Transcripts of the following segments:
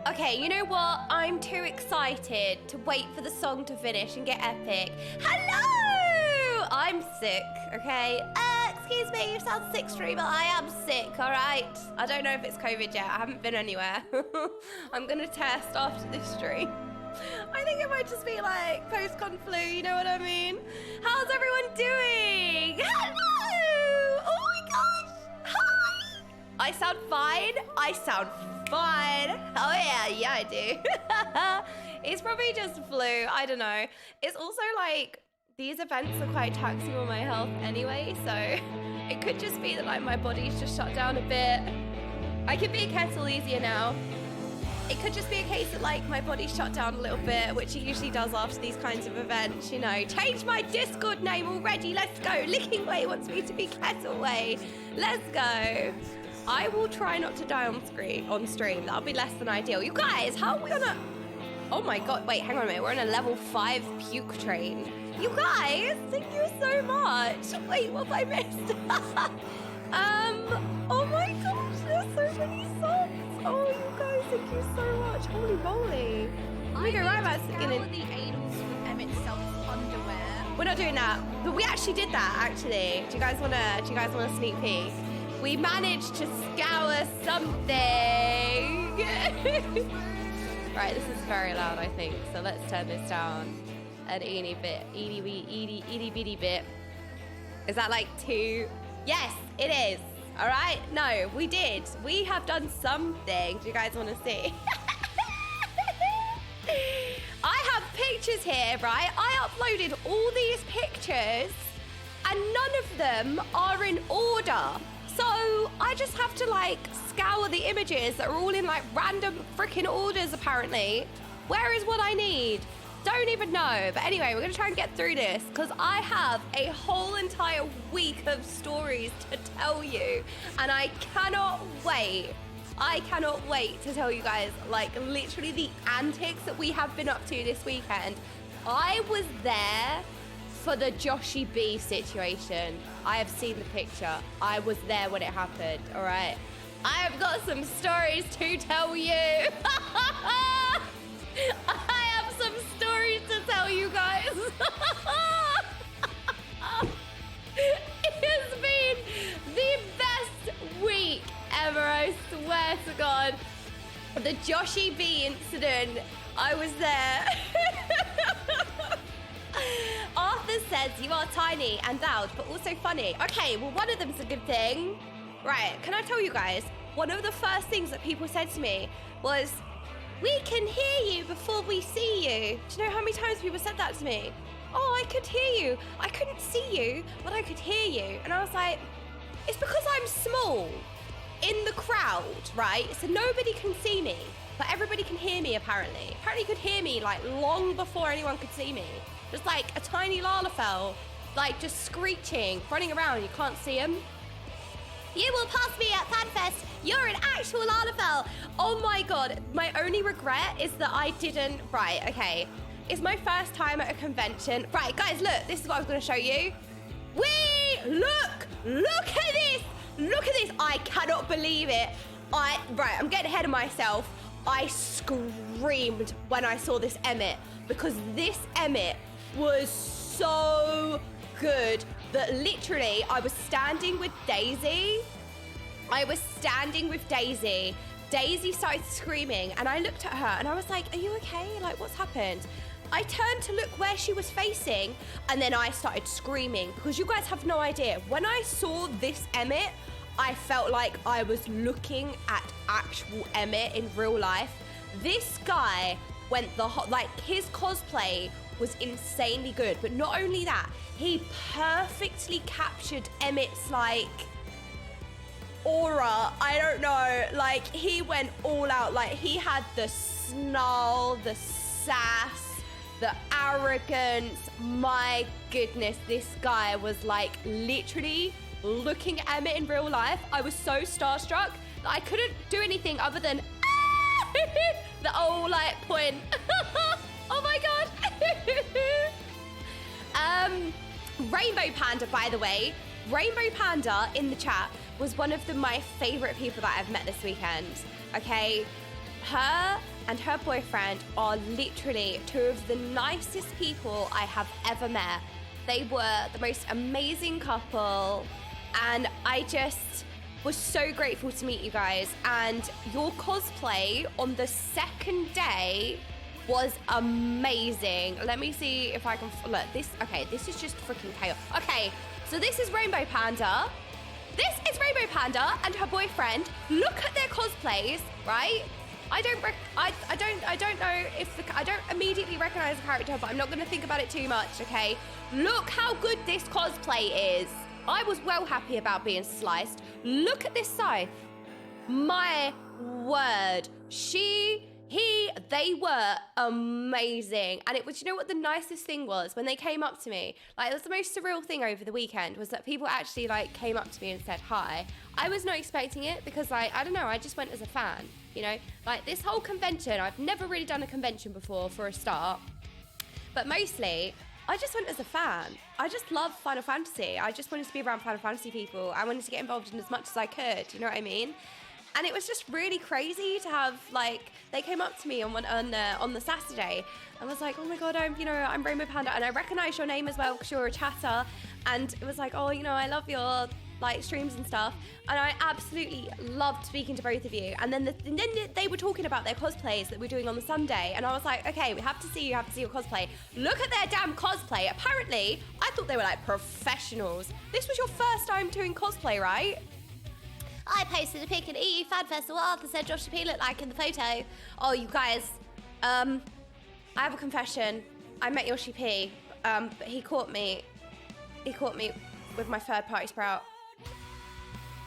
Okay, you know what? I'm too excited to wait for the song to finish and get epic. Hello! I'm sick, okay? Excuse me, you sound sick, streamer. I am sick, all right? I don't know if it's COVID yet. I haven't been anywhere. I'm gonna test after this stream. I think it might just be like post-con flu, you know what I mean? How's everyone doing? Hello! Oh my gosh! Hi! I sound fine? I sound fine. Oh yeah, I do. It's probably just flu, I don't know. It's also like, these events are quite taxing on my health anyway, so it could just be that like my body's just shut down a bit. I can be a kettle easier now. It could just be a case that like my body's shut down a little bit, which it usually does after these kinds of events, you know. Change my Discord name already, let's go. Licking Way wants me to be Kettle Way. Let's go. I will try not to die on stream. That'll be less than ideal. You guys, how are we on a... Oh my God, wait, hang on a minute. We're on a level 5 puke train. You guys, thank you so much. Wait, what have I missed? Oh my gosh, there's so many songs. Oh, you guys, thank you so much. Holy moly. Let me go right back to the beginning. The anals with Emmett's self-underwear. We're not doing that, but we actually did that, actually. Do you guys want a sneak peek? We managed to scour something. Right, this is very loud, I think. So let's turn this down an eeny bitty bit. Is that like too? Yes, it is. All right. No, we did. We have done something. Do you guys want to see? I have pictures here, right? I uploaded all these pictures and none of them are in order. So I just have to like scour the images that are all in like random freaking orders apparently. Where is what I need? Don't even know. But anyway, we're gonna try and get through this because I have a whole entire week of stories to tell you. And I cannot wait. I cannot wait to tell you guys like literally the antics that we have been up to this weekend. I was there for the Joshy-B situation. I have seen the picture. I was there when it happened, all right? I have got some stories to tell you. I have some stories to tell you guys. It has been the best week ever, I swear to God. The Joshy-B incident, I was there. Arthur says you are tiny and loud, but also funny. Okay, well, one of them's a good thing. Right, can I tell you guys, one of the first things that people said to me was, we can hear you before we see you. Do you know how many times people said that to me? Oh, I could hear you. I couldn't see you, but I could hear you. And I was like, it's because I'm small in the crowd, right? So nobody can see me, but everybody can hear me apparently. Apparently you could hear me like long before anyone could see me. Just like a tiny Lalafell, like just screeching, running around, you can't see him. You will pass me at FanFest. You're an actual Lalafell. Oh my God, my only regret is that I didn't, right, okay. It's my first time at a convention. Right, guys, look, this is what I was gonna show you. Look at this. Look at this, I cannot believe it. Right, I'm getting ahead of myself. I screamed when I saw this Emmett because this Emmett was so good that literally I was standing with Daisy. Daisy started screaming and I looked at her and I was like, are you okay? Like, what's happened? I turned to look where she was facing and then I started screaming because you guys have no idea. When I saw this Emmett, I felt like I was looking at actual Emmett in real life. This guy went like his cosplay was insanely good, but not only that, he perfectly captured Emmett's like aura. I don't know, like he went all out. Like he had the snarl, the sass, the arrogance. My goodness, this guy was like literally looking at Emmett in real life. I was so starstruck that I couldn't do anything other than the old like point. Oh my God. Rainbow Panda, by the way, Rainbow Panda in the chat was one of my favorite people that I've met this weekend. Okay, her and her boyfriend are literally two of the nicest people I have ever met. They were the most amazing couple, and I just was so grateful to meet you guys. And your cosplay on the second day was amazing. Let me see if I can look this. Okay, this is just freaking chaos. Okay, so this is Rainbow Panda. This is Rainbow Panda and her boyfriend. Look at their cosplays, right? I don't know if I don't immediately recognize the character, but I'm not going to think about it too much. Okay, look how good this cosplay is. I was well happy about being sliced. Look at this scythe. My word, they were amazing. And it was, you know what the nicest thing was? When they came up to me, like, it was the most surreal thing over the weekend, was that people actually, like, came up to me and said hi. I was not expecting it because, like, I don't know, I just went as a fan, you know? Like, this whole convention, I've never really done a convention before for a start, but mostly, I just went as a fan. I just love Final Fantasy. I just wanted to be around Final Fantasy people. I wanted to get involved in as much as I could, you know what I mean? And it was just really crazy to have, like, they came up to me on the Saturday and was like, oh my God, I'm Rainbow Panda, and I recognize your name as well because you're a chatter. And it was like, oh, you know, I love your, like, streams and stuff. And I absolutely loved speaking to both of you. And then they were talking about their cosplays that we're doing on the Sunday. And I was like, okay, we have to see your cosplay. Look at their damn cosplay. Apparently, I thought they were, like, professionals. This was your first time doing cosplay, right? I posted a pic at EU FanFest that said Joshy-B looked like in the photo. Oh, you guys, I have a confession. I met Joshy-B, but he caught me with my third-party sprout.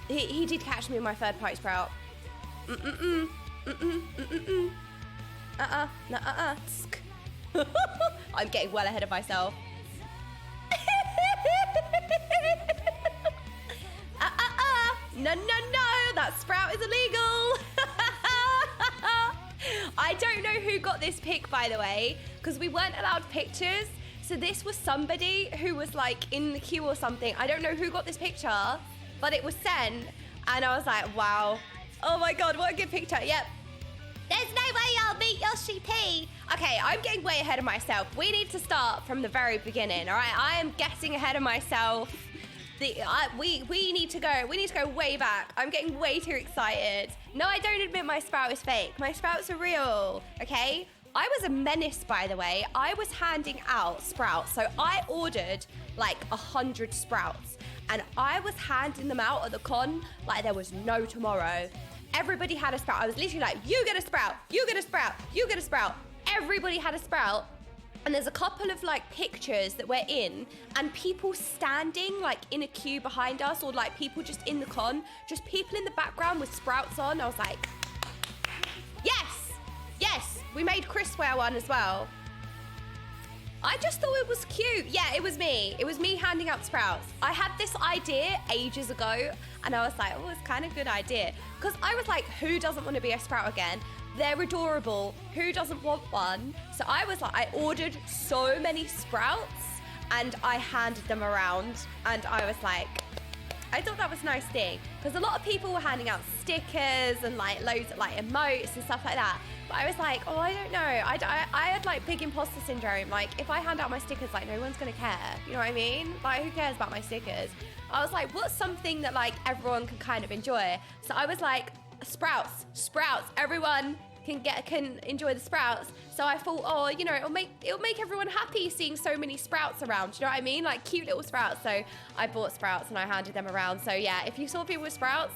He did catch me with my third-party sprout. I'm getting well ahead of myself. No, that sprout is illegal. I don't know who got this pic, by the way, because we weren't allowed pictures. So this was somebody who was, like, in the queue or something. I don't know who got this picture, but it was sent. And I was like, wow. Oh my God, what a good picture. Yep. There's no way I'll meet Joshy-B. Okay, I'm getting way ahead of myself. We need to start from the very beginning, all right? I am getting ahead of myself. We need to go way back. I'm getting way too excited. No, I don't admit my sprout is fake. My sprouts are real, okay? I was a menace, by the way. I was handing out sprouts. So I ordered like 100 sprouts and I was handing them out at the con like there was no tomorrow. Everybody had a sprout. I was literally like, you get a sprout, you get a sprout, you get a sprout. Everybody had a sprout. And there's a couple of, like, pictures that we're in and people standing, like, in a queue behind us, or, like, people just in the con, just people in the background with sprouts on. I was like, yes, we made Chris wear one as well. I just thought it was cute. Yeah, it was me. It was me handing out sprouts. I had this idea ages ago and I was like, oh, it's kind of a good idea. Because I was like, who doesn't want to be a sprout again? They're adorable. Who doesn't want one? So I was like, I ordered so many sprouts and I handed them around and I was like, I thought that was a nice thing because a lot of people were handing out stickers and like loads of like emotes and stuff like that. But I was like, oh, I don't know. I had like big imposter syndrome. Like if I hand out my stickers, like no one's gonna care. You know what I mean? Like who cares about my stickers? I was like, what's something that like everyone can kind of enjoy? So I was like, sprouts. Everyone can enjoy the sprouts. So I thought, oh, you know, it'll make everyone happy seeing so many sprouts around. You know what I mean? Like cute little sprouts. So I bought sprouts and I handed them around. So yeah, if you saw people with sprouts,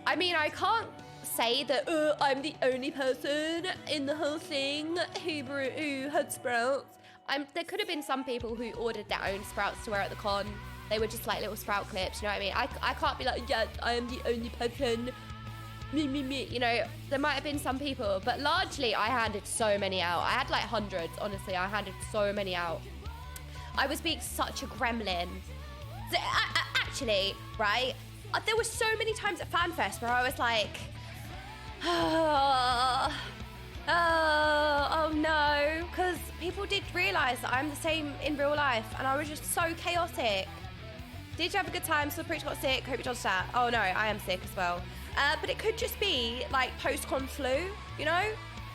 I mean, I can't say that I'm the only person in the whole thing who had sprouts. There could have been some people who ordered their own sprouts to wear at the con. They were just like little sprout clips. You know what I mean? I can't be like, yeah, I am the only person. Me. You know, there might have been some people, but largely I handed so many out. I had like hundreds, honestly. I handed so many out. I was being such a gremlin. So, actually, right, there were so many times at FanFest where I was like, oh no, because people did realise that I'm the same in real life and I was just so chaotic. Did you have a good time? So Preach got sick. Hope you dodged that. Oh no, I am sick as well. But it could just be like post-con flu, you know?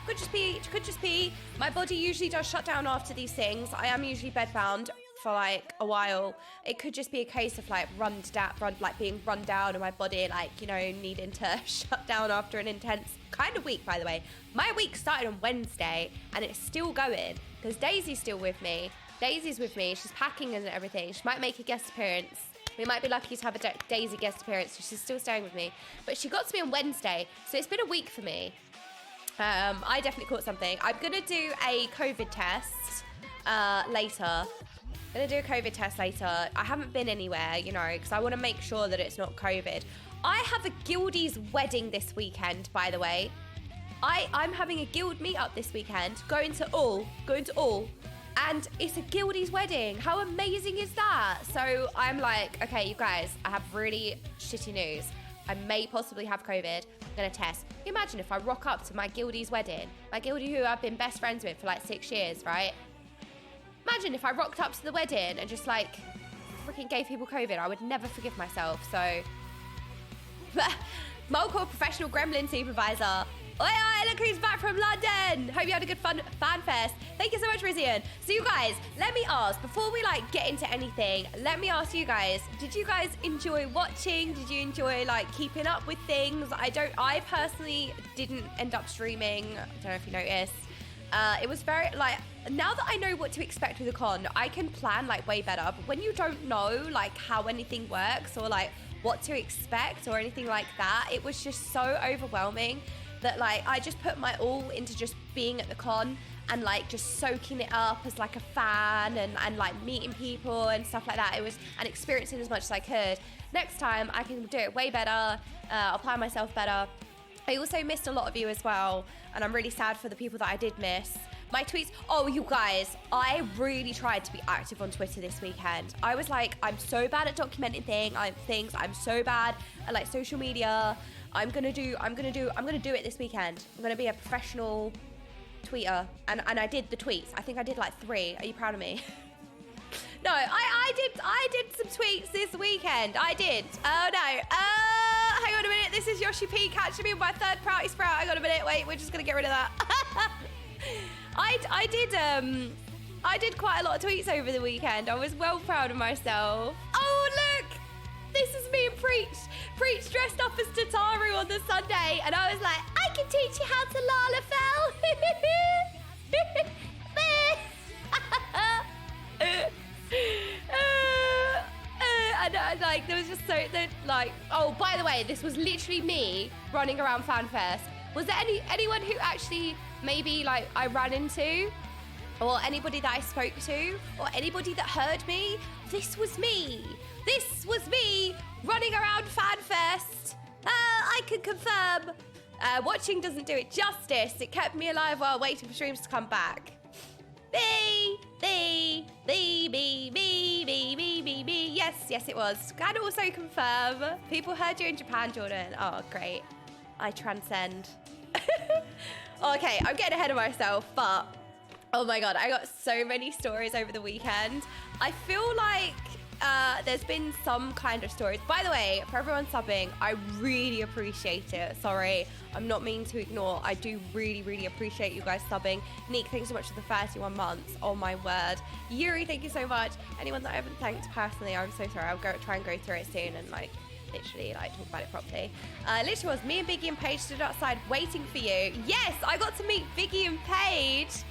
Could just be. My body usually does shut down after these things. I am usually bedbound for like a while. It could just be a case of like being run down, and my body like, you know, needing to shut down after an intense kind of week. By the way, my week started on Wednesday and it's still going because Daisy's still with me. Daisy's with me. She's packing and everything. She might make a guest appearance. We might be lucky to have a Daisy guest appearance. So she's still staying with me, but she got to me on Wednesday, so it's been a week for me. I definitely caught something. I'm gonna do a COVID test later. I haven't been anywhere, you know, because I want to make sure that it's not COVID. I have a guildies wedding this weekend, by the way. I'm having a guild meetup this weekend, going to all, and it's a guildies wedding. How amazing is that? So I'm like, okay, you guys, I have really shitty news. I may possibly have COVID. I'm gonna test. Can you imagine if I rock up to my guildie's wedding? My guildie who I've been best friends with for like 6 years, right? Imagine if I rocked up to the wedding and just like freaking gave people COVID. I would never forgive myself. So, Molcore professional gremlin supervisor. Oi, oi, look who's back from London. Hope you had a good FanFest. Thank you so much, Rizian. So you guys, let me ask, before we like get into anything, let me ask you guys, did you guys enjoy watching? Did you enjoy like keeping up with things? I personally didn't end up streaming. I don't know if you noticed. It was very like, now that I know what to expect with a con, I can plan like way better. But when you don't know like how anything works or like what to expect or anything like that, it was just so overwhelming that like I just put my all into just being at the con and like just soaking it up as like a fan and like meeting people and stuff like that. It was, and experiencing as much as I could. Next time I can do it way better. I'll plan myself better. I also missed a lot of you as well, and I'm really sad for the people that I did miss. My tweets, oh, you guys, I really tried to be active on Twitter this weekend. I was like, I'm so bad at documenting things. I'm so bad at like social media. I'm gonna do it this weekend. I'm gonna be a professional tweeter, and I did the tweets. I think I did like 3. Are you proud of me? No, I did some tweets this weekend. I did. Oh no. Hang on a minute. This is Joshy-B catching me with my third Prouty Sprout. Hang on a minute. Wait, we're just gonna get rid of that. I did quite a lot of tweets over the weekend. I was well proud of myself. Oh look, this is me and Preach dressed up as Tataru on the Sunday, and I was like, I can teach you how to Lalafell. And like, there was just so like, oh, by the way, this was literally me running around FanFest. Was there anyone who actually maybe like I ran into, or anybody that I spoke to, or anybody that heard me? This was me running around FanFest. I can confirm. Watching doesn't do it justice. It kept me alive while waiting for streams to come back. Yes, it was. Can also confirm. People heard you in Japan, Jordan. Oh, great. I transcend. Okay, I'm getting ahead of myself, but oh my God, I got so many stories over the weekend. I feel like there's been some kind of stories. By the way, for everyone subbing, I really appreciate it. Sorry, I'm not mean to ignore. I do really appreciate you guys subbing. Nick, thanks so much for the 31 months. Oh my word. Yuri, thank you so much. Anyone that I haven't thanked personally, I'm so sorry. I'll try and go through it soon and like literally like talk about it properly. Literally was me and Biggie and Paige stood outside waiting for you. Yes, I got to meet Biggie and Paige.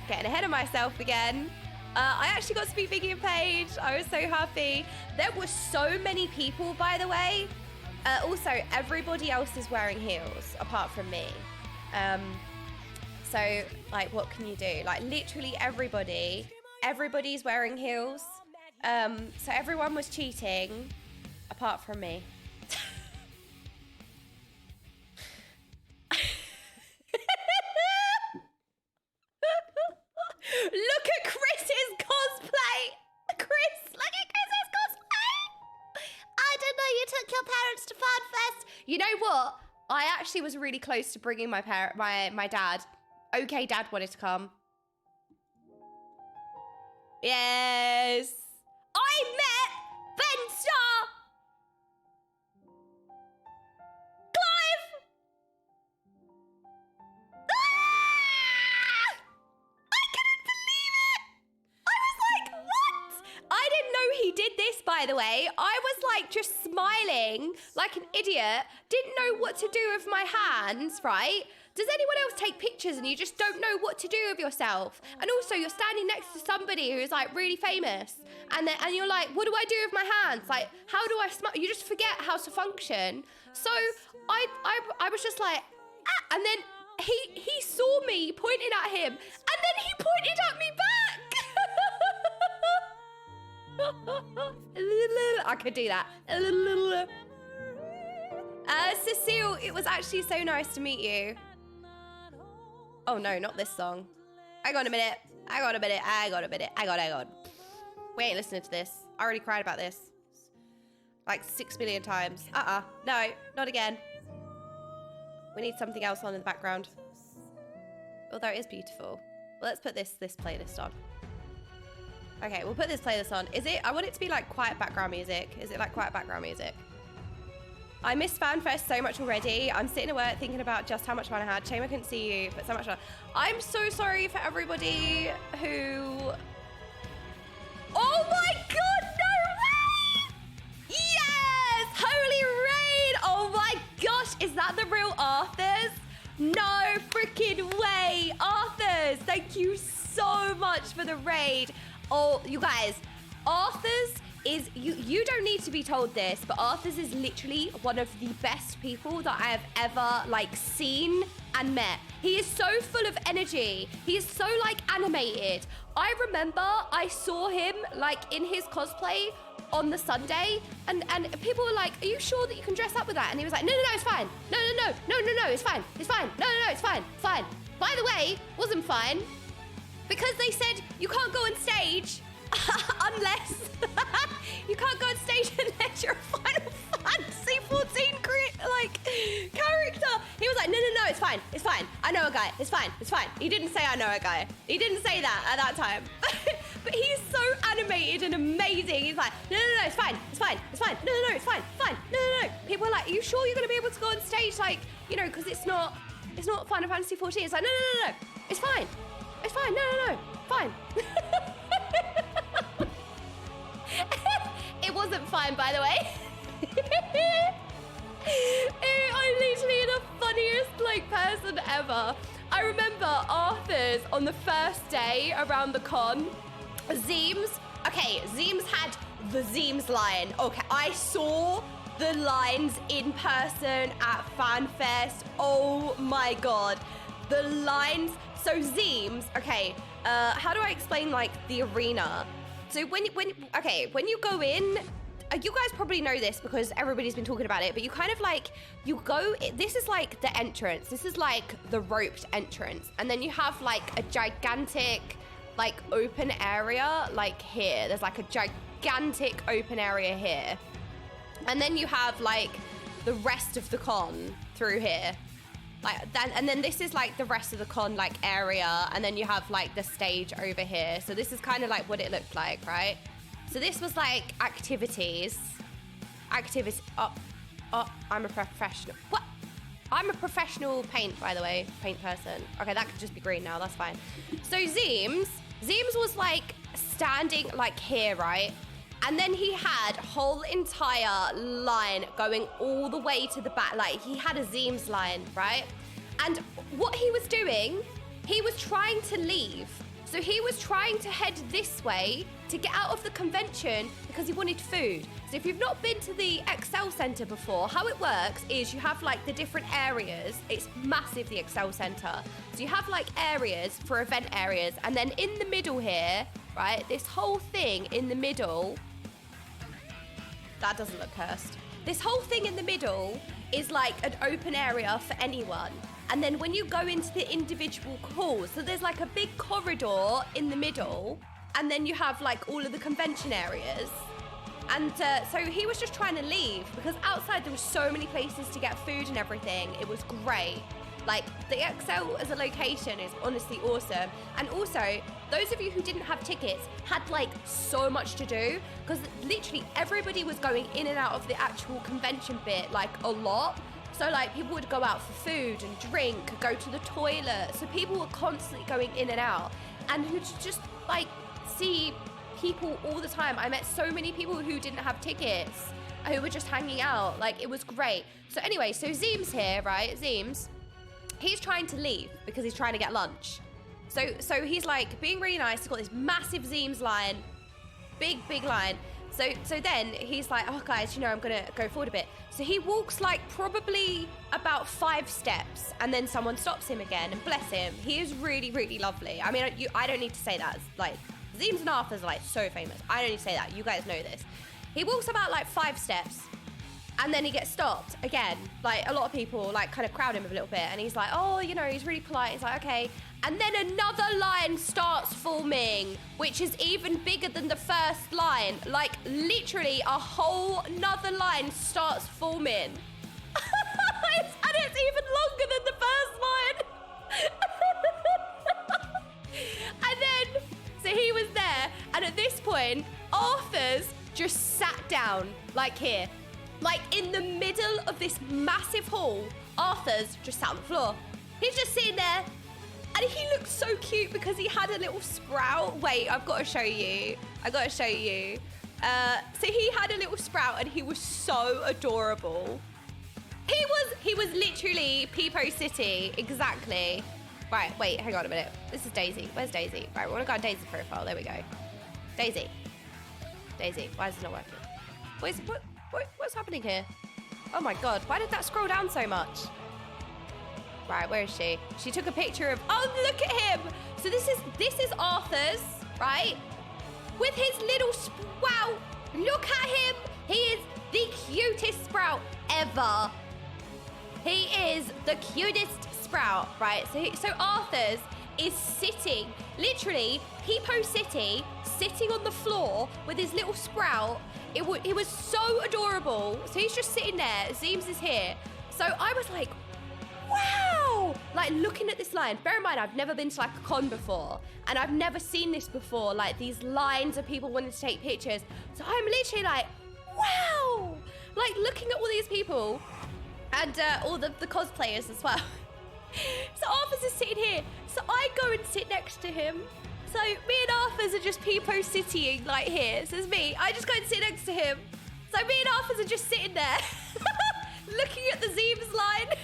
Getting ahead of myself again. I actually got to meet Biggie and Paige. I was so happy. There were so many people, by the way. Also, everybody else is wearing heels apart from me. So, like, what can you do? Like, literally everybody's wearing heels. So everyone was cheating apart from me. Look at Chris's cosplay! Chris, look at Chris's cosplay! I didn't know you took your parents to FanFest. You know what? I actually was really close to bringing my dad. Okay, Dad wanted to come. Yes. I met Ben Starr! Clive! Ah! by the way. I was like just smiling like an idiot, didn't know what to do with my hands, right? Does anyone else take pictures and you just don't know what to do with yourself? And also you're standing next to somebody who is like really famous and you're like, what do I do with my hands? Like, how do I smile? You just forget how to function. So I was just like, ah, and then he saw me pointing at him and then he pointed at me back. I could do that. Cecile, it was actually so nice to meet you. Oh no, not this song. Hang on a minute. We ain't listening to this. I already cried about this. Like 6 million times. No, not again. We need something else on in the background. Although it is beautiful. Well, let's put this playlist on. Okay, we'll put this playlist on. I want it to be like quiet background music. Is it like quiet background music? I missed FanFest so much already. I'm sitting at work thinking about just how much fun I had. Shame I couldn't see you, but so much fun. I'm so sorry for everybody who... Oh my God, no way! Yes! Holy raid! Oh my gosh, is that the real Arthurs? No freaking way! Arthurs, thank you so much for the raid. Oh, you guys, Arthurs is, you don't need to be told this, but Arthurs is literally one of the best people that I have ever like seen and met. He is so full of energy. He is so like animated. I remember I saw him like in his cosplay on the Sunday and people were like, are you sure that you can dress up with that? And he was like, no, it's fine. No, it's fine. It's fine. No, it's fine. Fine. By the way, wasn't fine because they said you can't go on stage unless you can't go on stage unless you're a Final Fantasy 14 character. He was like, no, it's fine. It's fine. I know a guy. It's fine. He didn't say I know a guy. He didn't say that at that time. But he's so animated and amazing. He's like, no, it's fine. No, it's fine. No. People are like, are you sure you're going to be able to go on stage? Like, you know, because it's not Final Fantasy 14. It's like, no. It's fine. No. Fine. It wasn't fine, by the way. I'm literally the funniest person ever. I remember Arthur's on the first day around the con. Zeems. Okay, Zeems had the Zeems line. Okay, I saw the lines in person at FanFest. Oh my God. The lines. So Zeems, okay, how do I explain like the arena? So when you go in, you guys probably know this because everybody's been talking about it, but you kind of like, you go, this is like the entrance. This is like the roped entrance. And then you have like a gigantic like open area like here. There's like a gigantic open area here. And then you have like the rest of the con through here. Like that, and then this is like the rest of the con like area, and then you have like the stage over here. So this is kind of like what it looked like, right? So this was like activities. Oh, I'm a professional. What? I'm a professional paint, by the way, paint person. Okay, that could just be green now. That's fine. So Zeems was like standing like here, right? And then he had whole entire line going all the way to the back. Like he had a Zeems line, right? And what he was doing, he was trying to leave. So he was trying to head this way to get out of the convention because he wanted food. So if you've not been to the Excel Center before, how it works is you have like the different areas. It's massive, the Excel Center. So you have like areas for event areas. And then in the middle here, right, this whole thing in the middle, that doesn't look cursed. This whole thing in the middle is like an open area for anyone. And then when you go into the individual halls, so there's like a big corridor in the middle, and then you have like all of the convention areas. And so he was just trying to leave because outside there was so many places to get food and everything. It was great. Like the Excel as a location is honestly awesome. And also, those of you who didn't have tickets had like so much to do because literally everybody was going in and out of the actual convention bit like a lot. So like people would go out for food and drink, go to the toilet. So people were constantly going in and out. And who just like see people all the time. I met so many people who didn't have tickets, who were just hanging out. Like, it was great. So anyway, so Zeem's here, right? Zeem's, he's trying to leave because he's trying to get lunch. So he's like being really nice. He's got this massive Zeem's line, big line. So then he's like, oh guys, you know, I'm gonna go forward a bit. So he walks like probably about 5 steps, and then someone stops him again, and bless him, he is really, really lovely. I mean, I don't need to say that. Like, Zeem's and Arthur's are like so famous. I don't need to say that. You guys know this. He walks about like 5 steps, and then he gets stopped again. Like, a lot of people like kind of crowd him a little bit, and he's like, oh, you know, he's really polite. He's like, okay. And then another line starts forming, which is even bigger than the first line. Like, literally a whole nother line starts forming. And it's even longer than the first line. And then, so he was there, and at this point, Arthur's just sat down, like here. Like, in the middle of this massive hall, Arthur's just sat on the floor. He's just sitting there. And he looked so cute because he had a little sprout. Wait, I've got to show you. So he had a little sprout, and he was so adorable. He was literally Peepo City, exactly. Right, wait, hang on a minute. This is Daisy. Where's Daisy? Right, we want to go on Daisy's profile. There we go. Daisy, why is it not working? What's happening here? Oh my God, why did that scroll down so much? Right, where is she? She took a picture of, oh, look at him. So this is Arthur's, right? With his little sprout. Look at him. He is the cutest sprout ever. He is the cutest sprout, right? So Arthur's is sitting, literally, Peepo City, sitting on the floor with his little sprout. It was so adorable. So he's just sitting there. Zeems is here. So I was like, wow! Like, looking at this line, bear in mind, I've never been to like a con before, and I've never seen this before, like these lines of people wanting to take pictures. So I'm literally like, wow! Like, looking at all these people, and all the cosplayers as well. So Arthur's is sitting here, so I go and sit next to him. So me and Arthur's are just Peepo Citying, like here. So it's me, I just go and sit next to him. So me and Arthur's are just sitting there, looking at the Zeems line.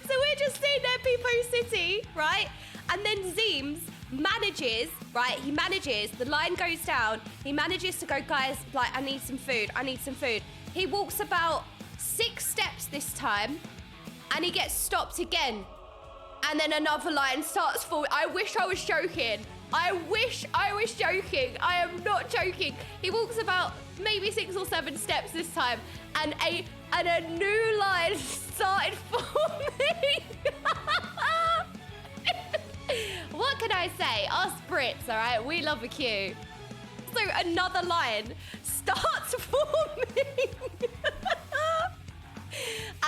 So we're just sitting there, Peepo City, right? And then Zeems manages, right? He manages, the line goes down. He manages to go, guys, like, I need some food. He walks about 6 steps this time, and he gets stopped again. And then another line starts forward. I wish I was joking. I wish I was joking. I am not joking. He walks about maybe 6 or 7 steps this time, and a new line started forming. What can I say? Us Brits, all right? We love a queue. So another line starts forming.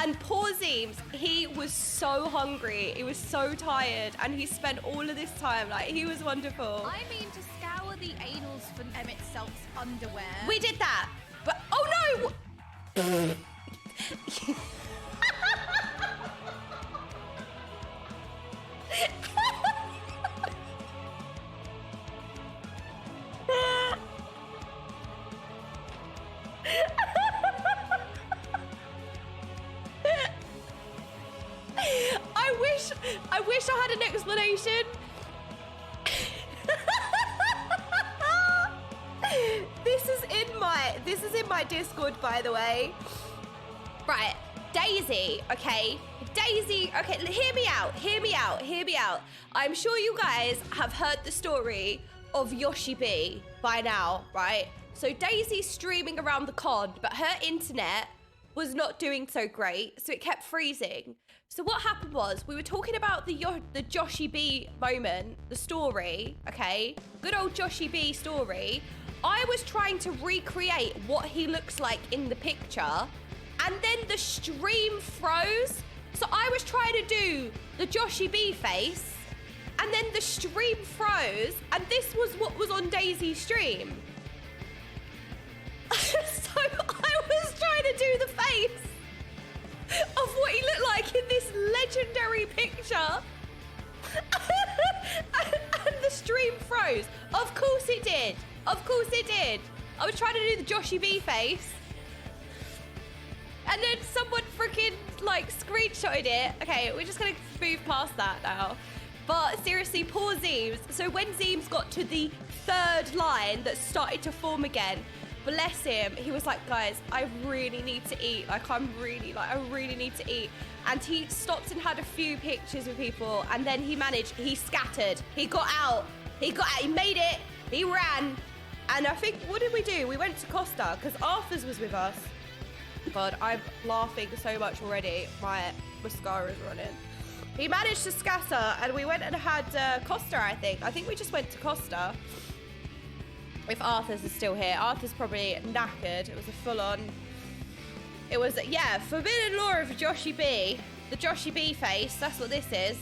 And poor Zeems, he was so hungry, he was so tired, and he spent all of this time, like, he was wonderful. I mean, to scour the anals for Emmett Self's underwear. We did that, but, oh no! I wish I had an explanation. This is in my Discord, by the way. Right, Daisy, okay? Daisy, okay, hear me out. I'm sure you guys have heard the story of Joshy-B by now, right? So Daisy's streaming around the con, but her internet was not doing so great, so it kept freezing. So what happened was, we were talking about the Joshy-B moment, the story, okay? Good old Joshy-B story. I was trying to recreate what he looks like in the picture, and then the stream froze. So I was trying to do the Joshy-B face, and then the stream froze, and this was what was on Daisy's stream. So I was trying to do the face of what he looked like in this legendary picture. I was trying to do the Joshy-B face. And then someone freaking like screenshotted it. Okay, we're just gonna move past that now. But seriously, poor Zeems. So when Zeems got to the third line that started to form again, bless him, he was like, guys, I really need to eat. Like, I really need to eat. And he stopped and had a few pictures with people. And then he scattered. He got out, he made it, he ran. And I think, what did we do? We went to Costa, because Arthur's was with us. God, I'm laughing so much already. My mascara's running. He managed to scatter, and we went and had Costa, I think. I think we just went to Costa. If Arthur's is still here. Arthur's probably knackered. It was a full-on... It was, yeah, Forbidden Law of Joshy-B. The Joshy-B face. That's what this is.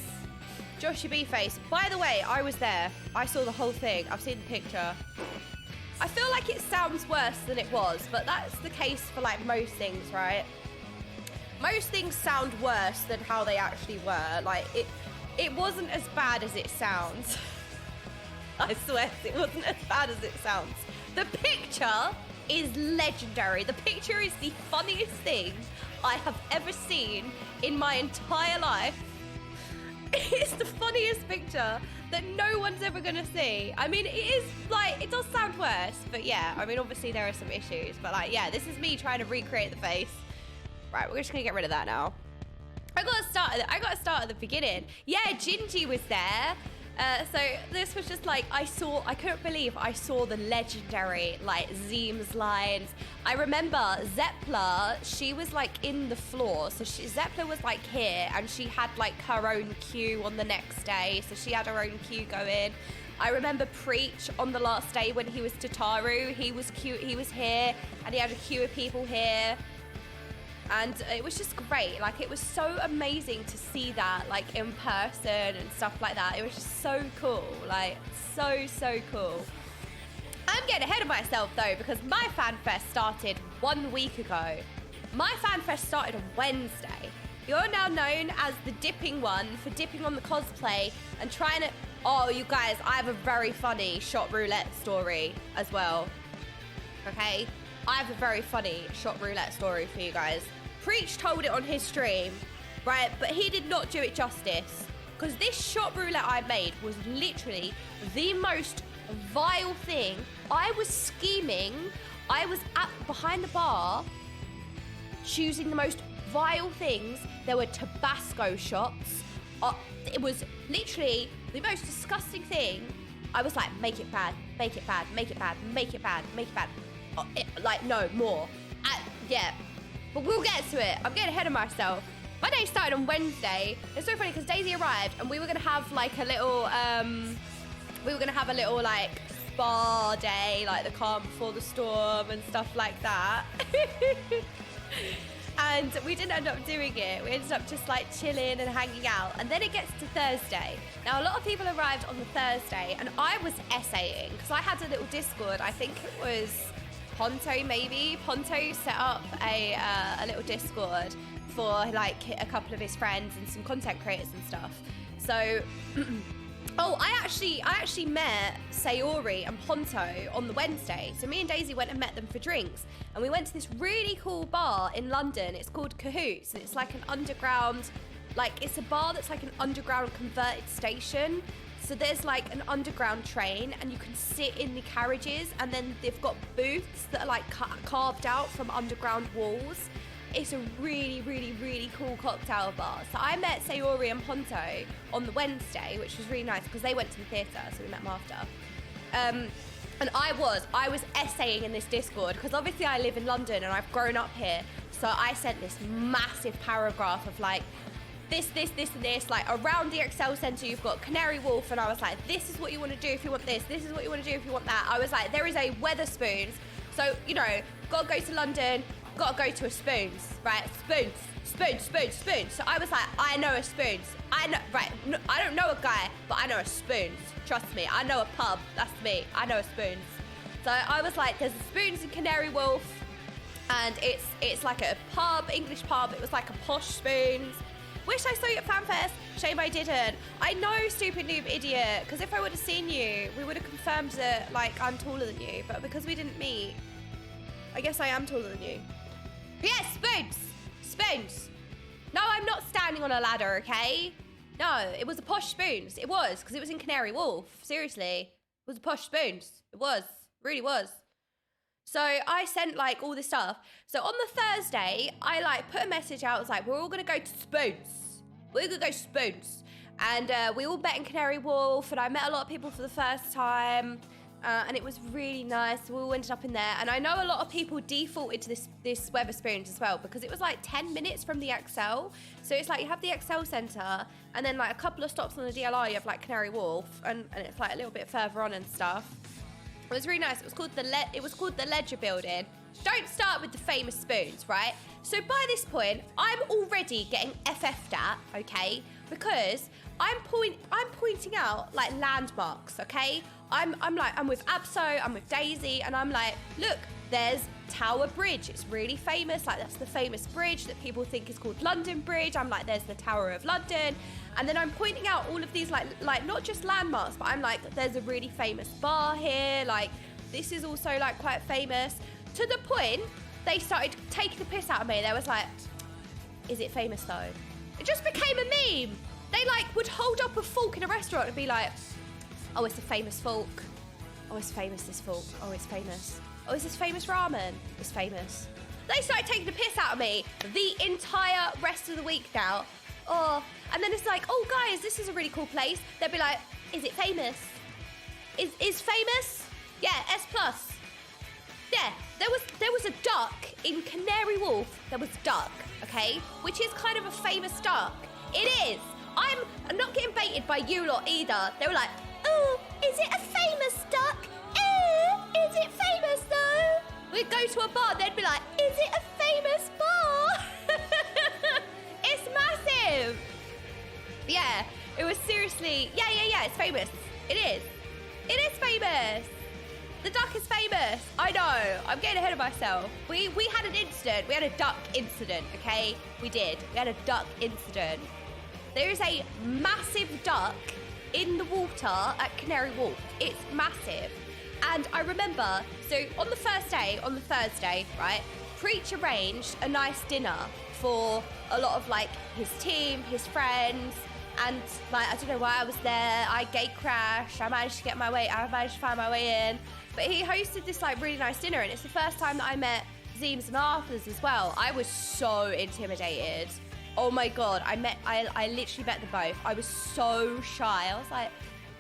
Joshy-B face. By the way, I was there. I saw the whole thing. I've seen the picture. I feel like it sounds worse than it was, but that's the case for, like, most things, right? Most things sound worse than how they actually were. Like, it wasn't as bad as it sounds. I swear, it wasn't as bad as it sounds. The picture is legendary. The picture is the funniest thing I have ever seen in my entire life. It's the funniest picture that no one's ever gonna see. I mean, it is, like, it does sound worse, but yeah, I mean, obviously there are some issues, but like, yeah, this is me trying to recreate the face. We're just gonna get rid of that now. I gotta start at the beginning. Yeah, Gingy was there. So this was just like, I couldn't believe I saw the legendary, like, Zeems lines. I remember Zeppler, she was like in the floor. So Zeppler was like here, and she had like her own queue on the next day. So she had her own queue going. I remember Preach on the last day when he was Tataru. He was here, and he had a queue of people here. And it was just great. Like, it was so amazing to see that, like, in person and stuff like that. It was just so cool. Like, so cool. I'm getting ahead of myself, though, because my FanFest started 1 week ago. My FanFest started on Wednesday. You're now known as the dipping one for dipping on the cosplay and trying to... Oh, you guys, I have a very funny shot roulette story as well. Okay? I have a very funny shot roulette story for you guys. Preach told it on his stream, right? But he did not do it justice. Because this shot roulette I made was literally the most vile thing. I was scheming. I was behind the bar, choosing the most vile things. There were Tabasco shots. It was literally the most disgusting thing. I was like, make it bad, make it bad, make it bad, make it bad, make it bad. Like, no, more. Yeah. But we'll get to it. I'm getting ahead of myself. My day started on Wednesday. It's so funny because Daisy arrived and we were going to have like a little, like spa day, like the calm before the storm and stuff like that. And we didn't end up doing it. We ended up just like chilling and hanging out. And then it gets to Thursday. Now, a lot of people arrived on the Thursday and I was essaying because I had a little Discord. I think it was Ponto, maybe. Ponto set up a little Discord for like a couple of his friends and some content creators and stuff. So, oh, I actually met Sayori and Ponto on the Wednesday. So me and Daisy went and met them for drinks. And we went to this really cool bar in London. It's called Cahoots. And it's like an underground, like it's a bar that's like an underground converted station. So there's like an underground train and you can sit in the carriages and then they've got booths that are like carved out from underground walls. It's a really, really, really cool cocktail bar. So I met Sayori and Ponto on the Wednesday, which was really nice because they went to the theatre, so we met them after. And I was essaying in this Discord because obviously I live in London and I've grown up here. So I sent this massive paragraph of like, this, and this, like around the Excel Centre, you've got Canary Wolf, and I was like, this is what you want to do if you want this is what you want to do if you want that. I was like, there is a Wetherspoons, so, you know, gotta go to London, gotta go to a Spoons, right? Spoons. So I was like, I know a Spoons. I don't know a guy, but I know a Spoons. Trust me, I know a pub, that's me, I know a Spoons. So I was like, there's a Spoons in Canary Wolf, and it's like a pub, English pub, it was like a posh Spoons. Wish I saw you at FanFest. Shame I didn't. I know, stupid noob idiot, because if I would have seen you, we would have confirmed that, like, I'm taller than you. But because we didn't meet, I guess I am taller than you. But yeah, spoons. Spoons. No, I'm not standing on a ladder, okay? No, it was a posh spoons. It was, because it was in Canary Wharf. Seriously. It was a posh spoons. It was. Really was. So I sent like all this stuff. So on the Thursday, I like put a message out. I was like, we're all going to go to Spoons. We're going to go Spoons. And we all met in Canary Wharf. And I met a lot of people for the first time. And it was really nice. We all ended up in there. And I know a lot of people defaulted to this Wetherspoons as well, because it was like 10 minutes from the XL. So it's like you have the XL Centre, and then like a couple of stops on the DLR, you have like Canary Wharf, and it's like a little bit further on and stuff. It was really nice. It was called the Ledger Building. Don't start with the famous spoons, right? So by this point, I'm already getting FF'd at, okay? Because I'm pointing out like landmarks, okay? I'm with Absol, I'm with Daisy, and I'm like, look, there's Tower Bridge. It's really famous. Like, that's the famous bridge that people think is called London Bridge. I'm like, there's the Tower of London. And then I'm pointing out all of these like not just landmarks, but I'm like, there's a really famous bar here. Like, this is also like quite famous. To the point, they started taking the piss out of me. They was like, is it famous though? It just became a meme. They like would hold up a fork in a restaurant and be like, oh, it's a famous fork. Oh, it's famous, this fork. Oh, it's famous. Oh, is this famous ramen? It's famous. They started taking the piss out of me the entire rest of the week now. Oh, and then it's like, oh, guys, this is a really cool place. They'd be like, is it famous? Is famous? Yeah, S+. Yeah, there was a duck in Canary Wharf. There was duck, okay? Which is kind of a famous duck. It is. I'm not getting baited by you lot either. They were like, oh, is it a famous duck? Is it famous though? We'd go to a bar, they'd be like, is it a famous bar? It's massive. Yeah, it was seriously, yeah, it's famous. It is. It is famous. The duck is famous. I know, I'm getting ahead of myself. We had an incident. We had a duck incident, okay? We did. We had a duck incident. There is a massive duck in the water at Canary Wharf. It's massive. And I remember, so on the first day, on the Thursday, right, Preach arranged a nice dinner for a lot of like his team, his friends, and like, I don't know why I was there. I gate crashed. I managed to find my way in. But he hosted this like really nice dinner, and it's the first time that I met Zeems and Arthurs as well. I was so intimidated. Oh my God, I literally met them both. I was so shy. I was like,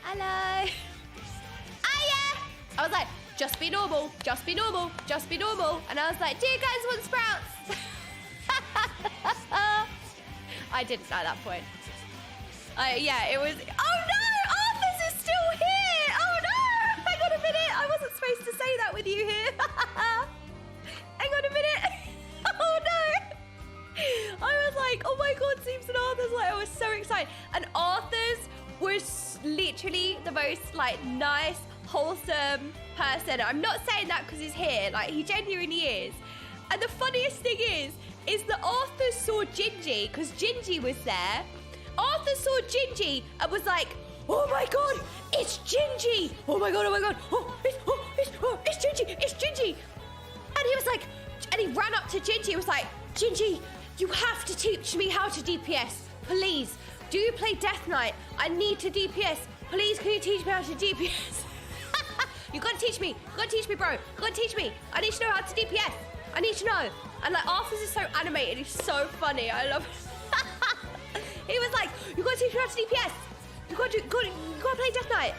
hello. Hiya. I was like, just be normal, just be normal, just be normal. And I was like, do you guys want sprouts? I didn't at that point. Yeah, it was, oh no, Arthurs is still here. Oh no, hang on a minute. I wasn't supposed to say that with you here. Hang on a minute. Oh no. I was like, oh my God, Zeems and Arthurs. Like, I was so excited. And Arthurs was literally the most like nice, wholesome person. I'm not saying that because he's here. Like, he genuinely is. And the funniest thing is that Arthur saw Gingy, because Gingy was there. Arthur saw Gingy and was like, oh my God, it's Gingy. Oh my God, oh my God. It's Gingy, it's Gingy. And he was like, and he ran up to Gingy and was like, Gingy, you have to teach me how to DPS. Please. Do you play Death Knight? I need to DPS. Please, can you teach me how to DPS? You gotta teach me. You gotta teach me, bro. You gotta teach me. I need to know how to DPS. I need to know. And like, Arthurs is so animated. He's so funny. I love it. He was like, you gotta teach me how to DPS. You gotta play Death Knight.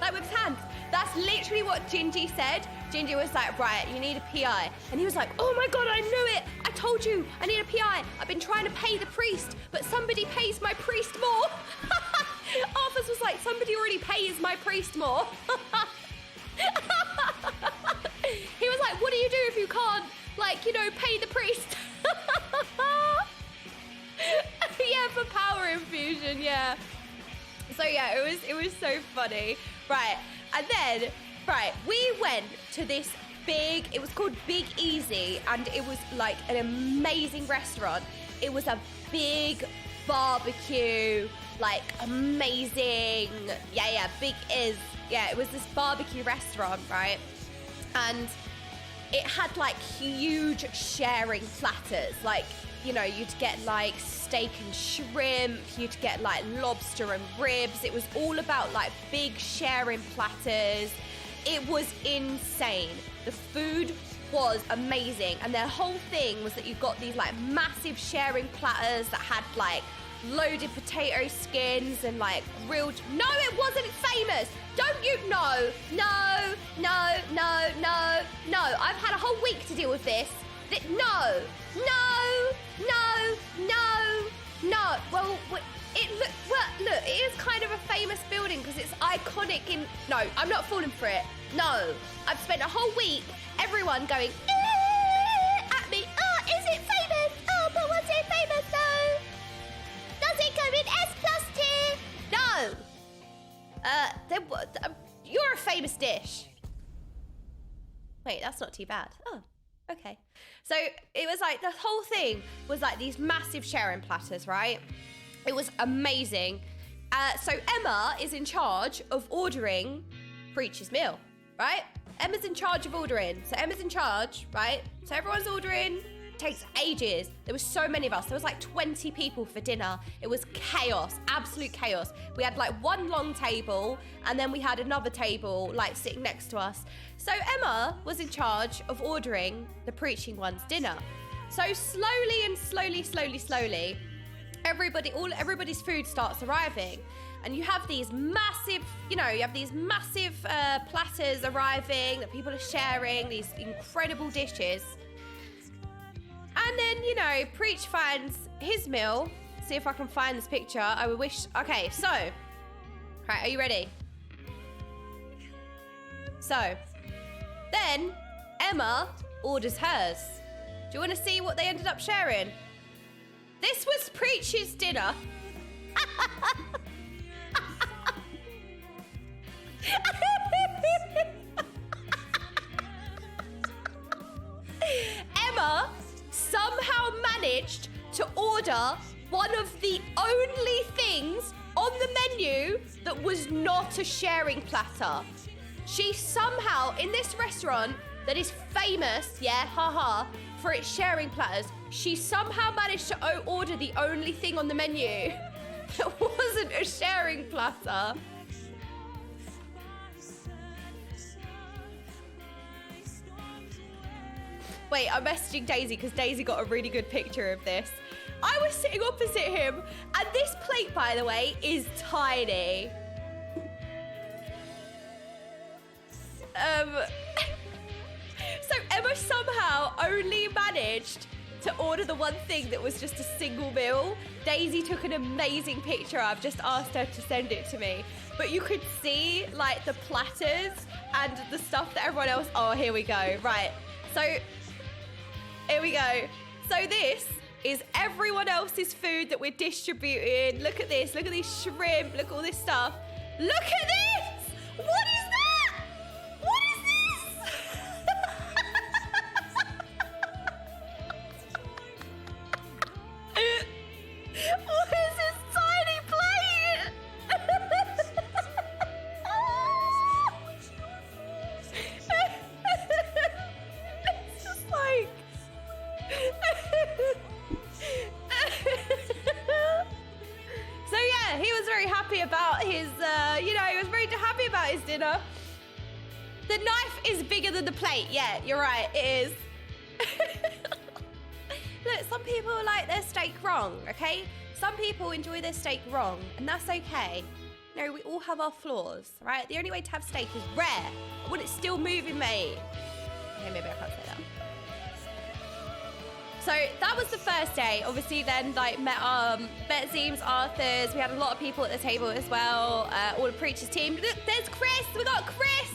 Like, with his hands. That's literally what Gingy said. Gingy was like, right, you need a PI. And he was like, oh my God, I knew it. I told you, I need a PI. I've been trying to pay the priest, but somebody pays my priest more. Arthurs was like, somebody already pays my priest more. He was like, what do you do if you can't, like, you know, pay the priest? Yeah, for power infusion, yeah. So yeah, it was so funny. Right, and then, right, we went to this big, it was called Big Easy, and it was like an amazing restaurant. It was a big barbecue, like amazing, yeah, Big Is. Yeah, it was this barbecue restaurant, right? And it had like huge sharing platters. Like, you know, you'd get like steak and shrimp, you'd get like lobster and ribs. It was all about like big sharing platters. It was insane. The food was amazing. And their whole thing was that you got these like massive sharing platters that had like loaded potato skins and like grilled. No, it wasn't famous. Don't you know? No. I've had a whole week to deal with this. No. Well, look, it is kind of a famous building because it's iconic in... No, I'm not falling for it. No. I've spent a whole week, everyone going at me. Oh, is it famous? Oh, but was it famous though? Does it go in S+ tier? No. You're a famous dish. Wait, that's not too bad. Oh, okay. So it was like the whole thing was like these massive sharing platters, right? It was amazing. So Emma is in charge of ordering Preach's meal, right? Emma's in charge of ordering. So Emma's in charge, right? So everyone's ordering. Takes ages. There was so many of us. There was like 20 people for dinner. It was chaos, absolute chaos. We had like one long table and then we had another table like sitting next to us. So Emma was in charge of ordering the Preaching One's dinner. So slowly, everybody's food starts arriving. And you have these massive, platters arriving that people are sharing, these incredible dishes. And then, Preach finds his meal. See if I can find this picture. I would wish... Okay, so... Right, are you ready? So, then Emma orders hers. Do you want to see what they ended up sharing? This was Preach's dinner. Emma somehow managed to order one of the only things on the menu that was not a sharing platter. She somehow, in this restaurant that is famous, for its sharing platters, she somehow managed to order the only thing on the menu that wasn't a sharing platter. Wait, I'm messaging Daisy because Daisy got a really good picture of this. I was sitting opposite him, and this plate, by the way, is tiny. So Emma somehow only managed to order the one thing that was just a single meal. Daisy took an amazing picture. I've just asked her to send it to me. But you could see, like, the platters and the stuff that everyone else... Oh, here we go. Right. So... Here we go. So this is everyone else's food that we're distributing. Look at this. Look at these shrimp. Look at all this stuff. Look at this! What is that? What is this? What is this tiny plate? It's just like... So yeah, he was very happy about his, he was very happy about his dinner. The knife is bigger than the plate. Yeah, you're right, it is. Look, some people like their steak wrong, okay? Some people enjoy their steak wrong, and that's okay. No, we all have our flaws, right? The only way to have steak is rare. I want it still moving, mate. Okay, maybe I can't say that. So that was the first day. Obviously, then met Zeems, Arthur's. We had a lot of people at the table as well. All the Preacher's team. Look, there's Chris. We got Chris.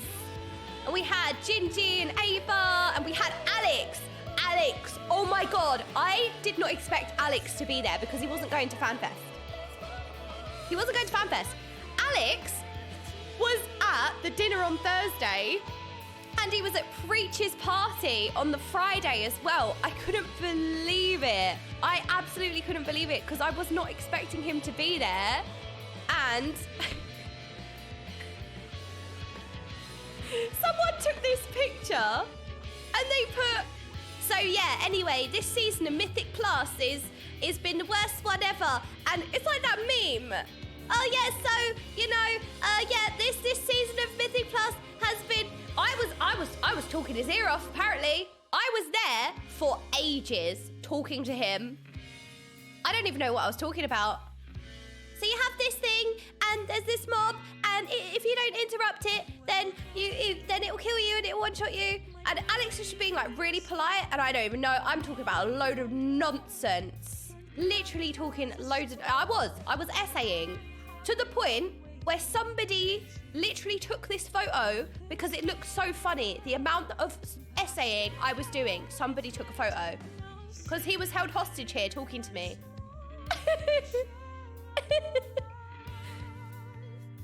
And we had Gingy and Ava, and we had Alex. Alex, oh my God. I did not expect Alex to be there because he wasn't going to FanFest. He wasn't going to FanFest. Alex was at the dinner on Thursday, and he was at Preach's party on the Friday as well. I couldn't believe it. I absolutely couldn't believe it because I was not expecting him to be there. And someone took this picture And they put, so yeah, anyway, this season of Mythic Plus is been the worst one ever. And it's like that meme. Oh yeah, so, you know, yeah, this season of Mythic Plus has been, I was talking his ear off, apparently. I was there for ages talking to him. I don't even know what I was talking about. So you have this thing, and there's this mob, and if you don't interrupt it, then then it will kill you and it will one-shot you. And Alex was just being like really polite, and I don't even know. I'm talking about a load of nonsense. Literally talking loads of. I was essaying to the point where somebody literally took this photo because it looked so funny. The amount of essaying I was doing, somebody took a photo because he was held hostage here talking to me.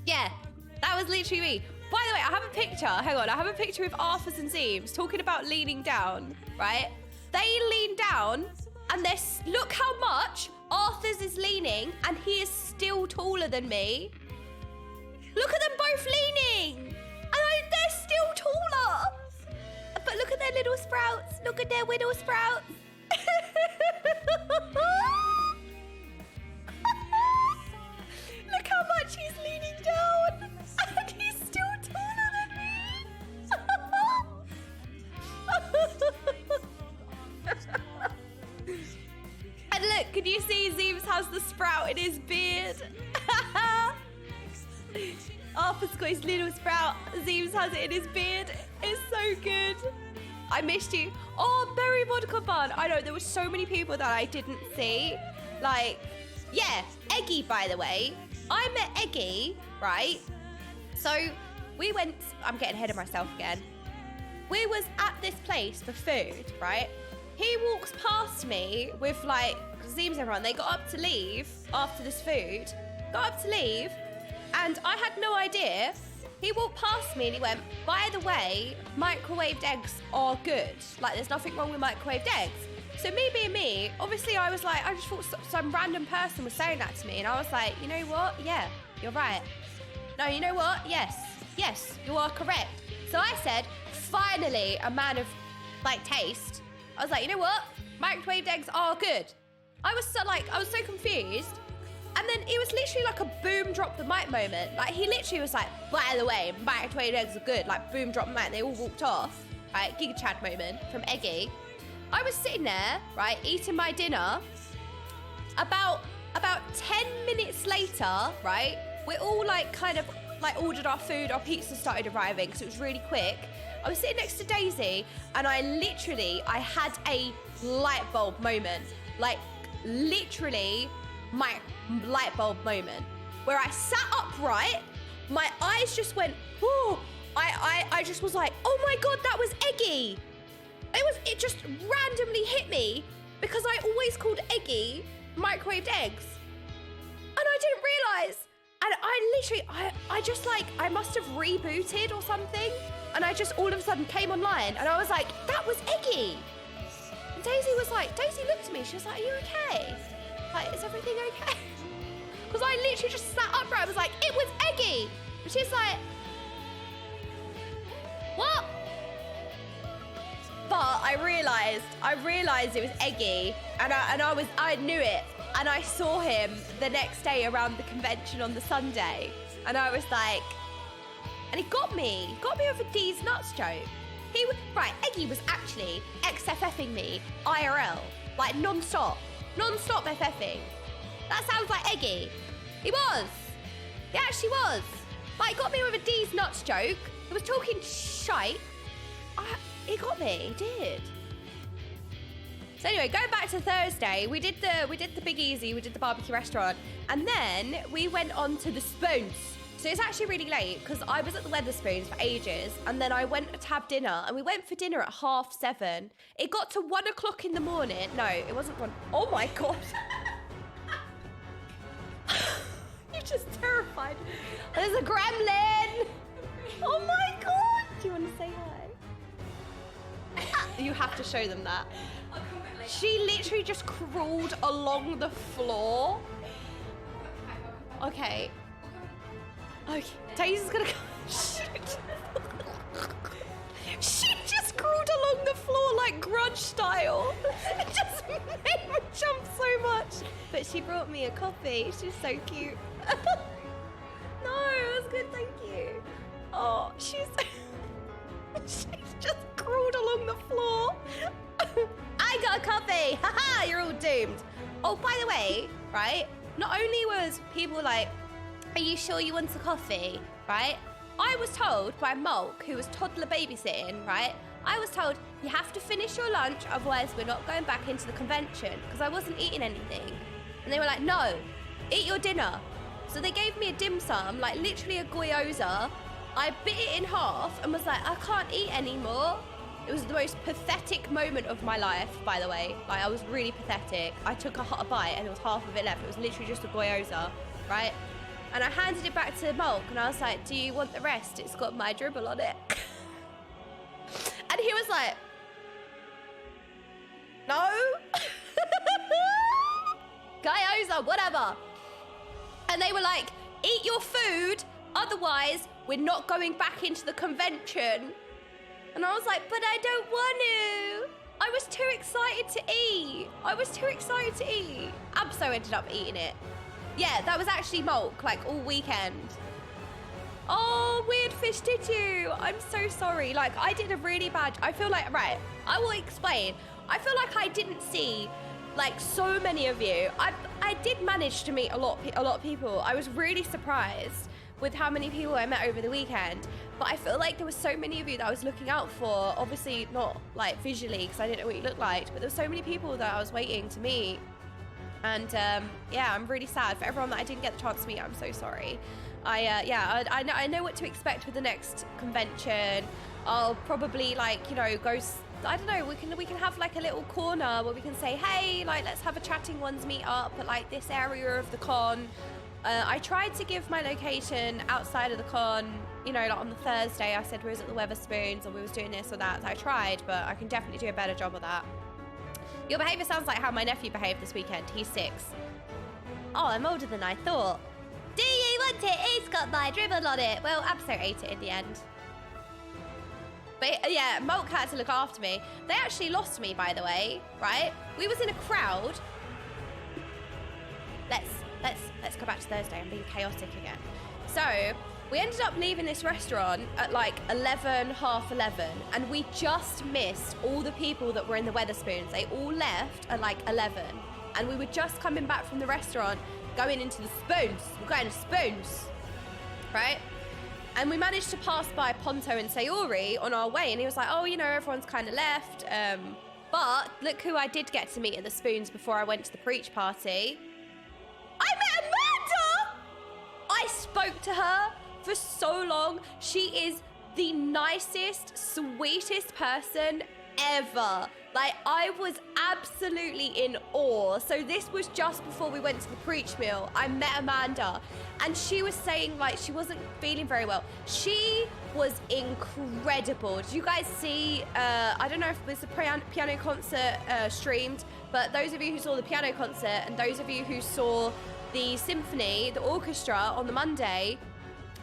Yeah, that was literally me. By the way, I have a picture. Hang on, I have a picture of Arthur's and Zeems talking about leaning down, right? They lean down, and look how much Arthur's is leaning, and he is still taller than me. Look at them both leaning, and they're still taller. But look at their little sprouts. Look at their little sprouts. Look how much he's leaning down. And he's still taller than me. And look, can you see Zeems has the sprout in his beard? Arthur's got his little sprout. Zeems has it in his beard. It's so good. I missed you. Oh, Berry Vodka Bun. I know, there were so many people that I didn't see. Like, yeah, Eggy, by the way. I met Eggy, right? So we went, I'm getting ahead of myself again. We was at this place for food, right? He walks past me with like, Zeems everyone, they got up to leave after this food, and I had no idea. He walked past me and he went, by the way, microwaved eggs are good. Like, there's nothing wrong with microwaved eggs. So me being me, obviously I was like, I just thought some random person was saying that to me. And I was like, you know what? Yeah, you're right. No, you know what? Yes, you are correct. So I said, finally, a man of like taste. I was like, you know what? Microwaved eggs are good. I was so confused. And then it was literally like a boom drop the mic moment. Like, he literally was like, by the way, microwaved eggs are good. Like, boom drop the mic. They all walked off. Right, Giga Chad moment from Eggy. I was sitting there, right, eating my dinner. About 10 minutes later, right, we're all like kind of like ordered our food, our pizza started arriving because it was really quick. I was sitting next to Daisy and I had a light bulb moment. Like, literally my light bulb moment where I sat upright, my eyes just went, whoo. I just was like, oh my God, that was Eggy. It just randomly hit me because I always called Eggy microwaved eggs. And I didn't realize. And I must have rebooted or something. And I just all of a sudden came online and I was like, that was Eggy. And Daisy looked at me. She was like, are you okay? Like, is everything okay? Because I literally just sat upright. I was like, it was Eggy. And she's like, what? But I realized it was Eggy, and I knew it, and I saw him the next day around the convention on the Sunday, and I was like, and he got me with a D's nuts joke. Eggy was actually XFFing me IRL, like non-stop FFing. That sounds like Eggy. He actually was. Like, he got me with a D's nuts joke. He was talking shite. He got me, he did. So anyway, going back to Thursday, we did the Big Easy, we did the barbecue restaurant, and then we went on to the Spoons. So it's actually really late because I was at the Weatherspoons for ages, and then I went to have dinner, and we went for dinner at 7:30. It got to 1 o'clock in the morning. No, it wasn't 1. Oh my God. You're just terrified. There's a gremlin. Oh my God. Do you want to say hi? You have to show them that. She literally just crawled along the floor. Okay. Daisy's gonna go. She just crawled along the floor like grudge style. It just made me jump so much. But she brought me a coffee. She's so cute. No, it was good, thank you. Oh, she's just crawled along the floor. I got a coffee. Haha, you're all doomed. Oh, by the way, right? Not only was people like, are you sure you want a coffee, right? I was told by Mulk, who was toddler babysitting, right? I was told, you have to finish your lunch, otherwise we're not going back into the convention, because I wasn't eating anything. And they were like, no, eat your dinner. So they gave me a dim sum, like literally a gyoza. I bit it in half and was like, I can't eat anymore. It was the most pathetic moment of my life, by the way. Like, I was really pathetic. I took a bite and there was half of it left. It was literally just a gyoza, right? And I handed it back to Mulk and I was like, do you want the rest? It's got my dribble on it. And he was like, no. Gyoza, whatever. And they were like, eat your food, otherwise we're not going back into the convention. And I was like, but I don't want to. I was too excited to eat. Abso ended up eating it. Yeah, that was actually Mulk, like all weekend. Oh, Weird Fish, did you? I'm so sorry. Like, I did a really bad, I feel like, right, I will explain. I feel like I didn't see, like, so many of you. I did manage to meet a lot of people. I was really surprised with how many people I met over the weekend. But I feel like there were so many of you that I was looking out for. Obviously not like visually, because I didn't know what you looked like, but there were so many people that I was waiting to meet. And yeah, I'm really sad for everyone that I didn't get the chance to meet. I'm so sorry. I know what to expect with the next convention. I'll probably, like, you know, go, I don't know, we can have like a little corner where we can say, hey, like, let's have a chatting ones meet up at like this area of the con. I tried to give my location outside of the con, you know, like on the Thursday I said we was at the Weatherspoons or we was doing this or that. I tried, but I can definitely do a better job of that. Your behaviour sounds like how my nephew behaved this weekend. He's 6. Oh, I'm older than I thought. Do you want it? It's got my dribble on it. Well, Abso ate it in the end. But yeah, Mulk had to look after me. They actually lost me, by the way, right? We was in a crowd. Let's go back to Thursday. I'm being chaotic again. So we ended up leaving this restaurant at like 11, half 11, and we just missed all the people that were in the Weatherspoons. They all left at like 11, and we were just coming back from the restaurant, going into the Spoons. We're going to Spoons, right? And we managed to pass by Ponto and Sayori on our way, and he was like, oh, you know, everyone's kind of left. But look who I did get to meet at the Spoons before I went to the Preach party. I met Amanda! I spoke to her for so long. She is the nicest, sweetest person ever. Like, I was absolutely in awe. So this was just before we went to the Preach meal. I met Amanda and she was saying, like, she wasn't feeling very well. She was incredible. Did you guys see, I don't know if it was the piano concert streamed, but those of you who saw the piano concert and those of you who saw the symphony, the orchestra on the Monday,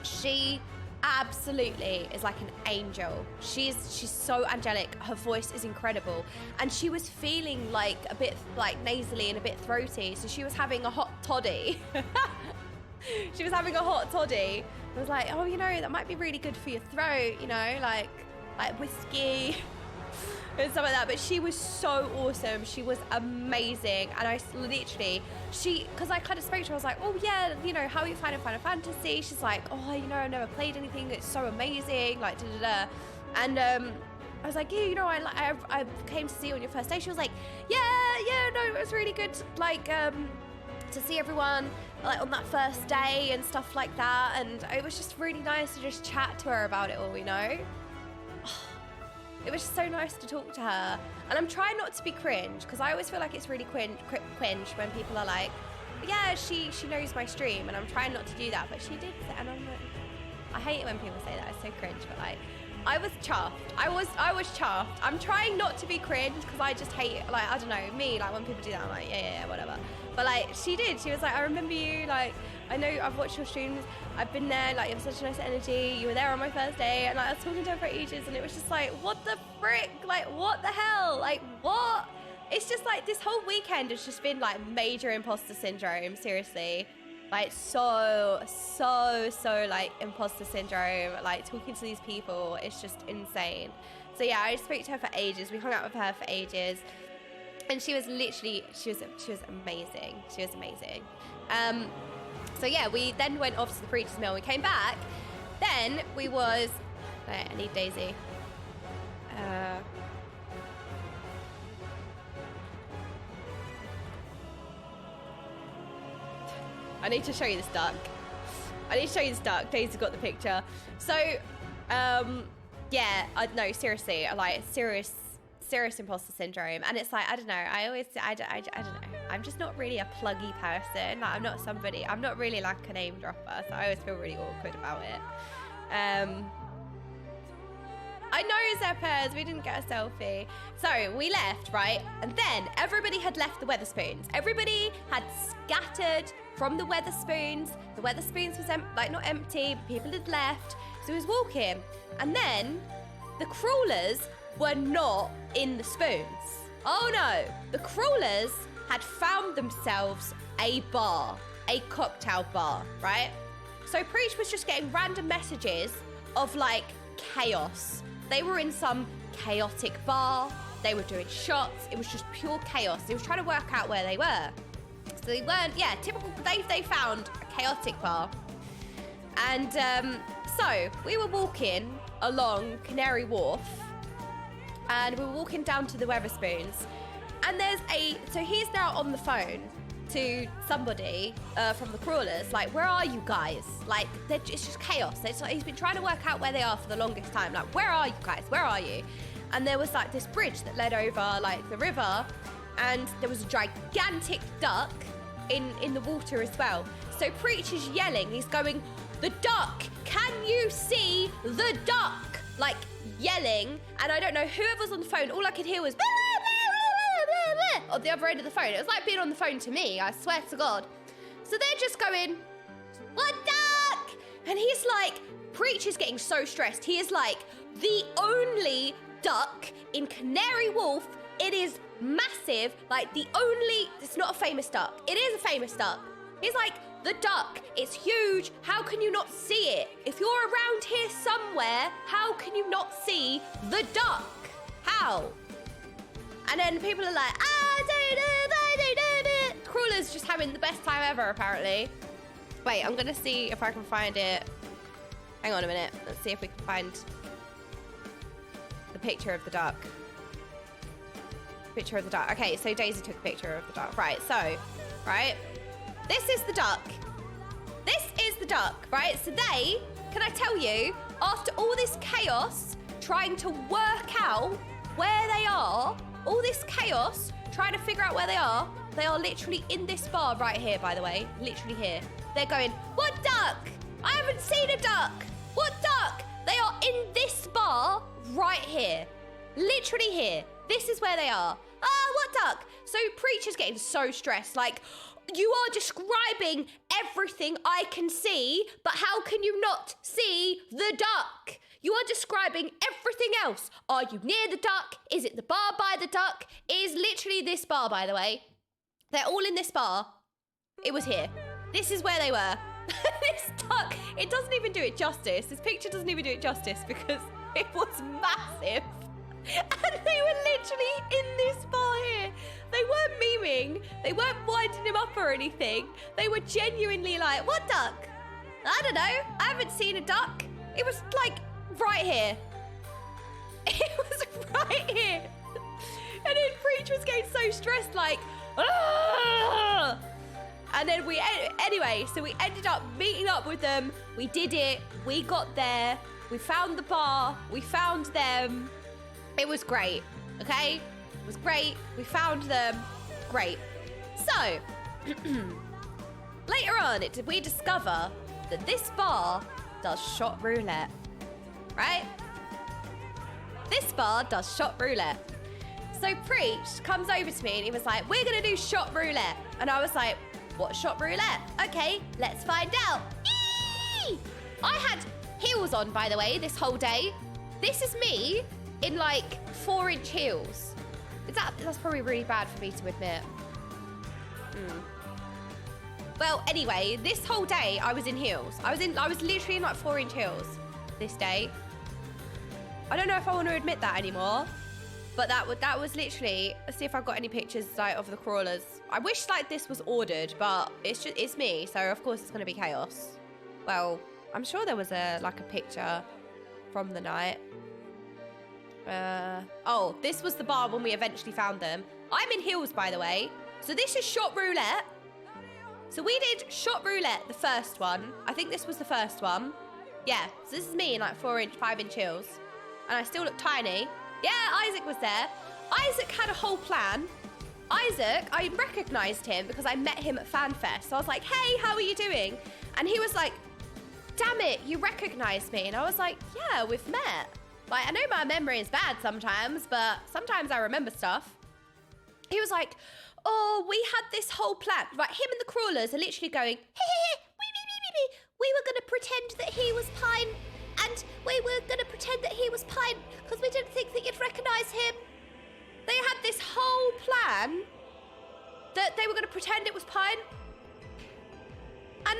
she absolutely is like an angel. She's so angelic. Her voice is incredible. And she was feeling like a bit like nasally and a bit throaty. So she was having a hot toddy. She was having a hot toddy. I was like, oh, you know, that might be really good for your throat, you know, like whiskey and stuff like that. But she was so awesome. She was amazing. And I literally, because I kind of spoke to her, I was like, oh yeah, you know, how are you finding Final Fantasy? She's like, oh, you know, I've never played anything. It's so amazing, like da-da-da. And I was like, yeah, you know, I came to see you on your first day. She was like, yeah, no, it was really good, like, to see everyone like on that first day and stuff like that. And it was just really nice to just chat to her about it all, you know? It was just so nice to talk to her. And I'm trying not to be cringe, because I always feel like it's really cringe when people are like, yeah, she knows my stream, and I'm trying not to do that, but she did say, and I'm like, I hate it when people say that, it's so cringe, but like, I was chuffed. I was chuffed. I'm trying not to be cringe, because I just hate it. Like, I don't know, me, like when people do that, I'm like, yeah, whatever. But like, she did. She was like, I remember you, like, I know I've watched your streams, I've been there, like, you have such a nice energy, you were there on my first day, and like, I was talking to her for ages, and it was just like, what the frick? Like, what the hell? Like, what? It's just like this whole weekend has just been like major imposter syndrome, seriously. Like so like imposter syndrome, like talking to these people, it's just insane. So yeah, I spoke to her for ages. We hung out with her for ages. And she was literally, she was amazing. She was amazing. So yeah, we then went off to the Preacher's Mill. We came back. Then we was, I need Daisy. I need to show you this duck. Daisy got the picture. So, yeah, no, seriously, like serious imposter syndrome. And it's like, I don't know, I don't know. I'm just not really a pluggy person. Like, I'm not really like a name dropper, so I always feel really awkward about it. I know, Zeppers, we didn't get a selfie. So we left, right? And then everybody had left the Weatherspoons. Everybody had scattered from the Weatherspoons. The Weatherspoons was not empty, but people had left. So he was walking. And then the crawlers were not in the spoons. Oh no, the crawlers had found themselves a bar, a cocktail bar, right? So Preach was just getting random messages of like chaos. They were in some chaotic bar. They were doing shots. It was just pure chaos. He was trying to work out where they were. So they weren't, yeah, typical, they found a chaotic bar. And so we were walking along Canary Wharf and we were walking down to the Weatherspoons. And so he's now on the phone to somebody from the crawlers, like, where are you guys? Like, it's just chaos. It's like, he's been trying to work out where they are for the longest time. Like, where are you guys? Where are you? And there was like this bridge that led over like the river, and there was a gigantic duck in the water as well. So Preach is yelling, he's going, the duck, can you see the duck? Like, yelling, and I don't know, whoever's on the phone, all I could hear was on the other end of the phone. It was like being on the phone to me, I swear to God. So they're just going, what duck? And he's like, Preach is getting so stressed. He is like, the only duck in Canary Wharf, it is massive, like it's not a famous duck. It is a famous duck. He's like, the duck, it's huge. How can you not see it? If you're around here somewhere, how can you not see the duck? How? And then people are like, Crawler's just having the best time ever, apparently. Wait, I'm gonna see if I can find it. Hang on a minute. Let's see if we can find the picture of the duck. Picture of the duck. Okay, so Daisy took a picture of the duck. Right, so, right? This is the duck. This is the duck, right? So can I tell you, after all this chaos, trying to work out where they are, all this chaos, trying to figure out where they are literally in this bar right here, by the way. Literally here. They're going, what duck? I haven't seen a duck. What duck? They are in this bar right here. Literally here. This is where they are. What duck? So Preacher's getting so stressed. Like, you are describing everything I can see, but how can you not see the duck? You are describing everything else. Are you near the duck? Is it the bar by the duck? It is literally this bar, by the way. They're all in this bar. It was here. This is where they were. This duck, it doesn't even do it justice. This picture doesn't even do it justice because it was massive. And they were literally in this bar here. They weren't memeing. They weren't winding him up or anything. They were genuinely like, what duck? I don't know. I haven't seen a duck. It was like right here. It was right here. And then Preach was getting so stressed, like, ah! And then anyway, so we ended up meeting up with them. We did it. We got there. We found the bar. We found them. It was great, okay? It was great. We found them. Great. So, later on, we discover that this bar does shot roulette, right? This bar does shot roulette. So Preach comes over to me and he was like, we're gonna do shot roulette. And I was like, what shot roulette? Okay, let's find out. Eee! I had heels on, by the way, this whole day. This is me in like 4-inch heels. That's probably really bad for me to admit. Well, anyway, this whole day I was in heels. I was literally in like 4-inch heels this day. I don't know if I want to admit that anymore, but that was literally. Let's see if I've got any pictures like of the crawlers. I wish like this was ordered, but it's me, so of course it's gonna be chaos. Well, I'm sure there was a picture from the night. Oh, this was the bar when we eventually found them. I'm in heels, by the way. So this is shot roulette. So we did shot roulette, the first one. I think this was the first one. Yeah, so this is me in like 4-inch, 5-inch heels. And I still look tiny. Yeah, Isaac was there. Isaac had a whole plan. Isaac, I recognized him because I met him at FanFest. So I was like, hey, how are you doing? And he was like, damn it, you recognized me. And I was like, yeah, we've met. Like, I know my memory is bad sometimes, but sometimes I remember stuff. He was like, oh, we had this whole plan. Right, him and the crawlers are literally going, we were going to pretend that he was Pine, and we were going to pretend that he was Pine because we didn't think that you'd recognize him. They had this whole plan that they were going to pretend it was Pine. And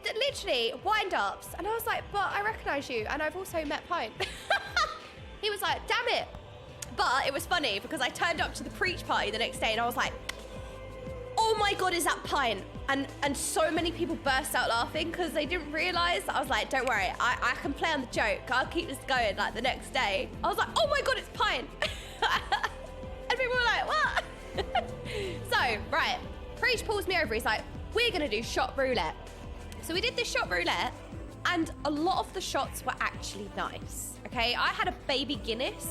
literally, wind-ups. And I was like, but I recognize you, and I've also met Pine. He was like, damn it. But it was funny because I turned up to the preach party the next day and I was like, oh my God, is that Pine? And so many people burst out laughing because they didn't realize. I was like, don't worry, I can play on the joke. I'll keep this going like the next day. I was like, oh my God, it's Pine. And people were like, what? So, right, preach pulls me over. He's like, we're gonna do shot roulette. So we did this shot roulette and a lot of the shots were actually nice. Okay, I had a baby Guinness,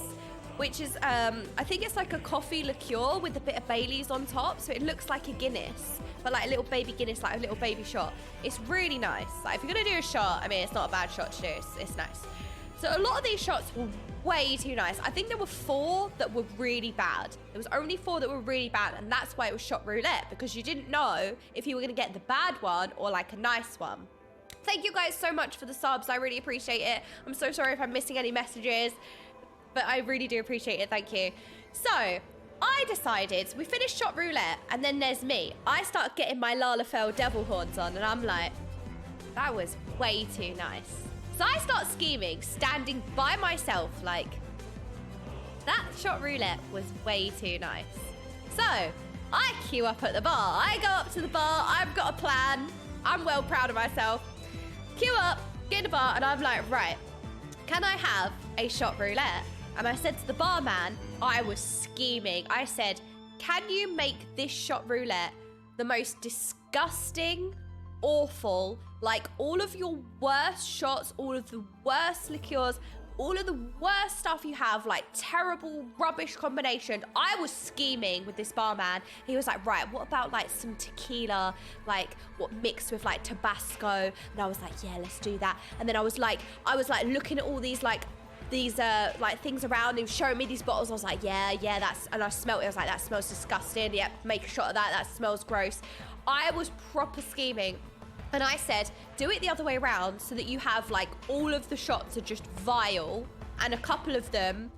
which is, I think it's like a coffee liqueur with a bit of Baileys on top. So it looks like a Guinness, but like a little baby Guinness, like a little baby shot. It's really nice. Like if you're gonna do a shot, I mean, it's not a bad shot to do, it's nice. So a lot of these shots were way too nice. I think there were 4 that were really bad. There was only 4 that were really bad, and that's why it was shot roulette, because you didn't know if you were gonna get the bad one or like a nice one. Thank you guys so much for the subs. I really appreciate it. I'm so sorry if I'm missing any messages, but I really do appreciate it. Thank you. So I decided, we finished shot roulette, and then there's me. I start getting my Lalafell devil horns on, and I'm like, that was way too nice. So I start scheming, standing by myself, like, that shot roulette was way too nice. So I queue up at the bar. I go up to the bar. I've got a plan. I'm well proud of myself. Queue up, get in the bar, and I'm like, right, can I have a shot roulette? And I said to the barman, I was scheming. I said, can you make this shot roulette the most disgusting, awful, like all of your worst shots, all of the worst liqueurs, all of the worst stuff you have, like terrible, rubbish combination. I was scheming with this barman. He was like, right, what about like some tequila, like what mixed with like Tabasco? And I was like, yeah, let's do that. And then I was like looking at all these like things around him, showing me these bottles. I was like, yeah, that's, and I smelled it. I was like, that smells disgusting. Yep, make a shot of that. That smells gross. I was proper scheming. And I said, do it the other way around so that you have like all of the shots are just vile and a couple of them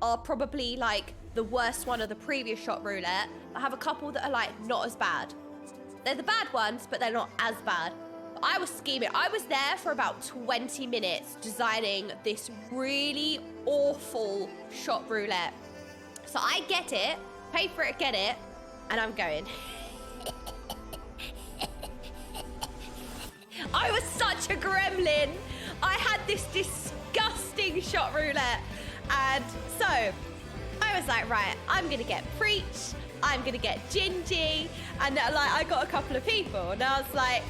are probably like the worst one of the previous shot roulette. I have a couple that are like not as bad. They're the bad ones, but they're not as bad. But I was scheming. I was there for about 20 minutes designing this really awful shot roulette. So I get it, pay for it, get it, and I'm going. I was such a gremlin. I had this disgusting shot roulette. And so I was like, right, I'm gonna get Preach, I'm gonna get Gingy. And like, I got a couple of people and I was like,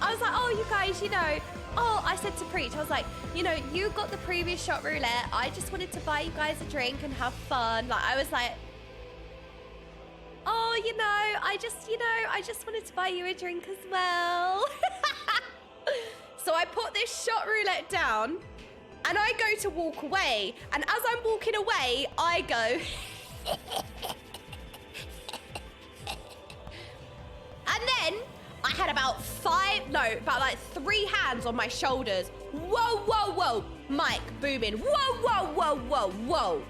oh, you guys, you know, I said to Preach, I was like, you know, you got the previous shot roulette. I just wanted to buy you guys a drink and have fun. Like, I was like, oh, you know, I just wanted to buy you a drink as well. So I put this shot roulette down and I go to walk away. And as I'm walking away, I go. And then I had about 3 hands on my shoulders. Whoa, whoa, whoa. Mic booming. Whoa, whoa, whoa, whoa, whoa.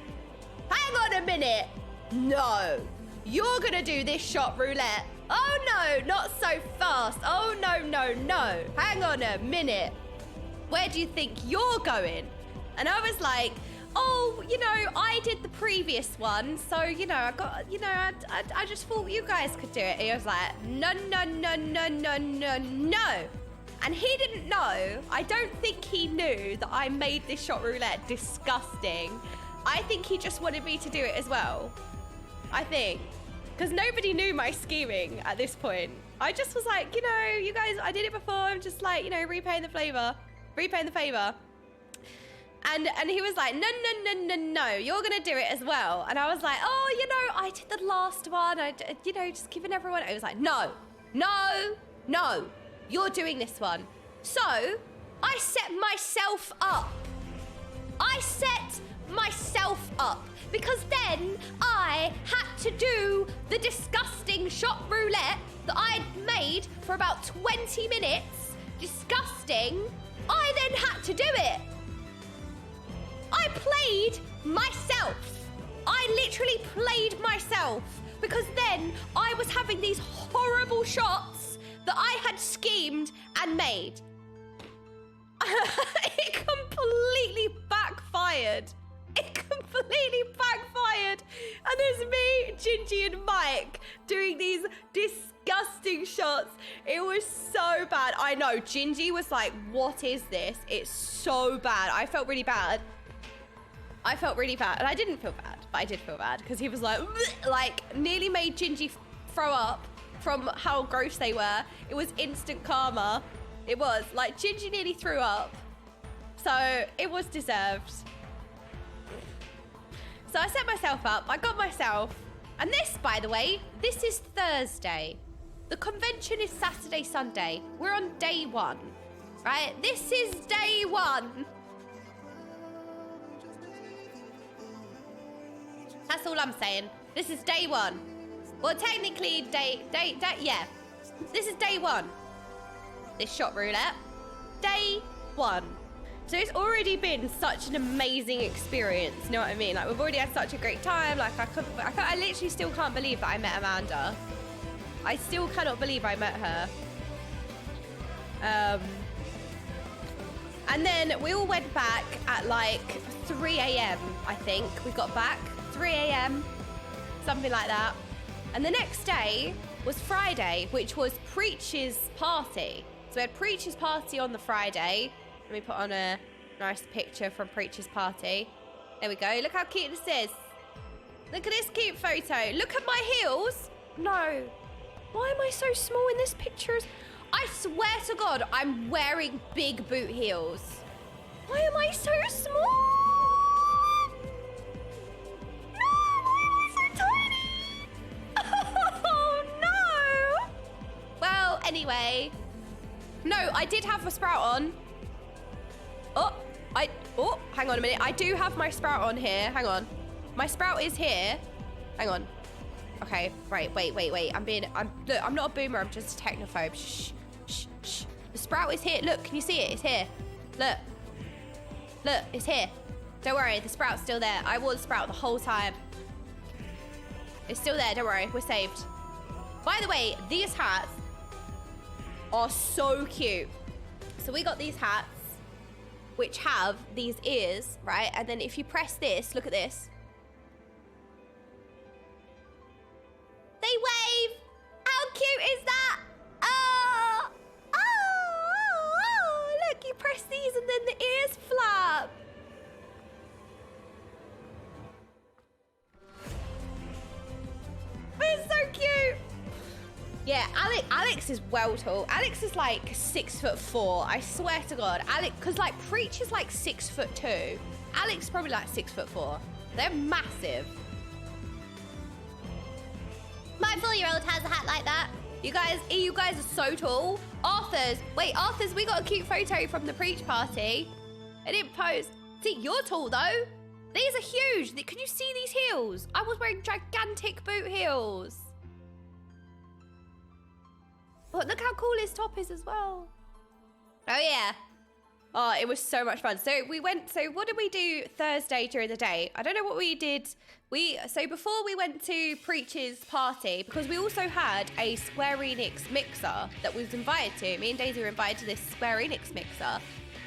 hang on a minute. No, you're gonna do this shot roulette. Oh no, not so fast. Oh no, no, no. Hang on a minute. Where do you think you're going? And I was like, oh, you know, I did the previous one. So, you know, I just thought you guys could do it. And he was like, no, no, no, no, no, no, no. And he didn't know. I don't think he knew that I made this shot roulette disgusting. I think he just wanted me to do it as well. I think. Because nobody knew my scheming at this point. I just was like, you know, you guys, I did it before. I'm just like, you know, repaying the favor. And he was like, no, no, no, no, no, you're going to do it as well. And I was like, oh, you know, I did the last one. You know, just giving everyone. It was like, no, no, no, you're doing this one. So I set myself up. Because then I had to do the disgusting shot roulette that I'd made for about 20 minutes. Disgusting. I then had to do it. I played myself. I literally played myself because then I was having these horrible shots that I had schemed and made. It completely backfired. And there's me, Gingy, and Mike doing these disgusting shots. It was so bad. I know, Gingy was like, what is this? It's so bad. I felt really bad. And I didn't feel bad, but I did feel bad because he was like nearly made Gingy throw up from how gross they were. It was instant karma. It was like Gingy nearly threw up. So it was deserved. So I set myself up, I got myself, and this, by the way, this is Thursday. The convention is Saturday, Sunday. We're on day one, right? This is day one. That's all I'm saying. This is day one. Well, technically, yeah. This is day one. This shot roulette. Day one. So it's already been such an amazing experience, you know what I mean? Like, we've already had such a great time. Like, I literally still can't believe that I met Amanda. I still cannot believe I met her. And then we all went back at like 3 a.m. I think. We got back 3 a.m. something like that. And the next day was Friday, which was Preach's party. So we had Preach's party on the Friday. Let me put on a nice picture from Preach's party. There we go. Look how cute this is. Look at this cute photo. Look at my heels. No. Why am I so small in this picture? I swear to God, I'm wearing big boot heels. Why am I so small? No, why am I so tiny? Oh, no. Well, anyway. No, I did have a Sprout on. Oh, hang on a minute. I do have my Sprout on here. Hang on. My Sprout is here. Hang on. Okay, right, wait. Look, I'm not a boomer, I'm just a technophobe. Shh. The Sprout is here. Look, can you see it? It's here. Look, it's here. Don't worry, the Sprout's still there. I wore the Sprout the whole time. It's still there, don't worry, we're saved. By the way, these hats are so cute. So we got these hats, which have these ears, right? And then if you press this, look at this. They wave! How cute is that? Oh! Look, you press these and then the ears flap. It's so cute. Yeah, Alex is well tall. Alex is like 6'4". I swear to God, Alex, because like Preach is like 6'2". Alex is probably like 6'4". They're massive. My 4-year-old has a hat like that. You guys are so tall. Arthur's, we got a cute photo from the Preach party. I didn't post. See, you're tall though. These are huge. Can you see these heels? I was wearing gigantic boot heels. But look how cool his top is as well. Oh yeah. Oh, it was so much fun. So what did we do Thursday during the day? I don't know what we did. So before we went to Preach's party, because we also had a Square Enix mixer that we was invited to. Me and Daisy were invited to this Square Enix mixer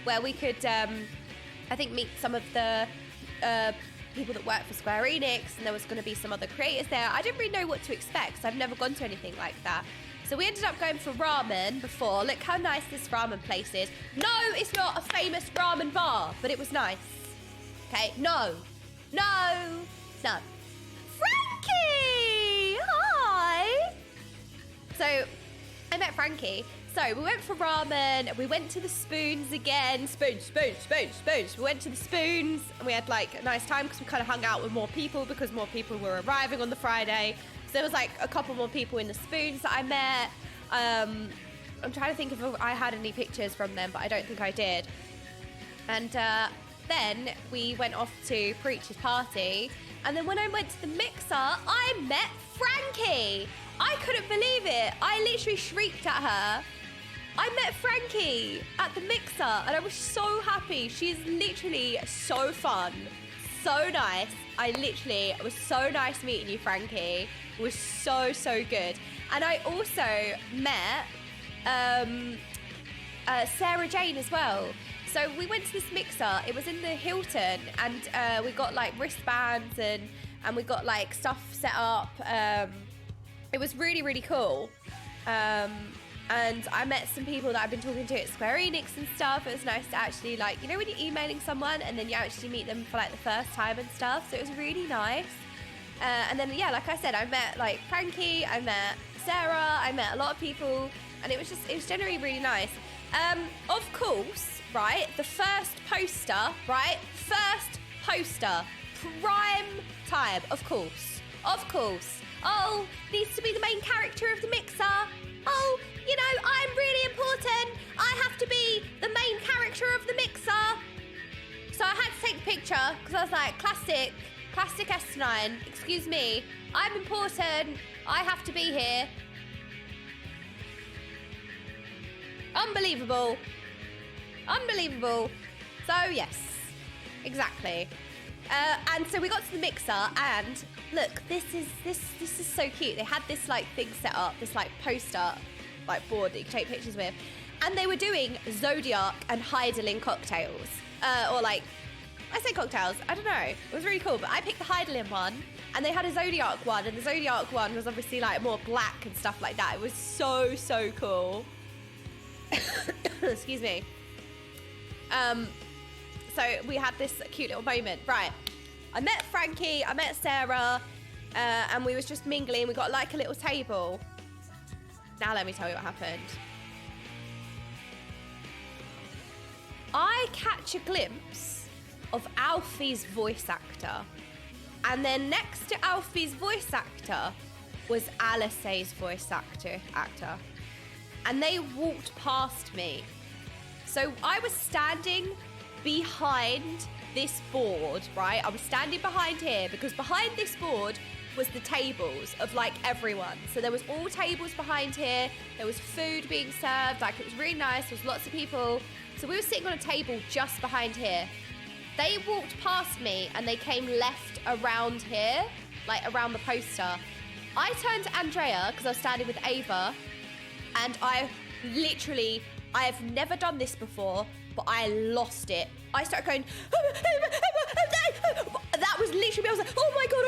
where we could, I think, meet some of the people that work for Square Enix, and there was going to be some other creators there. I didn't really know what to expect, so I've never gone to anything like that. So we ended up going for ramen before. Look how nice this ramen place is. No, it's not a famous ramen bar, but it was nice. Okay, no. Frankie! Hi! So, I met Frankie. So, we went for ramen. We went to the Spoons again. Spoons. We went to the Spoons, and we had, like, a nice time because we kind of hung out with more people because more people were arriving on the Friday. So there was like a couple more people in the Spoons that I met. I'm trying to think if I had any pictures from them, but I don't think I did. And then we went off to Preach's party. And then when I went to the mixer, I met Frankie. I couldn't believe it. I literally shrieked at her. I met Frankie at the mixer and I was so happy. She's literally so fun, so nice. It was so nice meeting you, Frankie. It was so good. And I also met Sarah Jane as well. So we went to this mixer. It was in the Hilton, and we got like wristbands and we got like stuff set up. It was really cool. And I met some people that I've been talking to at Square Enix and stuff. It was nice to actually, like, you know when you're emailing someone and then you actually meet them for like the first time and stuff. So it was really nice. And then, yeah, like I said, I met like Frankie, I met Sarah, I met a lot of people, and it was generally really nice. Of course, right, the first poster, prime time, of course. Oh, needs to be the main character of the mixer. Oh, you know, I'm really important. I have to be the main character of the mixer. So I had to take a picture because I was like, classic S9, excuse me, I'm important, I have to be here. Unbelievable. So yes, exactly. And so we got to the mixer, and look, this is so cute. They had this like thing set up, this like poster, like board that you can take pictures with, and they were doing Zodiac and Heidelin cocktails, or like, I say cocktails, I don't know. It was really cool, but I picked the Heidelin one, and they had a Zodiac one, and the Zodiac one was obviously like more black and stuff like that. It was so cool. Excuse me. So we had this cute little moment. Right, I met Frankie, I met Sarah, and we was just mingling. We got like a little table. Now let me tell you what happened. I catch a glimpse of Alfie's voice actor. And then next to Alfie's voice actor was Alice's voice actor. And they walked past me. So I was standing behind this board, right? I was standing behind here because behind this board was the tables of like everyone. So there was all tables behind here. There was food being served. Like, it was really nice. There was lots of people. So we were sitting on a table just behind here. They walked past me and they came left around here, like around the poster. I turned to Andrea because I was standing with Ava, and I have never done this before, but I lost it. I started going, that was literally me. I was like, oh my God.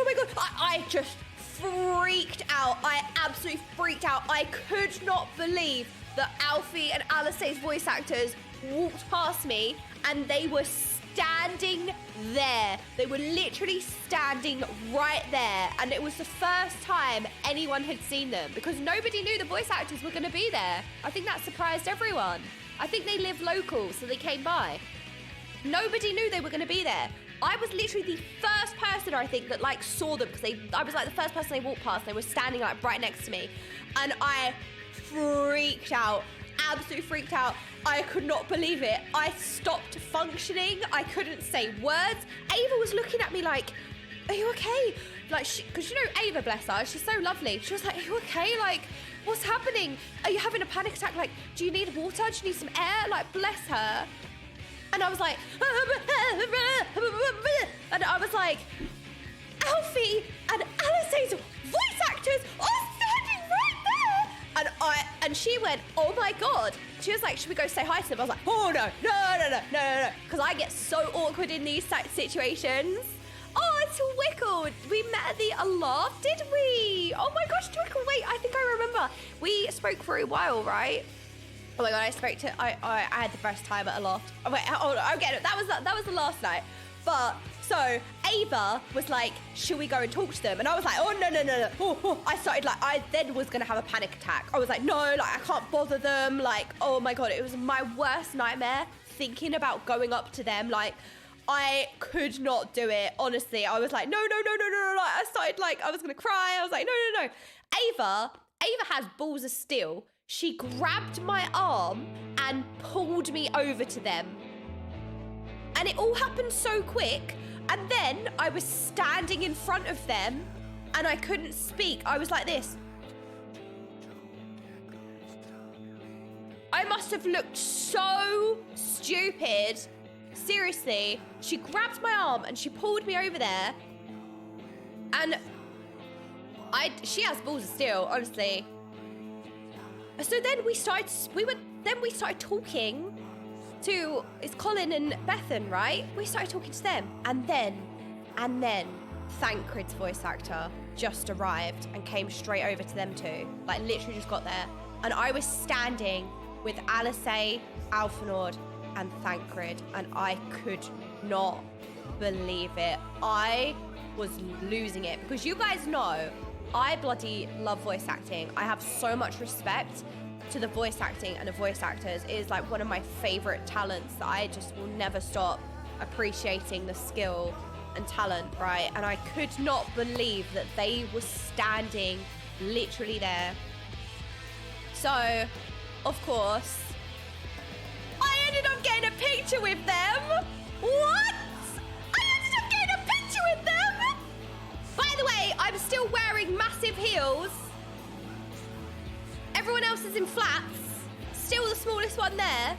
I just freaked out. I absolutely freaked out. I could not believe that Alfie and Alice's voice actors walked past me, and they were standing there. They were literally standing right there, and it was the first time anyone had seen them because nobody knew the voice actors were going to be there. I think that surprised everyone. I think they live local, so they came by. Nobody knew they were going to be there. I was literally the first person, I think, that like saw them because I was like the first person they walked past. They were standing like right next to me, and I freaked out. Absolutely freaked out. I could not believe it. I stopped functioning. I couldn't say words. Ava was looking at me like, are you okay? Like, because you know Ava, bless her, she's so lovely. She was like, are you okay? Like, what's happening? Are you having a panic attack? Like, do you need water? Do you need some air? Like, bless her. And I was like, and I was like, Alfie and Alice's voice actors are standing right there. And she went, oh my God. She was like, should we go say hi to them? I was like, oh no. Because I get so awkward in these situations. Oh, it's Twickle. We met at the Aloft, did we? Oh my gosh, Twickle, wait, I think I remember. We spoke for a while, right? Oh my God, I had the best time at Aloft. Oh wait, hold on, I'll get it. That was the last night. But, so, Ava was like, should we go and talk to them? And I was like, oh, no. Oh. I started like, I then was gonna have a panic attack. I was like, no, like, I can't bother them. Like, oh my God, it was my worst nightmare thinking about going up to them. Like, I could not do it, honestly. I was like, no. Like, I started like, I was gonna cry. I was like, no. Ava has balls of steel. She grabbed my arm and pulled me over to them. And it all happened so quick. And then I was standing in front of them and I couldn't speak. I was like this. I must have looked so stupid. Seriously, she grabbed my arm and she pulled me over there. And she has balls of steel, honestly. So then we started talking to, it's Colin and Bethan, right? We started talking to them. And then Thancred's voice actor just arrived and came straight over to them too. Like literally just got there. And I was standing with Alice, Alfanord, and Thancred, and I could not believe it. I was losing it because you guys know I bloody love voice acting. I have so much respect to the voice acting and the voice actors. It is like one of my favorite talents that I just will never stop appreciating the skill and talent, right? And I could not believe that they were standing literally there. So, of course, I ended up getting a picture with them. What? I ended up getting a picture with them? By the way, I'm still wearing massive heels. Everyone else is in flats. Still the smallest one there.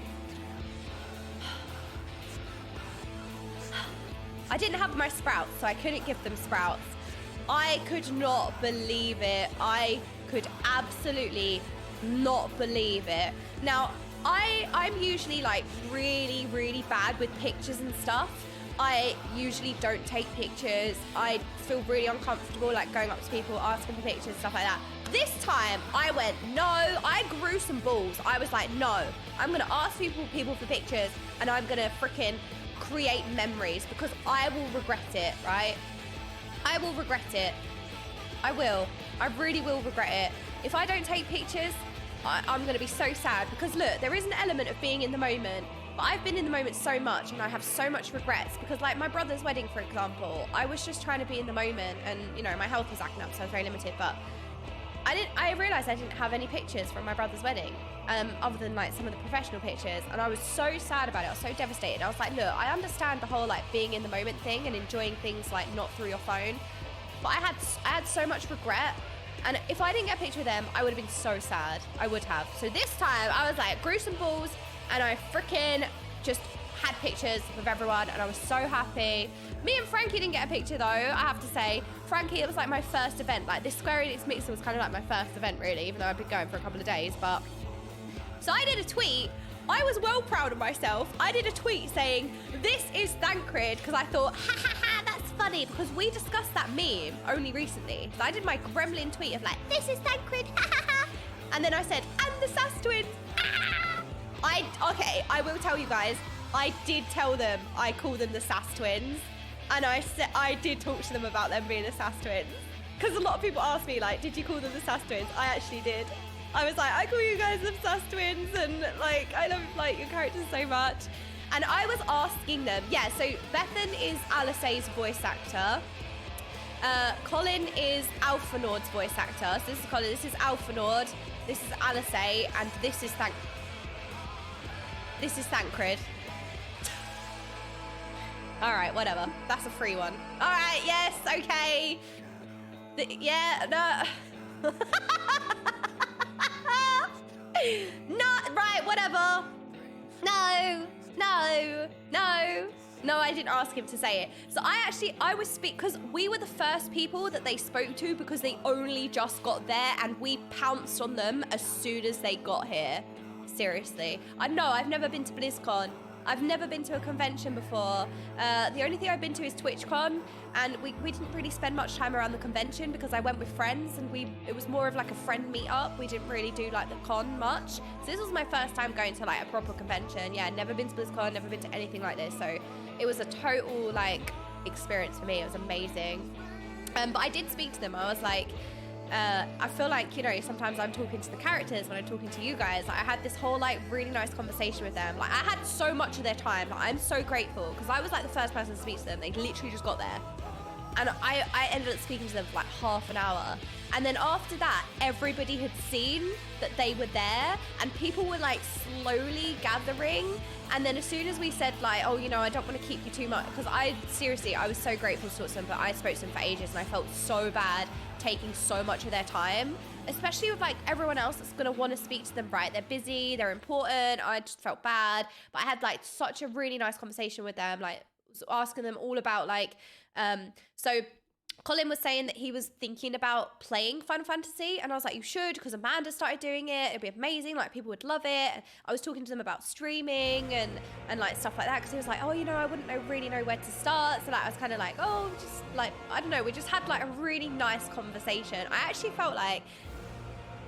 I didn't have my sprouts, so I couldn't give them sprouts. I could not believe it. I could absolutely not believe it. Now, I'm usually like really, really bad with pictures and stuff. I usually don't take pictures. I feel really uncomfortable like going up to people, asking for pictures, stuff like that. This time I went, no, I grew some balls. I was like, no, I'm gonna ask people for pictures and I'm gonna freaking create memories because I will regret it, right? I will regret it. I will. I really will regret it. If I don't take pictures, I'm gonna be so sad because look, there is an element of being in the moment, but I've been in the moment so much and I have so much regrets because like my brother's wedding, for example, I was just trying to be in the moment and you know, my health was acting up, so I was very limited, but I realized I didn't have any pictures from my brother's wedding, other than like some of the professional pictures, and I was so sad about it. I was so devastated. I was like, look, I understand the whole like being in the moment thing and enjoying things like not through your phone, but I had so much regret, and if I didn't get a picture with them, I would have been so sad. I would have. So this time I was like, grew some balls, and I freaking just had pictures with everyone, and I was so happy. Me and Frankie didn't get a picture though, I have to say. Frankie, it was like my first event. Like this Square Enix Mixer was kind of like my first event really, even though I've been going for a couple of days, but. So I did a tweet. I was well proud of myself. I did a tweet saying, this is Thancred, because I thought, ha, that's funny, because we discussed that meme only recently. So I did my gremlin tweet of like, this is Thancred, ha. And then I said, and the Sass Twins, okay, I will tell you guys, I did tell them I call them the Sass Twins. And I did talk to them about them being the Sass Twins. Because a lot of people ask me, like, did you call them the Sass Twins? I actually did. I was like, I call you guys the Sass Twins, and, like, I love, like, your characters so much. And I was asking them, yeah, so Bethan is Alice's voice actor. Colin is Alfanord's voice actor. So this is Colin, this is Alfanord, this is Alice, and this is Thancred. All right, whatever. That's a free one. All right, yes, okay. Yeah, no. No, right, whatever. No. No, I didn't ask him to say it. So I was because we were the first people that they spoke to because they only just got there and we pounced on them as soon as they got here. Seriously. I've never been to BlizzCon. I've never been to a convention before. The only thing I've been to is TwitchCon, and we didn't really spend much time around the convention because I went with friends and it was more of like a friend meetup. We didn't really do like the con much. So this was my first time going to like a proper convention. Yeah, never been to BlizzCon, never been to anything like this. So it was a total like experience for me. It was amazing. But I did speak to them. I was like, I feel like, you know, sometimes I'm talking to the characters when I'm talking to you guys. Like, I had this whole like really nice conversation with them. Like, I had so much of their time. Like, I'm so grateful because I was like the first person to speak to them. They literally just got there. And I ended up speaking to them for like half an hour. And then after that, everybody had seen that they were there and people were like slowly gathering. And then as soon as we said like, oh, you know, I don't want to keep you too much, because I was so grateful to talk to them, but I spoke to them for ages and I felt so bad taking so much of their time, especially with like everyone else that's going to want to speak to them, right? They're busy, they're important. I just felt bad, but I had like such a really nice conversation with them, like asking them all about like, so Colin was saying that he was thinking about playing Final Fantasy, and I was like, you should, because Amanda started doing it. It'd be amazing. Like, people would love it. I was talking to them about streaming and like stuff like that, because he was like, oh, you know, I wouldn't really know where to start. So like, I was kind of like, oh, just like, I don't know. We just had like a really nice conversation. I actually felt like,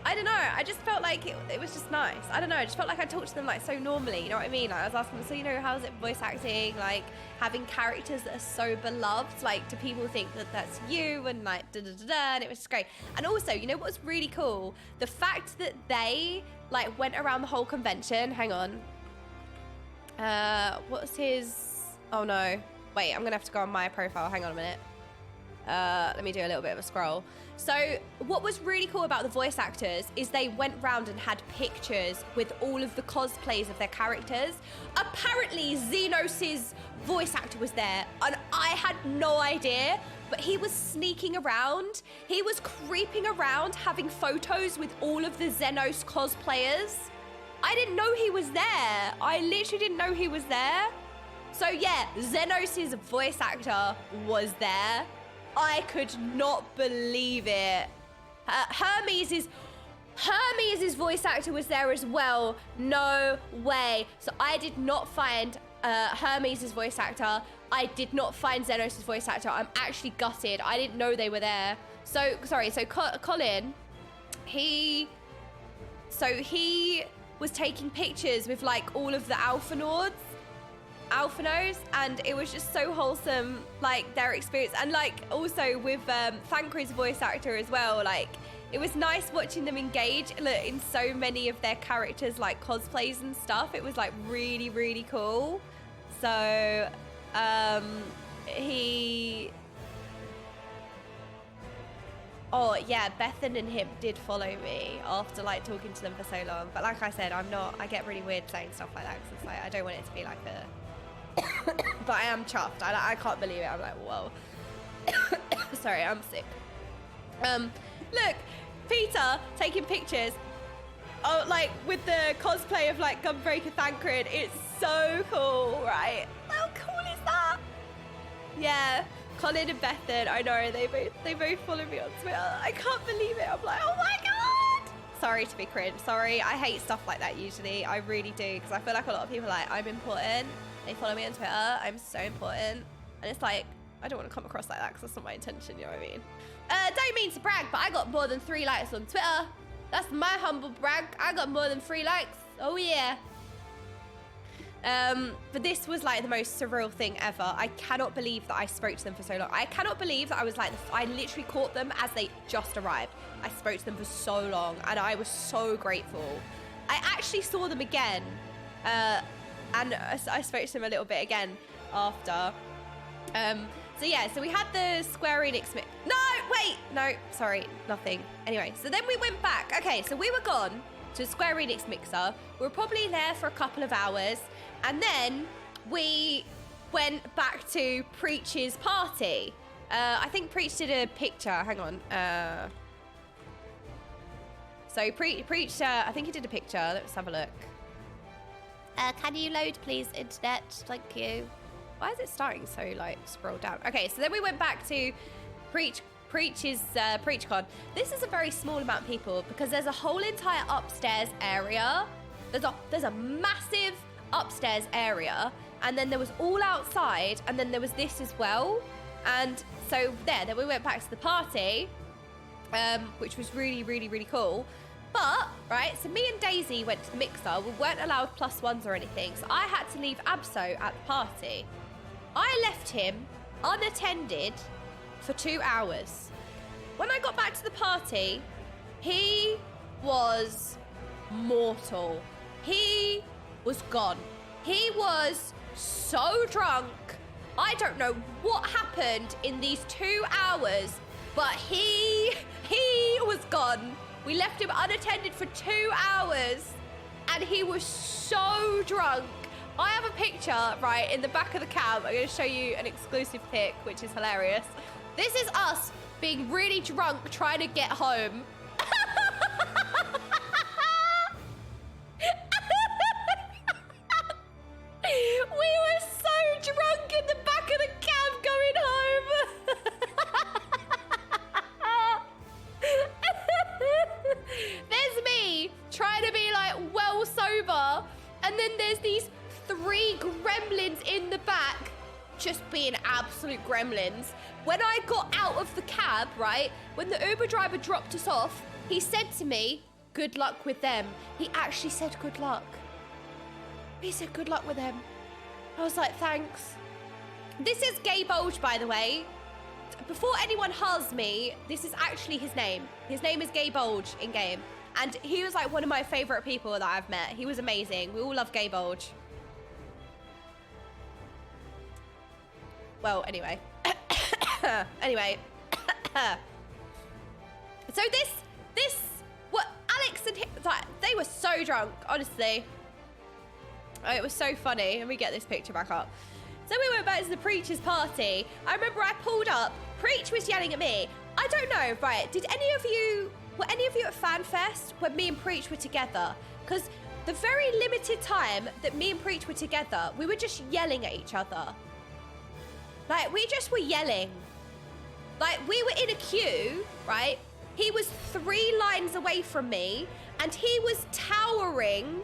I don't know, I just felt like it was just nice. I don't know, I just felt like I talked to them like so normally, you know what I mean? Like, I was asking them, so, you know, how's it voice acting? Like, having characters that are so beloved, like, do people think that that's you? And like, da-da-da-da, and it was just great. And also, you know what was really cool? The fact that they, like, went around the whole convention, hang on. What's his, oh no. Wait, I'm gonna have to go on my profile, hang on a minute. Let me do a little bit of a scroll. So what was really cool about the voice actors is they went round and had pictures with all of the cosplays of their characters. Apparently Xenos' voice actor was there and I had no idea, but he was sneaking around. He was creeping around having photos with all of the Xenos cosplayers. I didn't know he was there. I literally didn't know he was there. So yeah, Xenos' voice actor was there. I could not believe it. Hermes' voice actor was there as well. No way. So I did not find Hermes' voice actor. I did not find Xenos' voice actor. I'm actually gutted. I didn't know they were there. So, sorry, so Colin, he was taking pictures with like all of the Alphanos, and it was just so wholesome, like their experience, and like also with Thancred's voice actor as well. Like, it was nice watching them engage in so many of their characters, like cosplays and stuff. It was like really, really cool. So oh yeah, Bethan and him did follow me after like talking to them for so long. But like I said, I get really weird saying stuff like that because it's like I don't want it to be like a but I am chuffed. I can't believe it. I'm like, whoa. Sorry, I'm sick. Look, Peter taking pictures. Oh, like with the cosplay of like Gunbreaker Thancred. It's so cool, right? How cool is that? Yeah, Colin and Bethan. I know they both follow me on Twitter. I can't believe it. I'm like, oh my god. Sorry to be cringe. Sorry, I hate stuff like that usually. I really do, because I feel like a lot of people are like, I'm important. They follow me on Twitter. I'm so important. And it's like, I don't want to come across like that because that's not my intention, you know what I mean? Don't mean to brag, but I got more than 3 likes on Twitter. That's my humble brag. I got more than 3 likes. Oh yeah. But this was like the most surreal thing ever. I cannot believe that I spoke to them for so long. I cannot believe that I was like, I literally caught them as they just arrived. I spoke to them for so long and I was so grateful. I actually saw them again. And I spoke to them a little bit again after. So yeah, so we had the Square Enix no, sorry, nothing. Anyway, so then we went back. Okay, so we were gone to Square Enix Mixer. We were probably there for a couple of hours. And then we went back to Preach's party. I think Preach did a picture. Hang on. So Preach, I think he did a picture. Let's have a look. Can you load, please, internet? Thank you. Why is it starting so, like, scroll down? Okay, so then we went back to Preach's PreachCon. This is a very small amount of people because there's a whole entire upstairs area. There's a massive upstairs area, and then there was all outside, and then there was this as well. And so then we went back to the party, which was really, really, really cool. But, right, so me and Daisy went to the mixer. We weren't allowed +1s or anything, so I had to leave Absol at the party. I left him unattended for 2 hours. When I got back to the party, he was mortal. He was gone. He was so drunk. I don't know what happened in these 2 hours, but he was gone. We left him unattended for 2 hours, and he was so drunk. I have a picture, right, in the back of the cam. I'm going to show you an exclusive pic, which is hilarious. This is us being really drunk trying to get home. We were so drunk in the back of the cab going home. There's me trying to be like well sober, and then there's these 3 gremlins in the back just being absolute gremlins. When I got out of the cab, right, when the Uber driver dropped us off, he said to me, "Good luck with them." He actually said good luck. He said good luck with them. I was like, thanks. This is Gay Bulge, by the way. Before anyone huzz me, this is actually his name. His name is Gay Bulge in game. And he was like one of my favorite people that I've met. He was amazing. We all love Gay Bulge. Well, anyway. Anyway. So what Alex and him, like, they were so drunk, honestly. Oh, it was so funny. Let me get this picture back up. So we went back to the Preacher's party. I remember I pulled up. Preach was yelling at me. I don't know, right? Were any of you at FanFest when me and Preach were together? Because the very limited time that me and Preach were together, we were just yelling at each other. Like, we just were yelling. Like, we were in a queue, right? He was 3 lines away from me, and he was towering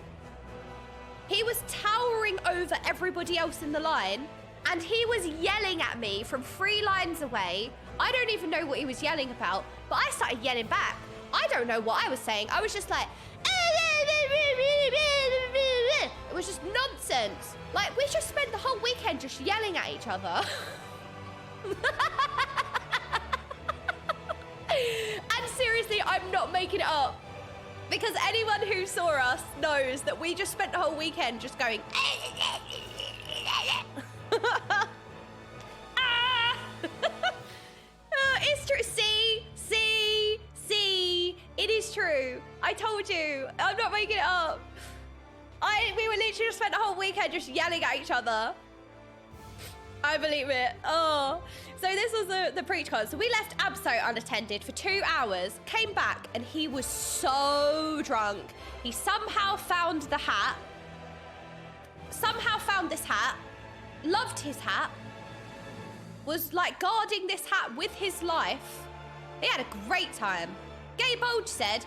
over everybody else in the line, and he was yelling at me from 3 lines away. I don't even know what he was yelling about, but I started yelling back. I don't know what I was saying. I was just like, it was just nonsense. Like, we just spent the whole weekend just yelling at each other. And seriously, I'm not making it up. Because anyone who saw us knows that we just spent the whole weekend just going. It's true. See. It is true. I told you. I'm not making it up. We were literally just spent the whole weekend just yelling at each other. I believe it. Oh. So this was the PreachCon. So we left Absol unattended for 2 hours, came back, and he was so drunk. He somehow found the hat. Somehow found this hat. Loved his hat. Was like guarding this hat with his life. He had a great time. Gay Bulge said,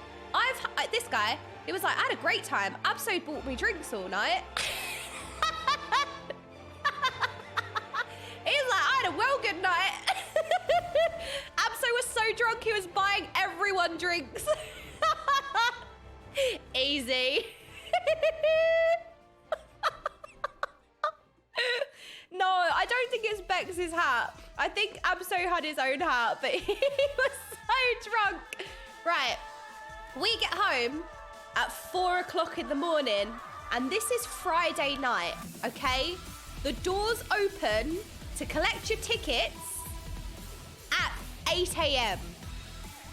this guy, he was like, I had a great time. Absol bought me drinks all night. He's like, I had a well good night. Absol was so drunk, he was buying everyone drinks. Easy. No, I don't think it's Bex's hat. I think Absol had his own hat, but he was so drunk. Right, we get home at 4 o'clock in the morning, and this is Friday night, okay? The doors open to collect your tickets at 8 a.m.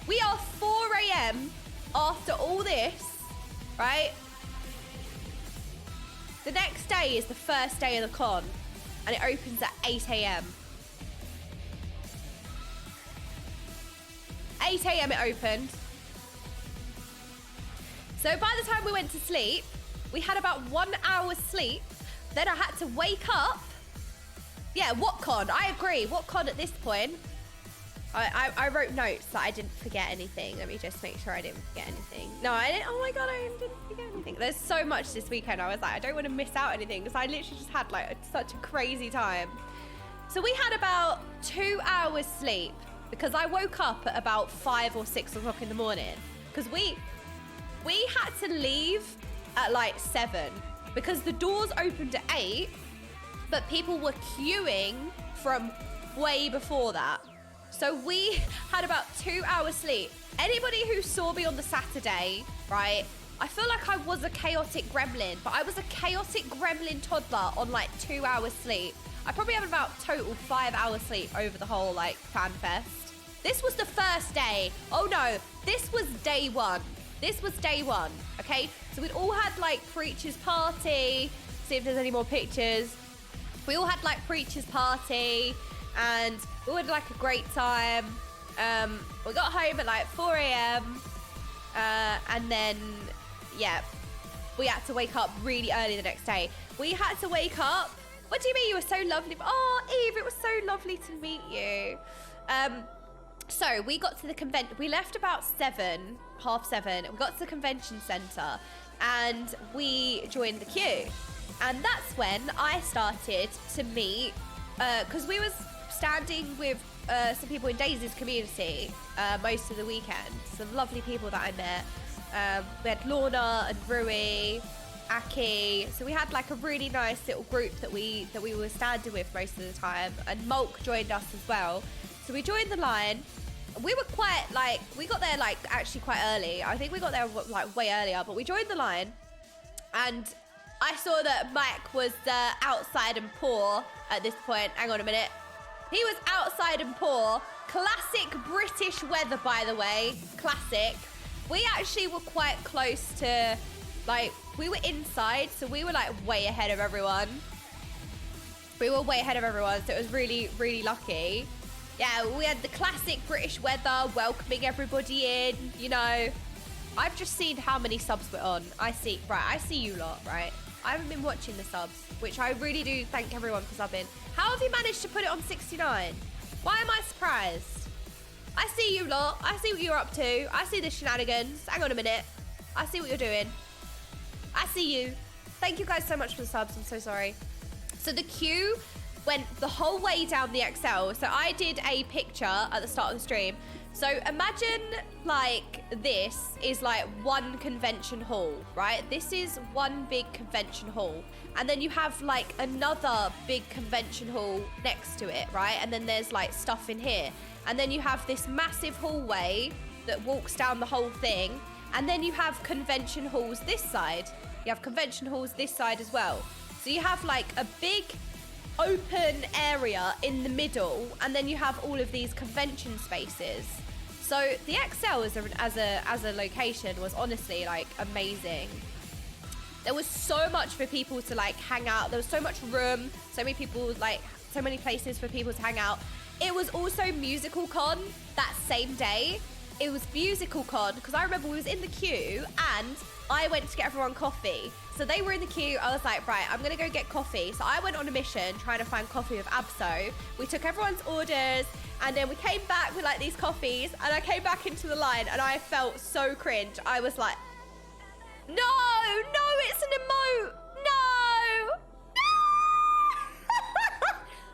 We are 4 a.m. after all this, right? The next day is the first day of the con, and it opens at 8 a.m. 8 a.m. it opened. So by the time we went to sleep, We had about 1 hour's sleep. Then I had to wake up. Yeah, WhatCon, I agree. WhatCon at this point. I wrote notes that I didn't forget anything. Let me just make sure I didn't forget anything. No, I didn't. Oh my God, I didn't forget anything. There's so much this weekend. I was like, I don't want to miss out anything because I literally just had like such a crazy time. So we had about 2 hours sleep because I woke up at about 5 or 6 o'clock in the morning because we had to leave at like 7 because the doors opened at 8, but people were queuing from way before that. So we had about 2 hours sleep. Anybody who saw me on the Saturday, right? I feel like I was a chaotic gremlin, but I was a chaotic gremlin toddler on like 2 hours sleep. I probably have about total 5 hours sleep over the whole like FanFest. This was the first day. Oh no, this was day one. This was day one, okay? So we'd all had like Preacher's Party. See if there's any more pictures. We all had like Preacher's Party and we all had like a great time. We got home at like 4 a.m. And then, yeah, we had to wake up really early the next day. We had to wake up. What do you mean? You were so lovely. Oh, Eve, it was so lovely to meet you. So we got to the convention. We left about 7, half 7. We got to the convention center and we joined the queue. And that's when I started to meet, because we was standing with some people in Daisy's community most of the weekend. Some lovely people that I met. We had Lorna and Rui, Aki. So we had like a really nice little group that we were standing with most of the time. And Mulk joined us as well. So we joined the line. We were quite like, we got there like actually quite early. I think we got there like way earlier, but we joined the line and I saw that Mike was outside and poor at this point. Hang on a minute. He was outside and poor. Classic British weather, by the way. Classic. We actually were quite close to, like, we were inside, so we were like way ahead of everyone. We were way ahead of everyone, so it was really, really lucky. Yeah, we had the classic British weather, welcoming everybody in, you know. I've just seen how many subs we're on. I see you lot, right? I haven't been watching the subs, which I really do thank everyone for subbing. How have you managed to put it on 69? Why am I surprised? I see you lot. I see what you're up to. I see the shenanigans. Hang on a minute. I see what you're doing. I see you. Thank you guys so much for the subs. I'm so sorry. So the queue went the whole way down the XL. So I did a picture at the start of the stream. So imagine like this is like one convention hall, right? This is one big convention hall. And then you have like another big convention hall next to it, right? And then there's like stuff in here. And then you have this massive hallway that walks down the whole thing. And then you have convention halls this side. You have convention halls this side as well. So you have like a big open area in the middle, and then you have all of these convention spaces. So the XL as a location was honestly like amazing. There was so much for people to like hang out. There was so much room, so many people, like so many places for people to hang out. It was also Musical Con that same day. It was Musical Con because I remember we was in the queue and I went to get everyone coffee. So they were in the queue. I was like, right, I'm going to go get coffee. So I went on a mission trying to find coffee with Absol. We took everyone's orders and then we came back with like these coffees and I came back into the line and I felt so cringe. I was like, no, it's an emote.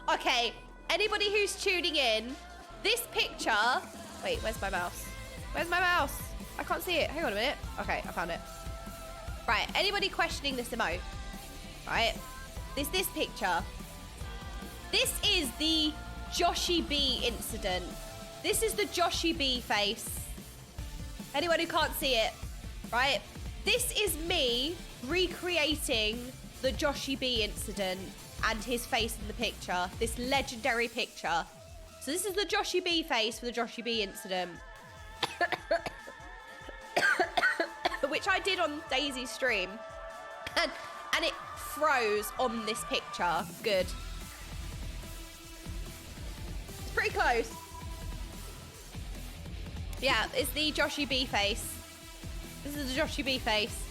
No. Okay, anybody who's tuning in, this picture, wait, where's my mouse? Where's my mouse? I can't see it. Hang on a minute. Okay, I found it. Right, anybody questioning this emote, right? This picture. This is the Joshy-B incident. This is the Joshy-B face. Anyone who can't see it, right? This is me recreating the Joshy-B incident and his face in the picture. This legendary picture. So this is the Joshy-B face for the Joshy-B incident. Which I did on Daisy's stream. And it froze on this picture. Good. It's pretty close. Yeah, it's the Joshy-B face. This is the Joshy-B face.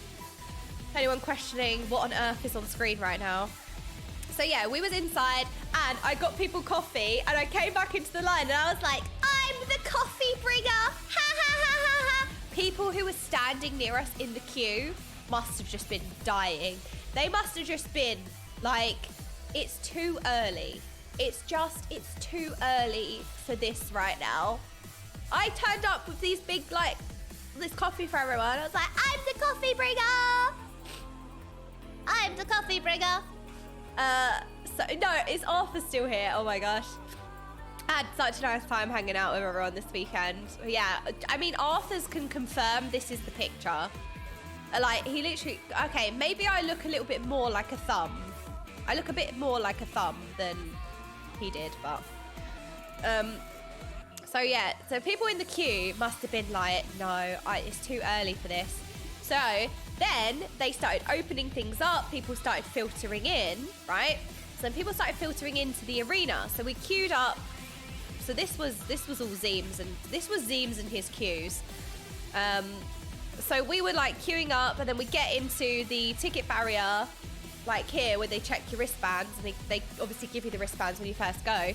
Anyone questioning what on earth is on screen right now. So yeah, we was inside and I got people coffee and I came back into the line and I was like, I'm the coffee bringer. Ha ha ha ha ha. People who were standing near us in the queue must have just been dying. They must have just been like, it's too early. It's too early for this right now. I turned up with these big, like, this coffee for everyone. I was like, I'm the coffee bringer. I'm the coffee bringer. So no, is Arthur still here? Oh my gosh. I had such a nice time hanging out with everyone this weekend. Yeah, I mean, Arthur's can confirm this is the picture. Like, he literally, okay, maybe I look a little bit more like a thumb. I look a bit more like a thumb than he did, but, so yeah, so people in the queue must have been like, no, it's too early for this. So then they started opening things up. People started filtering in, right? So then people started filtering into the arena. So we queued up. So this was all Zeems and his queues. So we were like queuing up, and then we get into the ticket barrier, like here, where they check your wristbands, and they obviously give you the wristbands when you first go.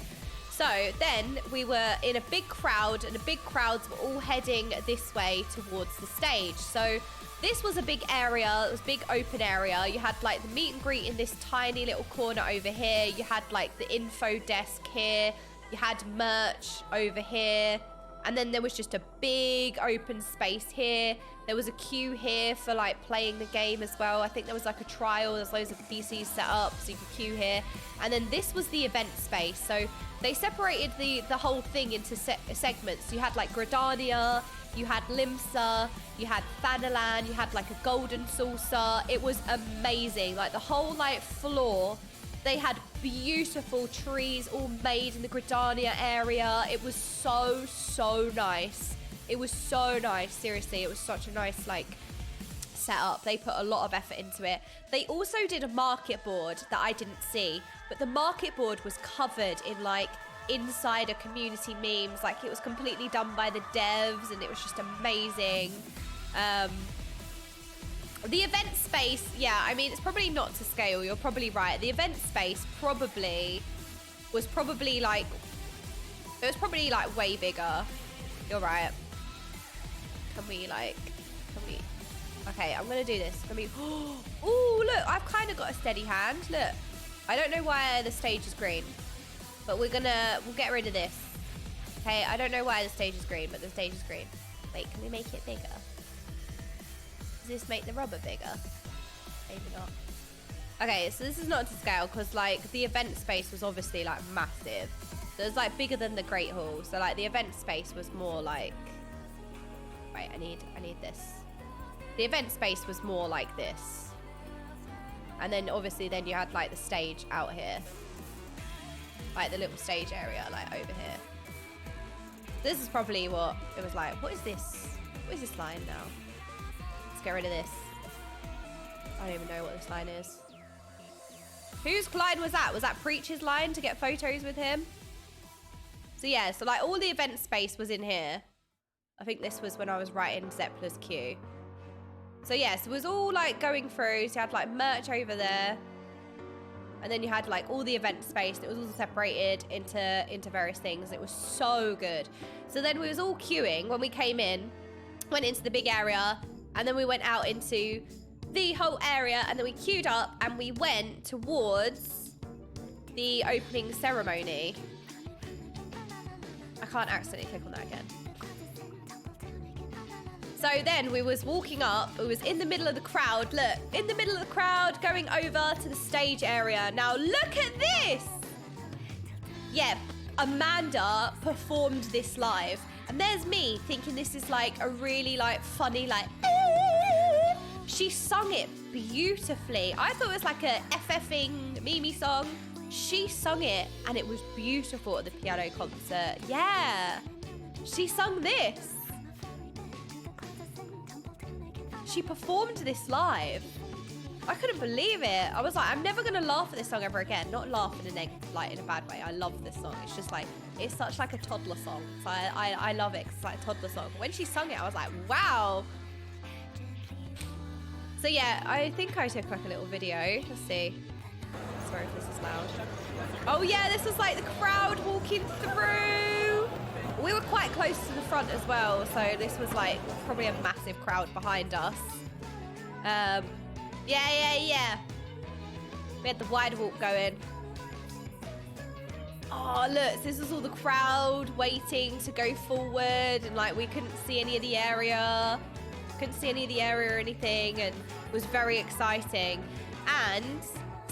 So then we were in a big crowd, and the big crowds were all heading this way towards the stage. So this was a big area. It was a big open area. You had like the meet and greet in this tiny little corner over here. You had like the info desk here. You had merch over here. And then there was just a big open space here. There was a queue here for like playing the game as well. I think there was like a trial. There's loads of PCs set up so you could queue here. And then this was the event space. So they separated the whole thing into segments. You had like Gridania, you had Limsa, you had Thanalan, you had like a golden saucer. It was amazing. Like the whole like floor, they had beautiful trees all made in the Gridania area. It was so nice. It was so nice. Seriously, it was such a nice like setup. They put a lot of effort into it. They also did a market board that I didn't see, but the market board was covered in like insider community memes. Like it was completely done by the devs, and it was just amazing. The event space, yeah, I mean, it's probably not to scale. You're probably right. The event space was probably like way bigger. You're right. Okay, I'm gonna do this. Oh, look, I've kind of got a steady hand. Look, I don't know why the stage is green, but we'll get rid of this. Okay, I don't know why the stage is green, but the stage is green. Wait, can we make it bigger? Does this make the rubber bigger? Maybe not. Okay, so this is not to scale because like the event space was obviously like massive. So it was like bigger than the Great Hall. So like the event space was more like, wait, I need this. The event space was more like this. And then obviously then you had like the stage out here. Like the little stage area like over here. This is probably what it was like. What is this? What is this line now? Let's get rid of this. I don't even know what this line is. Whose line was that? Was that Preach's line to get photos with him? So yeah, so like all the event space was in here. I think this was when I was writing Zeppler's queue. So yeah, so it was all like going through. So you had like merch over there. And then you had like all the event space. It was all separated into various things. It was so good. So then we was all queuing when we came in. Went into the big area. And then we went out into the whole area. And then we queued up and we went towards the opening ceremony. I can't accidentally click on that again. So then we was walking up. It was in the middle of the crowd. Look, in the middle of the crowd, going over to the stage area. Now look at this. Yeah, Amanda performed this live. And there's me thinking this is like a really like funny like... She sung it beautifully. I thought it was like a FFing Mimi song. She sung it and it was beautiful at the piano concert. Yeah. She sung this. She performed this live. I couldn't believe it. I was like, I'm never gonna laugh at this song ever again. Not laugh in a bad way. I love this song. It's just like, it's such like a toddler song. So I love it 'cause it's like a toddler song. When she sung it, I was like, wow. So yeah, I think I took like a little video. Let's see. Sorry if this is loud. Oh yeah, this was like the crowd walking through. We were quite close to the front as well, so this was like probably a massive crowd behind us. Yeah. We had the wide walk going. Oh look, this is all the crowd waiting to go forward, and like we couldn't see any of the area. Or anything, and it was very exciting. And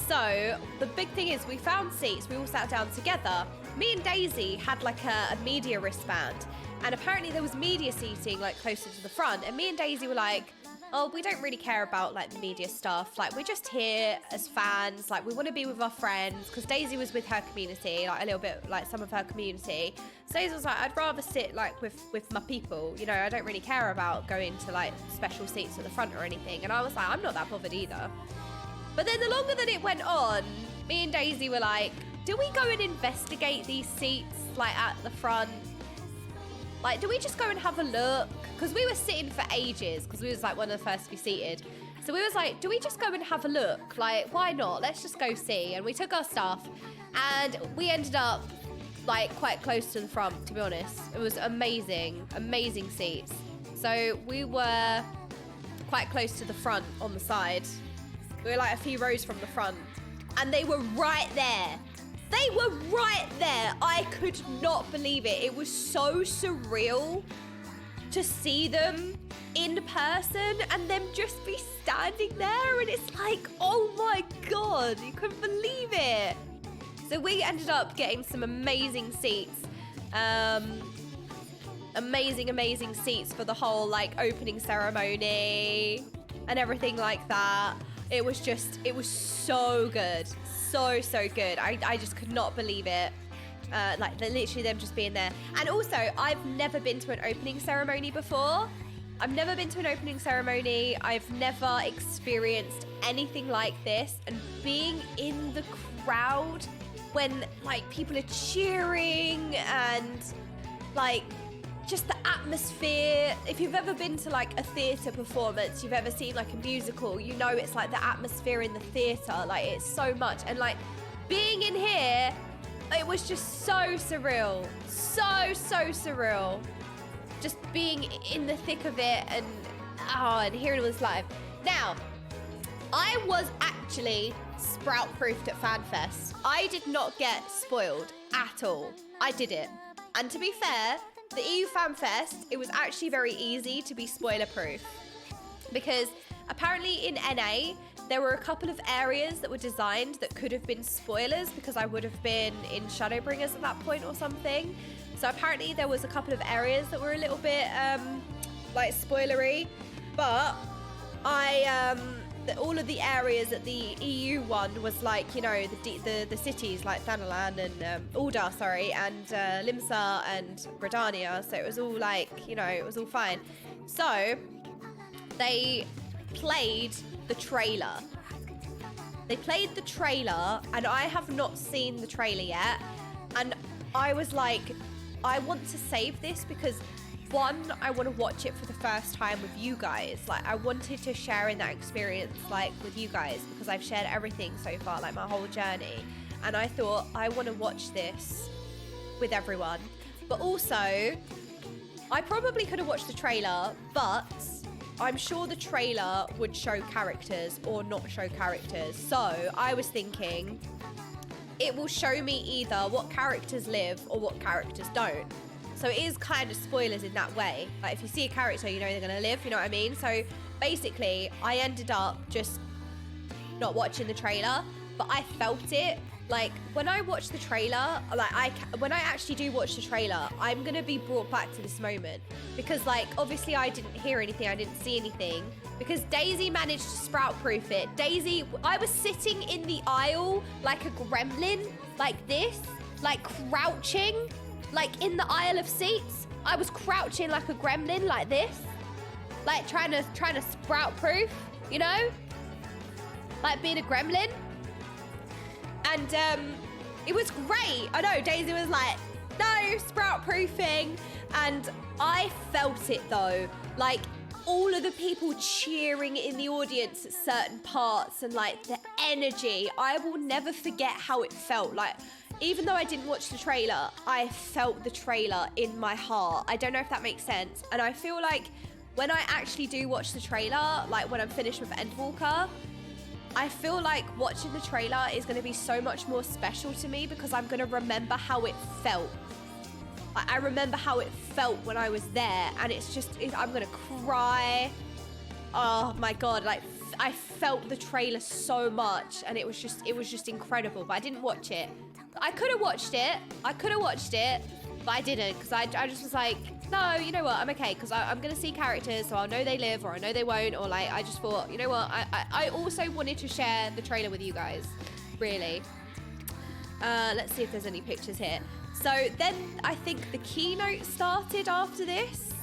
so the big thing is we found seats. We all sat down together. Me and Daisy had like a media wristband, and apparently there was media seating like closer to the front, and me and Daisy were like, oh, we don't really care about like the media stuff. Like we're just here as fans. Like we want to be with our friends, because Daisy was with her community, like a little bit like some of her community. So Daisy was like, I'd rather sit like with my people. You know, I don't really care about going to like special seats at the front or anything. And I was like, I'm not that bothered either. But then the longer that it went on, me and Daisy were like, do we go and investigate these seats like at the front? Like, do we just go and have a look? Because we were sitting for ages, because we was like one of the first to be seated. So we was like, do we just go and have a look? Like, why not? Let's just go see. And we took our stuff, and we ended up like quite close to the front, to be honest. It was amazing seats. So we were quite close to the front on the side. We were like a few rows from the front, and they were right there. They were right there. I could not believe it. It was so surreal to see them in person and them just be standing there. And it's like, oh my God, you couldn't believe it. So we ended up getting some amazing seats. Amazing seats for the whole like opening ceremony and everything like that. It was so good. So good. I just could not believe it. Like literally them just being there. And also, I've never been to an opening ceremony before. I've never experienced anything like this. And being in the crowd when like people are cheering and like just the atmosphere. If you've ever been to like a theatre performance, you've ever seen like a musical, you know it's like the atmosphere in the theatre, like it's so much. And like being in here, it was just so surreal. So surreal. Just being in the thick of it and hearing it was live. Now, I was actually sprout-proofed at FanFest. I did not get spoiled at all. I did it. And to be fair, the EU FanFest, it was actually very easy to be spoiler-proof, because apparently in NA, there were a couple of areas that were designed that could have been spoilers, because I would have been in Shadowbringers at that point or something. So apparently there was a couple of areas that were a little bit like spoilery, but all of the areas at the EU one was like, you know, the cities like Thanalan and Ul'dah, and Limsa and Redania. So it was all like, you know, it was all fine. So they played the trailer. And I have not seen the trailer yet. And I was like, I want to save this because, one, I want to watch it for the first time with you guys. Like, I wanted to share in that experience, like, with you guys, because I've shared everything so far, like, my whole journey. And I thought, I want to watch this with everyone. But also, I probably could have watched the trailer, but I'm sure the trailer would show characters or not show characters. So, I was thinking, it will show me either what characters live or what characters don't. So it is kind of spoilers in that way. Like if you see a character, you know they're gonna live, you know what I mean? So basically, I ended up just not watching the trailer, but I felt it. Like when I watch the trailer, like when I actually do watch the trailer, I'm gonna be brought back to this moment. Because like, obviously I didn't hear anything, I didn't see anything, because Daisy managed to sprout-proof it. Daisy, I was sitting in the aisle like a gremlin, like this, like crouching, like in the aisle of seats. I was crouching like a gremlin, like this, like trying to sprout-proof, you know, like being a gremlin. And it was great. I know Daisy was like, no, sprout-proofing, and I felt it though. Like all of the people cheering in the audience at certain parts and like the energy, I will never forget how it felt. Like, even though I didn't watch the trailer, I felt the trailer in my heart. I don't know if that makes sense. And I feel like when I actually do watch the trailer, like when I'm finished with Endwalker, I feel like watching the trailer is going to be so much more special to me because I'm going to remember how it felt. I remember how it felt when I was there, and it's just, I'm going to cry. Oh my God, like I felt the trailer so much, and it was just incredible, but I didn't watch it. I could have watched it, but I didn't, because I just was like, no, you know what, I'm okay, because I'm going to see characters, so I'll know they live, or I know they won't, or like, I just thought, you know what, I also wanted to share the trailer with you guys, really. Let's see if there's any pictures here. So then I think the keynote started after this.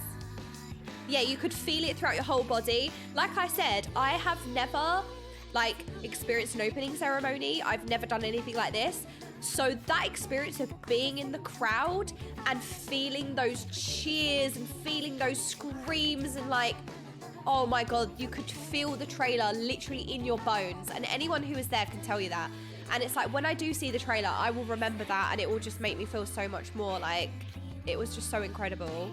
Yeah, you could feel it throughout your whole body. Like I said, I have never like experienced an opening ceremony. I've never done anything like this. So that experience of being in the crowd and feeling those cheers and feeling those screams and like, oh my God, you could feel the trailer literally in your bones. And anyone who was there can tell you that. And it's like, when I do see the trailer, I will remember that, and it will just make me feel so much more like it was just so incredible.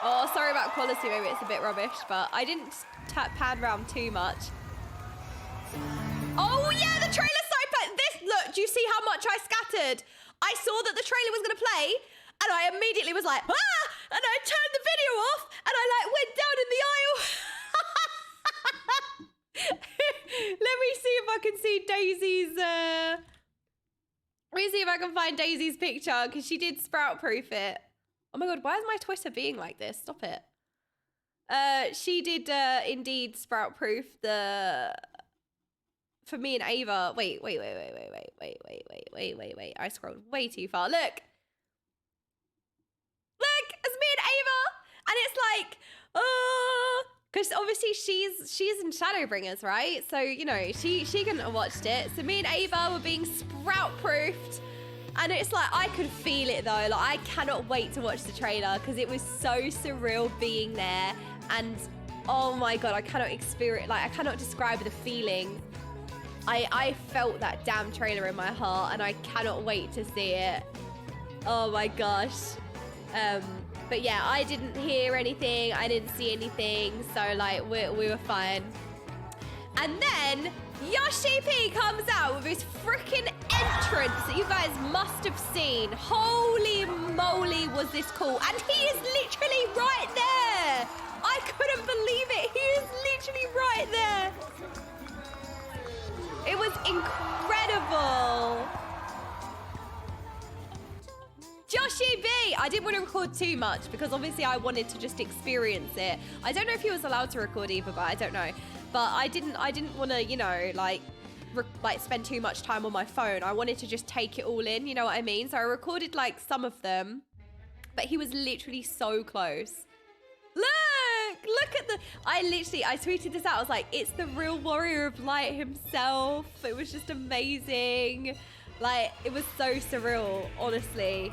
Oh, sorry about quality, maybe it's a bit rubbish, but I didn't pan around too much. Oh yeah, the trailer started. This, look, do you see how much I scattered? I saw that the trailer was gonna play, and I immediately was like, ah! And I turned the video off, and I like went down in the aisle. Let me see if I can see Daisy's, let me see if I can find Daisy's picture, because she did sprout proof it. Oh my God, why is my Twitter being like this? Stop it. She did indeed sprout proof the, for me and Ava. Wait. I scrolled way too far. Look, it's me and Ava, and it's like, because obviously she's in Shadowbringers, right? So, you know, she couldn't have watched it. So me and Ava were being sprout proofed, and it's like, I could feel it though. Like, I cannot wait to watch the trailer because it was so surreal being there. And oh my God, I cannot experience, like, I cannot describe the feeling. I felt that damn trailer in my heart, and I cannot wait to see it. Oh my gosh. But yeah, I didn't hear anything, I didn't see anything, so like we were fine. And then Joshy-B comes out with his freaking entrance that you guys must have seen. Holy moly, was this cool. And he is literally right there. I couldn't believe it. He is literally right there. It was incredible. Joshy-B! I didn't want to record too much because obviously I wanted to just experience it. I don't know if he was allowed to record either, but I don't know. But I didn't want to, you know, like spend too much time on my phone. I wanted to just take it all in, you know what I mean? So I recorded like some of them, but he was literally so close. Look at the, I tweeted this out. I was like, it's the real Warrior of Light himself. It was just amazing. Like, it was so surreal, honestly.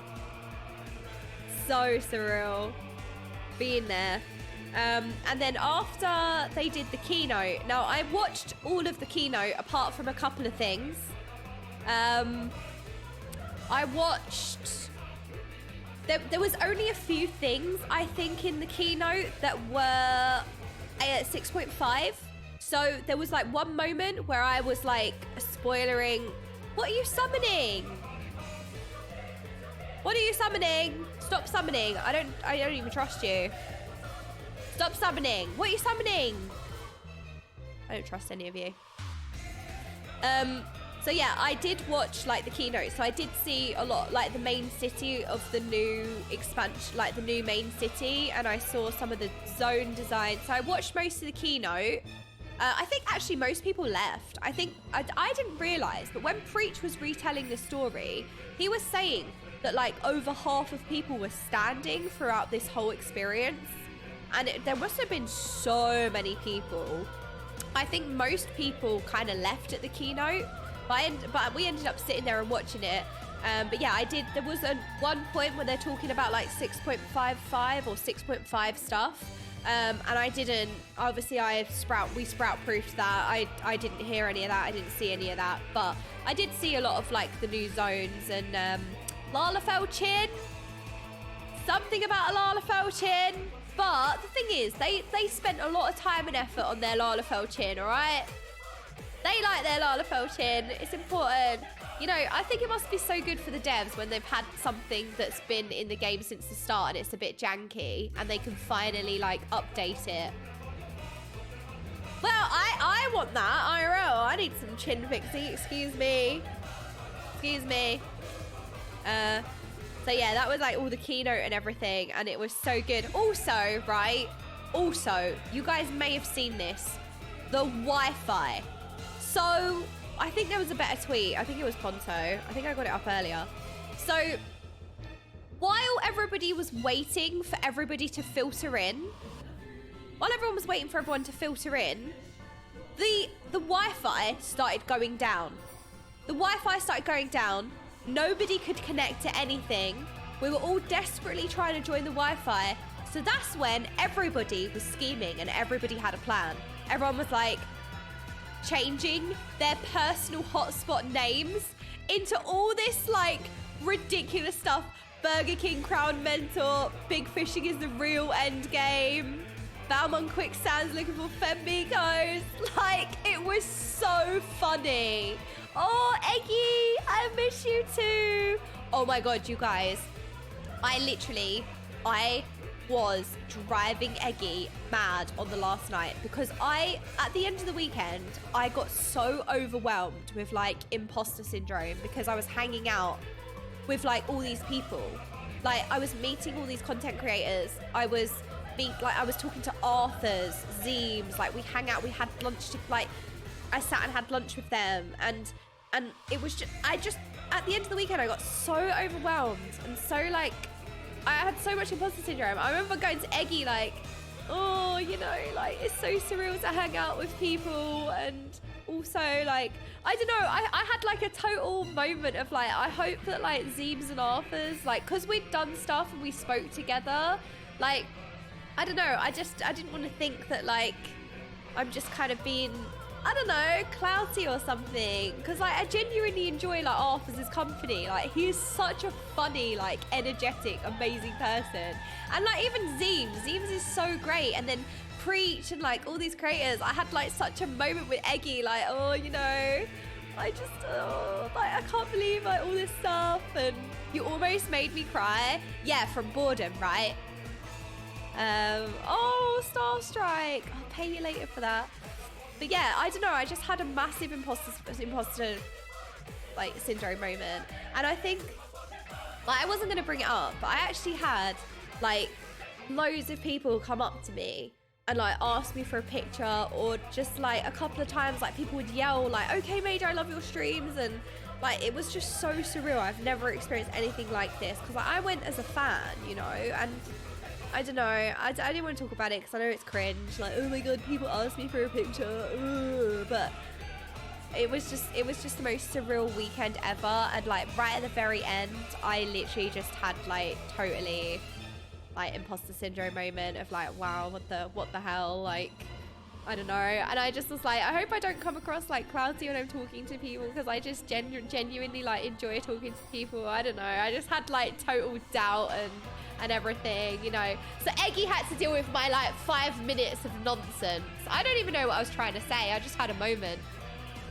So surreal being there. And then after they did the keynote, now I watched all of the keynote apart from a couple of things. I watched, there was only a few things I think in the keynote that were at 6.5. So there was like one moment where I was like spoilering. What are you summoning? What are you summoning? Stop summoning. I don't even trust you. Stop summoning. What are you summoning? I don't trust any of you. So yeah, I did watch like the keynote. So I did see a lot, like the main city of the new expansion, like the new main city, and I saw some of the zone design. So I watched most of the keynote. I think actually most people left. I think I didn't realize, but when Preach was retelling the story, he was saying that like over half of people were standing throughout this whole experience, and there must have been so many people. I think most people kind of left at the keynote, But we ended up sitting there and watching it. But yeah, there was one point where they're talking about like 6.55 or 6.5 stuff. And I didn't, obviously we sprout proofed that. I didn't hear any of that. I didn't see any of that. But I did see a lot of like the new zones and Lalafell Chin. Something about a Lalafell Chin. But the thing is, they spent a lot of time and effort on their Lalafell Chin, all right? They like their Lalafell Chin. It's important. You know, I think it must be so good for the devs when they've had something that's been in the game since the start and it's a bit janky and they can finally, like, update it. Well, I want that, IRL. I need some chin fixing, excuse me. Excuse me. So, yeah, that was, like, all the keynote and everything, and it was so good. Also, right, you guys may have seen this. The Wi-Fi. So... I think there was a better tweet. I think it was Ponto. I think I got it up earlier. So, while everybody was waiting for everybody to filter in, while everyone was waiting for everyone to filter in, the Wi-Fi started going down. The Wi-Fi started going down. Nobody could connect to anything. We were all desperately trying to join the Wi-Fi. So that's when everybody was scheming and everybody had a plan. Everyone was like, changing their personal hotspot names into all this like ridiculous stuff. Burger King Crown Mentor, Big Fishing is the real end game, Valmont Quicksands looking for Fembicos. Like, it was so funny. Oh, Eggy, I miss you too. Oh my god, you guys, I was driving Eggy mad on the last night because at the end of the weekend, I got so overwhelmed with like imposter syndrome because I was hanging out with like all these people. Like, I was meeting all these content creators. I was talking to Arthurs, Zeems, like we hang out, we had lunch, I sat and had lunch with them and it was just, at the end of the weekend, I got so overwhelmed and so like, I had so much imposter syndrome. I remember going to Eggy like, oh, you know, like it's so surreal to hang out with people. And also like, I don't know, I had like a total moment of like, I hope that like Zeems and Arthurs, like, cause we'd done stuff and we spoke together. Like, I don't know, I didn't want to think that like, I'm just kind of being, I don't know, clouty or something. Because like, I genuinely enjoy like Arthur's company. Like, he is such a funny, like energetic, amazing person. And like even Zeems is so great. And then Preach and like all these creators, I had like such a moment with Eggy, like, oh, you know, I just, like, I can't believe like all this stuff. And you almost made me cry. Yeah, from boredom, right? Oh, Star Strike. I'll pay you later for that. But yeah, I don't know, I just had a massive imposter like syndrome moment. And I think, like, I wasn't gonna bring it up, but I actually had like loads of people come up to me and like ask me for a picture, or just like a couple of times like people would yell like, Okaymage, I love your streams. And like, it was just so surreal. I've never experienced anything like this because like, I went as a fan, you know, and I don't know, I didn't want to talk about it because I know it's cringe, like, oh my god, people ask me for a picture. Ugh. But it was just the most surreal weekend ever. And like right at the very end, I literally just had like totally like imposter syndrome moment of like, wow, what the hell, like, I don't know. And I just was like, I hope I don't come across like cloudy when I'm talking to people, because I just genuinely like enjoy talking to people. I don't know, I just had like total doubt and everything, you know. So Eggy had to deal with my like 5 minutes of nonsense. I don't even know what I was trying to say. I just had a moment.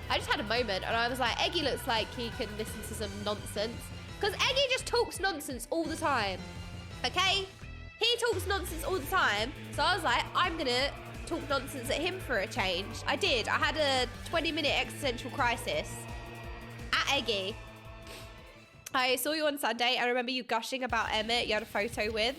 And I was like, Eggy looks like he can listen to some nonsense. Because Eggy just talks nonsense all the time. Okay? He talks nonsense all the time. So I was like, I'm gonna talk nonsense at him for a change. I did. I had a 20-minute existential crisis at Eggy. I saw you on Sunday. I remember you gushing about Emmett you had a photo with.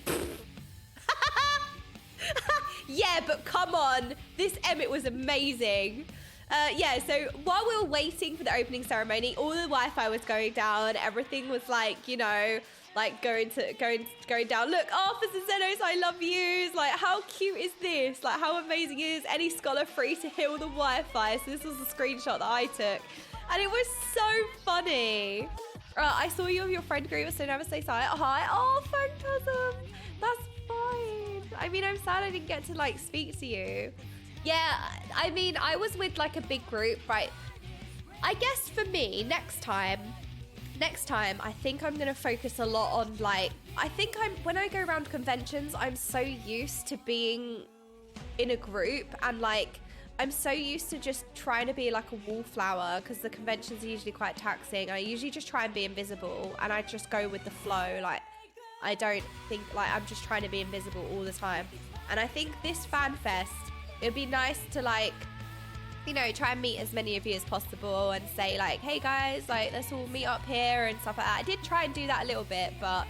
Yeah, but come on. This Emmett was amazing. Yeah, so while we were waiting for the opening ceremony, all the Wi-Fi was going down. Everything was like, you know, like going down. Look, Arthur's and Zenos, I love yous. Like, how cute is this? Like, how amazing is any scholar free to heal the Wi-Fi? So this was a screenshot that I took. And it was so funny. I saw you with your friend group, so never say sorry. Hi. Oh, Phantasm. That's fine. I mean, I'm sad I didn't get to like speak to you. Yeah, I mean, I was with like a big group, right? I guess for me, next time, I think I'm gonna focus a lot on like, when I go around conventions, I'm so used to being in a group and like, I'm so used to just trying to be like a wallflower because the conventions are usually quite taxing. I usually just try and be invisible and I just go with the flow. Like, I don't think, like, I'm just trying to be invisible all the time. And I think this FanFest, it'd be nice to like, you know, try and meet as many of you as possible and say like, hey guys, like, let's all meet up here and stuff like that. I did try and do that a little bit, but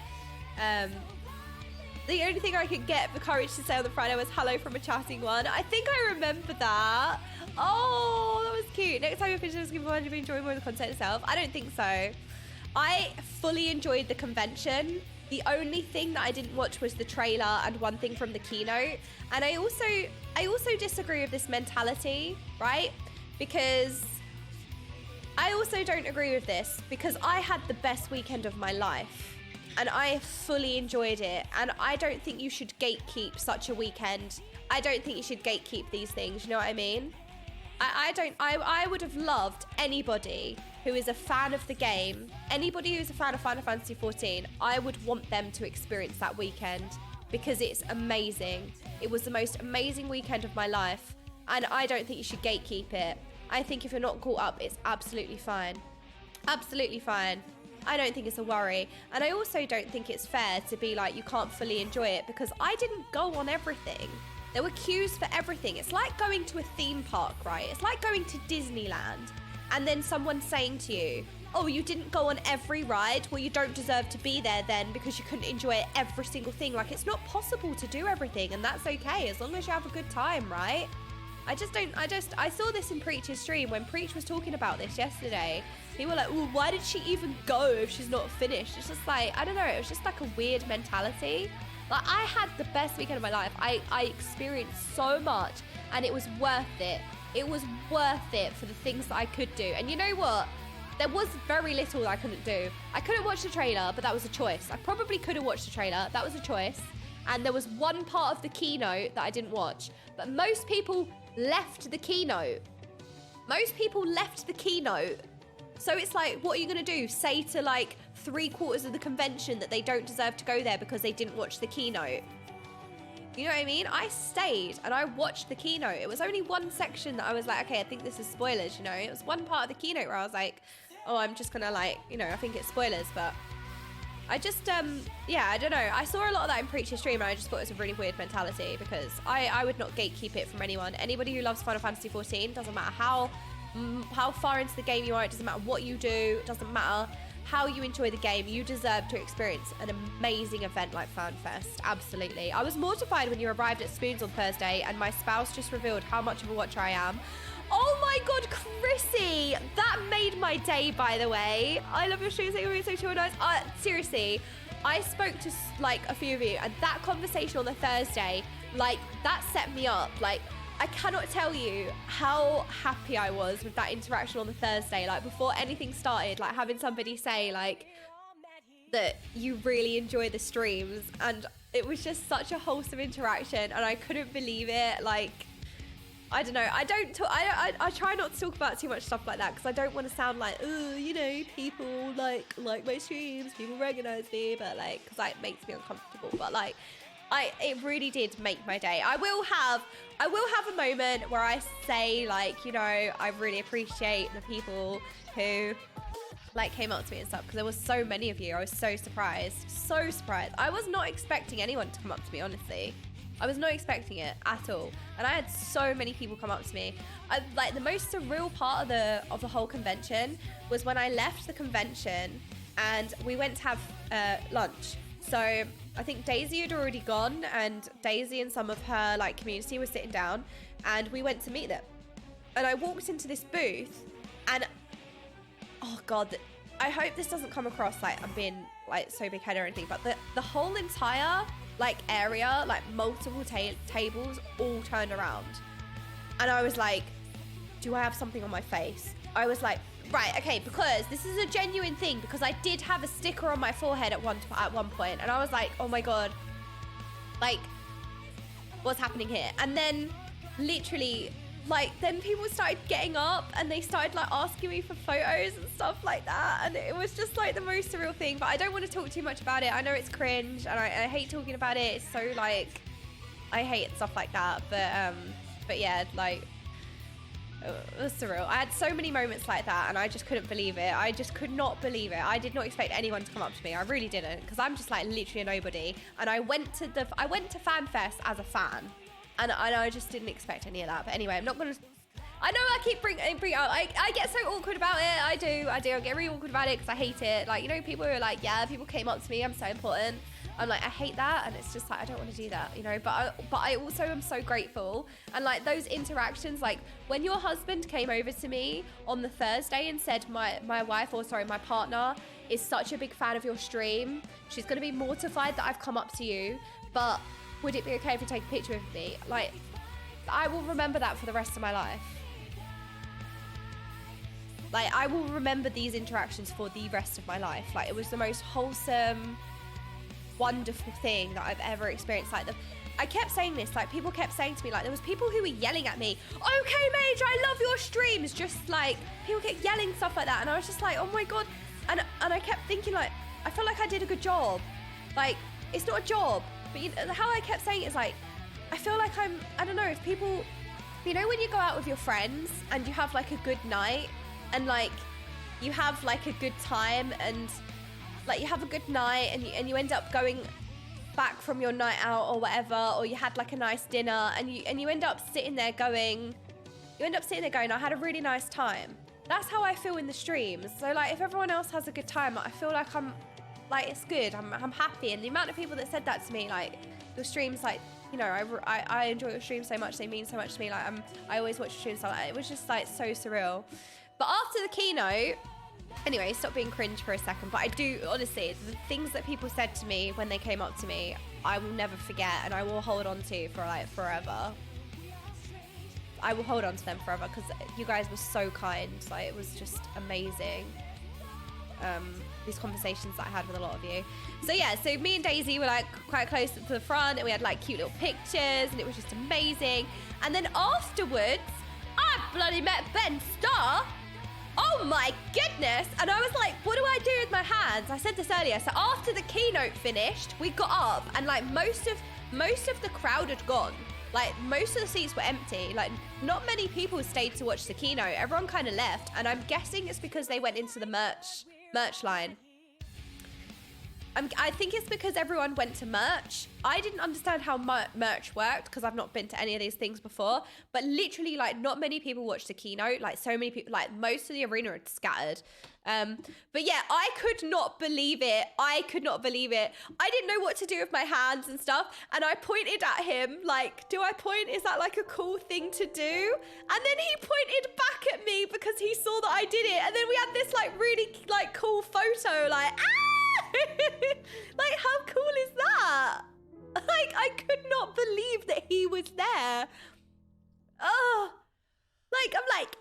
the only thing I could get the courage to say on the Friday was hello from a chatting one. I think I remember that. Oh, that was cute. Next time you're finished, just give me one to enjoy more of the content itself. I don't think so. I fully enjoyed the convention. The only thing that I didn't watch was the trailer and one thing from the keynote. And I also disagree with this mentality, right? Because I also don't agree with this because I had the best weekend of my life. And I fully enjoyed it. And I don't think you should gatekeep such a weekend. I don't think you should gatekeep these things. You know what I mean? I would have loved anybody who is a fan of the game, anybody who's a fan of Final Fantasy XIV, I would want them to experience that weekend because it's amazing. It was the most amazing weekend of my life. And I don't think you should gatekeep it. I think if you're not caught up, it's absolutely fine. Absolutely fine. I don't think it's a worry. And I also don't think it's fair to be like, you can't fully enjoy it because I didn't go on everything. There were queues for everything. It's like going to a theme park, right? It's like going to Disneyland and then someone saying to you, oh, you didn't go on every ride? Well, you don't deserve to be there then because you couldn't enjoy every single thing. Like, it's not possible to do everything and that's okay as long as you have a good time, right? I saw this in Preach's stream when Preach was talking about this yesterday. People were like, well, why did she even go if she's not finished? It's just like, I don't know, it was just like a weird mentality. Like, I had the best weekend of my life. I experienced so much and it was worth it. It was worth it for the things that I could do. And you know what? There was very little that I couldn't do. I couldn't watch the trailer, but that was a choice. I probably could have watched the trailer. That was a choice. And there was one part of the keynote that I didn't watch. But most people left the keynote. Most people left the keynote. So it's like, what are you going to do? Say to like 3/4 of the convention that they don't deserve to go there because they didn't watch the keynote. You know what I mean? I stayed and I watched the keynote. It was only one section that I was like, okay, I think this is spoilers, you know? It was one part of the keynote where I was like, oh, I'm just going to like, you know, I think it's spoilers, but I just, yeah, I don't know. I saw a lot of that in Preacher's stream and I just thought it was a really weird mentality because I would not gatekeep it from anyone. Anybody who loves Final Fantasy XIV, doesn't matter how far into the game you are, it doesn't matter what you do, it doesn't matter how you enjoy the game, you deserve to experience an amazing event like FanFest. Absolutely. I was mortified when you arrived at Spoons on Thursday and my spouse just revealed how much of a watcher I am. Oh my god, Chrissy! That made my day, by the way. I love your streams, you're so chill and nice. Seriously, I spoke to like a few of you and that conversation on the Thursday, like that set me up. Like, I cannot tell you how happy I was with that interaction on the Thursday. Like, before anything started, like having somebody say like that you really enjoy the streams, and it was just such a wholesome interaction and I couldn't believe it. Like, I don't know. I try not to talk about too much stuff like that because I don't want to sound like, oh, you know, people like my streams, people recognize me, but like, because that makes me uncomfortable. But like, it really did make my day. I will have a moment where I say like, you know, I really appreciate the people who like came up to me and stuff because there was so many of you. I was so surprised. I was not expecting anyone to come up to me, honestly. I was not expecting it at all. And I had so many people come up to me. Like, the most surreal part of the whole convention was when I left the convention and we went to have lunch. So I think Daisy had already gone and Daisy and some of her like community were sitting down and we went to meet them. And I walked into this booth and, oh God, I hope this doesn't come across like I'm being like so big headed or anything, but the whole entire like area, like multiple tables all turned around. And I was like, do I have something on my face? I was like Right, okay, because this is a genuine thing, because I did have a sticker on my forehead at one point, and I was like, oh my God, like, what's happening here? And then literally, like, then people started getting up and they started like asking me for photos and stuff like that. And it was just like the most surreal thing, but I don't want to talk too much about it. I know it's cringe and I hate talking about it. It's so like, I hate stuff like that. But yeah, like, it was surreal. I had so many moments like that and I just couldn't believe it. I just could not believe it. I did not expect anyone to come up to me. I really didn't, because I'm just like literally a nobody. And I went to FanFest as a fan. And I just didn't expect any of that. But anyway, I'm not going to... I know I keep bring up... I get so awkward about it. I do. I get really awkward about it because I hate it. Like, you know, people are like, yeah, people came up to me. I'm so important. I'm like, I hate that. And it's just like, I don't want to do that, you know. But I also am so grateful. And like those interactions, like when your husband came over to me on the Thursday and said my partner is such a big fan of your stream. She's going to be mortified that I've come up to you. But... would it be okay if you take a picture with me? Like, I will remember that for the rest of my life. Like, I will remember these interactions for the rest of my life. Like, it was the most wholesome, wonderful thing that I've ever experienced. Like, I kept saying this, like, people kept saying to me, like, there was people who were yelling at me, Okaymage, I love your streams. Just, like, people kept yelling stuff like that. And I was just like, oh my God. And I kept thinking, like, I felt like I did a good job. Like, it's not a job. But you know, how I kept saying it is like, I feel like I don't know, if people, you know, when you go out with your friends and you have like a good night and like you have like a good time and like you have a good night and you end up going back from your night out or whatever, or you had like a nice dinner and you end up sitting there going, I had a really nice time. That's how I feel in the streams. So like if everyone else has a good time, I feel like like, it's good. I'm happy. And the amount of people that said that to me, like, your streams, like, you know, I enjoy your streams so much. They mean so much to me. Like, I always watch your streams. So, like, it was just, like, so surreal. But after the keynote, anyway, stop being cringe for a second. But I do, honestly, the things that people said to me when they came up to me, I will never forget. And I will hold on to for, like, forever. I will hold on to them forever because you guys were so kind. Like, it was just amazing. These conversations that I had with a lot of you. So yeah, so me and Daisy were like quite close to the front and we had like cute little pictures and it was just amazing. And then afterwards, I bloody met Ben Starr. Oh my goodness. And I was like, what do I do with my hands? I said this earlier. So after the keynote finished, we got up and like most of the crowd had gone. Like most of the seats were empty. Like not many people stayed to watch the keynote. Everyone kind of left. And I'm guessing it's because they went into the merch line. I think it's because everyone went to merch. I didn't understand how merch worked because I've not been to any of these things before. But literally, like, not many people watched the keynote. Like, so many people, like, most of the arena had scattered. But yeah, I could not believe it. I didn't know what to do with my hands and stuff. And I pointed at him, like, do I point? Is that like a cool thing to do? And then he pointed back at me because he saw that I did it. And then we had this, like, really, like, cool photo, like, like, how cool is that? Like, I could not believe that he was there. Oh, like, I'm like,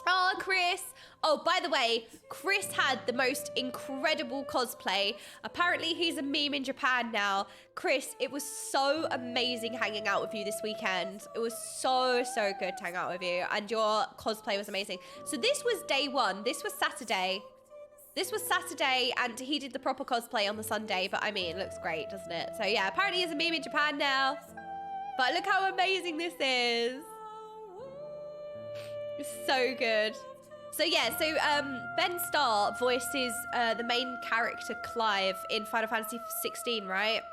Oh, Chris. Oh, by the way, Chris had the most incredible cosplay. Apparently, he's a meme in Japan now. Chris, it was so amazing hanging out with you this weekend. It was so, so good to hang out with you. And your cosplay was amazing. So this was day one. This was Saturday. And he did the proper cosplay on the Sunday. But I mean, it looks great, doesn't it? So yeah, apparently he's a meme in Japan now. But look how amazing this is. It's so good. So yeah, so Ben Starr voices the main character Clive in Final Fantasy 16, right?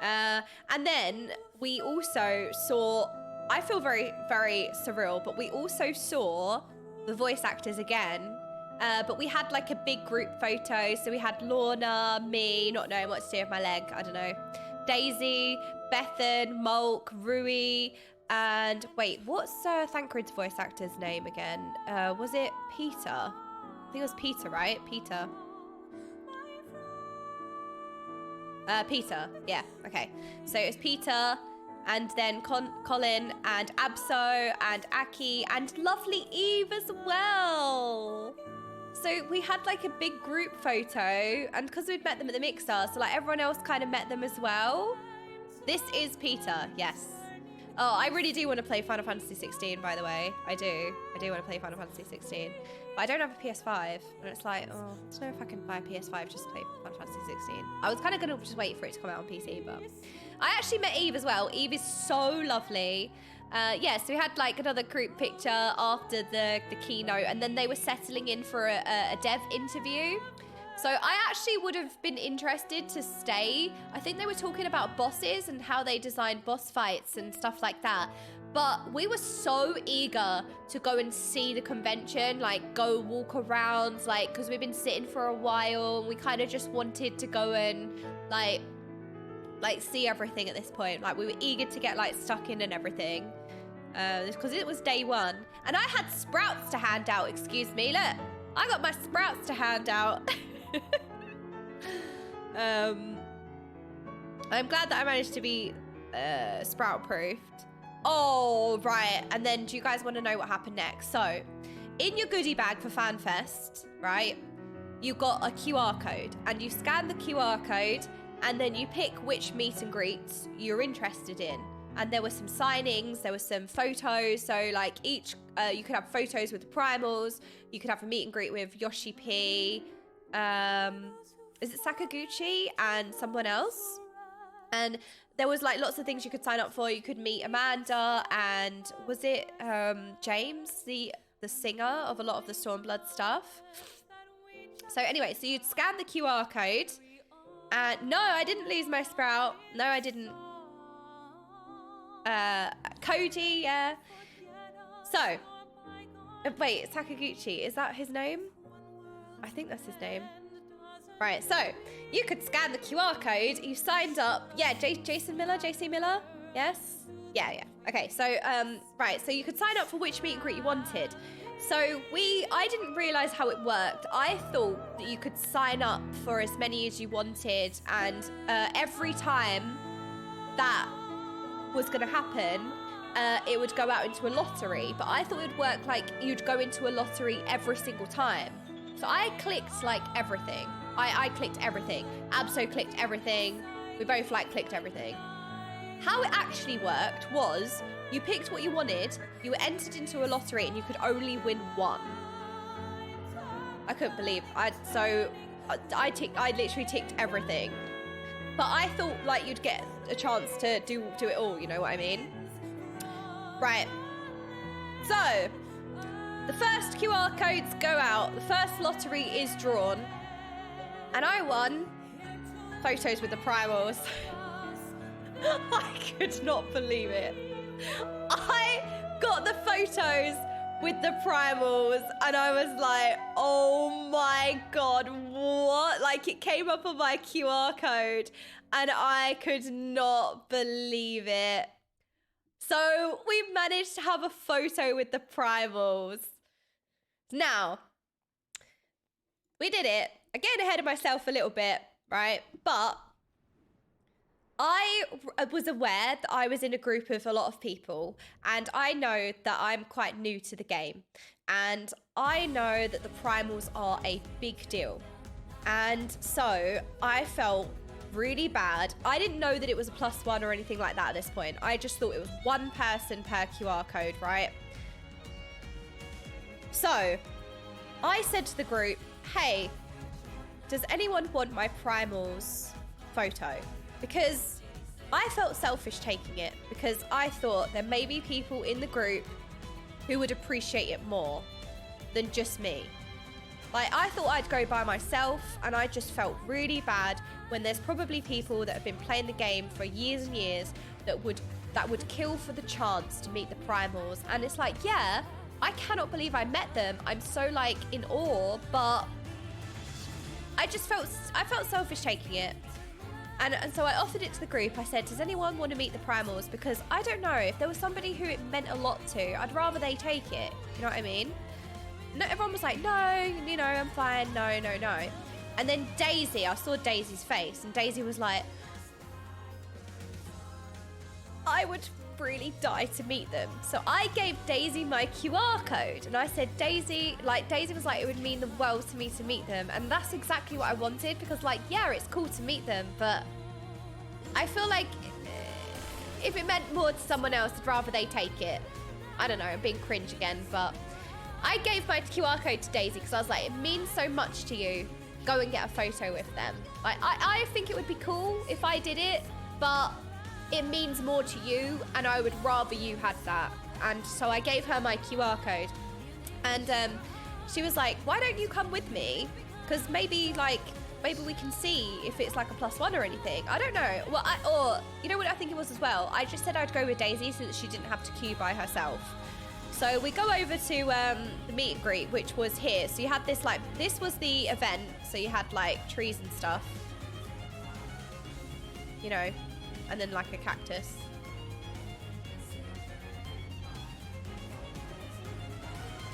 And then we also saw, I feel very, very surreal, but we also saw the voice actors again. But we had like a big group photo. So we had Lorna, me, not knowing what to do with my leg, I don't know. Daisy, Bethan, Mulk, Rui, and wait, what's Thancred's voice actor's name again? Was it Peter? I think it was Peter, right? Peter. Peter, yeah, okay. So it was Peter, and then Colin and Absol and Aki and lovely Eve as well. So we had like a big group photo, and because we'd met them at the mixer, so like everyone else kind of met them as well. This is Peter, yes. Oh, I really do want to play Final Fantasy 16, by the way. I do want to play Final Fantasy 16. But I don't have a PS5, and it's like, oh, I don't know if I can buy a PS5 just to play Final Fantasy 16. I was kind of going to just wait for it to come out on PC, but... I actually met Eve as well. Eve is so lovely. Yeah, so we had like another group picture after the keynote, and then they were settling in for a dev interview. So I actually would have been interested to stay. I think they were talking about bosses and how they designed boss fights and stuff like that. But we were so eager to go and see the convention, like go walk around, like, because we've been sitting for a while, and we kind of just wanted to go and like see everything at this point. Like we were eager to get like stuck in and everything. Because it was day one. And I had sprouts to hand out, excuse me. Look, I got my sprouts to hand out. I'm glad that I managed to be sprout proofed. Oh, right. And then do you guys want to know what happened next? So in your goodie bag for FanFest, right, you got a QR code, and you scan the QR code, and then you pick which meet and greets you're interested in. And there were some signings, there were some photos. So like each, you could have photos with the Primals, you could have a meet and greet with Joshy-B, is it Sakaguchi and someone else? And there was like lots of things you could sign up for. You could meet Amanda and was it James, the singer of a lot of the Stormblood stuff. So anyway, so you'd scan the QR code. And no, I didn't lose my sprout. No, I didn't. Cody, yeah. So, wait, Sakaguchi, is that his name? I think that's his name. Right, so you could scan the QR code. You signed up. Yeah, JC Miller? Yes? Yeah. Okay, so, right, so you could sign up for which meet and greet you wanted. So I didn't realize how it worked. I thought that you could sign up for as many as you wanted, and every time that was going to happen, it would go out into a lottery. But I thought it would work like you'd go into a lottery every single time. So I clicked like everything. I clicked everything. Abso clicked everything. We both like clicked everything. How it actually worked was you picked what you wanted, you were entered into a lottery, and you could only win one. I couldn't believe. I literally ticked everything. But I thought like you'd get a chance to do it all, you know what I mean? Right. So, the first QR codes go out, the first lottery is drawn, and I won photos with the Primals. I could not believe it. I got the photos with the Primals, and I was like, oh my god, what? Like, it came up on my QR code, and I could not believe it. So we managed to have a photo with the Primals. Now, we did it. I'm getting ahead of myself a little bit, right? But I was aware that I was in a group of a lot of people, and I know that I'm quite new to the game, and I know that the Primals are a big deal. And so I felt really bad. I didn't know that it was a +1 or anything like that at this point. I just thought it was one person per QR code, right? So I said to the group, hey, does anyone want my Primals photo? Because I felt selfish taking it, because I thought there may be people in the group who would appreciate it more than just me. Like, I thought I'd go by myself, and I just felt really bad when there's probably people that have been playing the game for years and years that would kill for the chance to meet the Primals. And it's like, yeah, I cannot believe I met them. I'm so like in awe, but I felt selfish taking it. And so I offered it to the group. I said, does anyone want to meet the Primals? Because I don't know, if there was somebody who it meant a lot to, I'd rather they take it. You know what I mean? No, everyone was like, no, you know, I'm fine. No. And then Daisy, I saw Daisy's face, and Daisy was like, I I would really die to meet them. So I gave Daisy my QR code and I said, Daisy was like, it would mean the world to me to meet them. And that's exactly what I wanted, because like, yeah, it's cool to meet them, but I feel like if it meant more to someone else, I'd rather they take it. I don't know, I'm being cringe again, but I gave my QR code to Daisy because I was like, it means so much to you. Go and get a photo with them. I think it would be cool if I did it, but it means more to you and I would rather you had that. And so I gave her my QR code and she was like, why don't you come with me? Because maybe we can see if it's like a +1 or anything. I don't know. Well, or you know what I think it was as well? I just said I'd go with Daisy so that she didn't have to queue by herself. So we go over to the meet and greet, which was here. So you had this this was the event. So you had like trees and stuff, you know, and then like a cactus.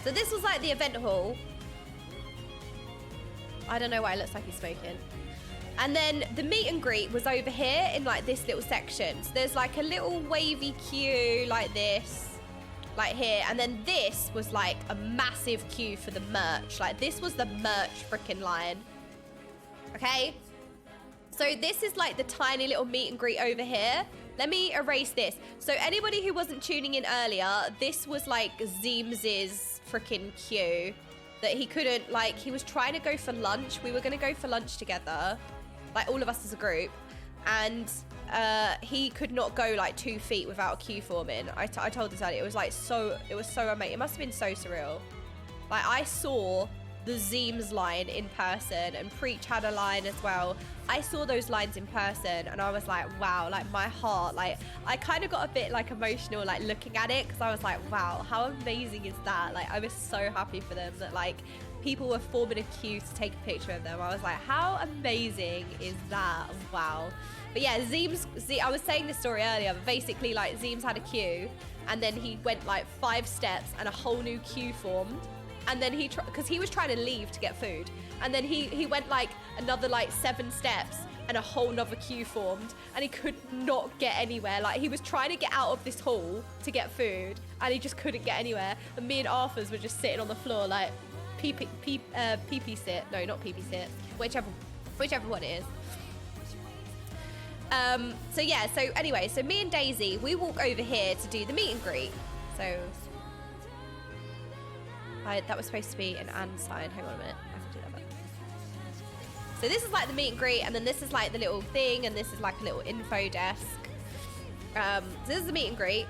So this was like the event hall. I don't know why it looks like he's smoking. And then the meet and greet was over here in like this little section. So there's like a little wavy queue like this, like here. And then this was like a massive queue for the merch. Like this was the merch freaking line. Okay. So this is like the tiny little meet and greet over here. Let me erase this. So anybody who wasn't tuning in earlier, this was like Zeems's freaking queue. That he couldn't, like, he was trying to go for lunch. We were going to go for lunch together, like all of us as a group. And he could not go like 2 feet without a queue forming. I told this earlier. It was so amazing. It must have been so surreal. Like, I saw the Zeems line in person and Preach had a line as well. I saw those lines in person and I was like, wow, like my heart, like I kind of got a bit like emotional like looking at it because I was like, wow, how amazing is that? Like I was so happy for them that like people were forming a queue to take a picture of them. I was like, how amazing is that? Wow. But yeah, I was saying this story earlier, but basically like Zeems had a queue and then he went like 5 steps and a whole new queue formed. And then because he was trying to leave to get food. And then he went like another like 7 steps and a whole nother queue formed and he could not get anywhere. Like he was trying to get out of this hall to get food and he just couldn't get anywhere. And me and Arthur's were just sitting on the floor like pee sit. No, not pee sit. Whichever one it is. So yeah, so anyway, so me and Daisy, we walk over here to do the meet and greet. So that was supposed to be an and sign. Hang on a minute. I have to do that back. So this is like the meet and greet, and then this is like the little thing, and this is like a little info desk. So this is the meet and greet.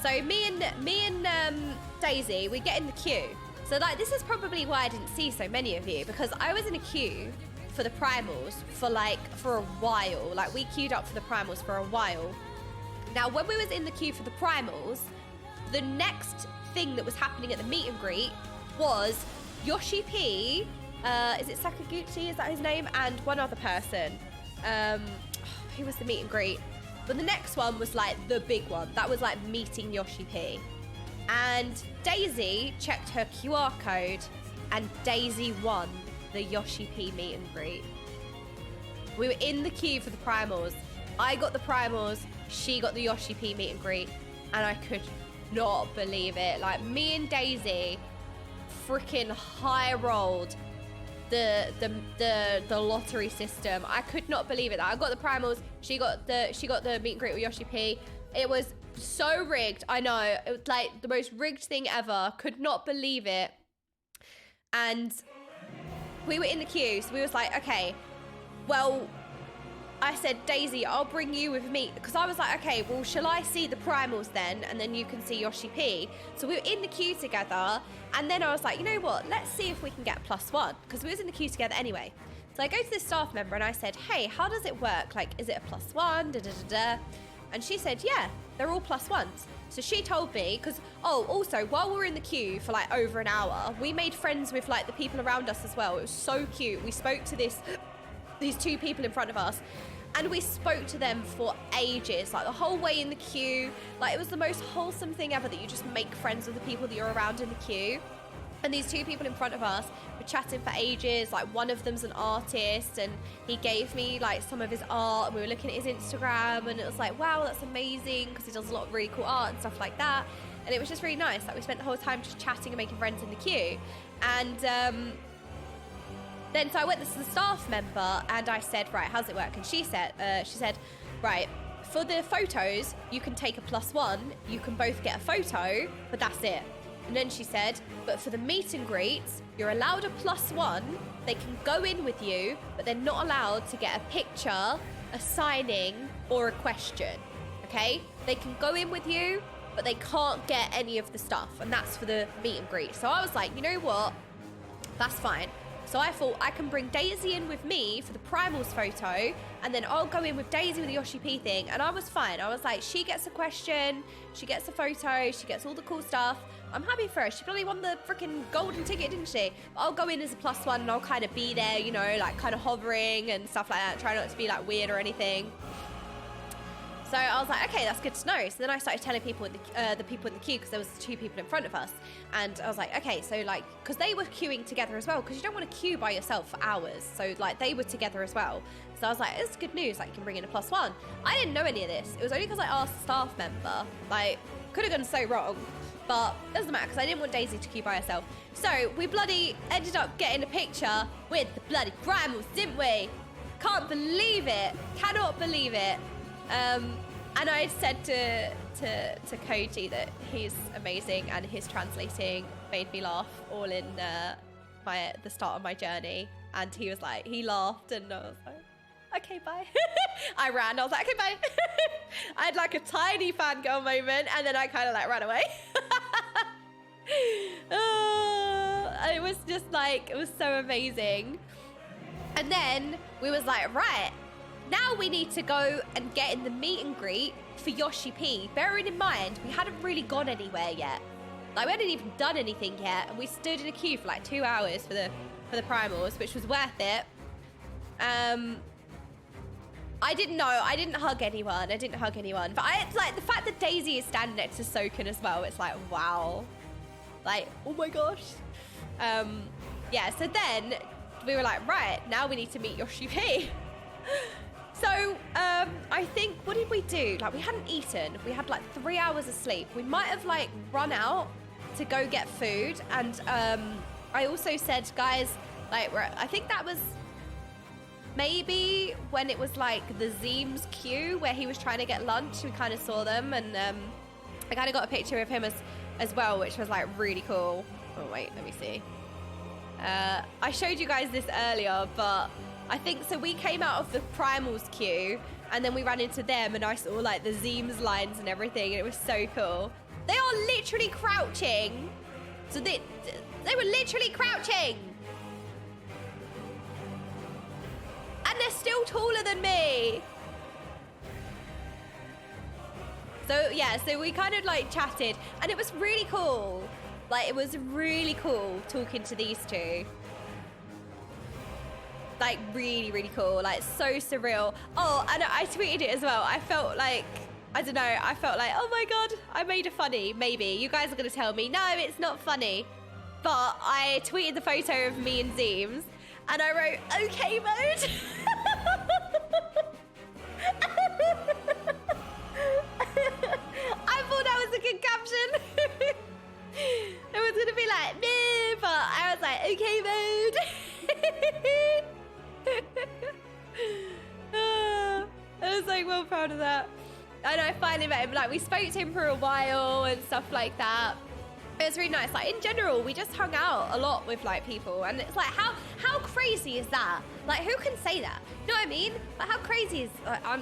So me and Daisy, we get in the queue. So like this is probably why I didn't see so many of you, because I was in a queue for the primals for a while. Like we queued up for the primals for a while. Now when we was in the queue for the primals, the next thing that was happening at the meet and greet was Joshy-B, is it Sakaguchi, is that his name? And one other person. Who was the meet and greet? But the next one was like the big one. That was like meeting Joshy-B. And Daisy checked her QR code and Daisy won the Joshy-B meet and greet. We were in the queue for the primals. I got the primals, she got the Joshy-B meet and greet, and I could not believe it. Like me and Daisy freaking high rolled the lottery system. I could not believe it. I got the primals, she got the meet and greet with Joshy-B. It was so rigged. I know, it was like the most rigged thing ever. Could not believe it. And we were in the queue, so we was like, okay, well, I said, Daisy, I'll bring you with me. Because I was like, okay, well, shall I see the primals then? And then you can see Joshy-B. So we were in the queue together. And then I was like, you know what? Let's see if we can get +1. Because we was in the queue together anyway. So I go to the staff member and I said, hey, how does it work? Like, is it a +1? Da, da, da, da. And she said, yeah, they're all +1s. So she told me, because, oh, also, while we were in the queue for like over an hour, we made friends with like the people around us as well. It was so cute. We spoke to these 2 people in front of us. And we spoke to them for ages, like the whole way in the queue. Like it was the most wholesome thing ever that you just make friends with the people that you're around in the queue. And these two people in front of us were chatting for ages. Like, one of them's an artist, and he gave me like some of his art, and we were looking at his Instagram, and it was like, wow, that's amazing, because he does a lot of really cool art and stuff like that. And it was just really nice. Like, we spent the whole time just chatting and making friends in the queue. And then so I went to the staff member and I said, right, how's it work? And she said, right, for the photos, you can take a +1. You can both get a photo, but that's it. And then she said, but for the meet and greets, you're allowed a +1. They can go in with you, but they're not allowed to get a picture, a signing, or a question, okay? They can go in with you, but they can't get any of the stuff, and that's for the meet and greet. So I was like, you know what? That's fine. So I thought I can bring Daisy in with me for the Primals photo, and then I'll go in with Daisy with the Joshy-B thing, and I was fine. I was like, she gets a question, she gets a photo, she gets all the cool stuff. I'm happy for her. She probably won the freaking golden ticket, didn't she? But I'll go in as a +1, and I'll kind of be there, you know, like kind of hovering and stuff like that, try not to be like weird or anything. So I was like, okay, that's good to know. So then I started telling people, the people in the queue, because there was 2 people in front of us. And I was like, okay, so like, because they were queuing together as well, because you don't want to queue by yourself for hours. So like, they were together as well. So I was like, it's good news, like you can bring in a +1. I didn't know any of this. It was only because I asked a staff member. Like, could have gone so wrong, but it doesn't matter, because I didn't want Daisy to queue by herself. So we bloody ended up getting a picture with the bloody Primals, didn't we? Can't believe it. Cannot believe it. And I said to Koji that he's amazing, and his translating made me laugh all in the start of my journey. And he was like, he laughed, and I was like, okay, bye. I ran. I was like, okay, bye. I had like a tiny fangirl moment, and then I kind of like ran away. It was just like, it was so amazing. And then we was like, right, now we need to go and get in the meet and greet for Joshy-B. Bearing in mind, we hadn't really gone anywhere yet. Like, we hadn't even done anything yet, and we stood in a queue for like 2 hours for the Primals, which was worth it. I didn't know. I didn't hug anyone. But it's like the fact that Daisy is standing next to Soken as well. It's like, wow. Like, oh my gosh. Yeah, so then we were like, right, now we need to meet Joshy-B. So, I think, what did we do? Like, we hadn't eaten. We had like 3 hours of sleep. We might have like run out to go get food. And I also said, guys, like, I think that was maybe when it was like the Zeem's queue where he was trying to get lunch. We kind of saw them, and I kind of got a picture of him as well, which was like really cool. Oh wait, let me see. I showed you guys this earlier, but I think so. We came out of the Primals queue, and then we ran into them, and I saw like the Zeem's lines and everything, and it was so cool. They are literally crouching. So they were literally crouching. And they're still taller than me. So yeah, so we kind of like chatted, and it was really cool. Like, it was really cool talking to these two. Like, really, really cool. Like, so surreal. Oh, and I tweeted it as well. I felt like, I don't know, I felt like, oh my God, I made a funny, maybe. You guys are going to tell me, no, it's not funny. But I tweeted the photo of me and Zeems, and I wrote, Okaymage. I thought that was a good caption. It was going to be like, meh, but I was like, Okaymage. I was like, well proud of that. And I finally met him. Like, we spoke to him for a while and stuff like that. It was really nice. Like, in general, we just hung out a lot with like people, and it's like, how crazy is that? Like, who can say that? You know what I mean? Like, how crazy is? I'm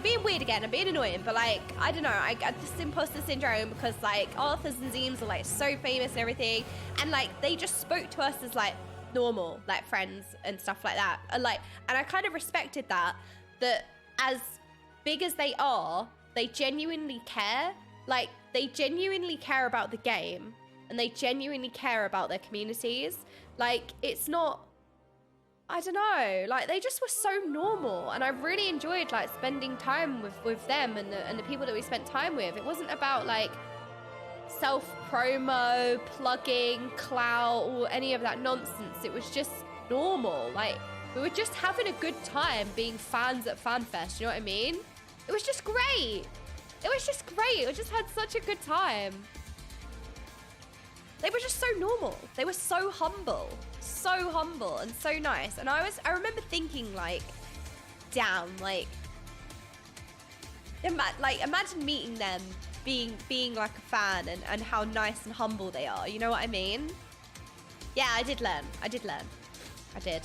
being weird again. I'm being annoying, but like, I don't know. I got this imposter syndrome because like Arthurs and Zeems are like so famous and everything, and like they just spoke to us as like normal, like friends and stuff like that. And I kind of respected that as big as they are, they genuinely care. Like, they genuinely care about the game, and they genuinely care about their communities. Like, it's not, I don't know, like, they just were so normal, and I really enjoyed like spending time with them and the people that we spent time with. It wasn't about like self-promo, plugging, clout, or any of that nonsense. It was just normal. Like, we were just having a good time being fans at FanFest, you know what I mean? It was just great. It was just great. We just had such a good time. They were just so normal. They were so humble and so nice. And I remember thinking, like, damn, like imagine meeting them, being like a fan, and how nice and humble they are. You know what I mean? Yeah, I did learn. I did.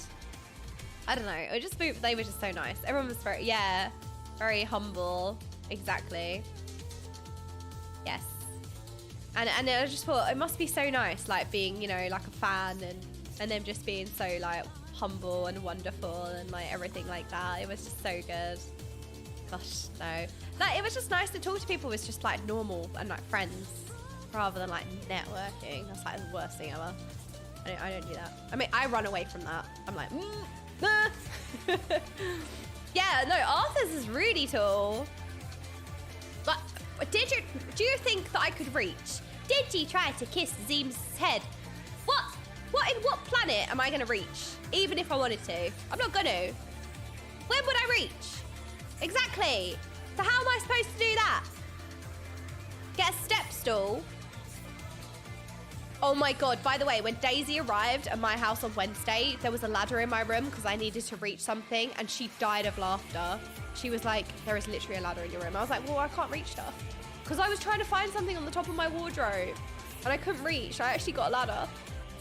I don't know. They were just so nice. Everyone was very humble. Exactly. Yes. And I just thought it must be so nice, like being, you know, like a fan and them just being so like humble and wonderful and like everything like that. It was just so good. Gosh, no. Like, it was just nice to talk to people with just like normal and like friends rather than like networking. That's like the worst thing ever. I don't do that. I mean, I run away from that. I'm like, yeah, no, Arthur's is really tall. But do you think that I could reach? Did you try to kiss Zeem's head? In what planet am I gonna reach? Even if I wanted to. I'm not gonna. When would I reach? Exactly. So how am I supposed to do that? Get a step stool? Oh my God, by the way, when Daisy arrived at my house on Wednesday, there was a ladder in my room because I needed to reach something, and she died of laughter. She was like, there is literally a ladder in your room. I was like, well, I can't reach stuff. Because I was trying to find something on the top of my wardrobe and I couldn't reach. I actually got a ladder.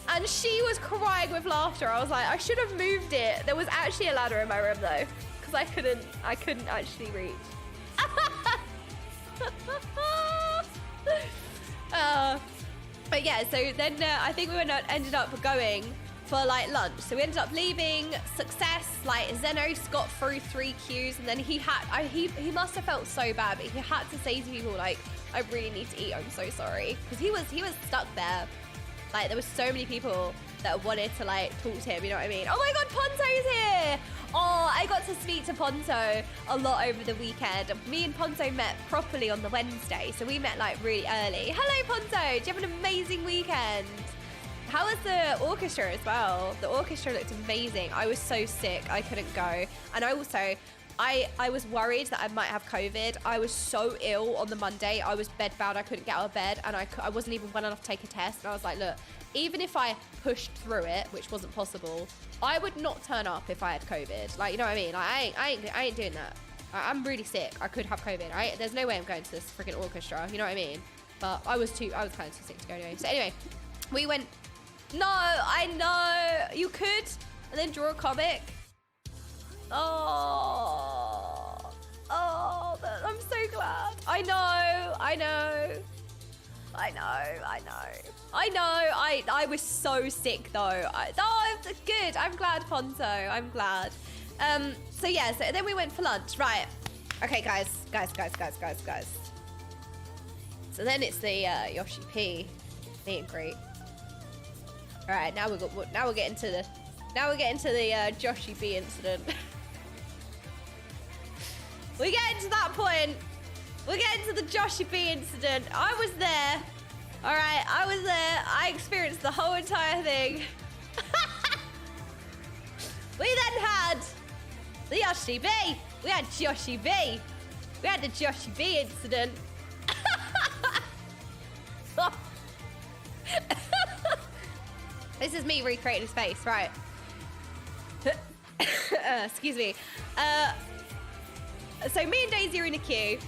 And she was crying with laughter. I was like, I should have moved it. There was actually a ladder in my room though, because I couldn't actually reach. But yeah, so then I think we ended up going for like lunch. So we ended up leaving. Success, like Zenos got through 3 queues, and then he must have felt so bad, but he had to say to people like, I really need to eat, I'm so sorry. Because he was stuck there. Like, there was so many people that wanted to like talk to him, you know what I mean? Oh my God, Ponto's here! Oh, I got to speak to Ponto a lot over the weekend. Me and Ponto met properly on the Wednesday, so we met like really early. Hello, Ponto! Do you have an amazing weekend? How was the orchestra as well? The orchestra looked amazing. I was so sick, I couldn't go. And I was worried that I might have COVID. I was so ill on the Monday. I was bedbound. I couldn't get out of bed, and I wasn't even well enough to take a test. And I was like, look, even if I pushed through it, which wasn't possible, I would not turn up if I had COVID. Like, you know what I mean? Like, I ain't doing that. I'm really sick. I could have COVID. There's no way I'm going to this freaking orchestra. You know what I mean? But I was kind of too sick to go anyway. So anyway, we went. No, I know you could, and then draw a comic. Oh, I'm so glad. I know. I was so sick though. Good. I'm glad, Ponto. I'm glad. So yeah, so then we went for lunch. Right. Okay, guys. So then it's the Joshy-B meet and greet. All right, now we're getting to the Joshy-B incident. We're getting to that point. We're getting to the Joshy-B incident. I was there. All right, I was there. I experienced the whole entire thing. We then had the Joshy-B. We had Joshy-B. We had the Joshy-B incident. This is me recreating his face, right? Excuse me. So me and Daisy are in a queue.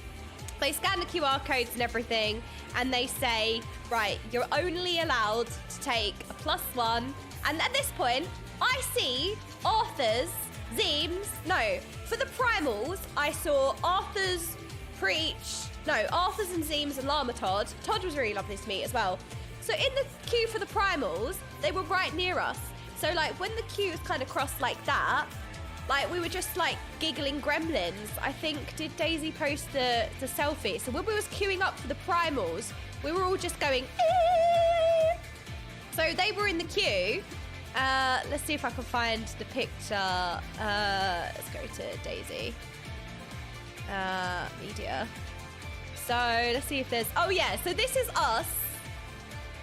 They scan the QR codes and everything, and they say, right, you're only allowed to take a +1. And at this point, I see Arthur's, Zeem's, no, for the primals, I saw Arthur's, Arthur's and Zeem's and Llama Todd. Todd was really lovely to meet as well. So in the queue for the primals, they were right near us. So like when the queues kind of crossed like that, like we were just like giggling gremlins. I think, did Daisy post the selfie? So when we was queuing up for the primals, we were all just going, eee! So they were in the queue. Let's see if I can find the picture. Let's go to Daisy. Media. So let's see if there's, oh yeah, so this is us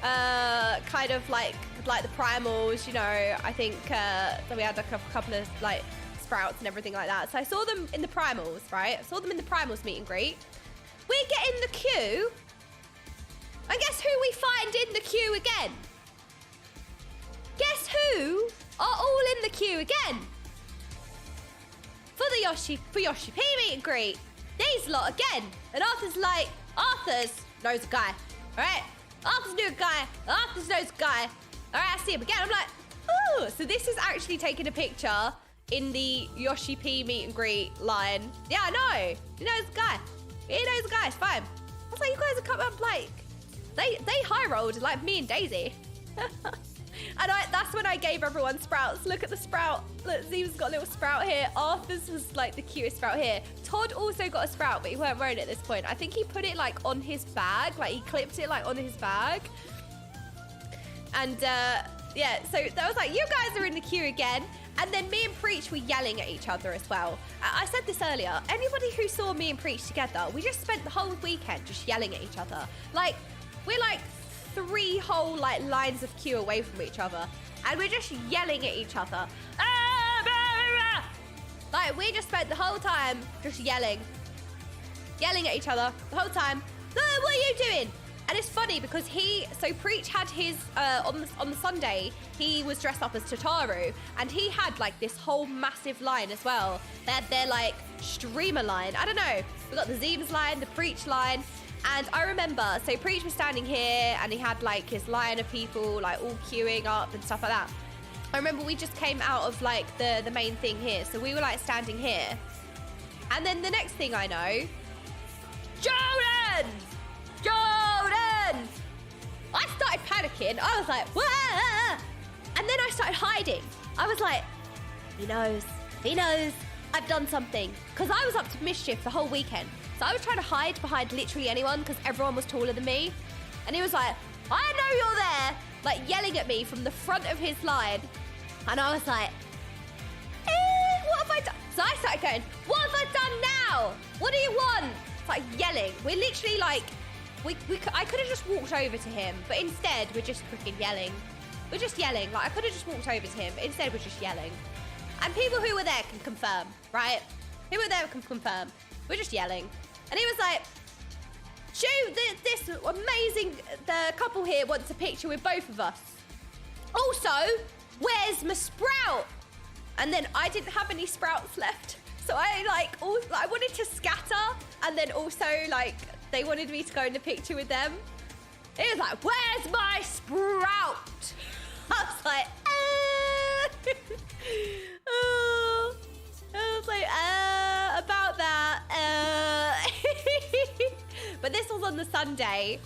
kind of like the primals, you know. I think that we had like a couple of like sprouts and everything like that. So I saw them in the primals, right? I saw them in the primals meet and greet. We get in the queue, and guess who we find in the queue again? Guess who are all in the queue again? For the Joshy-B meet and greet. These lot again. And Arthur's like, Arthur's knows a guy. All right? Arthur's knew a guy. Arthur's knows a guy. All right, I see him again. I'm like, ooh. So this is actually taking a picture in the Joshy-B meet and greet line. Yeah, I know. He knows a guy. He knows a guy. It's fine. I was like, you guys are coming up like, they high rolled like me and Daisy. And that's when I gave everyone sprouts. Look at the sprout. Look, Zeem's got a little sprout here. Arthur's was like the cutest sprout here. Todd also got a sprout, but he weren't wearing it at this point. I think he put it like on his bag. Like he clipped it like on his bag. And yeah, so that was like, you guys are in the queue again. And then me and Preach were yelling at each other as well. I said this earlier. Anybody who saw me and Preach together, we just spent the whole weekend just yelling at each other. Like, we're like 3 whole like lines of queue away from each other, and we're just yelling at each other. Like we just spent the whole time just yelling at each other the whole time. What are you doing? And it's funny because Preach had his on the Sunday he was dressed up as Tataru, and he had like this whole massive line as well. They had their like streamer line. I don't know. We got the Zeem's line, the Preach line. And I remember, so Preach was standing here and he had like his line of people like all queuing up and stuff like that. I remember we just came out of like the main thing here. So we were like standing here. And then the next thing I know, Jordan! I started panicking. I was like, wah! And then I started hiding. I was like, he knows, I've done something. Because I was up to mischief the whole weekend. So I was trying to hide behind literally anyone because everyone was taller than me. And he was like, I know you're there, like yelling at me from the front of his line. And I was like, what have I done? So I started going, what have I done now? What do you want? It's like yelling. We're literally like, I could have just walked over to him, but instead we're just freaking yelling. We're just yelling. Like I could have just walked over to him, but instead we're just yelling. And people who were there can confirm, right? People who were there can confirm. We're just yelling. And he was like, Shoo, this amazing couple here wants a picture with both of us. Also, where's my sprout? And then I didn't have any sprouts left. So I wanted to scatter, and then also like they wanted me to go in the picture with them. It was like, where's my sprout? I was like, oh. I was like, about that. But this was on the Sunday.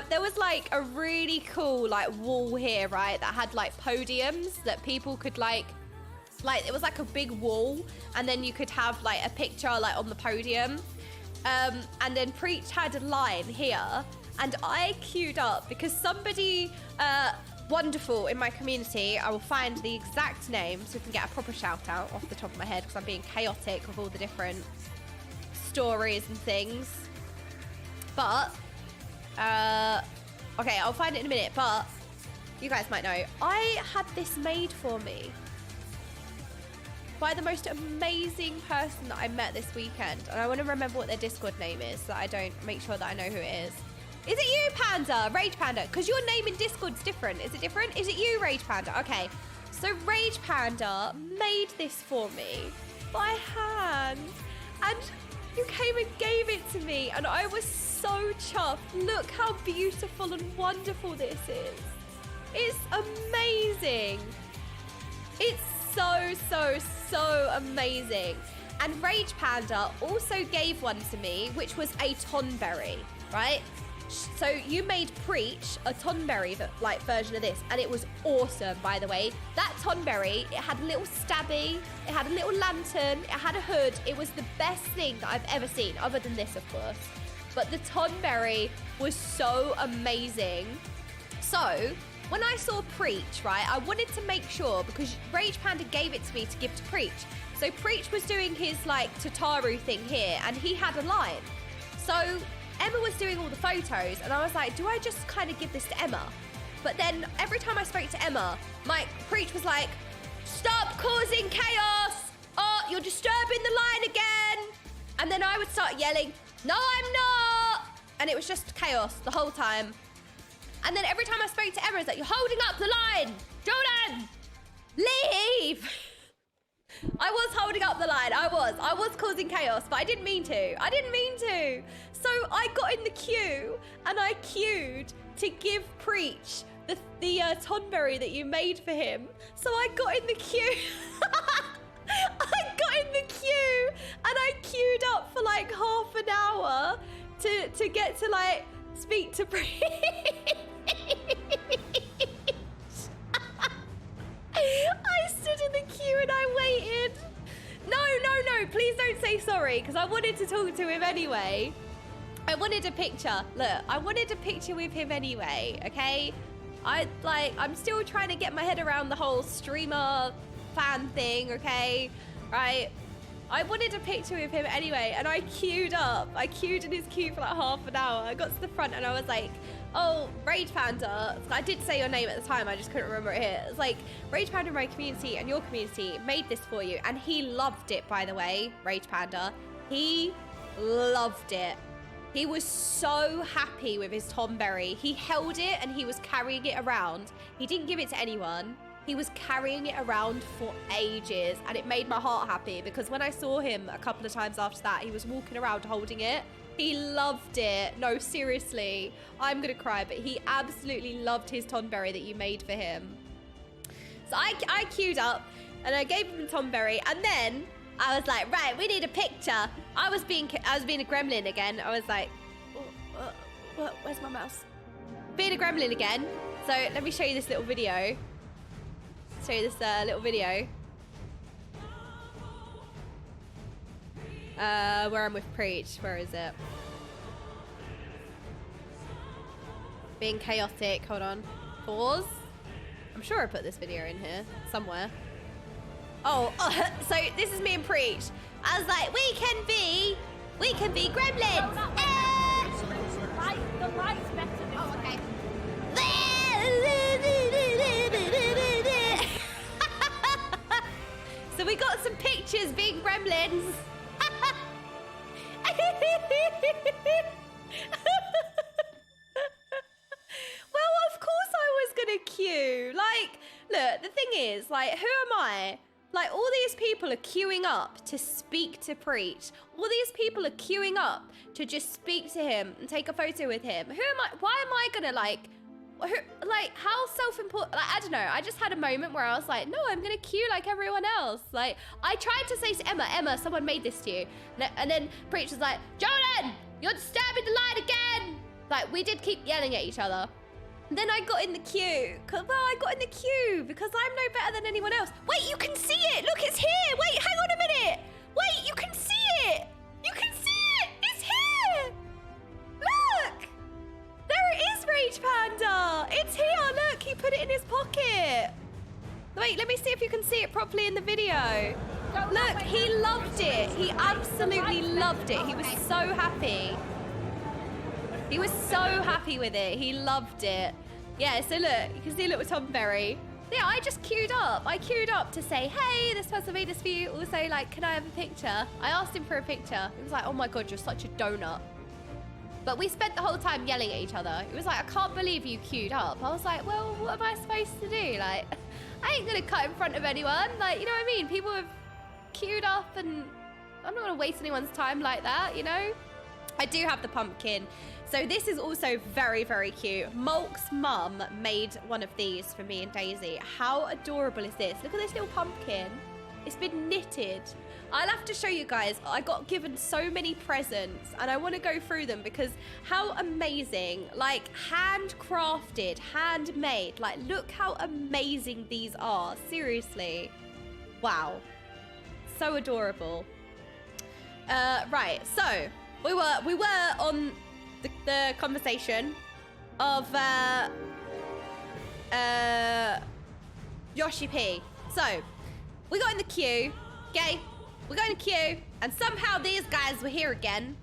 There was like a really cool like wall here, right? That had like podiums that people could like it was like a big wall, and then you could have like a picture like on the podium. And then Preach had a line here, and I queued up because somebody wonderful in my community, I will find the exact name so we can get a proper shout out off the top of my head because I'm being chaotic with all the different stories and things. But okay, I'll find it in a minute, but you guys might know I had this made for me by the most amazing person that I met this weekend, and I want to remember what their Discord name is so that I don't make sure that I know who it is. Is it you, Panda? Rage Panda? Because your name in Discord's different. Is it different? Is it you, Rage Panda? Okay. So Rage Panda made this for me by hand. And you came and gave it to me. And I was so chuffed. Look how beautiful and wonderful this is. It's amazing. It's so amazing. And Rage Panda also gave one to me, which was a tonberry, right? So you made Preach a tonberry like version of this, and it was awesome, by the way. That tonberry, it had a little stabby, it had a little lantern, it had a hood. It was the best thing that I've ever seen, other than this, of course. But the tonberry was so amazing. So when I saw Preach, right, I wanted to make sure, because Rage Panda gave it to me to give to Preach. So Preach was doing his like Tataru thing here, and he had a line. So Emma was doing all the photos, and I was like, do I just kind of give this to Emma? But then every time I spoke to Emma, Mike Preach was like, stop causing chaos. Oh, you're disturbing the line again. And then I would start yelling, no, I'm not. And it was just chaos the whole time. And then every time I spoke to Emma, it's like, you're holding up the line. Jordan, leave. I was holding up the line. I was causing chaos, but I didn't mean to. I didn't mean to. So I got in the queue and I queued to give Preach the Tonberry that you made for him. So I got in the queue. I got in the queue and I queued up for like half an hour to get to like speak to Preach. I stood in the queue and I waited. No, please don't say sorry, because I wanted to talk to him anyway. I wanted a picture. Look, I wanted a picture with him anyway, okay? I'm still trying to get my head around the whole streamer fan thing, okay? Right? I wanted a picture with him anyway, and I queued up. I queued in his queue for like half an hour. I got to the front and I was like, oh, Rage Panda. I did say your name at the time, I just couldn't remember it here. It's like, Rage Panda in my community and your community made this for you. And he loved it, by the way, Rage Panda. He loved it. He was so happy with his Tonberry. He held it and he was carrying it around. He didn't give it to anyone. He was carrying it around for ages, and it made my heart happy because when I saw him a couple of times after that, he was walking around holding it. He loved it. No, seriously, I'm gonna cry, but he absolutely loved his Tonberry that you made for him. So I queued up and I gave him a Tonberry, and then I was like, right, we need a picture. I was being a gremlin again. I was like, where's my mouse? Being a gremlin again. So let me show you this little video. Show you this little video. Where I'm with Preach. Where is it? Being chaotic. Hold on. Pause. I'm sure I put this video in here somewhere. Oh, so this is me and Preach. I was like, we can be gremlins. No, the light's better this Oh, okay. So we got some pictures being gremlins. Well, of course I was gonna queue. Like, look, the thing is, like, who am I? Like, all these people are queuing up to speak to Preach. All these people are queuing up to just speak to him and take a photo with him. Who am I? Why am I gonna, like, how self-important? Like, I don't know. I just had a moment where I was like, no, I'm gonna queue like everyone else. Like, I tried to say to Emma, someone made this to you. And then Preach was like, Jordan, you're disturbing the line again. Like, we did keep yelling at each other. And then I got in the queue. I got in the queue because I'm no better than anyone else. Wait, you can see it. Look, it's here. Wait, hang on a minute. Wait, you can see it. You can see it. It's here. Look. There it is, Rage Panda. It's here. Look, he put it in his pocket. Wait, let me see if you can see it properly in the video. Look, he loved it. He absolutely loved it. He was so happy. He was so happy with it. He loved it. Yeah, so look, you can see a little Tonberry. Yeah, I just queued up. I queued up to say, hey, this person made this for you. Also, like, can I have a picture? I asked him for a picture. He was like, oh my God, you're such a donut. But we spent the whole time yelling at each other. It was like, I can't believe you queued up. I was like, well, what am I supposed to do? Like, I ain't gonna cut in front of anyone. Like, you know what I mean? People have queued up and I'm not gonna waste anyone's time like that, you know? I do have the pumpkin. So this is also very, very cute. Mulk's mum made one of these for me and Daisy. How adorable is this? Look at this little pumpkin. It's been knitted. I'll have to show you guys. I got given so many presents and I want to go through them because how amazing, like handcrafted, handmade. Like, look how amazing these are. Seriously. Wow. So adorable. Right, so we were on the conversation of Joshy-B. So we got in the queue, okay? We got in the queue, and somehow these guys were here again.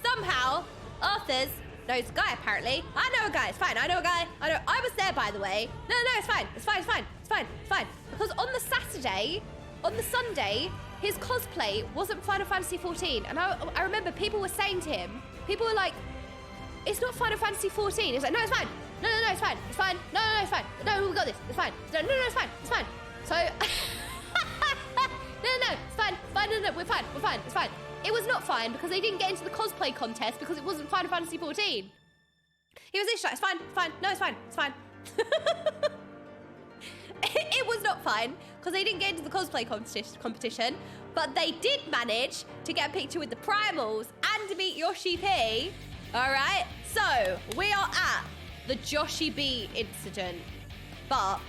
Somehow, Arthur's knows a guy, apparently. I know a guy, it's fine. I know a guy. I was there, by the way. No, it's fine. It's fine. Because on the Sunday, his cosplay wasn't Final Fantasy 14. And I remember people were saying to him, people were like, it's not Final Fantasy 14. He's like, no, it's fine. No, it's fine. It's fine. No, it's fine. No, we got this. It's fine. No, it's fine. It's fine. So, no, it's fine. No, we're fine. It's fine. It was not fine because they didn't get into the cosplay contest because it wasn't Final Fantasy 14. He was literally like, it's fine. No, it's fine. It was not fine because they didn't get into the cosplay competition, but they did manage to get a picture with the primals and to meet Joshy-B. All right, so we are at the Joshy-B incident, but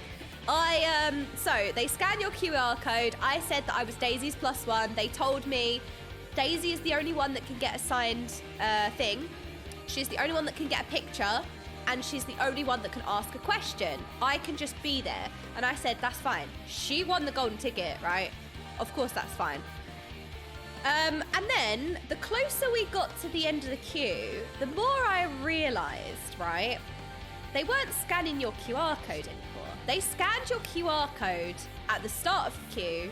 so they scan your QR code. I said that I was Daisy's +1. They told me Daisy is the only one that can get a signed thing. She's the only one that can get a picture, and she's the only one that can ask a question. I can just be there. And I said, that's fine. She won the golden ticket, right? Of course, that's fine. And then the closer we got to the end of the queue, the more I realized, right? They weren't scanning your QR code anymore. They scanned your QR code at the start of the queue,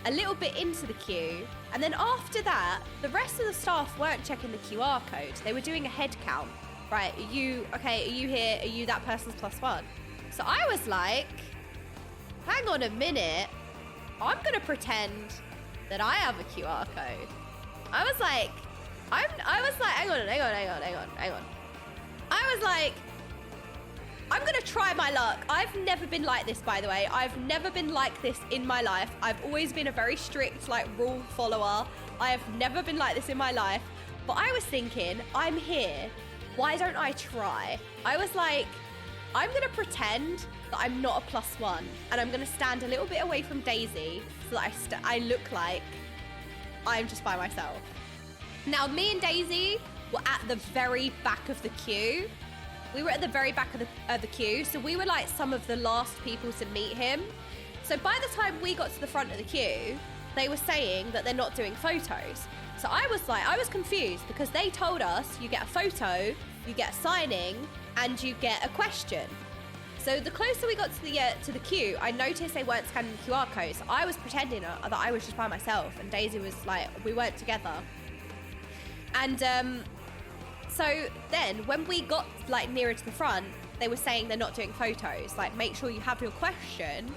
a little bit into the queue, and then after that, the rest of the staff weren't checking the QR code. They were doing a head count. Right, are you here? Are you that person's +1? So I was like, hang on a minute. I'm gonna pretend that I have a QR code. I was like, hang on. I was like, I'm gonna try my luck. I've never been like this, by the way. I've never been like this in my life. I've always been a very strict, rule follower. I have never been like this in my life. But I was thinking, I'm here. Why don't I try? I was like, I'm gonna pretend that I'm not a +1, and I'm gonna stand a little bit away from Daisy so that I look like I'm just by myself. Now, me and Daisy were at the very back of the queue. We were at the very back of the queue, so we were like some of the last people to meet him. So by the time we got to the front of the queue, they were saying that they're not doing photos. So I was confused because they told us you get a photo, you get a signing, and you get a question. So the closer we got to the queue, I noticed they weren't scanning the QR code. So I was pretending that I was just by myself, and Daisy was like, we weren't together. And so then when we got nearer to the front, they were saying they're not doing photos. Make sure you have your question.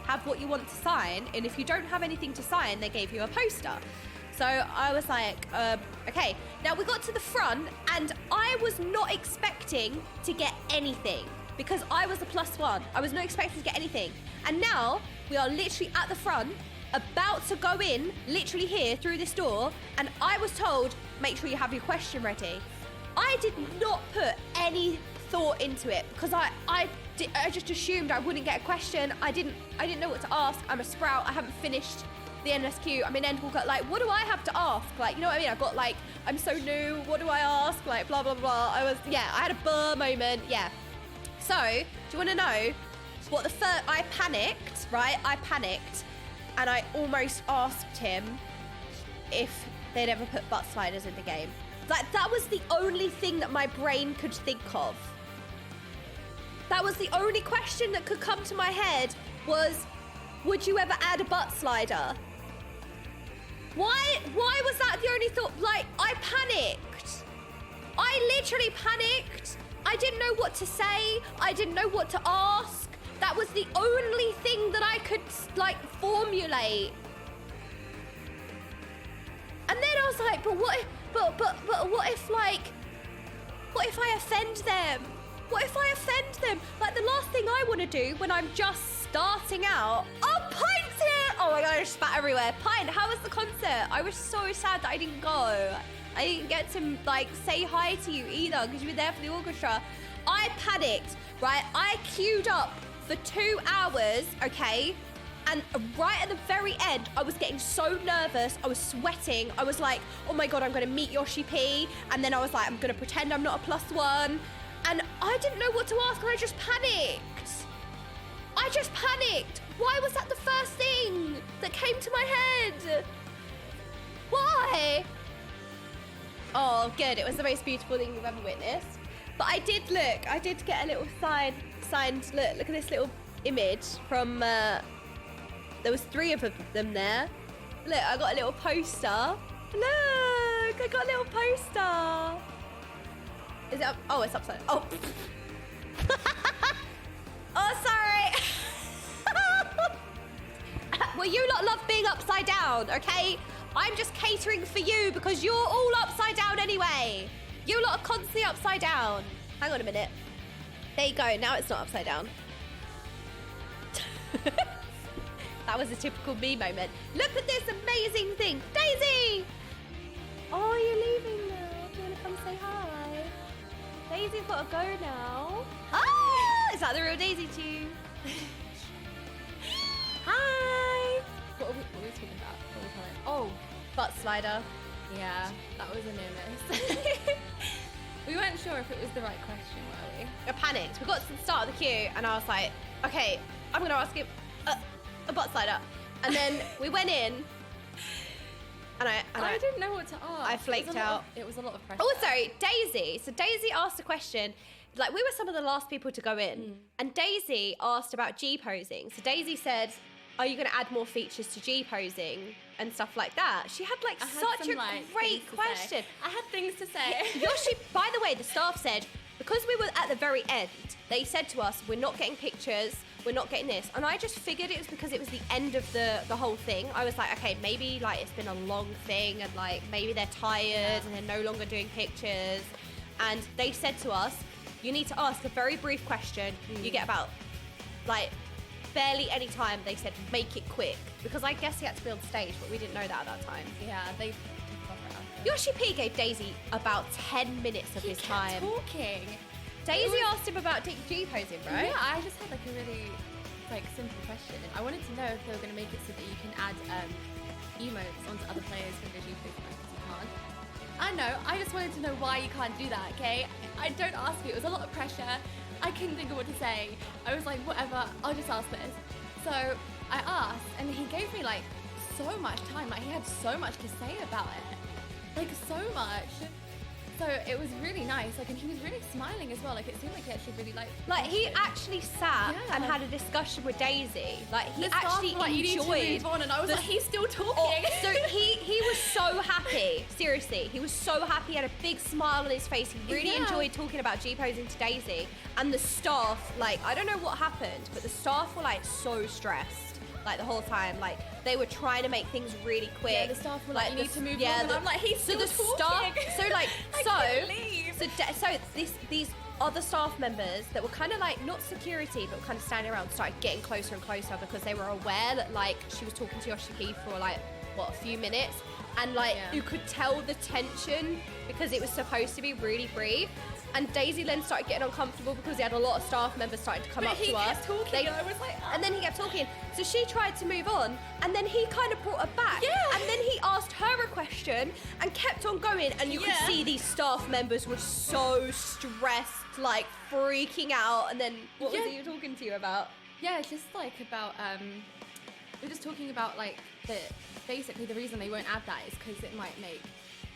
Have what you want to sign, and if you don't have anything to sign, they gave you a poster. So I was like, okay. Now we got to the front, and I was not expecting to get anything because I was a +1. I was not expecting to get anything. And now we are literally at the front, about to go in, literally here through this door, and I was told, make sure you have your question ready. I did not put any thought into it because I just assumed I wouldn't get a question. I didn't know what to ask. I'm a sprout. I haven't finished the MSQ. I'm in end walker. What do I have to ask? You know what I mean? I got I'm so new. What do I ask? Blah blah blah. I had a burr moment. Yeah. So do you want to know what the first? I panicked, right? I panicked, and I almost asked him if they'd ever put butt sliders in the game. That was the only thing that my brain could think of. That was the only question that could come to my head was, would you ever add a butt slider? Why was that the only thought? I panicked. I literally panicked. I didn't know what to say. I didn't know what to ask. That was the only thing that I could, formulate. And then I was like, but what if I offend them? What if I offend them? The last thing I want to do when I'm just starting out. Oh, Pint's here! Oh my god, I just spat everywhere. Pint, how was the concert? I was so sad that I didn't go. I didn't get to say hi to you either because you were there for the orchestra. I panicked, right? I queued up for 2 hours, okay? And right at the very end, I was getting so nervous. I was sweating. I was like, oh my god, I'm going to meet Joshy-B. And then I was like, I'm going to pretend I'm not a +1. And I didn't know what to ask, and I just panicked. Why was that the first thing that came to my head? Why? Oh, good. It was the most beautiful thing you've ever witnessed. But I did get a little signed, look at this little image from, there was 3 of them there. Look, I got a little poster. Look, I got a little poster. Is it up? Oh, it's upside. Oh. Oh, sorry. Well, you lot love being upside down, okay? I'm just catering for you because you're all upside down anyway. You lot are constantly upside down. Hang on a minute. There you go. Now it's not upside down. That was a typical me moment. Look at this amazing thing. Daisy! Oh, you're leaving now. Do you want to come say hi? Daisy's got to go now. Oh, is that the real Daisy too? Hi! What are we talking about? What are we calling it? Oh, butt slider. Yeah, that was a near miss. We weren't sure if it was the right question, were we? I panicked. We got to the start of the queue and I was like, okay, I'm going to ask him a butt slider. And then we went in and I didn't know what to ask. I flaked out. It was a lot of pressure. Oh, sorry, Daisy. So Daisy asked a question. Like, we were some of the last people to go in. And Daisy asked about G-posing. So Daisy said, are you going to add more features to G-posing and stuff like that? She had, like, such a great question. I had things to say. Yoshi, by the way, the staff said, because we were at the very end, they said to us, we're not getting pictures, we're not getting this. And I just figured it was because it was the end of the whole thing. I was like, okay, maybe, like, it's been a long thing and, like, maybe they're tired and they're no longer doing pictures. And they said to us, you need to ask a very brief question. You get about, like, barely any time. They said, make it quick. Because I guess he had to be on stage, but we didn't know that at that time. Yeah, they took off it after. Yoshi-P gave Daisy about 10 minutes of his time. Talking. Daisy asked him about G-posing, right? Yeah, I just had like a really simple question. I wanted to know if they were going to make it so that you can add emotes onto other players when they're G-posing because you can't. I know, I just wanted to know why you can't do that, okay? I don't ask you, it was a lot of pressure. I couldn't think of what to say. I was like, whatever, I'll just ask this. So I asked, and he gave me like so much time. Like he had so much to say about it, like so much. So it was really nice. Like, and he was really smiling as well. Like it seemed like he actually really liked. Like he actually sat and had a discussion with Daisy. Like he actually like, you need to move on, and I was like, he's still talking. Oh, so he was so happy. Seriously, he was so happy. He had a big smile on his face. He really enjoyed talking about G-posing to Daisy. And the staff, like, I don't know what happened, but the staff were like so stressed, like the whole time. Like they were trying to make things really quick. Yeah, the staff were like, you need to move on. And I'm like, he's still talking. Staff, so like, these other staff members that were kind of like not security but were kind of standing around started getting closer and closer because they were aware that like she was talking to Joshy-B for like what, a few minutes, and like you could tell the tension because it was supposed to be really brief. And Daisy then started getting uncomfortable because he had a lot of staff members starting to come up to us. Talking, I was like, and then he kept talking. So she tried to move on, and then he kind of brought her back. Yeah. And then he asked her a question and kept on going. And you could see these staff members were so stressed, like freaking out. And then what was he talking to you about? Yeah, it's just like about we're just talking about like basically the reason they won't add that is because it might make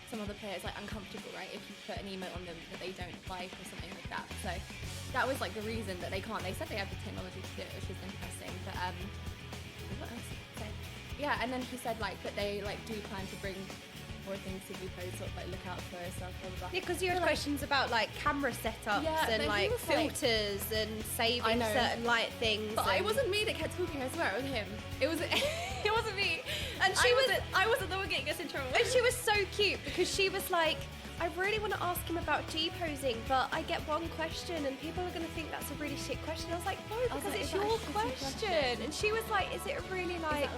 some other players like uncomfortable, right? If you put an emote on them that they don't like or something like that. So that was like the reason that they can't. They said they have the technology to do it, which is interesting. But what else did he say? Yeah, and then he said like that they like do plan to bring more things to G-pose, sort of like look out for stuff, blah blah blah. Yeah, because you had questions about like camera setups and like filters and saving certain light things. But it wasn't me that kept talking. I swear, it was him. It was it wasn't me. And I wasn't the one getting us in trouble. And she was so cute because she was like, I really want to ask him about G-posing, but I get one question and people are going to think that's a really shit question. I was like, no, because it's your question. And she was like, is it really like,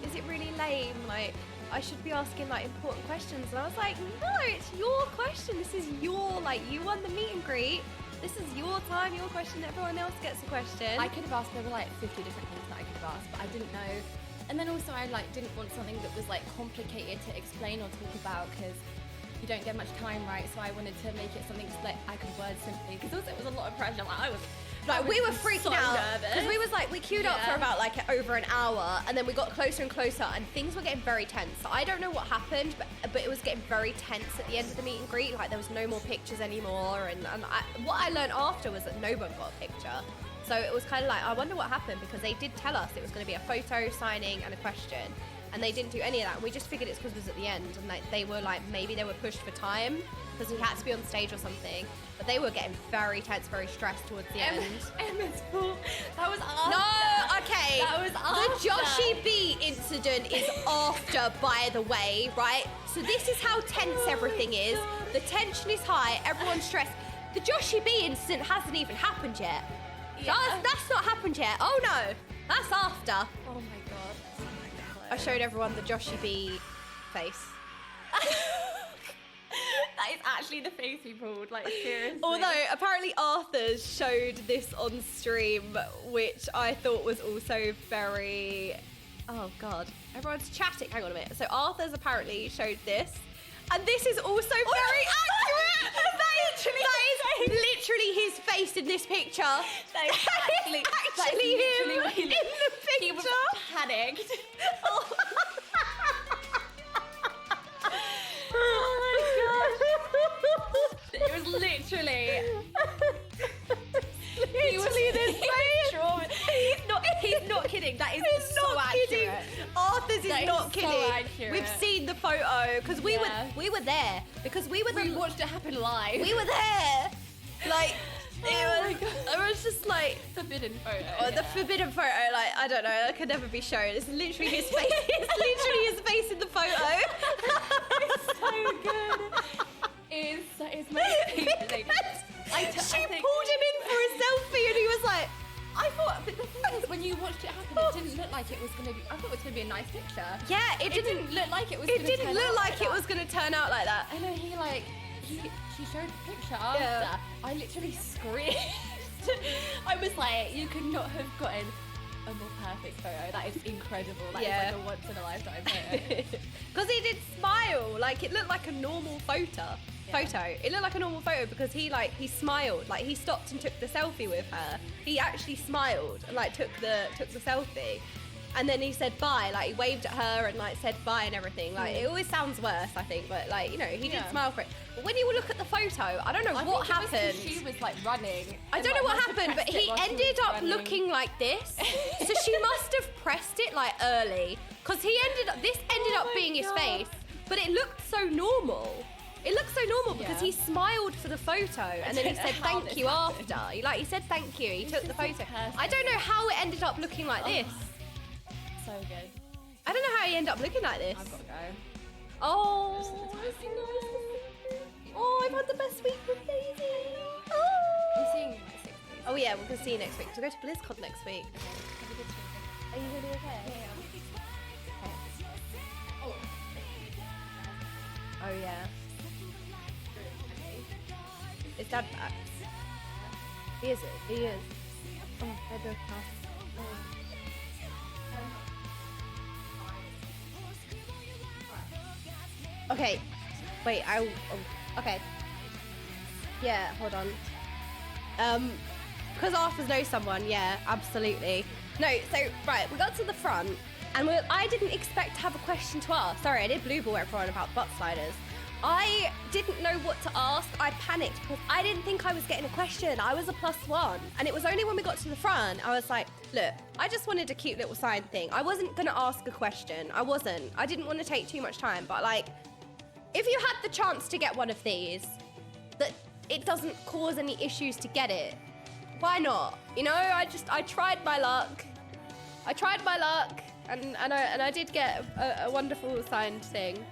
is it really lame? Like, I should be asking like important questions. And I was like, no, it's your question. This is your, like, you won the meet and greet. This is your time, your question. Everyone else gets a question. I could have asked, there were like 50 different things that I could have asked, but I didn't know. And then also I like didn't want something that was like complicated to explain or talk about because you don't get much time, right? So I wanted to make it something like I could word simply, because also it was a lot of pressure. Like I was Like we were freaking so out nervous. because we was like we queued up for Yeah. about like over an hour, and then we got closer and closer, and things were getting very tense. So I don't know what happened, but it was getting very tense at the end of the meet and greet. Like there was no more pictures anymore, and what I learned after was that no one got a picture. So it was kind of like, I wonder what happened, because they did tell us it was going to be a photo, signing, and a question, and they didn't do any of that. And we just figured it's because it was at the end, and like they were like, maybe they were pushed for time because he had to be on stage or something. But they were getting very tense, very stressed towards the end. MSQ, that was after. No, okay. That was after. The Joshy-B incident is after, by the way, right? So this is how tense everything is. God. The tension is high, everyone's stressed. The Joshy-B incident hasn't even happened yet. Yeah. That's not happened yet. Oh no, that's after. Oh my god. I showed everyone the Joshy-B face. That is actually the face we pulled, like seriously. Although apparently Arthur's showed this on stream, which I thought was also very, oh god, everyone's chatting. Hang on a minute. So Arthur's apparently showed this, and this is also very accurate. That is literally his face in this picture. That is actually him literally what he in looked- the He was picture. panicked. It was literally. He was this He's not kidding. That is He's so not accurate. kidding. Arthur's is That is not so kidding. accurate. We've seen the photo because we Yeah. were there because we were We the watched it happen live. we were there. Like Oh my it God. was just like Forbidden photo. oh, the forbidden photo. Like I don't know, that could never be shown. It's literally his face. It's literally his face in the photo. so good. It's my favorite thing. She pulled him in for a selfie, and he was like, I thought, but the thing is, when you watched it happen, it didn't look like it was gonna be. I thought it was gonna be a nice picture. yeah, It didn't look like it was. It gonna didn't turn look out like it that. was going to turn out like that. I know she showed the picture after. Yeah. I literally screamed. I was like, you could not have gotten a more perfect photo. That is incredible. That is Yeah. like a once in a lifetime photo. Because he did smile, like it looked like a normal photo. It looked like a normal photo because he smiled, like he stopped and took the selfie with her. He actually smiled and like took the selfie, and then he said bye, like he waved at her and like said bye and everything. Like it always sounds worse, I think, but like you know he did Yeah. smile for it. But when you look at the photo, I don't know what think it was 'cause happened. She was like running. I don't know what happened, but he ended up looking. looking like this. So she must have pressed it like early, because this ended up my being his God. face, but it looked so normal. It looked so normal because Yeah. he smiled for the photo and then he don't said know how thank this you happened. after. He said thank you. He took the just his photo. person. I don't know how it ended up looking like this. So good. I don't know how he ended up looking like this. I've got to go. Oh, that's nice. Oh, I've had the best week with Daisy. I'm Oh. seeing you next week. Oh yeah, we're gonna see you next week. We'll go to BlizzCon next week. Have a good weekend. Are you gonna be okay? Oh. Oh yeah. Is Dad back? He is. He is. Oh, they're both back. Okay. Wait. Okay. Yeah. Hold on. Because Arthur knows someone. Yeah. Absolutely. No. So right. We got to the front, and I didn't expect to have a question to ask. Sorry, I did blue ball everyone about butt sliders. I didn't know what to ask. I panicked because I didn't think I was getting a question. I was a +1. And it was only when we got to the front, I was like, look, I just wanted a cute little sign thing. I wasn't going to ask a question. I wasn't. I didn't want to take too much time. But like, if you had the chance to get one of these, that it doesn't cause any issues to get it, why not? You know, I tried my luck. And I did get a wonderful signed thing.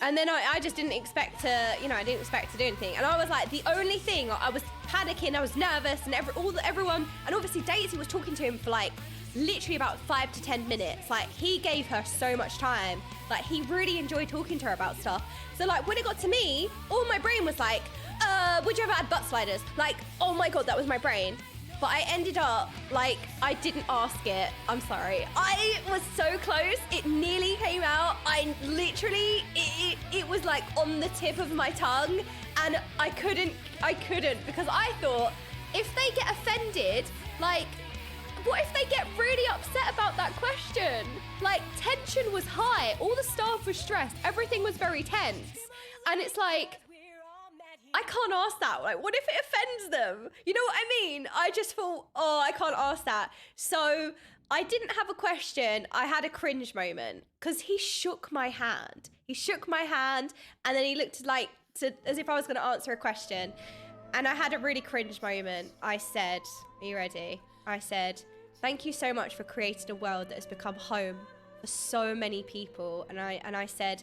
And then I just didn't expect to, you know, I didn't expect to do anything. And I was like, the only thing, I was panicking, I was nervous, and everyone, and obviously Daisy was talking to him for like literally about 5 to 10 minutes. Like he gave her so much time. Like he really enjoyed talking to her about stuff. So like when it got to me, all my brain was like, would you ever add butt sliders? Like, oh my God, that was my brain. But I ended up, like, I didn't ask it. I'm sorry. I was so close. It nearly came out. I literally, it was like on the tip of my tongue. And I couldn't because I thought if they get offended, like, what if they get really upset about that question? Like, tension was high, all the staff was stressed, everything was very tense. And it's like, I can't ask that. Like, what if it offends them? You know what I mean? I just thought, oh, I can't ask that. So I didn't have a question. I had a cringe moment because he shook my hand. He shook my hand and then he looked like as if I was going to answer a question. And I had a really cringe moment. I said, are you ready? I said, thank you so much for creating a world that has become home for so many people. And I said,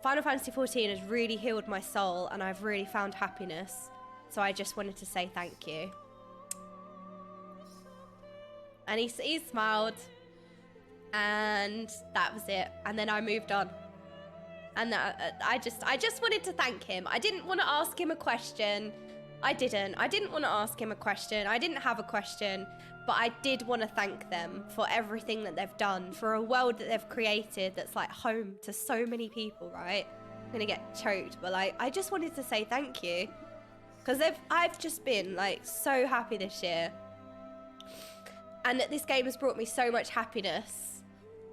Final Fantasy XIV has really healed my soul and I've really found happiness. So I just wanted to say thank you. And he smiled and that was it. And then I moved on. And I just wanted to thank him. I didn't want to ask him a question. I didn't want to ask him a question. I didn't have a question, but I did want to thank them for everything that they've done, for a world that they've created that's like home to so many people, right? I'm gonna get choked, but like, I just wanted to say thank you. Because I've just been like so happy this year. And that this game has brought me so much happiness.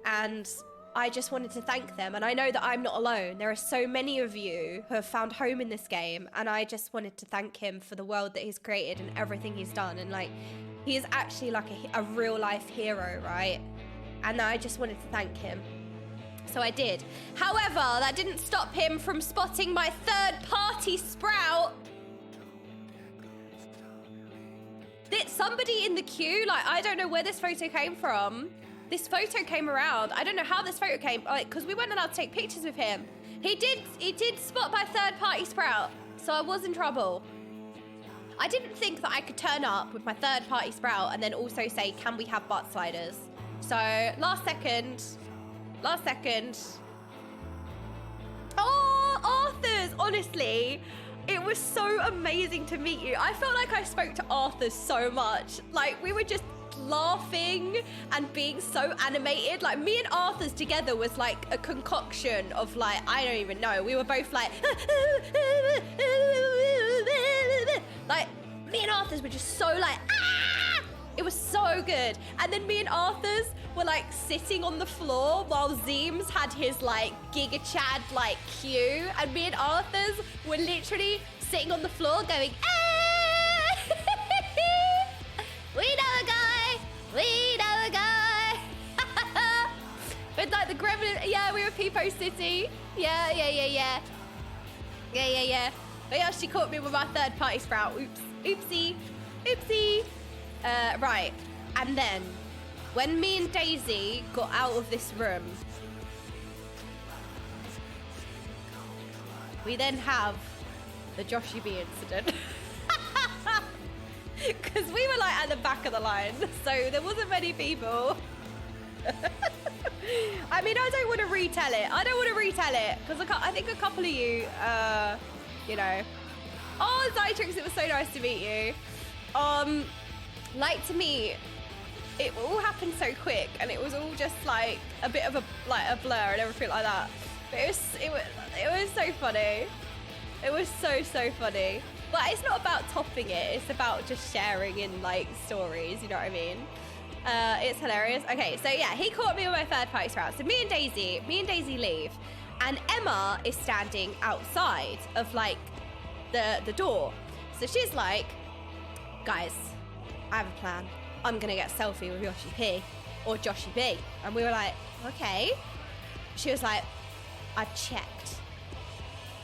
And I just wanted to thank them. And I know that I'm not alone. There are so many of you who have found home in this game. And I just wanted to thank him for the world that he's created and everything he's done. And like, he is actually like a real life hero, right? And I just wanted to thank him. So I did. However, that didn't stop him from spotting my third party sprout. Somebody in the queue, like, I don't know where this photo came from. This photo came around. I don't know how this photo came, like, because we weren't allowed to take pictures with him. He did spot my third party sprout, so I was in trouble. I didn't think that I could turn up with my third party sprout and then also say, can we have butt sliders? So last second. Oh, Arthur's, honestly. It was so amazing to meet you. I felt like I spoke to Arthur so much. Like, we were just laughing and being so animated. Like, me and Arthur's together was like a concoction of like, I don't even know. We were both like, like, me and Arthur's were just so like, ah! It was so good. And then me and Arthur's were like sitting on the floor while Zeems had his like Giga Chad like cue. And me and Arthur's were literally sitting on the floor going, ah! We know a guy. We know a guy. With like the gremlin. Yeah, we were Peepo City. Yeah. But yeah, she caught me with my third party sprout. Oops. Oopsie. Right. And then when me and Daisy got out of this room, we then have the Joshy-B incident. Because we were like at the back of the line, so there wasn't many people. I mean, I don't want to retell it. Because I think a couple of you, you know. Oh, Zytrix, it was so nice to meet you. Like, to me, it all happened so quick, and it was all just like a bit of a blur and everything like that. But it was so funny. It was so funny. But it's not about topping it. It's about just sharing in like stories. You know what I mean? It's hilarious. Okay, so yeah, he caught me with my third party sprout. So me and Daisy leave, and Emma is standing outside of like the door. So she's like, guys, I have a plan. I'm gonna get a selfie with Yoshi-P or Joshy-B. And we were like, okay. She was like, I've checked.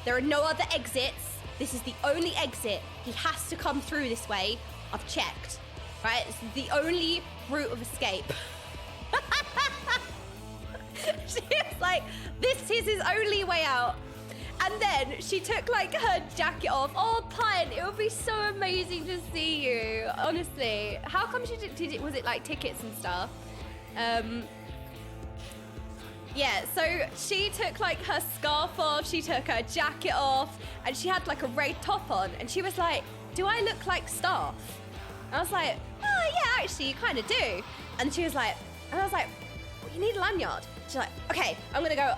There are no other exits. This is the only exit. He has to come through this way. I've checked. Right? This is the only route of escape. She was like, this is his only way out. And then she took like her jacket off. Oh, Pint, it would be so amazing to see you. Honestly. How come she did it? Was it like tickets and stuff? Yeah, so she took like her scarf off, she took her jacket off, and she had like a raid top on. And she was like, do I look like staff? And I was like, oh yeah, actually you kind of do. And she was like, and I was like, well, you need a lanyard. She's like, okay, I'm gonna go.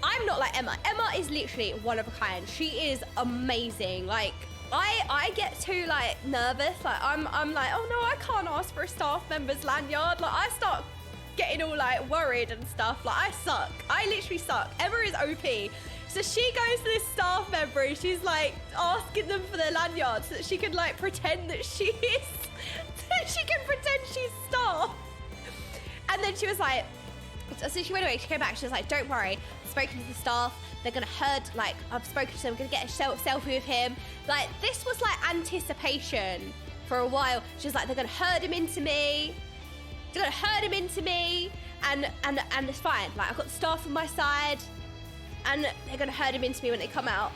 I'm not like Emma. Emma is literally one of a kind. She is amazing. Like, I get too like nervous. Like I'm like, oh no, I can't ask for a staff member's lanyard. Like I start getting all like worried and stuff. Like I suck. I literally suck. Emma is OP. So she goes to this staff member and she's like asking them for their lanyard so that she can like pretend that she is, she can pretend she's staff. And then she was like, so she went away, she came back, she was like, don't worry, I've spoken to the staff, they're gonna herd, like, I've spoken to them, I'm gonna get a selfie with him. Like, this was like anticipation for a while. She was like, they're gonna herd him into me, and it's fine. Like, I've got the staff on my side, and they're gonna herd him into me when they come out.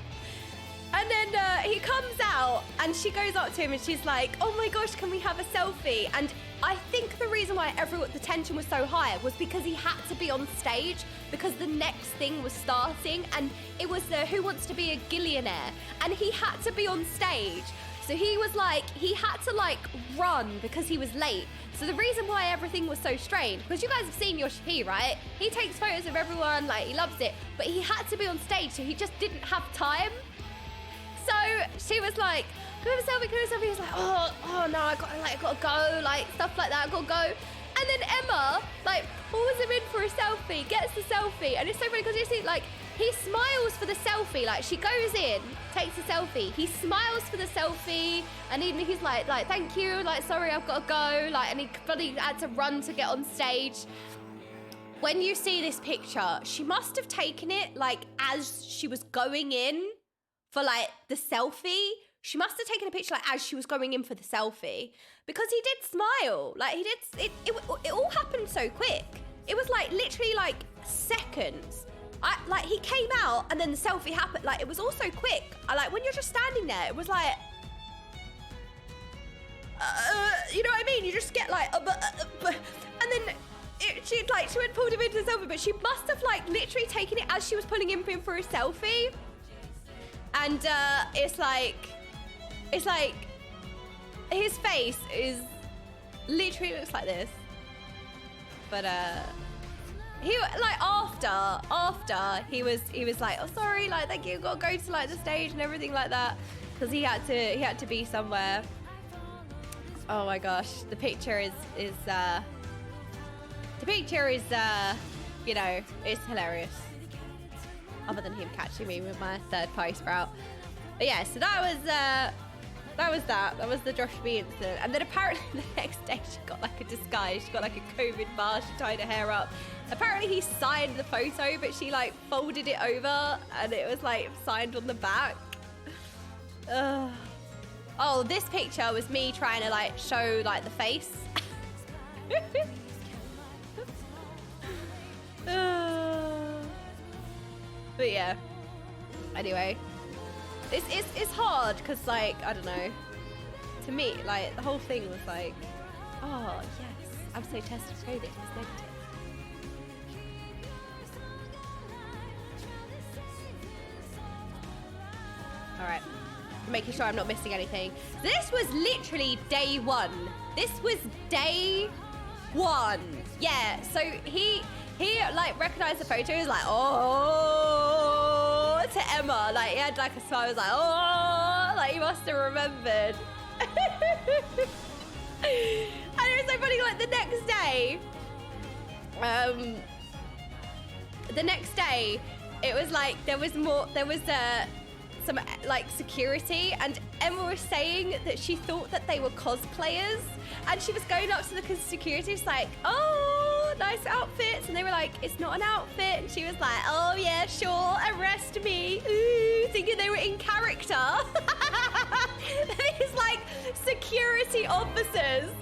And then he comes out and she goes up to him and she's like, oh my gosh, can we have a selfie? And I think the reason why the tension was so high was because he had to be on stage because the next thing was starting and it was the Who Wants to Be a Gillionaire, and he had to be on stage. So he was like, he had to like run because he was late. So the reason why everything was so strange, because you guys have seen Joshy-B, right? He takes photos of everyone, like he loves it, but he had to be on stage, so he just didn't have time. So she was like, can we have a selfie, can we have a selfie? He was like, oh no, I gotta go, like stuff like that, I gotta go. And then Emma, like, pulls him in for a selfie, gets the selfie, and it's so funny because you see, like, he smiles for the selfie. Like, she goes in, takes a selfie, he smiles for the selfie, and even he's like, thank you, like, sorry, I've gotta go, like, and he bloody had to run to get on stage. When you see this picture, she must have taken it, like, as she was going in for like the selfie. She must have taken a picture like as she was going in for the selfie, because he did smile. Like he did, it all happened so quick. It was like literally like seconds. Like he came out and then the selfie happened. Like it was all so quick. Like when you're just standing there, it was like, you know what I mean? You just get like, and then she went and pulled him into the selfie, but she must have like literally taken it as she was pulling him in for a selfie. And it's like his face is literally looks like this. But he like after he was like, oh sorry, like thank you, gotta go to like the stage and everything like that, because he had to be somewhere. Oh my gosh, the picture is you know, it's hilarious. Other than him catching me with my third-party sprout. But yeah, so that was the Joshy-B incident. And then apparently the next day she got like a disguise. She got like a COVID mask, she tied her hair up. Apparently he signed the photo, but she like folded it over and it was like signed on the back. Oh, this picture was me trying to like show like the face. But yeah, anyway, it's hard because like, I don't know, to me, like the whole thing was like, oh yes, I'm so tested COVID, it's negative. All right, making sure I'm not missing anything. This was literally day one. This was day one. Yeah, so he like recognized the photo. He was like, oh, to Emma. Like he had like a smile. He was like, oh, like he must have remembered. And it was so funny. Like the next day, it was like there was some like security, and Emma was saying that she thought that they were cosplayers, and she was going up to the security, was like, oh, nice outfits, and they were like, it's not an outfit, and she was like, oh yeah, sure, arrest me, ooh, thinking they were in character. These like security officers,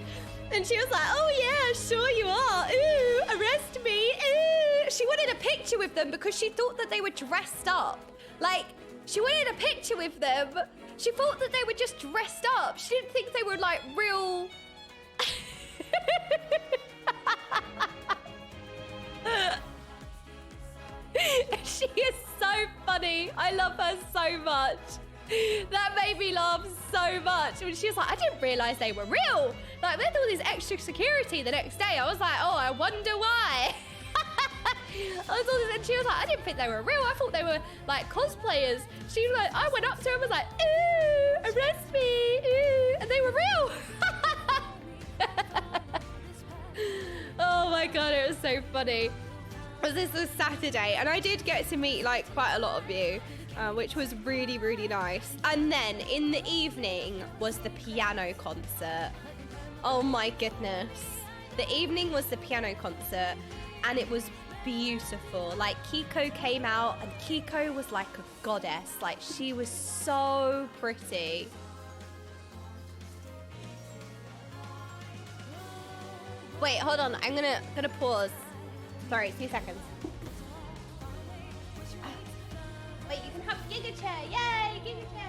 and she was like, oh yeah, sure you are, ooh, arrest me, ooh. She wanted a picture with them because she thought that they were dressed up, like. She wanted a picture with them. She thought that they were just dressed up. She didn't think they were like real. She is so funny. I love her so much. That made me laugh so much. When she was like, I didn't realize they were real. Like with all this extra security the next day, I was like, oh, I wonder why. And she was like, I didn't think they were real. I thought they were like cosplayers. She was like, I went up to her and was like, ooh, arrest me, ooh, and they were real. Oh my god, it was so funny. This was Saturday, and I did get to meet like quite a lot of you, which was really, really nice. And then in the evening was the piano concert. Oh my goodness. The evening was the piano concert, and it was beautiful. Like, Kiko came out, and Kiko was like a goddess. Like, she was so pretty. Wait, hold on. I'm gonna pause. Sorry, 2 seconds. Wait, you can have Giga Chair. Yay, Giga Chair.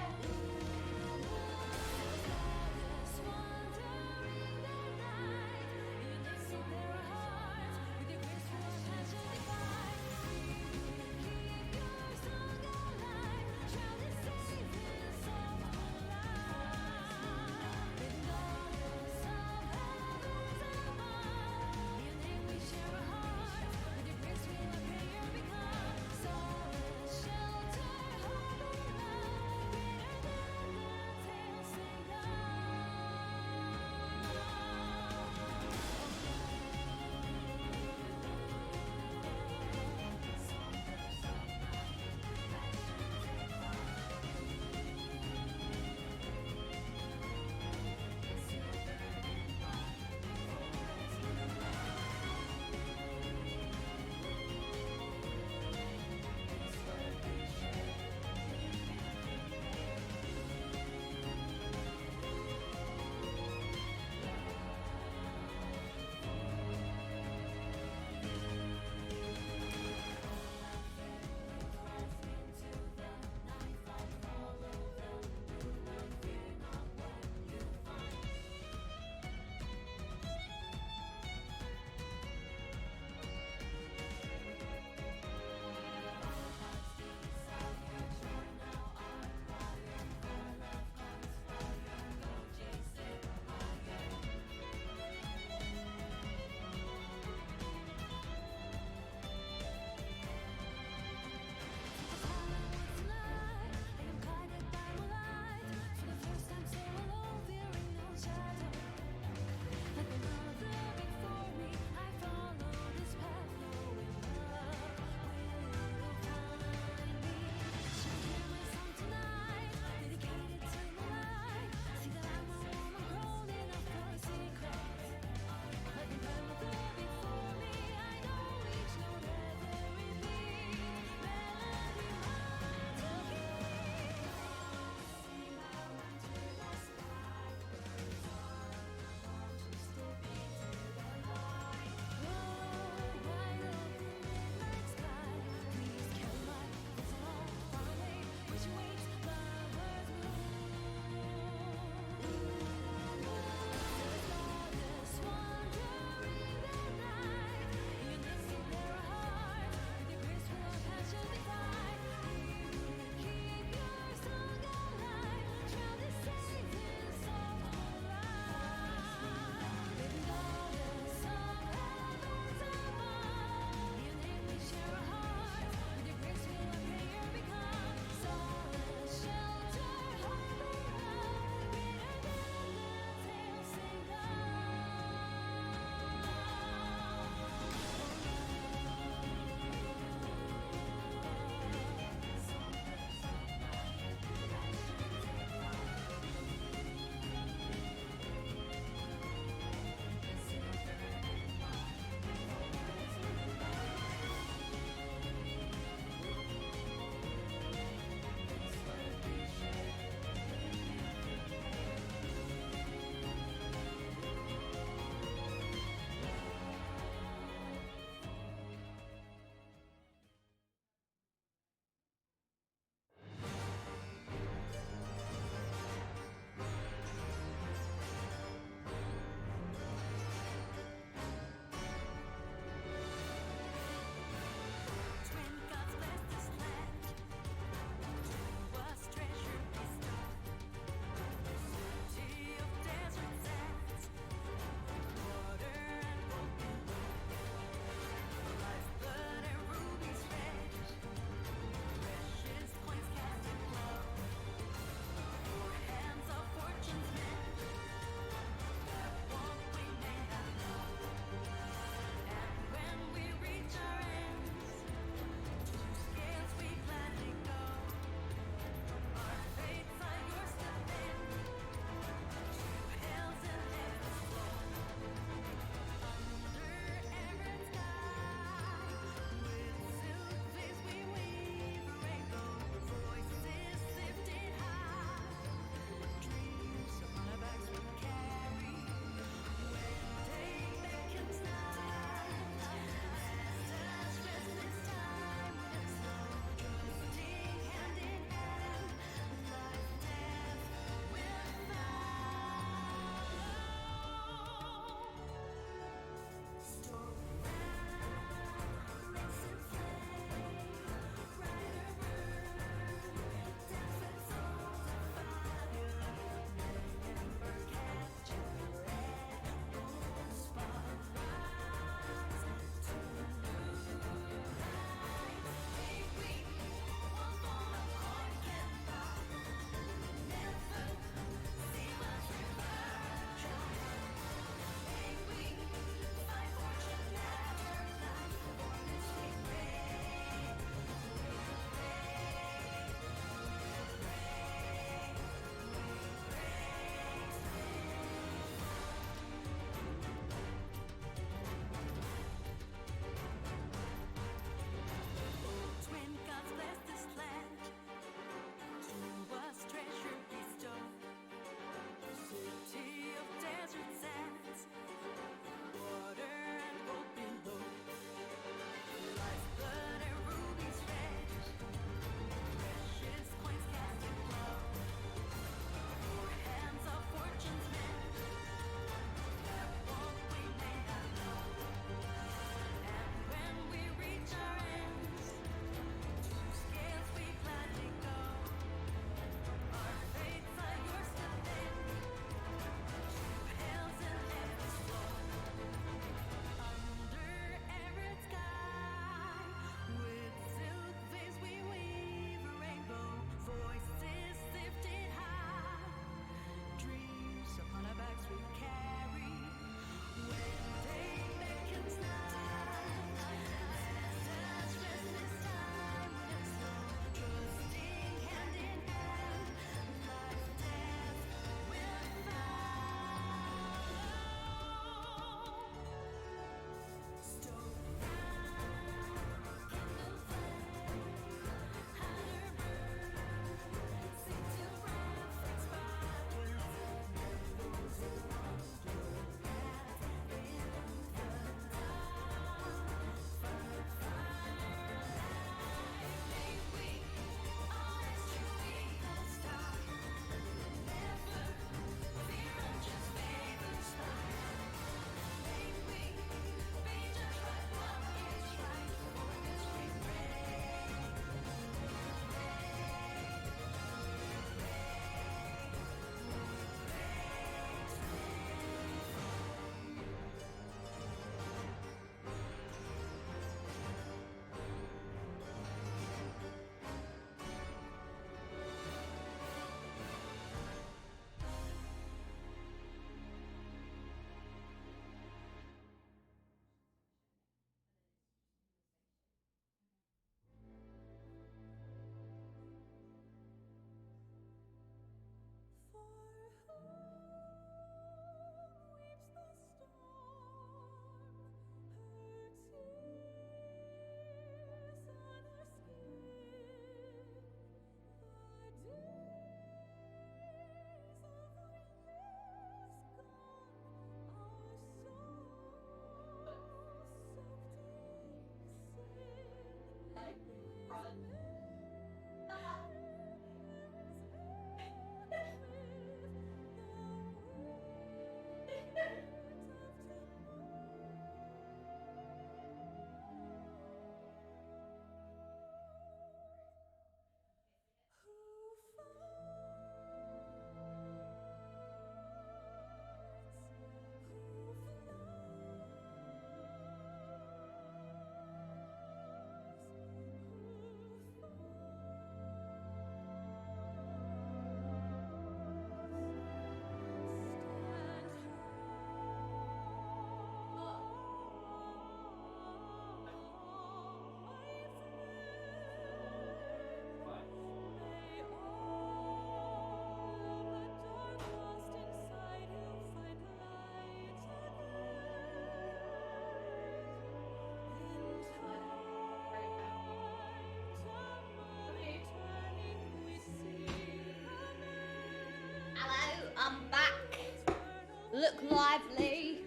lively.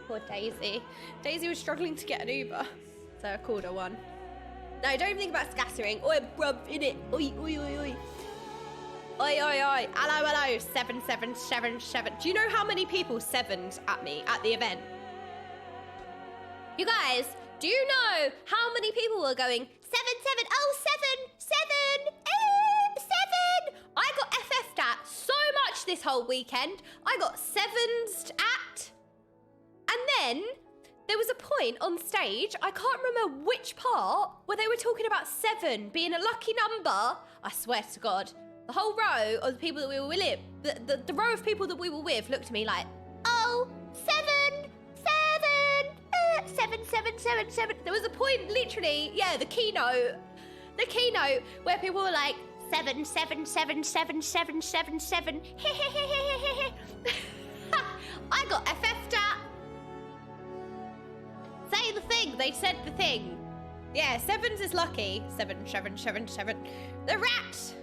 Poor Daisy. Daisy was struggling to get an Uber, so I called her one. No, don't even think about scattering. Oi, bruv, in it. Oi, oi, oi, oi. Oi, oi, oi. Hello, hello. 7777. Do you know how many people sevened at me at the event? You guys, do you know how many people were going 7-7? Oh, 7. I got FF'd at so much this whole weekend. I got 7'd at. And then there was a point on stage, I can't remember which part, where they were talking about 7 being a lucky number. I swear to God, the whole row of the people that we were with, the row of people that we were with looked at me like, oh, 7. There was a point, literally, yeah, the keynote, where people were like, 7. I got FF'd at. Say the thing. They said the thing. Yeah, 7s is lucky. 7. The rat.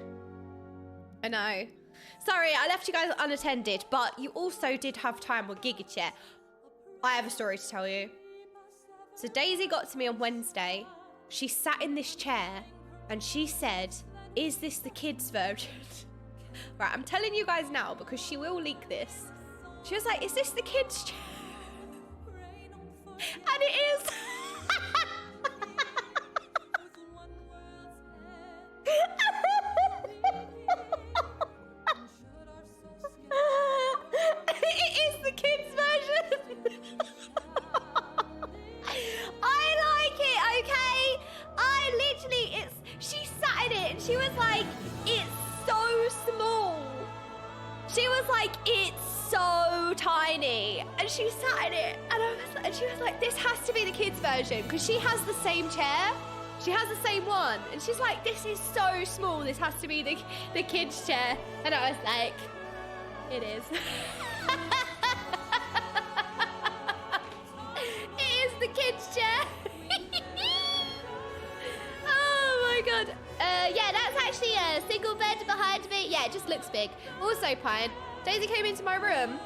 I know. Sorry, I left you guys unattended, but you also did have time with GigaChat. I have a story to tell you. So Daisy got to me on Wednesday. She sat in this chair and she said, is this the kids version? Right, I'm telling you guys now because she will leak this. She was like, is this the kids chair? And it is. It is the kids version. I like it, okay? I literally, she sat in it and she was like, it's so small. She was like, it's so tiny. And she sat in it and she was like, this has to be the kids version because she has the same chair. She has the same one. And she's like, this is so small. This has to be the kids chair. And I was like, it is. It is the kids chair. Oh my God. Yeah, that's actually a single bed behind me. Yeah, it just looks big. Also, Pine, Daisy came into my room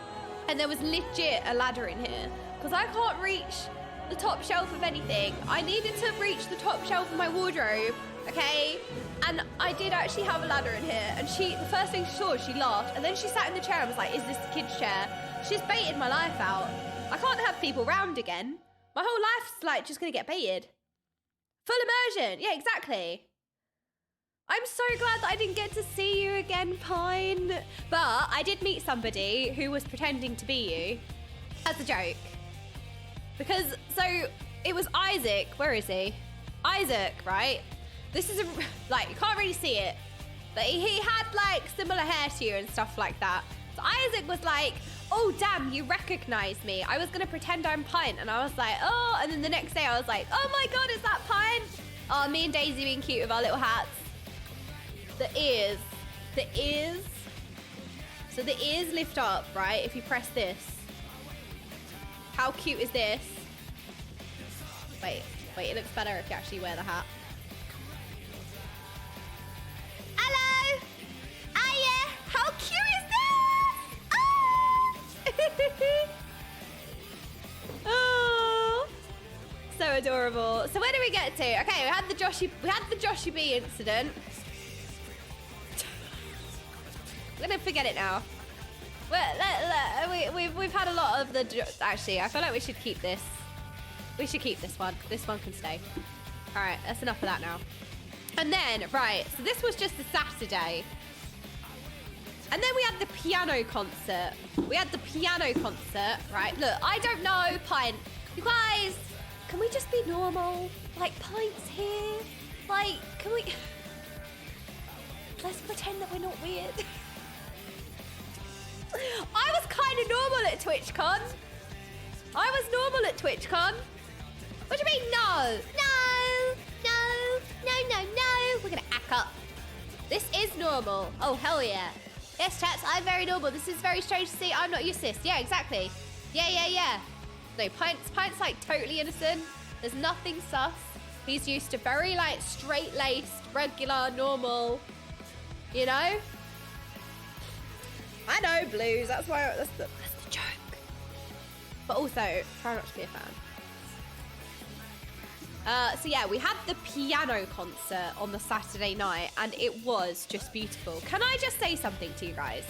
and there was legit a ladder in here because I can't reach the top shelf of anything. I needed to reach the top shelf of my wardrobe, okay? And I did actually have a ladder in here and the first thing she saw, she laughed and then she sat in the chair and was like, is this the kid's chair? She's baited my life out. I can't have people round again. My whole life's like just gonna get baited. Full immersion, yeah, exactly. I'm so glad that I didn't get to see you again, Pine. But I did meet somebody who was pretending to be you as a joke. Because, so, it was Isaac. Where is he? Isaac, right? This is, like, you can't really see it. But he had, like, similar hair to you and stuff like that. So Isaac was like, oh, damn, you recognize me. I was going to pretend I'm Pine. And I was like, oh. And then the next day I was like, oh, my God, is that Pine? Oh, me and Daisy being cute with our little hats. The ears. So the ears lift up, right? If you press this. How cute is this? Wait, it looks better if you actually wear the hat. Hello! Yeah! How cute is this? Ah! Oh! So adorable. So where do we get to? Okay, we had the Joshy-B incident. I'm gonna forget it now. We've had a lot of the... Actually, I feel like we should keep this. We should keep this one. This one can stay. All right, that's enough of that now. And then, right, so this was just a Saturday. And then we had the piano concert. Right? Look, I don't know, Pint. You guys, can we just be normal? Like, Pint's here. Like, can we... Let's pretend that we're not weird. I was kind of normal at TwitchCon. What do you mean, no? No. We're going to act up. This is normal. Oh, hell yeah. Yes, chats, I'm very normal. This is very strange to see. I'm not your sis. Yeah, exactly. Yeah. No, Pint's like totally innocent. There's nothing sus. He's used to very like straight-laced, regular, normal, you know? I know, Blues. That's the joke. but also try not to be a fan. So yeah, we had the piano concert on the Saturday night, and it was just beautiful. Can I just say something to you guys?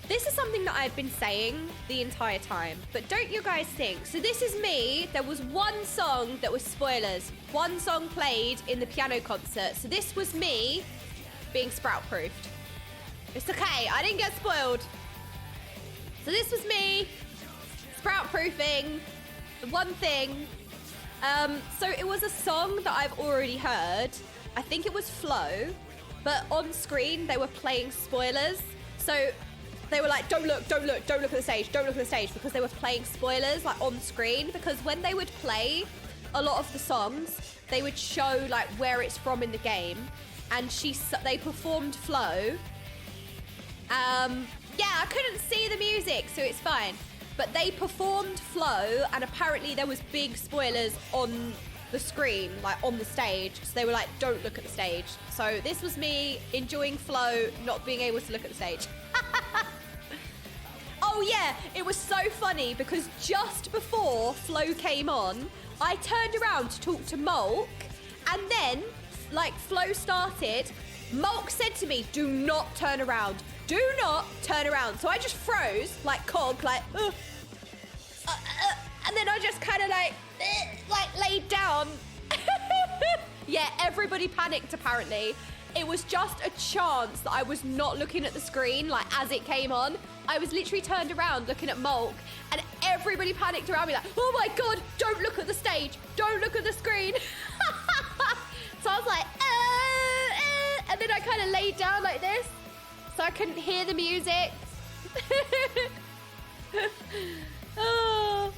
This is something that I've been saying the entire time, but don't you guys think? So this is me. There was one song that was spoilers. One song played in the piano concert. So this was me being sprout-proofed. It's okay, I didn't get spoiled. So this was me sprout-proofing the one thing. So it was a song that I've already heard. I think it was Flow, but on screen they were playing spoilers. So they were like, don't look at the stage, don't look at the stage, because they were playing spoilers like on screen. Because when they would play a lot of the songs, they would show like where it's from in the game, and they performed Flow. Yeah, I couldn't see the music, so it's fine. But they performed Flow, and apparently there was big spoilers on the screen, like on the stage. So they were like, don't look at the stage. So this was me enjoying Flow, not being able to look at the stage. Oh yeah, it was so funny because just before Flow came on, I turned around to talk to Mulk, and then, like, Flow started. Mulk said to me, do not turn around. Do not turn around. So I just froze, like cog, like, and then I just kind of like laid down. Yeah, everybody panicked apparently. It was just a chance that I was not looking at the screen, like as it came on. I was literally turned around looking at Mulk, and everybody panicked around me like, oh my God, don't look at the stage. Don't look at the screen. So I was like, and then I kind of laid down like this, so I couldn't hear the music. Oh,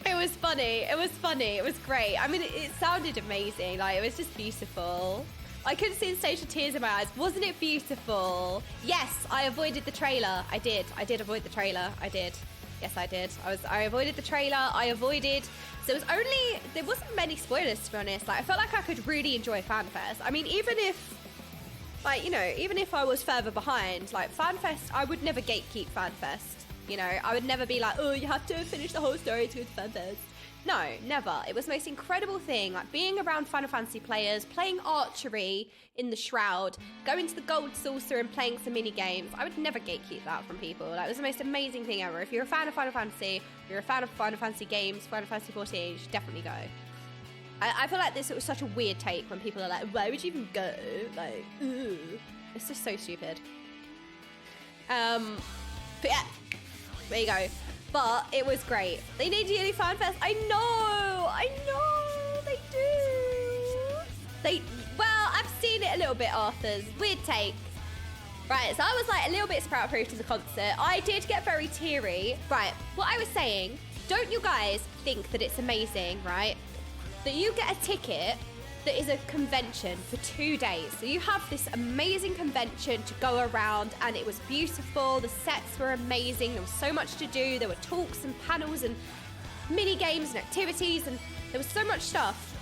it was funny. It was funny. It was great. I mean, it sounded amazing. Like, it was just beautiful. I couldn't see the stage with tears in my eyes. Wasn't it beautiful? Yes, I avoided the trailer. I did avoid the trailer. I did. Yes, I did. I avoided the trailer. So there wasn't many spoilers, to be honest. Like, I felt like I could really enjoy FanFest. I mean, even if I was further behind, like FanFest, I would never gatekeep FanFest. You know, I would never be like, oh, you have to finish the whole story to go to FanFest. No, never. It was the most incredible thing, like being around Final Fantasy players, playing archery in the Shroud, going to the Gold Saucer and playing some mini games. I would never gatekeep that from people. Like, it was the most amazing thing ever. If you're a fan of Final Fantasy, you're a fan of Final Fantasy games, Final Fantasy 14, you should definitely go. I feel like it was such a weird take when people are like, why would you even go? Like, ooh. It's just so stupid. But yeah, there you go. But it was great. They need Yearly FanFest. I know, they do. Well, I've seen it a little bit, Arthur's. Weird take. Right, so I was like a little bit sprout-proof to the concert. I did get very teary. Right, what I was saying, don't you guys think that it's amazing, right? That you get a ticket that is a convention for 2 days. So you have this amazing convention to go around, and it was beautiful. The sets were amazing. There was so much to do. There were talks and panels and mini games and activities, and there was so much stuff.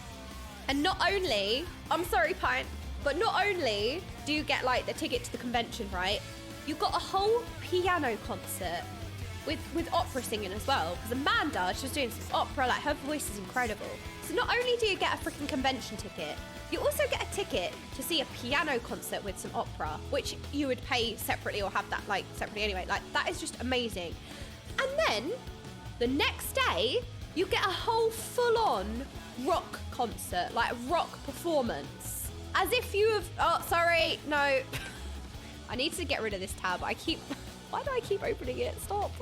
And not only, I'm sorry, Pint, but not only do you get like the ticket to the convention, right? You got a whole piano concert with opera singing as well. Because Amanda, she was doing some opera, like her voice is incredible. So not only do you get a freaking convention ticket, you also get a ticket to see a piano concert with some opera, which you would pay separately or have that like separately anyway. Like, that is just amazing. And then the next day, you get a whole full-on rock concert, like a rock performance. As if you have, oh, sorry, no. I need to get rid of this tab. Why do I keep opening it? Stop.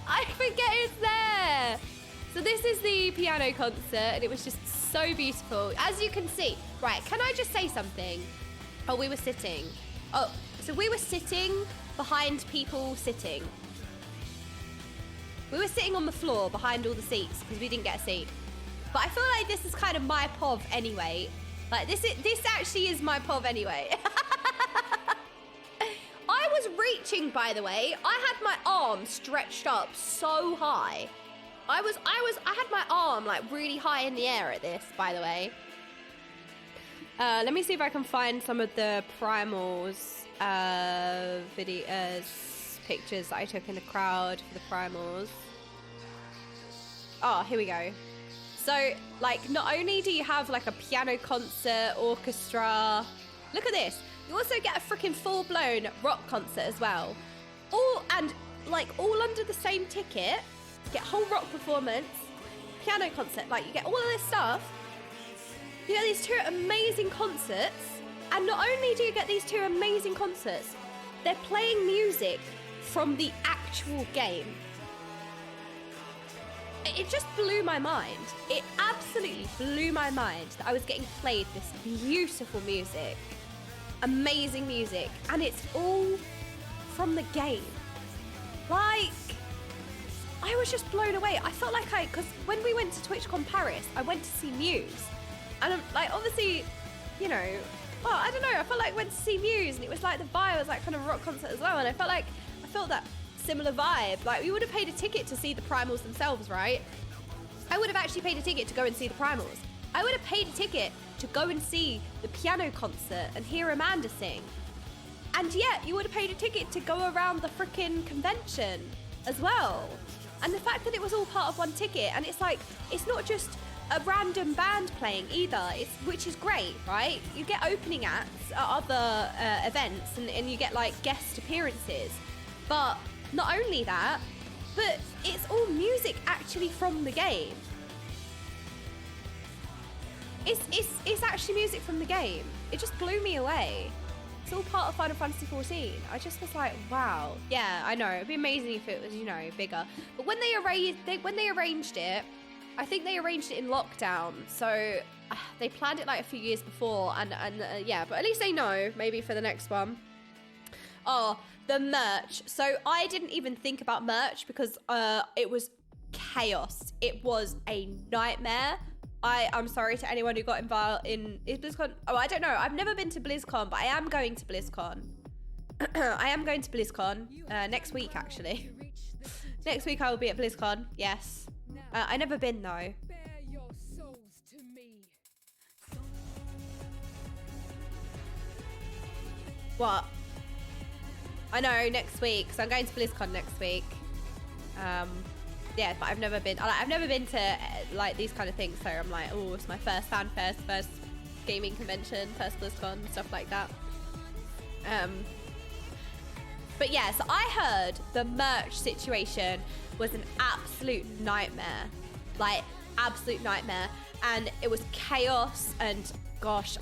I forget it's there. So this is the piano concert, and it was just so beautiful. As you can see, right, can I just say something? Oh, we were sitting. Oh, so we were sitting behind people sitting. We were sitting on the floor behind all the seats because we didn't get a seat. But I feel like this is kind of my POV anyway. Like, this actually is my POV anyway. I was reaching, by the way. I had my arm stretched up so high. I had my arm like really high in the air at this, by the way. Let me see if I can find some of the primals. pictures that I took in the crowd for the primals. Oh, here we go. So, like, not only do you have like a piano concert, orchestra, look at this. You also get a freaking full-blown rock concert as well. All under the same ticket. You get whole rock performance, piano concert. Like, you get all of this stuff. You get these 2 amazing concerts. And not only do you get these 2 amazing concerts, they're playing music from the actual game. It just blew my mind. It absolutely blew my mind that I was getting played this beautiful music, amazing music, and it's all from the game. Like, I was just blown away. I felt like because when we went to TwitchCon Paris, I went to see Muse. And like, obviously, you know, well, I don't know, I felt like I went to see Muse and it was like the vibe was like kind of rock concert as well. And I felt that similar vibe. Like, we would have paid a ticket to see the primals themselves, right? I would have actually paid a ticket to go and see the primals. I would have paid a ticket to go and see the piano concert and hear Amanda sing. And yet you would have paid a ticket to go around the freaking convention as well. And the fact that it was all part of one ticket, and it's like, it's not just a random band playing either, which is great, right? You get opening acts at other events and you get like guest appearances. But not only that, but it's all music actually from the game. It's actually music from the game. It just blew me away. It's all part of Final Fantasy 14. I just was like, wow. Yeah, I know. It'd be amazing if it was, you know, bigger. But when they arranged it, I think they arranged it in lockdown. So they planned it like a few years before, and yeah. But at least they know. Maybe for the next one. Oh, the merch. So I didn't even think about merch because it was chaos. It was a nightmare. I'm sorry to anyone who got involved in BlizzCon. Oh, I don't know. I've never been to BlizzCon, but I am going to BlizzCon. I am going to BlizzCon next week, actually. Next week I will be at BlizzCon. Yes. I've never been though. What? I know, next week. So I'm going to BlizzCon next week. Yeah, but I've never been. I've never been to like these kind of things. So I'm like, oh, it's my first FanFest, first gaming convention, first BlizzCon, stuff like that. But yeah, so I heard the merch situation was an absolute nightmare, like absolute nightmare, and it was chaos. And gosh,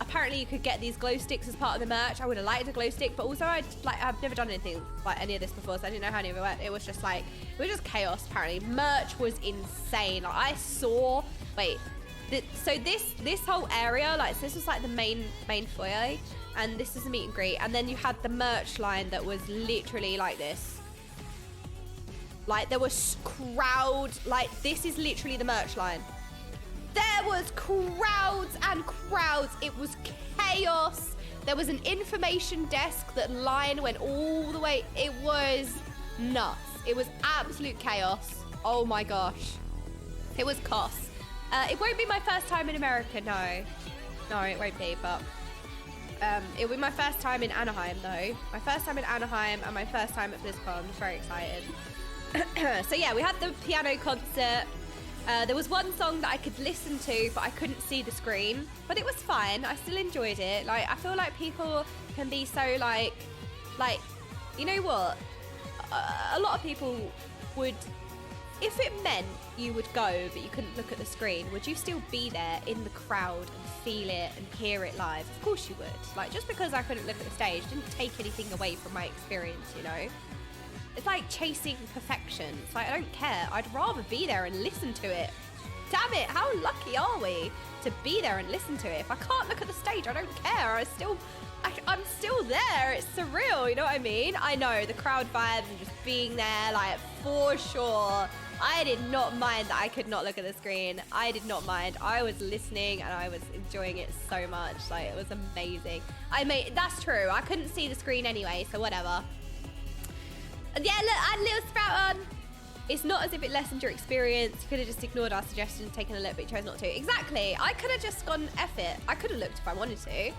apparently you could get these glow sticks as part of the merch. I would have liked a glow stick, but also I've never done anything like any of this before, so I didn't know how any of it worked. It was just like, it was just chaos. Apparently merch was insane. Like, I saw, so this whole area, like, so this was like the main foyer, and this is a meet and greet, and then you had the merch line that was literally like this. Like, there was crowd, like, this is literally the merch line. There was crowds and crowds. It was chaos. There was an information desk that line went all the way. It was nuts. It was absolute chaos. Oh my gosh. It was cost. It won't be my first time in America, no. No, it won't be, but it'll be my first time in Anaheim, though. My first time in Anaheim and my first time at BlizzCon. I'm very excited. So yeah, we had the piano concert. There was one song that I could listen to, but I couldn't see the screen. But it was fine. I still enjoyed it. Like, I feel like people can be so like, you know what? A lot of people would, if it meant you would go, but you couldn't look at the screen, would you still be there in the crowd and feel it and hear it live? Of course you would. Like, just because I couldn't look at the stage didn't take anything away from my experience, you know? It's like chasing perfection. It's like, I don't care. I'd rather be there and listen to it. Damn it, how lucky are we to be there and listen to it? If I can't look at the stage, I don't care. I'm still there. It's surreal, you know what I mean? I know, the crowd vibes and just being there, like, for sure. I did not mind that I could not look at the screen. I did not mind. I was listening and I was enjoying it so much. Like, it was amazing. That's true. I couldn't see the screen anyway, so whatever. And yeah, look, I had Little Sprout on. It's not as if it lessened your experience. You could have just ignored our suggestion, taken a look, but you chose not to. Exactly. I could have just gone F it. I could have looked if I wanted to.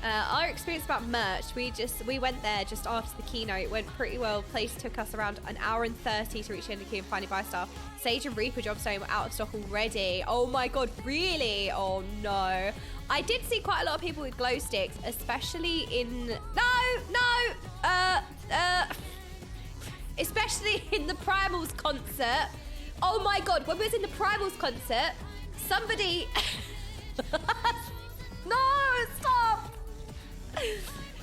Our experience about merch, we went there just after the keynote, went pretty well. Place took us around an hour and 30 to reach the end of the queue and finally buy stuff. Sage and Reaper Jobstone were out of stock already. Oh my god, really? Oh no. I did see quite a lot of people with glow sticks, especially in especially in the Primals concert. Oh my god, when we was in the Primals concert, somebody no, stop.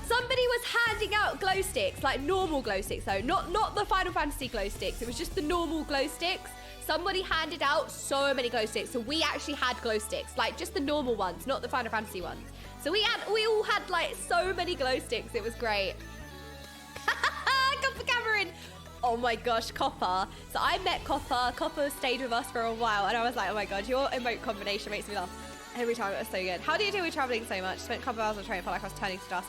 Somebody was handing out glow sticks, like normal glow sticks though, not the Final Fantasy glow sticks. It was just the normal glow sticks. Somebody handed out so many glow sticks, so we actually had glow sticks, like just the normal ones, not the Final Fantasy ones. So we all had like so many glow sticks. It was great. Copper Cameron. Oh my gosh, Copper. So I met Copper. Copper stayed with us for a while, and I was like, oh my god, your emote combination makes me laugh every time. It was so good. How do you deal with traveling so much? Spent a couple hours on the train, felt like I was turning to dust.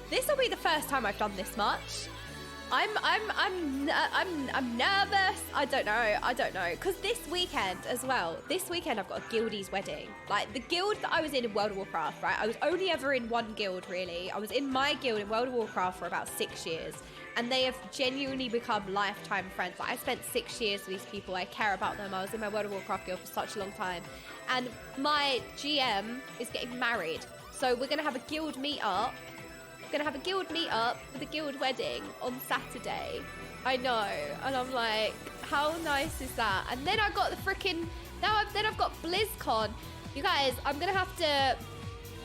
This will be the first time I've done this much. I'm nervous. I don't know. Because this weekend as well, I've got a guildie's wedding. Like the guild that I was in World of Warcraft, right? I was only ever in one guild really. I was in my guild in World of Warcraft for about 6 years. And they have genuinely become lifetime friends. Like I spent 6 years with these people. I care about them. I was in my World of Warcraft guild for such a long time. And my GM is getting married. So we're going to have a guild meetup. We're going to have a guild meetup with a guild wedding on Saturday. I know. And I'm like, how nice is that? And then I got the freaking... Then I've got BlizzCon. You guys, I'm going to have to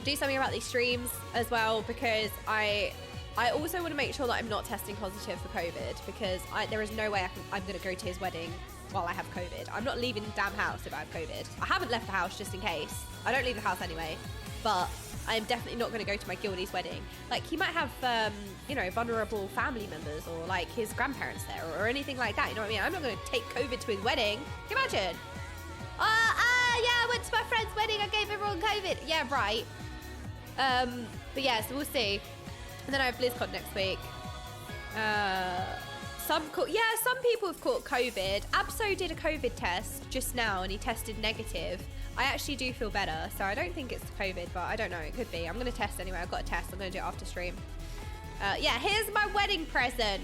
do something about these streams as well, because I also want to make sure that I'm not testing positive for COVID, because there is no way I'm going to go to his wedding while I have COVID. I'm not leaving the damn house if I have COVID. I haven't left the house just in case. I don't leave the house anyway, but I am definitely not going to go to my guildie's wedding. Like, he might have, vulnerable family members or, like, his grandparents there or anything like that. You know what I mean? I'm not going to take COVID to his wedding. Can you imagine? Yeah, I went to my friend's wedding. I gave everyone COVID. Yeah, right. But yeah, so we'll see. And then I have BlizzCon next week. Some people have caught COVID. Abso did a COVID test just now and he tested negative. I actually do feel better, so I don't think it's COVID, but I don't know, it could be. I'm gonna test anyway. I've got a test. I'm gonna do it after stream. Yeah, here's my wedding present.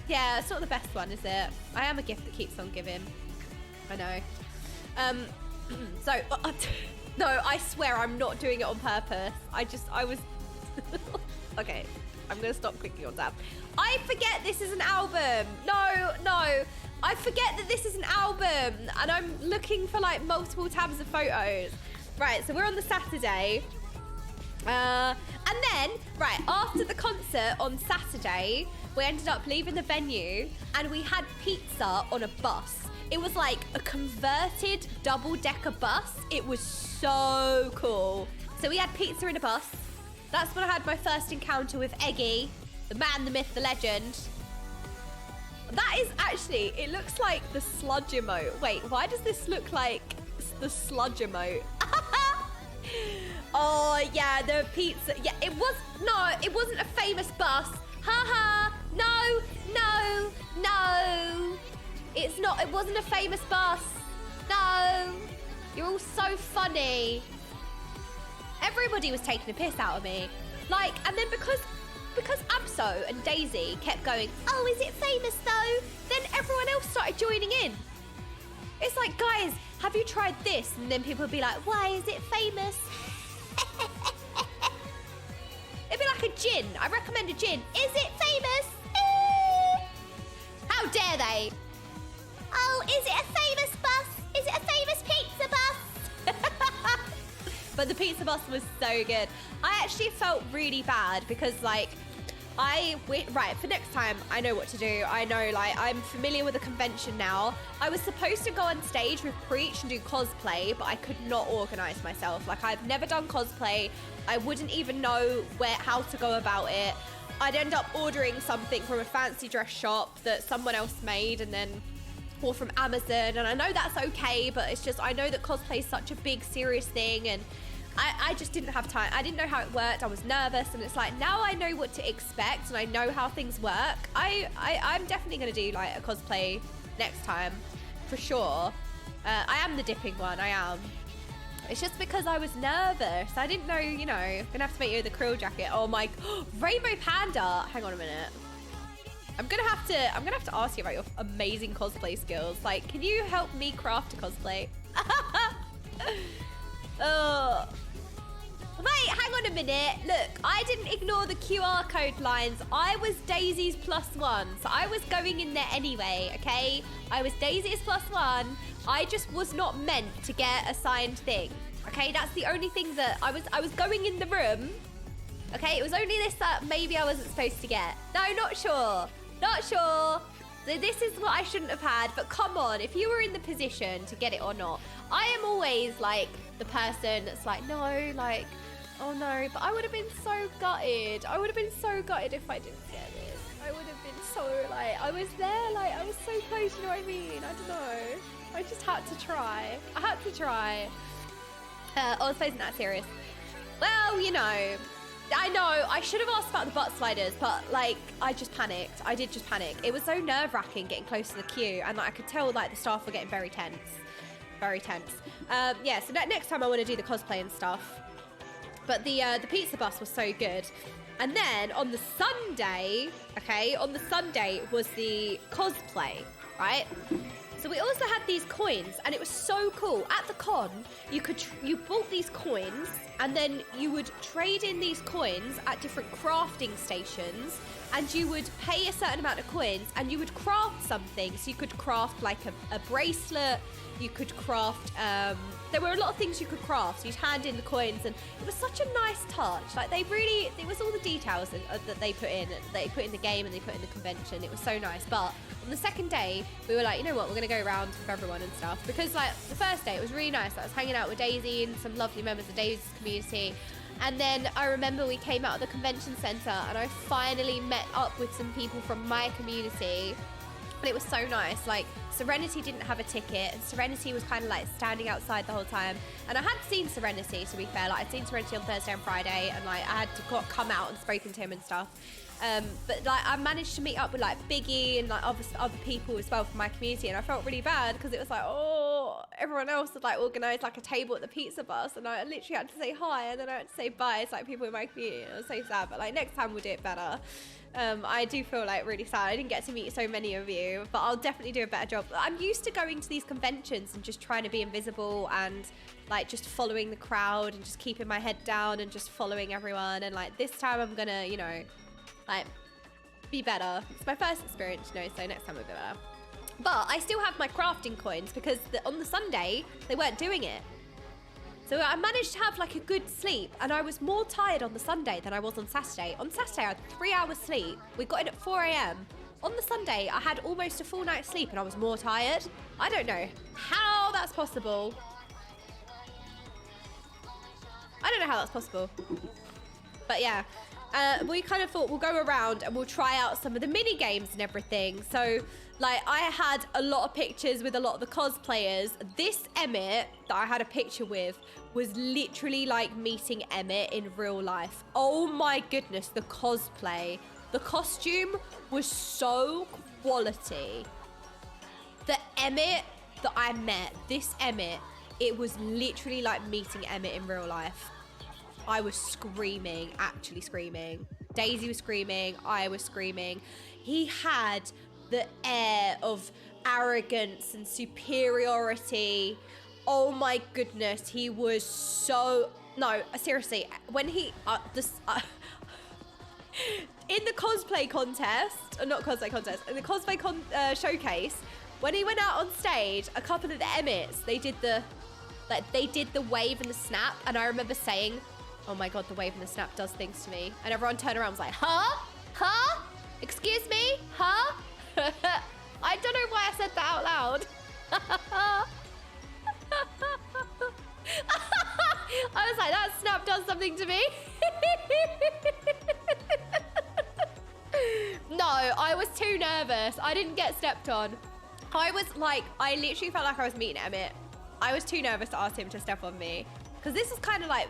Yeah, it's not the best one, is it? I am a gift that keeps on giving. I know. No, I swear I'm not doing it on purpose. I was okay, I'm gonna stop quickly on that. I forget this is an album. No. I forget that this is an album, and I'm looking for like multiple tabs of photos. Right, so we're on the Saturday. And then, right, after the concert on Saturday, we ended up leaving the venue and we had pizza on a bus. It was like a converted double-decker bus. It was so cool. So we had pizza in a bus. That's when I had my first encounter with Eggy, the man, the myth, the legend. That is actually, it looks like the sludge emote. Wait, why does this look like the sludge emote? Oh yeah, the pizza. Yeah, it wasn't a famous bus. Haha, no. It wasn't a famous bus. No, you're all so funny. Everybody was taking a piss out of me. Like, and then because Abso and Daisy kept going, oh, is it famous though? Then everyone else started joining in. It's like, guys, have you tried this? And then people would be like, why is it famous? It'd be like a gin. I recommend a gin. Is it famous? How dare they? Oh, is it a famous bus? Is it a famous pizza bus? But the pizza bus was so good. I actually felt really bad because, like, right, for next time, I know what to do. I know, like, I'm familiar with the convention now. I was supposed to go on stage with Preach and do cosplay, but I could not organize myself. Like, I've never done cosplay. I wouldn't even know how to go about it. I'd end up ordering something from a fancy dress shop that someone else made or from Amazon. And I know that's okay, but it's just, I know that cosplay is such a big, serious thing, and I just didn't have time. I didn't know how it worked. I was nervous, and it's like, now I know what to expect and I know how things work. I'm definitely going to do like a cosplay next time for sure. I am the dipping one. I am. It's just because I was nervous. I didn't know, you know, gonna have to make you the krill jacket. Oh my, Rainbow Panda. Hang on a minute. I'm gonna have to ask you about your amazing cosplay skills. Like, can you help me craft a cosplay? Oh. Wait, hang on a minute. Look, I didn't ignore the QR code lines. I was Daisy's +1, so I was going in there anyway, okay? I was Daisy's +1. I just was not meant to get a signed thing, okay? That's the only thing that I was going in the room, okay? It was only this that maybe I wasn't supposed to get. No, not sure. Not sure. So this is what I shouldn't have had, but come on, if you were in the position to get it or not, I am always like the person that's like, no, like, oh no, but I would have been so gutted. I would have been so gutted if I didn't get it. I would have been so like, I was there, like, I was so close, you know what I mean? I don't know. I just had to try. I had to try. I suppose not serious. Well, you know, I know, I should have asked about the butt sliders, but like, I just panicked. I did just panic. It was so nerve-wracking getting close to the queue, and like, I could tell like the staff were getting very tense. Very tense. Yeah, so next time I want to do the cosplay and stuff. But the pizza bus was so good. And then on the Sunday, okay, on the Sunday was the cosplay, right? So we also had these coins, and it was so cool. At the con, you bought these coins, and then you would trade in these coins at different crafting stations, and you would pay a certain amount of coins, and you would craft something. So you could craft like a bracelet. You could craft, there were a lot of things you could craft. So you'd hand in the coins, and it was such a nice touch. Like, they really, it was all the details that they put in the game and they put in the convention. It was so nice. But on the second day, we were like, you know what, we're gonna go around with everyone and stuff. Because like, the first day, it was really nice. I was hanging out with Daisy and some lovely members of Daisy's community. And then I remember we came out of the convention center, and I finally met up with some people from my community. And it was so nice. Like, Serenity didn't have a ticket, and Serenity was kind of like standing outside the whole time. And I had seen Serenity, to be fair. Like, I'd seen Serenity on Thursday and Friday, and like, I had to come out and spoken to him and stuff. But like, I managed to meet up with like Biggie and like other people as well from my community, and I felt really bad because it was like, oh, everyone else had like organised like a table at the pizza bus, and I literally had to say hi, and then I had to say bye to like people in my community. It was so sad, but like, next time we'll do it better. I do feel like really sad I didn't get to meet so many of you, but I'll definitely do a better job. I'm used to going to these conventions and just trying to be invisible and like just following the crowd and just keeping my head down and just following everyone, and like, this time I'm gonna, you know, like, be better. It's my first experience, you know, so next time will be better. But I still have my crafting coins because on the Sunday they weren't doing it. So I managed to have like a good sleep, and I was more tired on the Sunday than I was on Saturday. On Saturday, I had 3 hours sleep. We got in at 4 a.m. On the Sunday, I had almost a full night's sleep, and I was more tired. I don't know how that's possible. I don't know how that's possible. But yeah, we kind of thought we'll go around and we'll try out some of the mini games and everything. So like, I had a lot of pictures with a lot of the cosplayers. This Emmett that I had a picture with was literally like meeting Emmett in real life. Oh my goodness, the cosplay. The costume was so quality. The Emmett that I met, this Emmett, it was literally like meeting Emmett in real life. I was screaming, actually screaming. Daisy was screaming, I was screaming. He had the air of arrogance and superiority. Oh my goodness, he was so... No, seriously, when he... in the cosplay contest, or not cosplay contest, in the cosplay showcase, when he went out on stage, a couple of the Emmets, they did the wave and the snap, and I remember saying, oh my God, the wave and the snap does things to me. And everyone turned around and was like, huh? Huh? Excuse me? Huh? I don't know why I said that out loud. I was like, that snap does something to me. No, I was too nervous. I didn't get stepped on. I was like, I literally felt like I was meeting Emmett. I was too nervous to ask him to step on me. Because this was kind of like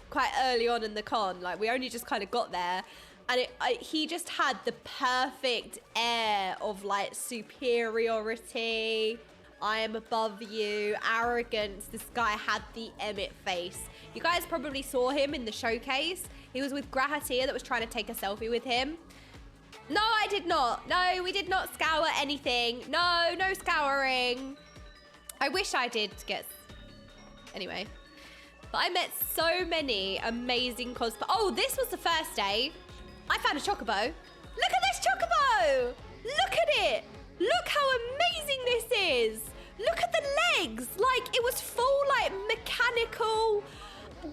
quite early on in the con. Like, we only just kind of got there. And he just had the perfect air of like superiority. I am above you, arrogance. This guy had the Emmett face. You guys probably saw him in the showcase. He was with Grahatia that was trying to take a selfie with him. No, I did not. No, we did not scour anything. No, no scouring. I wish I did get... Anyway. But I met so many amazing cosplay. Oh, this was the first day. I found a chocobo. Look at this chocobo. Look at it. Look how amazing this is. Look at the legs. Like, it was full, like, mechanical.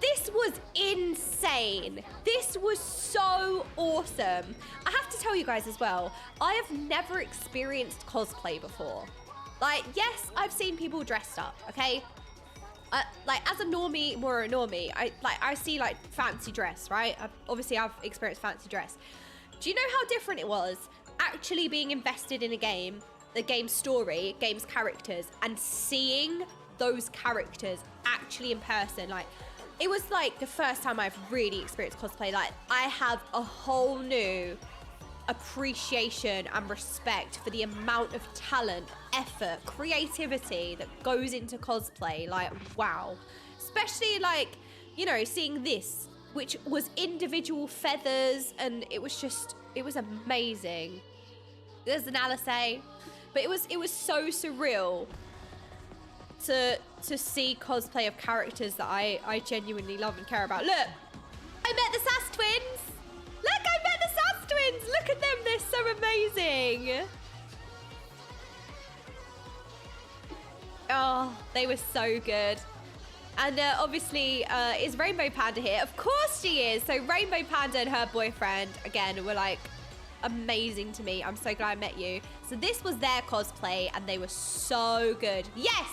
This was insane. This was so awesome. I have to tell you guys as well, I have never experienced cosplay before. Like, yes, I've seen people dressed up, okay? Like, as a normie, more a normie, I see, like, fancy dress, right? Obviously, I've experienced fancy dress. Do you know how different it was actually being invested in a game, the game's story, game's characters, and seeing those characters actually in person? Like, it was like the first time I've really experienced cosplay. Like, I have a whole new appreciation and respect for the amount of talent, effort, creativity that goes into cosplay. Like, wow. Especially, like, you know, seeing this, which was individual feathers, and it was just, it was amazing. There's an Alice, but it was so surreal to see cosplay of characters that I genuinely love and care about. Look, I met the Sass twins. Look, I met the Sass twins. Look at them, they're so amazing. Oh, they were so good. And obviously, is Rainbow Panda here? Of course she is. So Rainbow Panda and her boyfriend, again, were like amazing to me. I'm so glad I met you. So this was their cosplay and they were so good. Yes,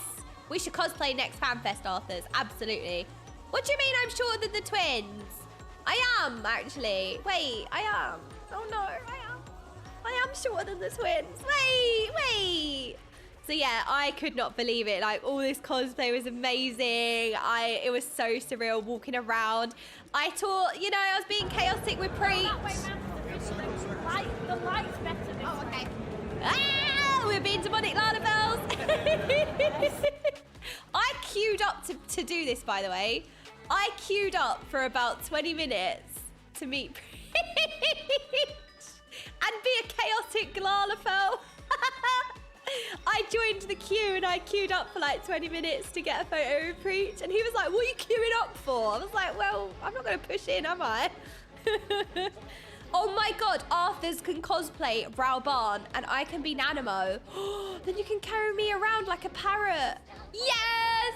we should cosplay next FanFest, Arthurs. Absolutely. What do you mean I'm shorter than the twins? I am, actually. Wait, I am. Oh no, I am shorter than the twins. Wait. So yeah, I could not believe it. Like, all this cosplay was amazing. It was so surreal walking around. I thought, you know, I was being chaotic with Preach. The light's better this way. Oh, okay. Ah, we're being demonic Lalabels. I queued up to do this, by the way. I queued up for about 20 minutes to meet Preach and be a chaotic Lalafell. I joined the queue and I queued up for like 20 minutes to get a photo with Preach, and he was like, what are you queuing up for? I was like, well, I'm not going to push in, am I? Oh my god, Arthurs can cosplay Rauban and I can be Nanamo. Then you can carry me around like a parrot. Yes!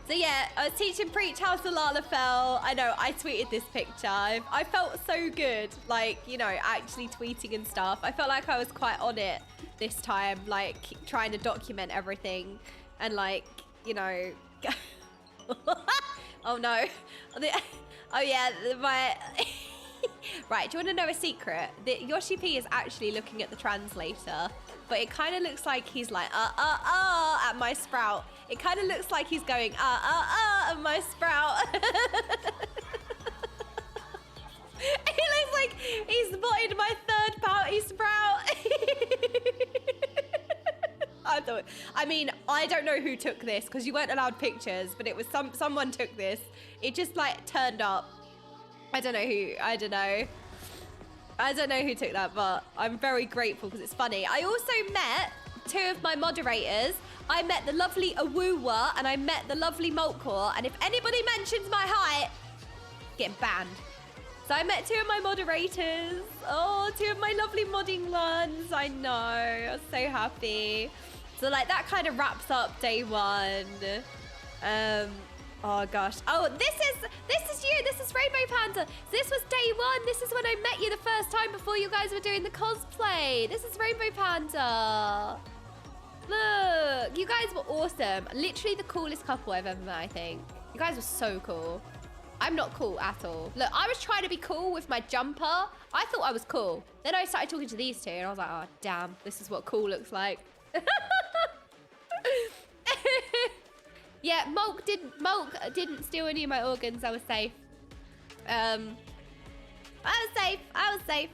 So yeah, I was teaching Preach how to Lalafell. I know, I tweeted this picture. I felt so good, like, you know, actually tweeting and stuff. I felt like I was quite on it this time, like, trying to document everything. And like, you know... Oh no. Oh yeah, my... Right, do you want to know a secret? Joshy-B is actually looking at the translator, but it kind of looks like he's like, at my sprout. It kind of looks like he's going, at my sprout. It looks like he's spotted my third pouty sprout. I mean, I don't know who took this because you weren't allowed pictures, but it was someone took this. It just like turned up. I don't know who took that, but I'm very grateful because it's funny. I also met two of my moderators. I met the lovely Awuwa and I met the lovely Molkor. And if anybody mentions my height, getting banned. So I met two of my moderators. Oh, two of my lovely modding ones. I know, I was so happy. So like that kind of wraps up day one. Oh gosh. Oh, this is you. This is Rainbow Panda. So this was day one. This is when I met you the first time before you guys were doing the cosplay. This is Rainbow Panda. Look, you guys were awesome. Literally the coolest couple I've ever met, I think. You guys were so cool. I'm not cool at all. Look, I was trying to be cool with my jumper. I thought I was cool. Then I started talking to these two and I was like, oh damn, this is what cool looks like. Yeah, Mulk didn't steal any of my organs. I was safe. I was safe.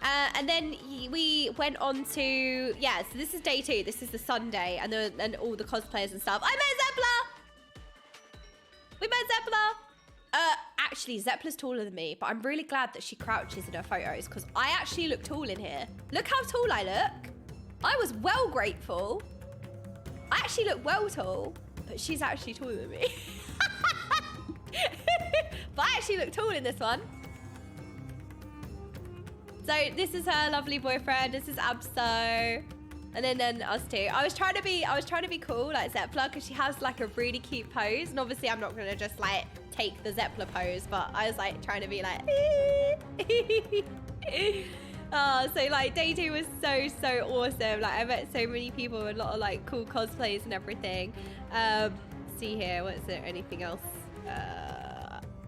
And then we went on to, yeah, so this is day 2. This is the Sunday, and all the cosplayers and stuff. I met Zeppler! We met Zeppler! Actually, Zeppler's taller than me, but I'm really glad that she crouches in her photos, because I actually look tall in here. Look how tall I look. I was well grateful. I actually look well tall, but she's actually taller than me. But I actually look tall in this one. So this is her lovely boyfriend. This is Abso, and then us two. I was trying to be cool like Zeppler, because she has like a really cute pose, and obviously I'm not gonna just like take the Zeppler pose, but I was like trying to be like. Oh, so like day 2 was so awesome. Like I met so many people, a lot of like cool cosplays and everything. See here, what is there? Anything else?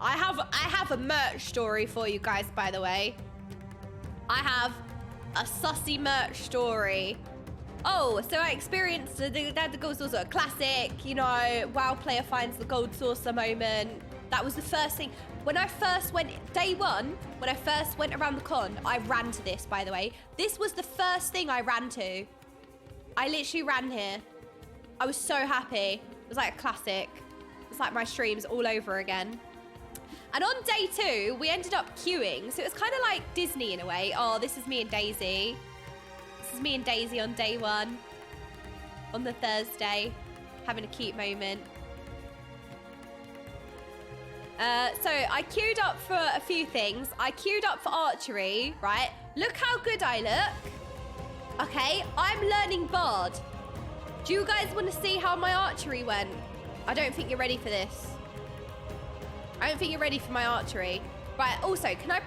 I have a merch story for you guys, by the way. I have a sussy merch story. Oh, so I experienced the gold saucer classic, you know, WoW player finds the gold saucer moment. That was the first thing. When I first went, day 1, when I first went around the con, I ran to this, by the way. This was the first thing I ran to. I literally ran here. I was so happy. It was like a classic. It's like my streams all over again. And on day 2, we ended up queuing. So it was kind of like Disney in a way. Oh, this is me and Daisy. This is me and Daisy on day 1. On the Thursday. Having a cute moment. So I queued up for a few things. I queued up for archery, right? Look how good I look. Okay, I'm learning Bard. Do you guys want to see how my archery went? I don't think you're ready for this. I don't think you're ready for my archery. Right, also, can I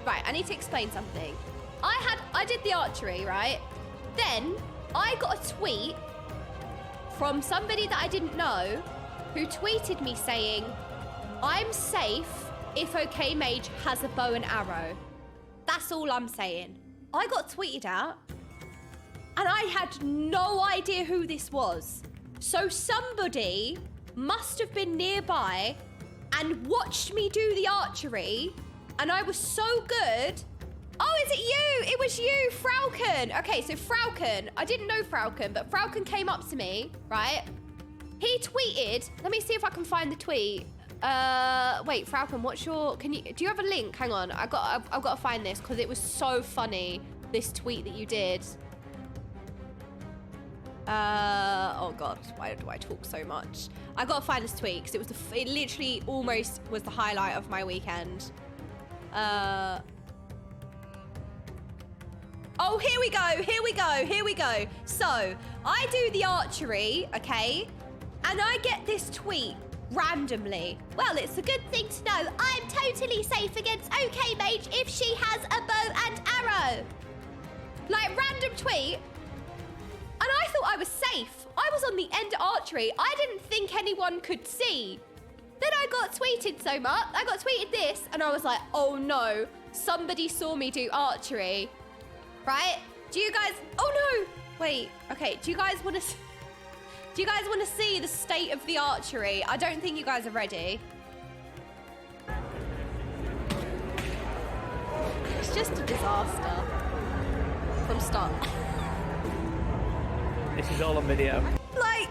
right, I need to explain something. I did the archery, right? Then I got a tweet from somebody that I didn't know who tweeted me saying, I'm safe if Okaymage has a bow and arrow. That's all I'm saying. I got tweeted out and I had no idea who this was. So somebody must have been nearby and watched me do the archery, and I was so good. Oh, is it you? It was you, Falcon. Okay, so Falcon, I didn't know Falcon, but Falcon came up to me, right? He tweeted, let me see if I can find the tweet. Wait, Falcon, do you have a link? Hang on, I've got to find this because it was so funny, this tweet that you did. Oh God, why do I talk so much? I got to find this tweet because it literally almost was the highlight of my weekend. Oh, here we go. So, I do the archery, okay? And I get this tweet randomly. Well, it's a good thing to know. I'm totally safe against Okaymage if she has a bow and arrow. Like, random tweet. And I thought I was safe. I was on the end archery. I didn't think anyone could see. Then I got tweeted so much. I got tweeted this, and I was like, oh no, somebody saw me do archery. Right? Do you guys... Oh no! Wait, okay, do you guys want to see the state of the archery? I don't think you guys are ready. It's just a disaster. From start. This is all on video. Like,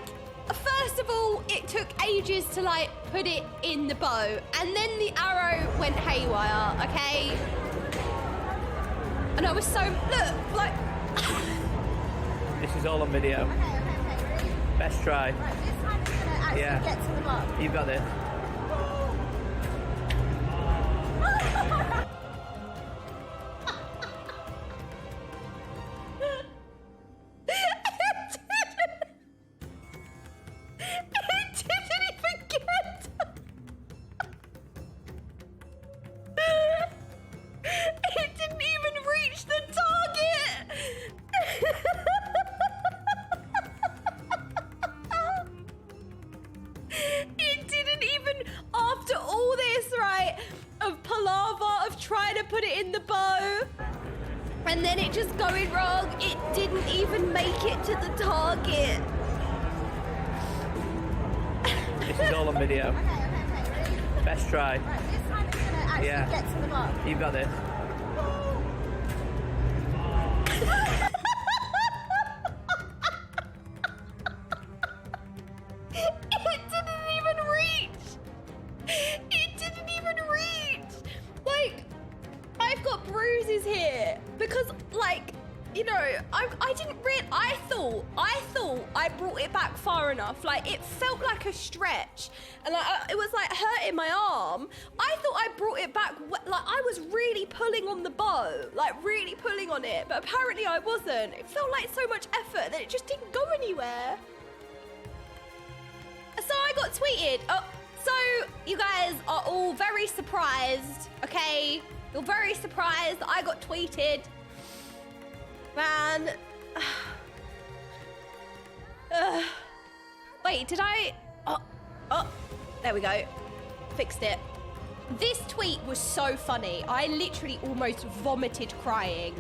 first of all, it took ages to, like, put it in the bow. And then the arrow went haywire, okay? And I was so... Look, like... This is all on video. Best try. Right, this time it's gonna actually get to the mark. You've got this. And then it just going wrong. It didn't even make it to the target. This is all on video. Okay. Best try. Right, this time it's gonna actually get to the mark. You've got this. you know, I didn't really, I thought I brought it back far enough. Like, it felt like a stretch. And like, it was like hurting my arm. I thought I brought it back, like I was really pulling on the bow, like really pulling on it. But apparently I wasn't. It felt like so much effort that it just didn't go anywhere. So I got tweeted. Oh, so you guys are all very surprised, okay? You're very surprised that I got tweeted. Man. Wait, did I? Oh, there we go. Fixed it. This tweet was so funny. I literally almost vomited crying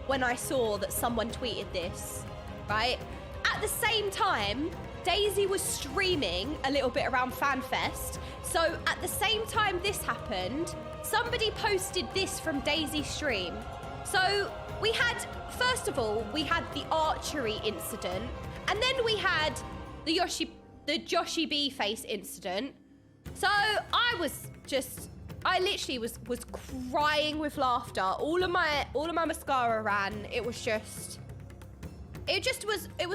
when I saw that someone tweeted this, right? At the same time, Daisy was streaming a little bit around FanFest. So at the same time this happened, somebody posted this from Daisy's stream. So we had, first of all, we had the archery incident, and then we had the Joshy-B face incident. So I literally was crying with laughter. All of my mascara ran. It was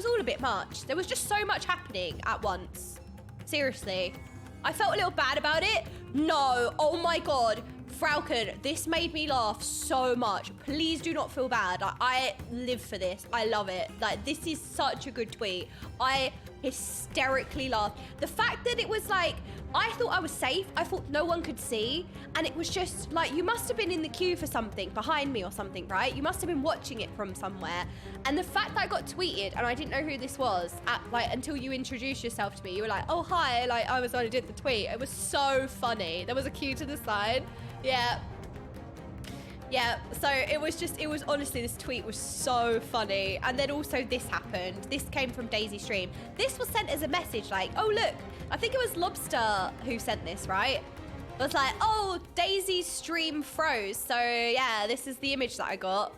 all a bit much. There was just so much happening at once. Seriously. I felt a little bad about it. No, oh my God. Falcon, this made me laugh so much. Please do not feel bad. I live for this. I love it. Like, this is such a good tweet. I hysterically laughed. The fact that it was like, I thought I was safe. I thought no one could see. And it was just like, you must have been in the queue for something behind me or something, right? You must have been watching it from somewhere. And the fact that I got tweeted and I didn't know who this was until you introduced yourself to me. You were like, oh, hi. Like, I was the one who did the tweet. It was so funny. There was a queue to the side. Yeah. Yeah, so it was honestly, this tweet was so funny. And then also this happened. This came from Daisy's stream. This was sent as a message like, oh, look, I think it was Lobster who sent this, right? It was like, oh, Daisy's stream froze. So yeah, this is the image that I got.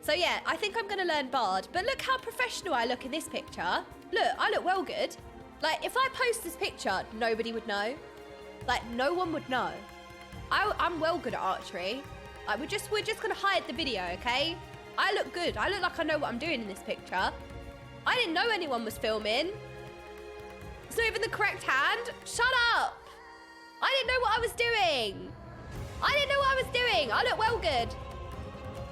So yeah, I think I'm gonna learn Bard. But look how professional I look in this picture. Look, I look well good. Like, if I post this picture, nobody would know. Like, no one would know. I'm well good at archery. Like, we're just gonna hide the video, okay? I look good. I look like I know what I'm doing in this picture. I didn't know anyone was filming. It's not even the correct hand. Shut up. I didn't know what I was doing. I look well good.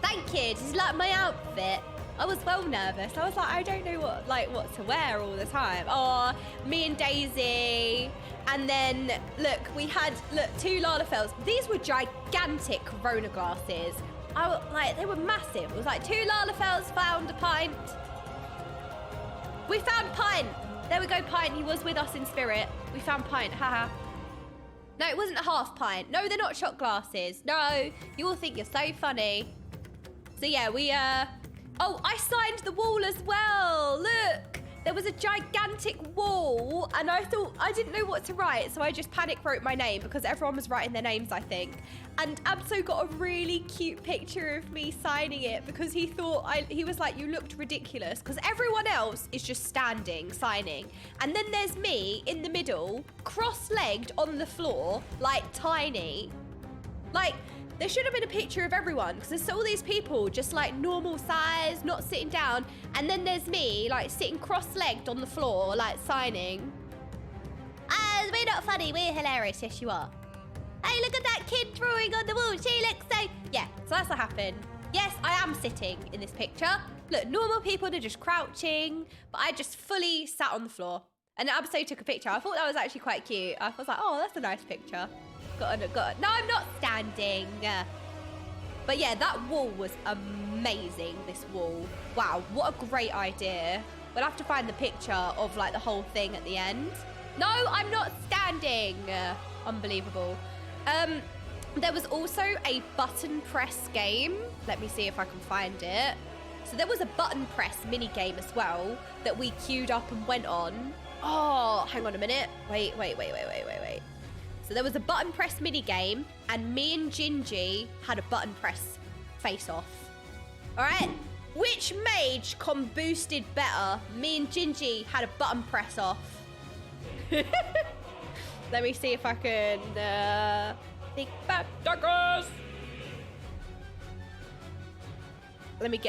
Thank you. This is like my outfit. I was well nervous. I was like, I don't know what to wear all the time. Oh, me and Daisy. And then, look, we had, two Lalafells. These were gigantic Corona glasses. They were massive. It was like 2 Lalafells found a pint. We found Pint. There we go, Pint. He was with us in spirit. We found Pint, haha. No, it wasn't a half pint. No, they're not shot glasses. No, you all think you're so funny. So yeah, oh, I signed the wall as well. Look, there was a gigantic wall and I thought, I didn't know what to write. So I just panic wrote my name because everyone was writing their names, I think. And Abso got a really cute picture of me signing it because he thought, he was like, you looked ridiculous because everyone else is just standing, signing. And then there's me in the middle, cross-legged on the floor, like tiny. Like, there should have been a picture of everyone because there's all these people just like normal size, not sitting down. And then there's me like sitting cross-legged on the floor, like signing. We're not funny, we're hilarious. Yes, you are. Hey, look at that kid drawing on the wall. She looks so... Yeah, so that's what happened. Yes, I am sitting in this picture. Look, normal people are just crouching, but I just fully sat on the floor. And Abso took a picture. I thought that was actually quite cute. I was like, oh, that's a nice picture. Got it. No, I'm not standing. But yeah, that wall was amazing, this wall. Wow, what a great idea. We'll have to find the picture of like the whole thing at the end. No, I'm not standing. Unbelievable. There was also a button press game. Let me see if I can find it. So there was a button press mini game as well that we queued up and went on. Oh, hang on a minute. Wait. So there was a button press mini game and me and Gingy had a button press face off. All right. Which mage boosted better? Me and Gingy had a button press off. Let me see if I can think back. Darkness! Let me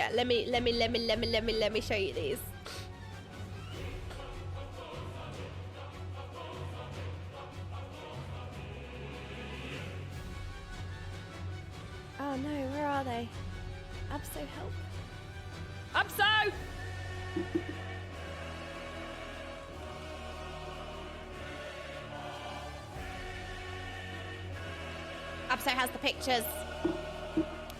show you these. Oh no, where are they? Abso, help. Abso! Abso has the pictures.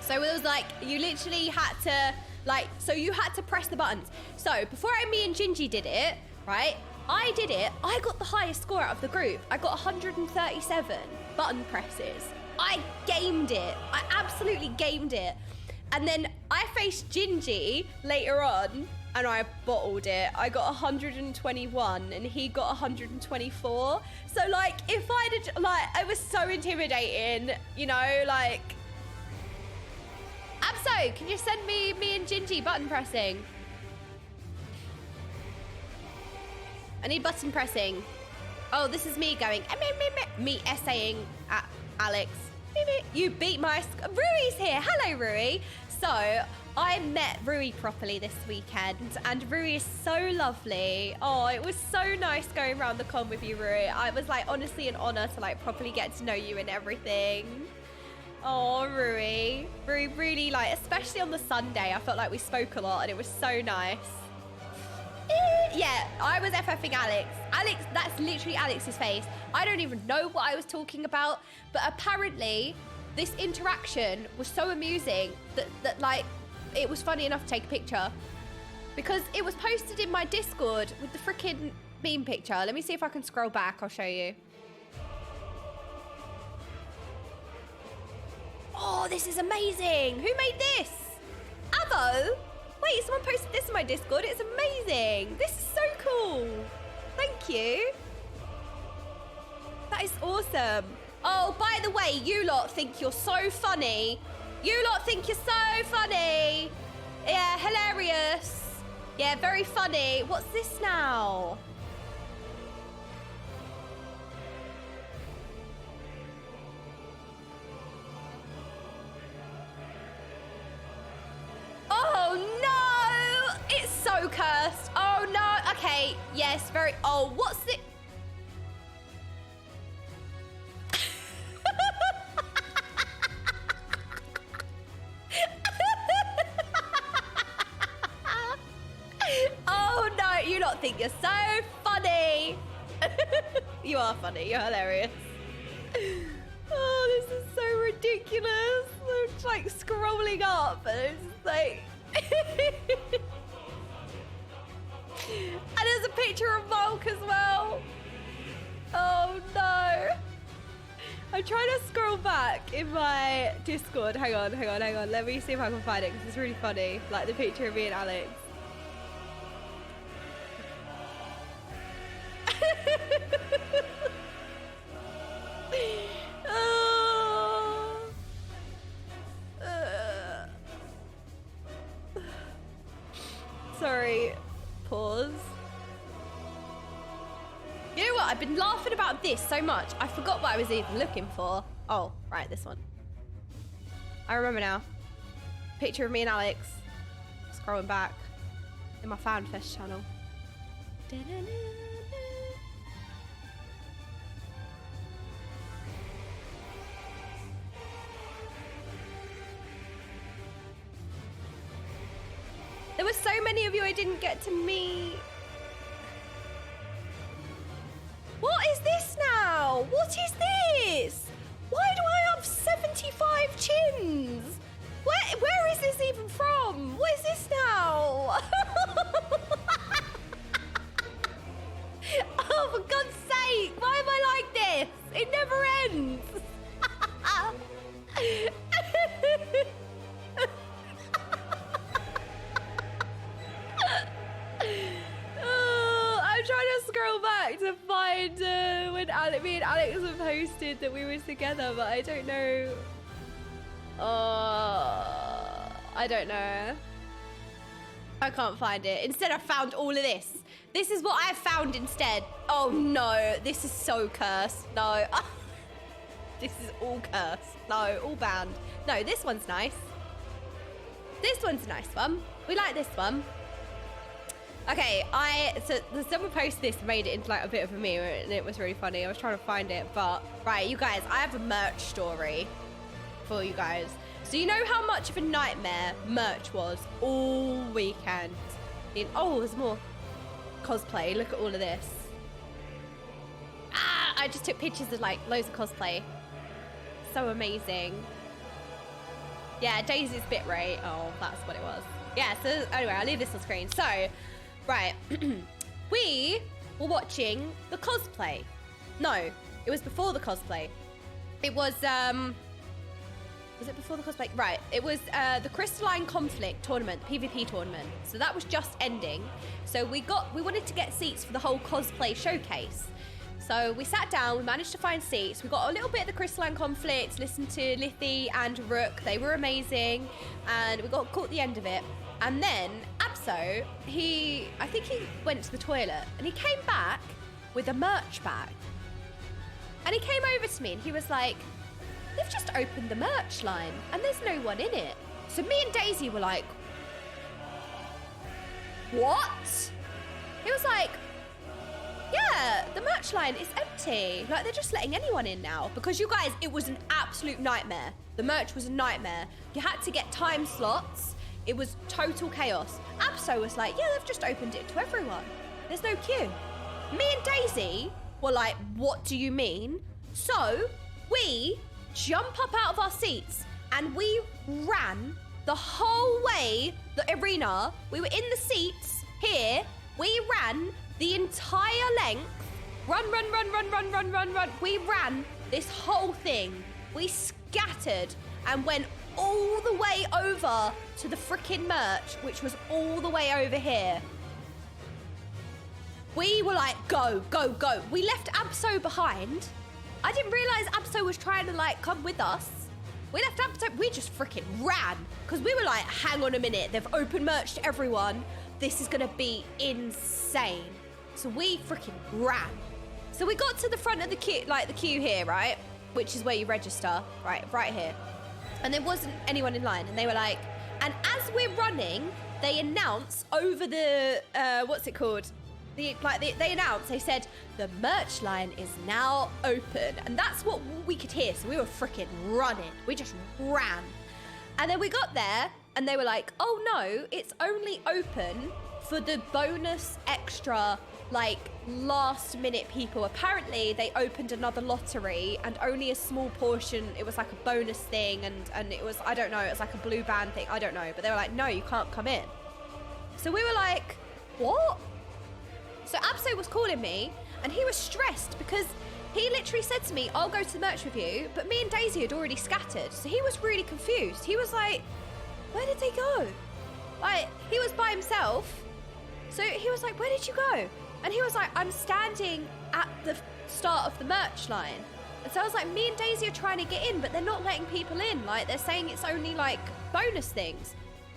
So it was like, you literally had to, like, so you had to press the buttons. So before me and Gingy did it, right? I did it, I got the highest score out of the group. I got 137 button presses. I gamed it. I absolutely gamed it. And then I faced Gingy later on and I bottled it. I got 121 and he got 124. So like, if I'd have, like, it was so intimidating, you know, like. Abso, can you send me and Gingy button pressing? I need button pressing. Oh, this is me going, me essaying at Alex. You beat my, Rui's here. Hello, Rui. So I met Rui properly this weekend and Rui is so lovely. Oh, it was so nice going around the con with you, Rui. I was like, honestly an honor to like properly get to know you and everything. Oh, Rui. Rui really, like, especially on the Sunday, I felt like we spoke a lot and it was so nice. Yeah, I was FFing Alex. Alex, that's literally Alex's face. I don't even know what I was talking about, but apparently this interaction was so amusing that like, it was funny enough to take a picture because it was posted in my Discord with the freaking meme picture. Let me see if I can scroll back. I'll show you. Oh, this is amazing. Who made this? Avo? Wait, someone posted this in my Discord. It's amazing. This is so cool. Thank you. That is awesome. Oh, by the way, you lot think you're so funny. You lot think you're so funny. Yeah, hilarious. Yeah, very funny. What's this now? Oh no! It's so cursed. Oh no. Okay. Yes. Very. Oh, what's it? Oh no! You lot think you're so funny. You are funny. You're hilarious. Oh, this is so ridiculous. I'm just, like scrolling up and it's just like. And there's a picture of Volk as well. Oh no. I'm trying to scroll back in my Discord. Hang on. Let me see if I can find it because it's really funny. Like the picture of me and Alex. Sorry, pause. You know what? I've been laughing about this so much. I forgot what I was even looking for. Oh, right, this one. I remember now. Picture of me and Alex. Scrolling back in my FanFest channel. There were so many of you I didn't get to meet. What is this now? What is this? Why do I have 75 chins? Where is this even from? What is this now? Oh, for God's sake, why am I like this? It never ends. I'm trying to scroll back to find when me and Alex have posted that we were together, but I don't know. I don't know. I can't find it. Instead, I found all of this. This is what I found instead. Oh no, this is so cursed. No. This is all cursed. No, all banned. No, this one's nice. This one's a nice one. We like this one. Okay, so someone posted this and made it into like a bit of a meme, and it was really funny. I was trying to find it, but right, you guys, I have a merch story for you guys. So you know how much of a nightmare merch was all weekend? Oh, there's more cosplay. Look at all of this. I just took pictures of like loads of cosplay. So amazing. Yeah, Daisy's bitrate. Oh, that's what it was. Yeah, so anyway, I'll leave this on screen. So, right. We were watching the cosplay. No, it was before the cosplay. It was it before the cosplay? Right, it was the Crystalline Conflict tournament, PvP tournament. So that was just ending. So we wanted to get seats for the whole cosplay showcase. So we sat down, we managed to find seats. We got a little bit of the Crystalline Conflict, listened to Lithy and Rook. They were amazing. And we got caught the end of it. And then Abso, I think he went to the toilet and he came back with a merch bag. And he came over to me and he was like, they've just opened the merch line and there's no one in it. So me and Daisy were like, what? He was like, yeah, the merch line is empty. Like, they're just letting anyone in now. Because you guys, it was an absolute nightmare. The merch was a nightmare. You had to get time slots. It was total chaos. Abso was like, yeah, they've just opened it to everyone. There's no queue. Me and Daisy were like, what do you mean? So we jump up out of our seats and we ran the whole way the arena. We were in the seats here. We ran the entire length. Run. We ran this whole thing. We scattered and went all the way over to the freaking merch, which was all the way over here. We were like, go. We left Abso behind. I didn't realize Abso was trying to like come with us. We left Abso, we just freaking ran. Because we were like, hang on a minute, they've opened merch to everyone. This is gonna be insane. So we freaking ran. So we got to the front of the queue, like the queue here, right? Which is where you register, right here. And there wasn't anyone in line. And they were like, and as we're running, they announce over the, what's it called? They announced, they said, the merch line is now open. And that's what we could hear. So we were freaking running. We just ran. And then we got there and they were like, oh no, it's only open for the bonus extra, like last minute people. Apparently they opened another lottery and only a small portion, it was like a bonus thing and it was, I don't know, it was like a blue band thing, I don't know. But they were like, no, you can't come in. So we were like, what? So Abso was calling me and he was stressed because he literally said to me, I'll go to the merch with you, but me and Daisy had already scattered. So he was really confused. He was like, where did they go? Like, he was by himself. So he was like, where did you go? And he was like, I'm standing at the start of the merch line. And so I was like, me and Daisy are trying to get in, but they're not letting people in. Like, they're saying it's only like bonus things.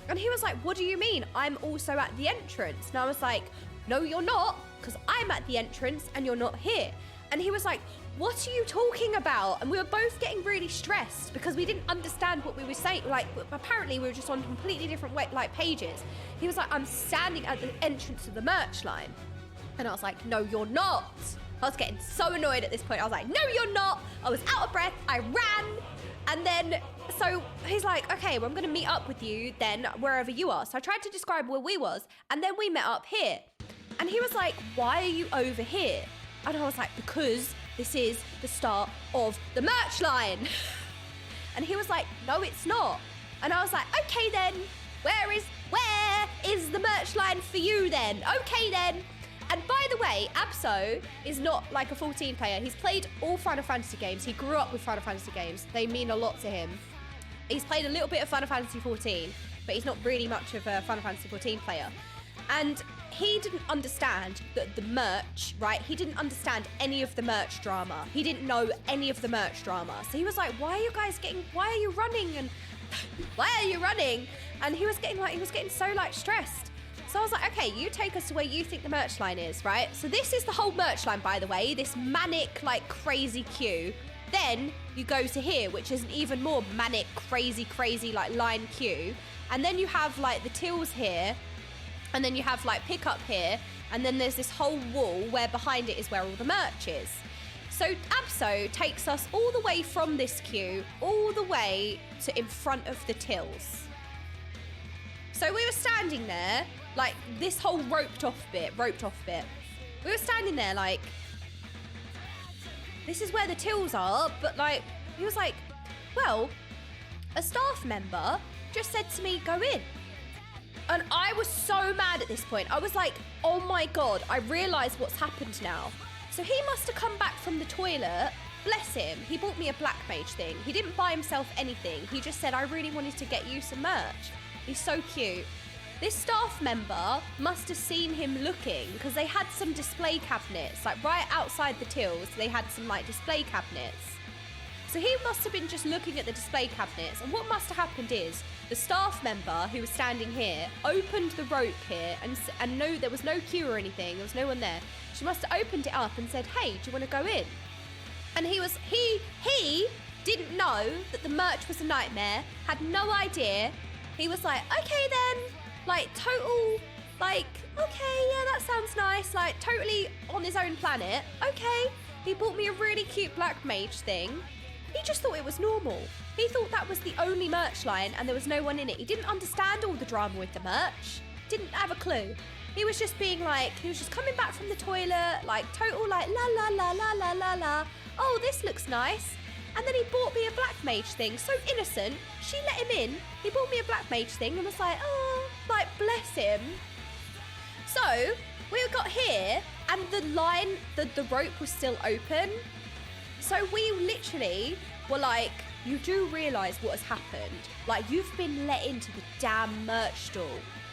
And he was like, what do you mean? I'm also at the entrance. And I was like, no, you're not, because I'm at the entrance and you're not here. And he was like, what are you talking about? And we were both getting really stressed because we didn't understand what we were saying. Like, apparently we were just on completely different pages. He was like, I'm standing at the entrance of the merch line. And I was like, no, you're not. I was getting so annoyed at this point. I was like, no, you're not. I was out of breath. I ran. And then, so he's like, okay, well, I'm going to meet up with you then wherever you are. So I tried to describe where we was. And then we met up here. And he was like, why are you over here? And I was like, because this is the start of the merch line. And he was like, no, it's not. And I was like, okay then, where is the merch line for you then? Okay then. And by the way, Abso is not like a 14 player. He's played all Final Fantasy games. He grew up with Final Fantasy games. They mean a lot to him. He's played a little bit of Final Fantasy 14, but he's not really much of a Final Fantasy 14 player. And he didn't understand that the merch, right? He didn't understand any of the merch drama. He didn't know any of the merch drama. So he was like, why are you running? And why are you running? And he was getting so like stressed. So I was like, okay, you take us to where you think the merch line is, right? So this is the whole merch line, by the way, this manic, like crazy queue. Then you go to here, which is an even more manic, crazy, like line queue. And then you have like the tills here, and then you have like pickup here, and then there's this whole wall where behind it is where all the merch is. So Absol takes us all the way from this queue, all the way to in front of the tills. So we were standing there, like this whole roped off bit. We were standing there like, this is where the tills are, but like, he was like, well, a staff member just said to me, go in. And I was so mad at this point. I was like, oh my God, I realise what's happened now. So he must have come back from the toilet. Bless him. He bought me a black mage thing. He didn't buy himself anything. He just said, I really wanted to get you some merch. He's so cute. This staff member must have seen him looking because they had some display cabinets, like right outside the tills, they had some like display cabinets. So he must have been just looking at the display cabinets, and what must have happened is the staff member who was standing here opened the rope here and no, there was no queue or anything, there was no one there. She must have opened it up and said, hey, do you want to go in? And he didn't know that the merch was a nightmare, had no idea. He was like, okay then, like total, like, okay, yeah, that sounds nice, like totally on his own planet. Okay, he bought me a really cute black mage thing. He just thought it was normal. He thought that was the only merch line and there was no one in it. He didn't understand all the drama with the merch. Didn't have a clue. He was just being like, he was just coming back from the toilet, like total like la la la la la la la. Oh, this looks nice. And then he bought me a black mage thing, so innocent. She let him in. He bought me a black mage thing and was like, oh, like bless him. So we got here and the line, the rope was still open. So we literally were like, you do realise what has happened. Like, you've been let into the damn merch stall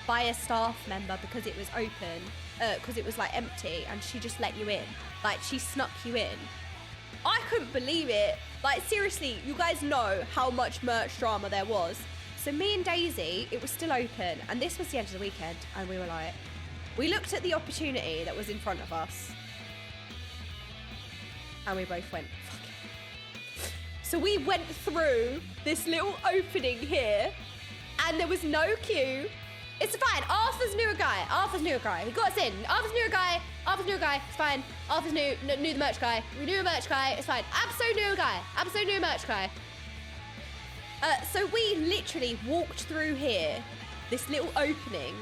by a staff member because it was open, because it was like empty, and she just let you in. Like, she snuck you in. I couldn't believe it. Like, seriously, you guys know how much merch drama there was. So me and Daisy, it was still open, and this was the end of the weekend, and we were like, we looked at the opportunity that was in front of us, and we both went, fuck it. So we went through this little opening here, and there was no queue. It's fine. Arthur's knew a guy. He got us in. Arthur's knew a guy. It's fine. Arthur's knew the merch guy. We knew a merch guy. It's fine. Absol knew a guy. Absol knew a merch guy. So we literally walked through here, this little opening,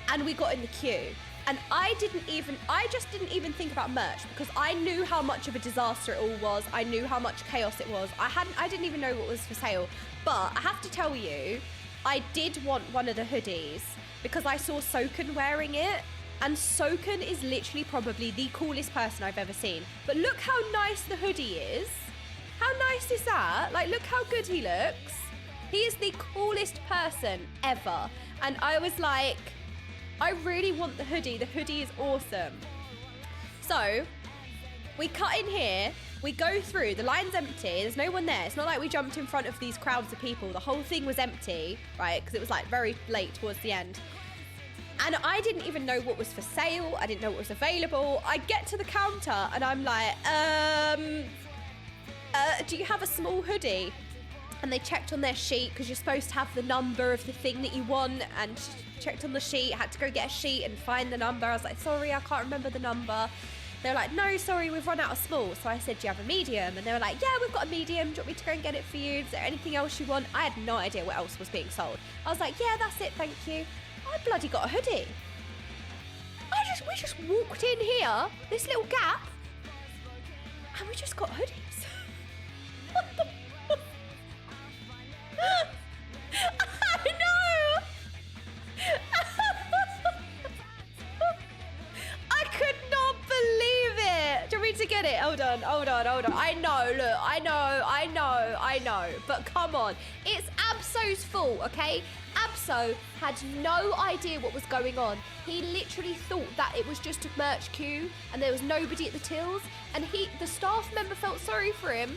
and we got in the queue. And I just didn't even think about merch because I knew how much of a disaster it all was. I knew how much chaos it was. I didn't even know what was for sale. But I have to tell you, I did want one of the hoodies because I saw Soken wearing it. And Soken is literally probably the coolest person I've ever seen. But look how nice the hoodie is. How nice is that? Like, look how good he looks. He is the coolest person ever. And I was like, I really want the hoodie. The hoodie is awesome. So we cut in here. We go through. The line's empty. There's no one there. It's not like we jumped in front of these crowds of people. The whole thing was empty, right? Because it was like very late towards the end. And I didn't even know what was for sale. I didn't know what was available. I get to the counter and I'm like, do you have a small hoodie? And they checked on their sheet because you're supposed to have the number of the thing that you want, and checked on the sheet, had to go get a sheet and find the number. I was like, sorry, I can't remember the number. They were like, no, sorry, we've run out of small. So I said, do you have a medium? And they were like, yeah, we've got a medium. Do you want me to go and get it for you? Is there anything else you want? I had no idea what else was being sold. I was like, yeah, that's it, thank you. I bloody got a hoodie. We just walked in here, this little gap, and we just got hoodies. What the I know! I could not believe it! Do you want me to get it? Hold on. I know, look, I know. But come on. It's Absol's fault, okay? Abso had no idea what was going on. He literally thought that it was just a merch queue and there was nobody at the tills, and the staff member felt sorry for him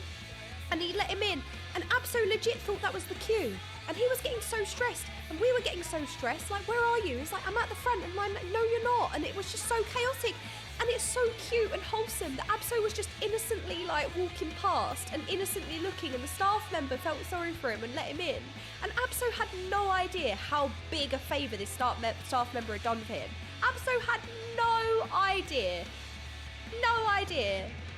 and he let him in, and Abso legit thought that was the queue. And he was getting so stressed, and we were getting so stressed. Like, where are you? He's like, I'm at the front. And I'm like, no, you're not. And it was just so chaotic. And it's so cute and wholesome that Absol was just innocently like walking past and innocently looking, and the staff member felt sorry for him and let him in. And Absol had no idea how big a favour this staff member had done for him. Absol had no idea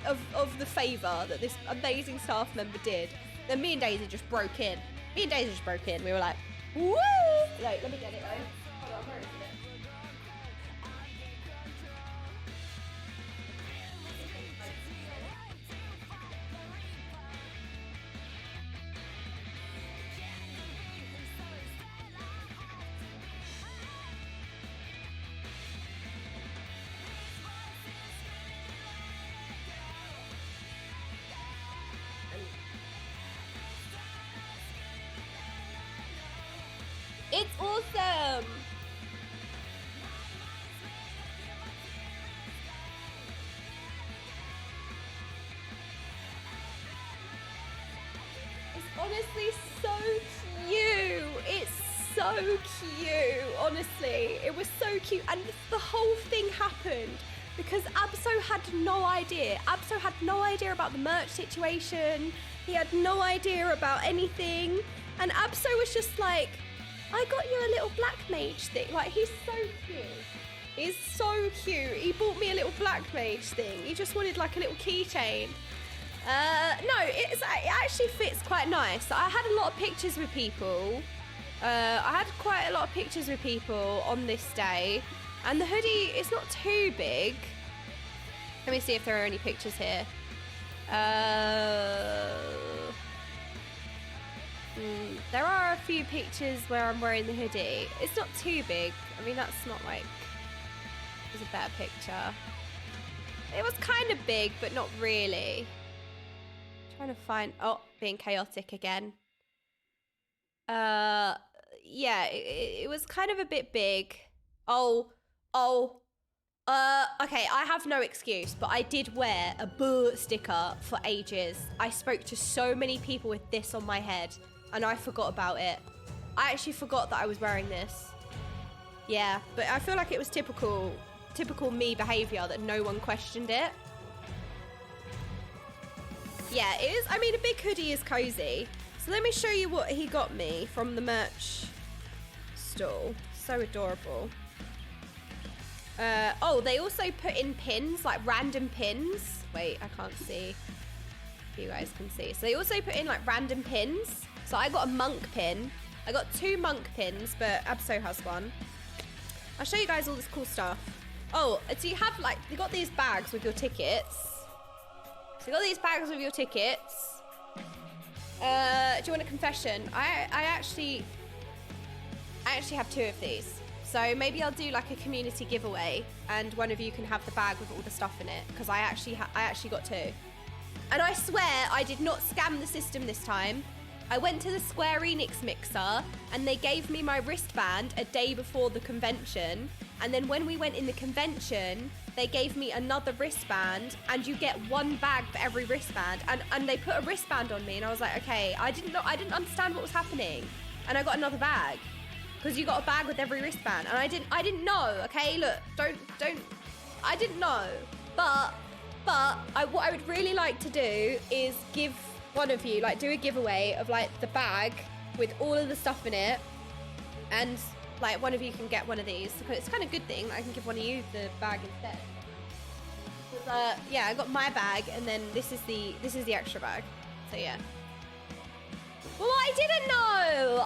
of the favour that this amazing staff member did. Then me and Daisy just broke in. We were like, woo! Like, let me get it though. Hold on, where is it? It's awesome! It's honestly so cute. It's so cute, honestly. It was so cute. And the whole thing happened because Absol had no idea. Absol had no idea about the merch situation. He had no idea about anything. And Absol was just like, I got you a little black mage thing. Like, he's so cute. He's so cute. He bought me a little black mage thing. He just wanted like a little keychain. No, it actually fits quite nice. I had a lot of pictures with people. I had quite a lot of pictures with people on this day. And the hoodie is not too big. Let me see if there are any pictures here. There are a few pictures where I'm wearing the hoodie. It's not too big. I mean, that's not like... There's a better picture. It was kind of big, but not really. Trying to find... Oh, being chaotic again. Yeah, it was kind of a bit big. Okay, I have no excuse, but I did wear a boo sticker for ages. I spoke to so many people with this on my head, and I forgot about it. I actually forgot that I was wearing this. Yeah, but I feel like it was typical me behavior that no one questioned it. Yeah, it is. I mean, a big hoodie is cozy. So let me show you what he got me from the merch stall. So adorable. Oh, they also put in pins, like random pins. Wait, I can't see if you guys can see. So they also put in like random pins. So I got a monk pin. I got 2 monk pins, but Abso has one. I'll show you guys all this cool stuff. Oh, so you have like, you got these bags with your tickets. So you got these bags with your tickets. Do you want a confession? I actually have 2 of these. So maybe I'll do like a community giveaway and one of you can have the bag with all the stuff in it, because I actually got 2. And I swear I did not scam the system this time. I went to the Square Enix mixer and they gave me my wristband a day before the convention. And then when we went in the convention, they gave me another wristband, and you get 1 bag for every wristband. And they put a wristband on me, and I was like, okay, I didn't understand what was happening. And I got another bag, because you got a bag with every wristband. And I didn't know, okay? Look, I didn't know. But what I would really like to do is give one of you, like, do a giveaway of like the bag with all of the stuff in it, and like one of you can get one of these. So it's kind of a good thing. I can give one of you the bag instead. Yeah, I got my bag, and then this is the extra bag. So yeah. Well, I didn't know.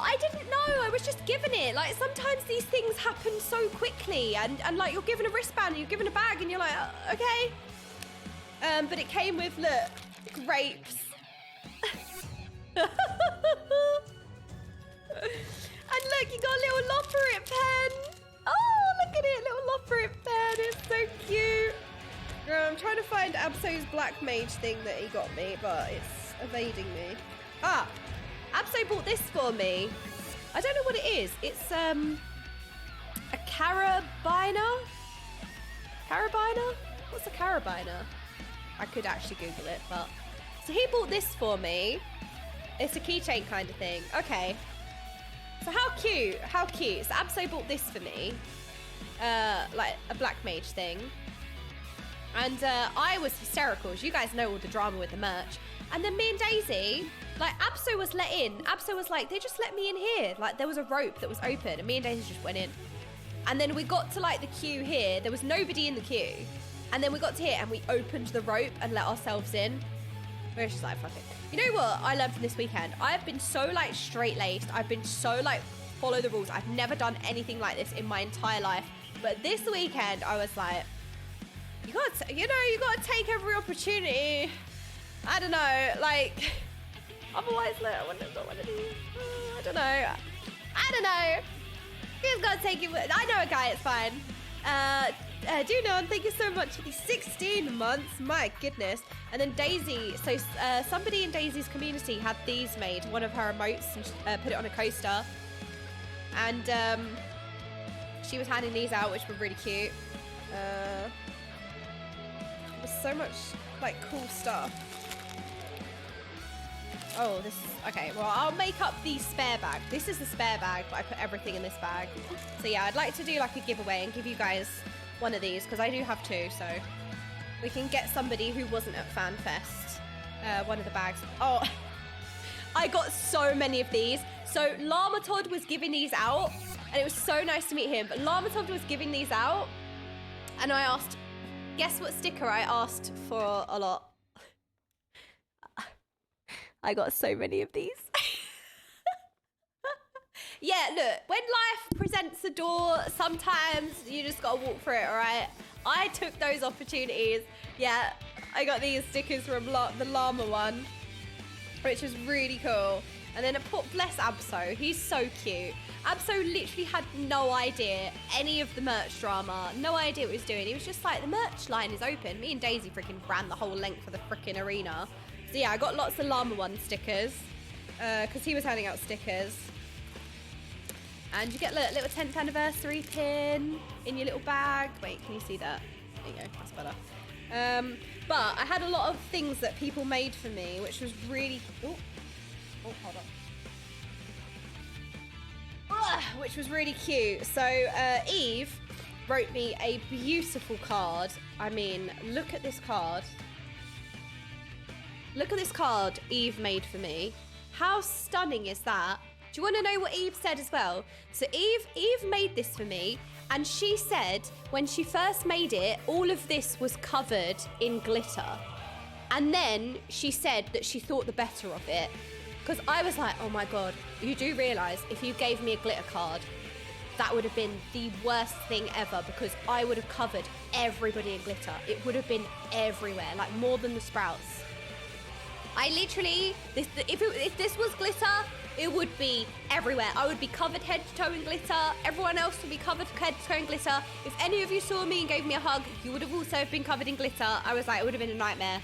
I was just given it. Like, sometimes these things happen so quickly, and like, you're given a wristband, you're given a bag, and you're like, okay. But it came with, look, grapes. And look, you got a little Loferit pen. Oh, look at it, little Loferit pen. It's so cute. Girl, I'm trying to find Absol's black mage thing that he got me, but it's evading me. Ah, Abso bought this for me. I don't know what it is. It's a carabiner? Carabiner? What's a carabiner? I could actually Google it, but... So he bought this for me. It's a keychain kind of thing. Okay. So how cute, how cute. So Abso bought this for me, like a black mage thing. And I was hysterical, as you guys know all the drama with the merch. And then me and Daisy, like Abso was let in. Abso was like, they just let me in here. Like there was a rope that was open and me and Daisy just went in. And then we got to like the queue here. There was nobody in the queue. And then we got to here and we opened the rope and let ourselves in. We're just like, fuck it. You know what I learned from this weekend? I've been so like straight-laced. I've been so like follow the rules. I've never done anything like this in my entire life. But this weekend I was like, you gotta take every opportunity. I don't know, like, otherwise, like, I wouldn't want to do. I don't know. You just gotta take it. I know a guy. It's fine. Dunon, thank you so much for the 16 months. My goodness. And then Daisy. So somebody in Daisy's community had these made. One of her emotes and put it on a coaster. And she was handing these out, which were really cute. There's so much like cool stuff. Oh, this is okay. Well, I'll make up the spare bag. This is the spare bag, but I put everything in this bag. So yeah, I'd like to do like a giveaway and give you guys one of these because I do have two. So we can get somebody who wasn't at FanFest one of the bags. Oh, I got so many of these. So Llama Todd was giving these out, and it was so nice to meet him. But Llama Todd was giving these out, and I asked, guess what sticker I asked for a lot? I got so many of these. Yeah, look, when life presents a door, sometimes you just gotta walk through it, all right? I took those opportunities. Yeah, I got these stickers from the llama one, which was really cool. And then bless Abso, he's so cute. Abso literally had no idea any of the merch drama, no idea what he was doing. He was just like, the merch line is open. Me and Daisy freaking ran the whole length of the freaking arena. So yeah, I got lots of Llama One stickers because he was handing out stickers. And you get a little 10th anniversary pin in your little bag. Wait, can you see that? There you go, that's better. But I had a lot of things that people made for me, which was really... Oh, hold on. Which was really cute. So Eve wrote me a beautiful card. I mean, look at this card. Look at this card Eve made for me. How stunning is that? Do you want to know what Eve said as well? So Eve made this for me, and she said when she first made it, all of this was covered in glitter. And then she said that she thought the better of it. Because I was like, oh my God, you do realise if you gave me a glitter card, that would have been the worst thing ever because I would have covered everybody in glitter. It would have been everywhere, like more than the Sprouts. I literally, if this was glitter, it would be everywhere. I would be covered head to toe in glitter. Everyone else would be covered head to toe in glitter. If any of you saw me and gave me a hug, you would have also been covered in glitter. I was like, it would have been a nightmare.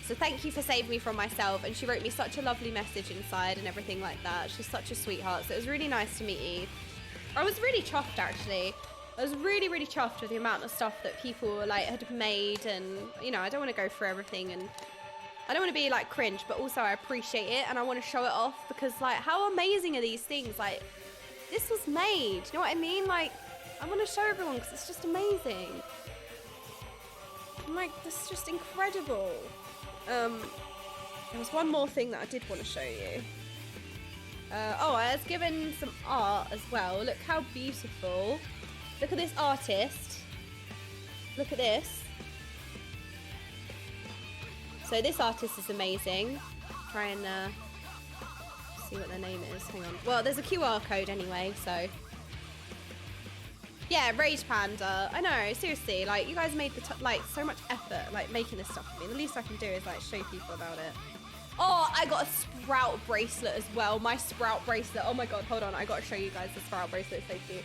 So thank you for saving me from myself. And she wrote me such a lovely message inside and everything like that. She's such a sweetheart. So it was really nice to meet Eve. I was really chuffed actually. I was really, really chuffed with the amount of stuff that people like had made. And you know, I don't want to go through everything and I don't want to be like cringe, but also I appreciate it and I want to show it off because like how amazing are these things? Like this was made, you know what I mean? Like I want to show everyone because it's just amazing. I'm like, this is just incredible. There was one more thing that I did want to show you. Oh, I was given some art as well. Look how beautiful. Look at this artist. Look at this. So this artist is amazing. Try and see what their name is. Hang on. Well, there's a QR code anyway, so. Yeah, Rage Panda. I know, seriously. Like, you guys made like so much effort, like making this stuff for me. The least I can do is like show people about it. Oh, I got a Sprout bracelet as well. My Sprout bracelet. Oh my God, hold on. I got to show you guys the Sprout bracelet. It's so cute.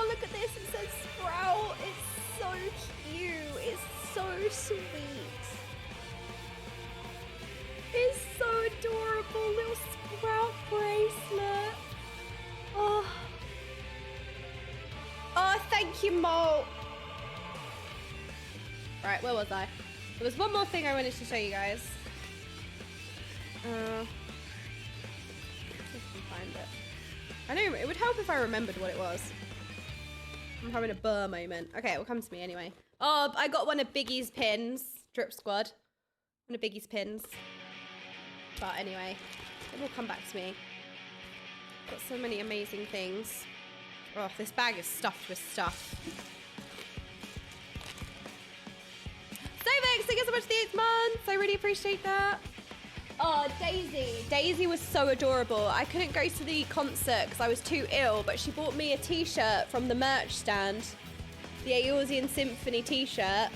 Look at this, it says Sprout. It's so cute. It's sweet. It's so adorable, little sprout bracelet. Oh. Oh, thank you, Mo. Right, where was I? There was one more thing I wanted to show you guys. If I can find it. I know it would help if I remembered what it was. I'm having a burr moment. Okay, it will come to me anyway. Oh, I got one of Biggie's pins. Drip Squad. One of Biggie's pins. But anyway, it will come back to me. Got so many amazing things. Oh, this bag is stuffed with stuff. Thanks so much for the 8 months. I really appreciate that. Oh, Daisy. Daisy was so adorable. I couldn't go to the concert because I was too ill, but she bought me a t-shirt from the merch stand. The Eorzean Symphony t-shirt.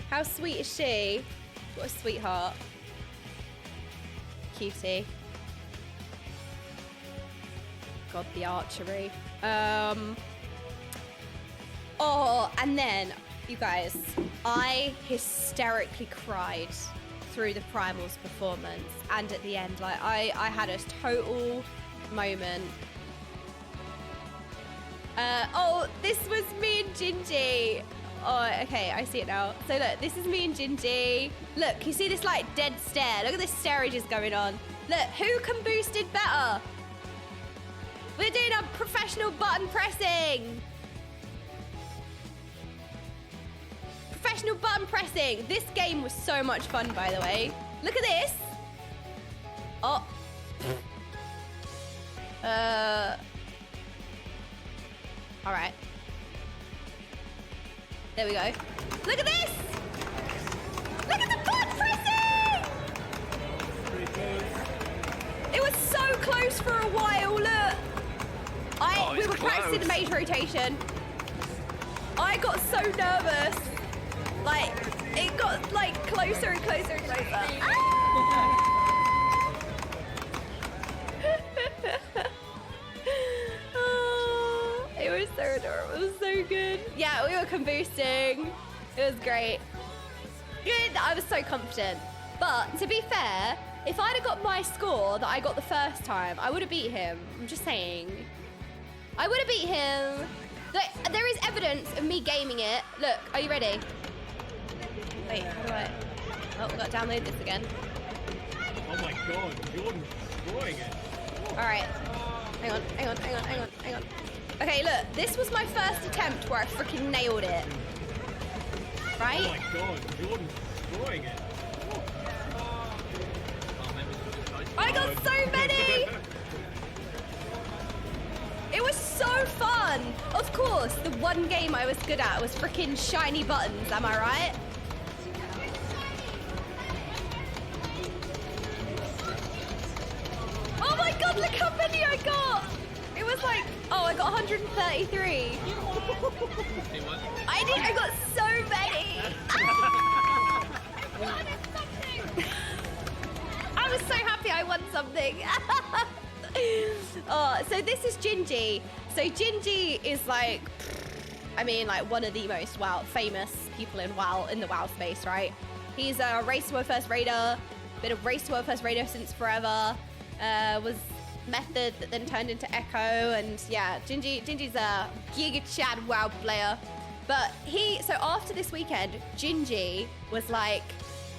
How sweet is she? What a sweetheart. Cutie. God, the archery. Oh, and then, you guys, I hysterically cried through the Primals performance, and at the end, like, I had a total moment. Oh, this was me and Gingy. Oh, okay, I see it now. So look, this is me and Gingy. Look, you see this like dead stare? Look at this stairage going on. Look, who can boost it better? We're doing a professional button pressing. Professional button pressing. This game was so much fun, by the way. Look at this. Oh. All right. There we go. Look at this. Look at the button pressing. Pretty close. It was so close for a while. Look. We were practicing the mage rotation. I got so nervous. Like, it got like closer and closer and closer. Ah! Oh, it was so adorable. It was so good. Yeah, we were boosting. It was great. Good. I was so confident. But to be fair, if I'd have got my score that I got the first time, I would have beat him. I'm just saying. I would have beat him. Look, there is evidence of me gaming it. Look, are you ready? Wait, how do I... Oh, we've got to download this again. Oh my god, Jordan's destroying it. All right. Hang on. Okay, look, this was my first attempt where I freaking nailed it. Right? Oh my god, Jordan's destroying it. I got so many! It was so fun! Of course, the one game I was good at was freaking shiny buttons, am I right? Oh my god, look how many I got! It was like, oh, I got 133. I got so many! I was so happy I won something. Oh, so this is Gingy. So Gingy is like, I mean, like one of the most famous people in the WoW space, right? He's a Race to World First Raider, been a Race to World First Raider since forever. Was Method that then turned into Echo, and yeah, Gingy's a Giga Chad WoW player. But so after this weekend, Gingy was like,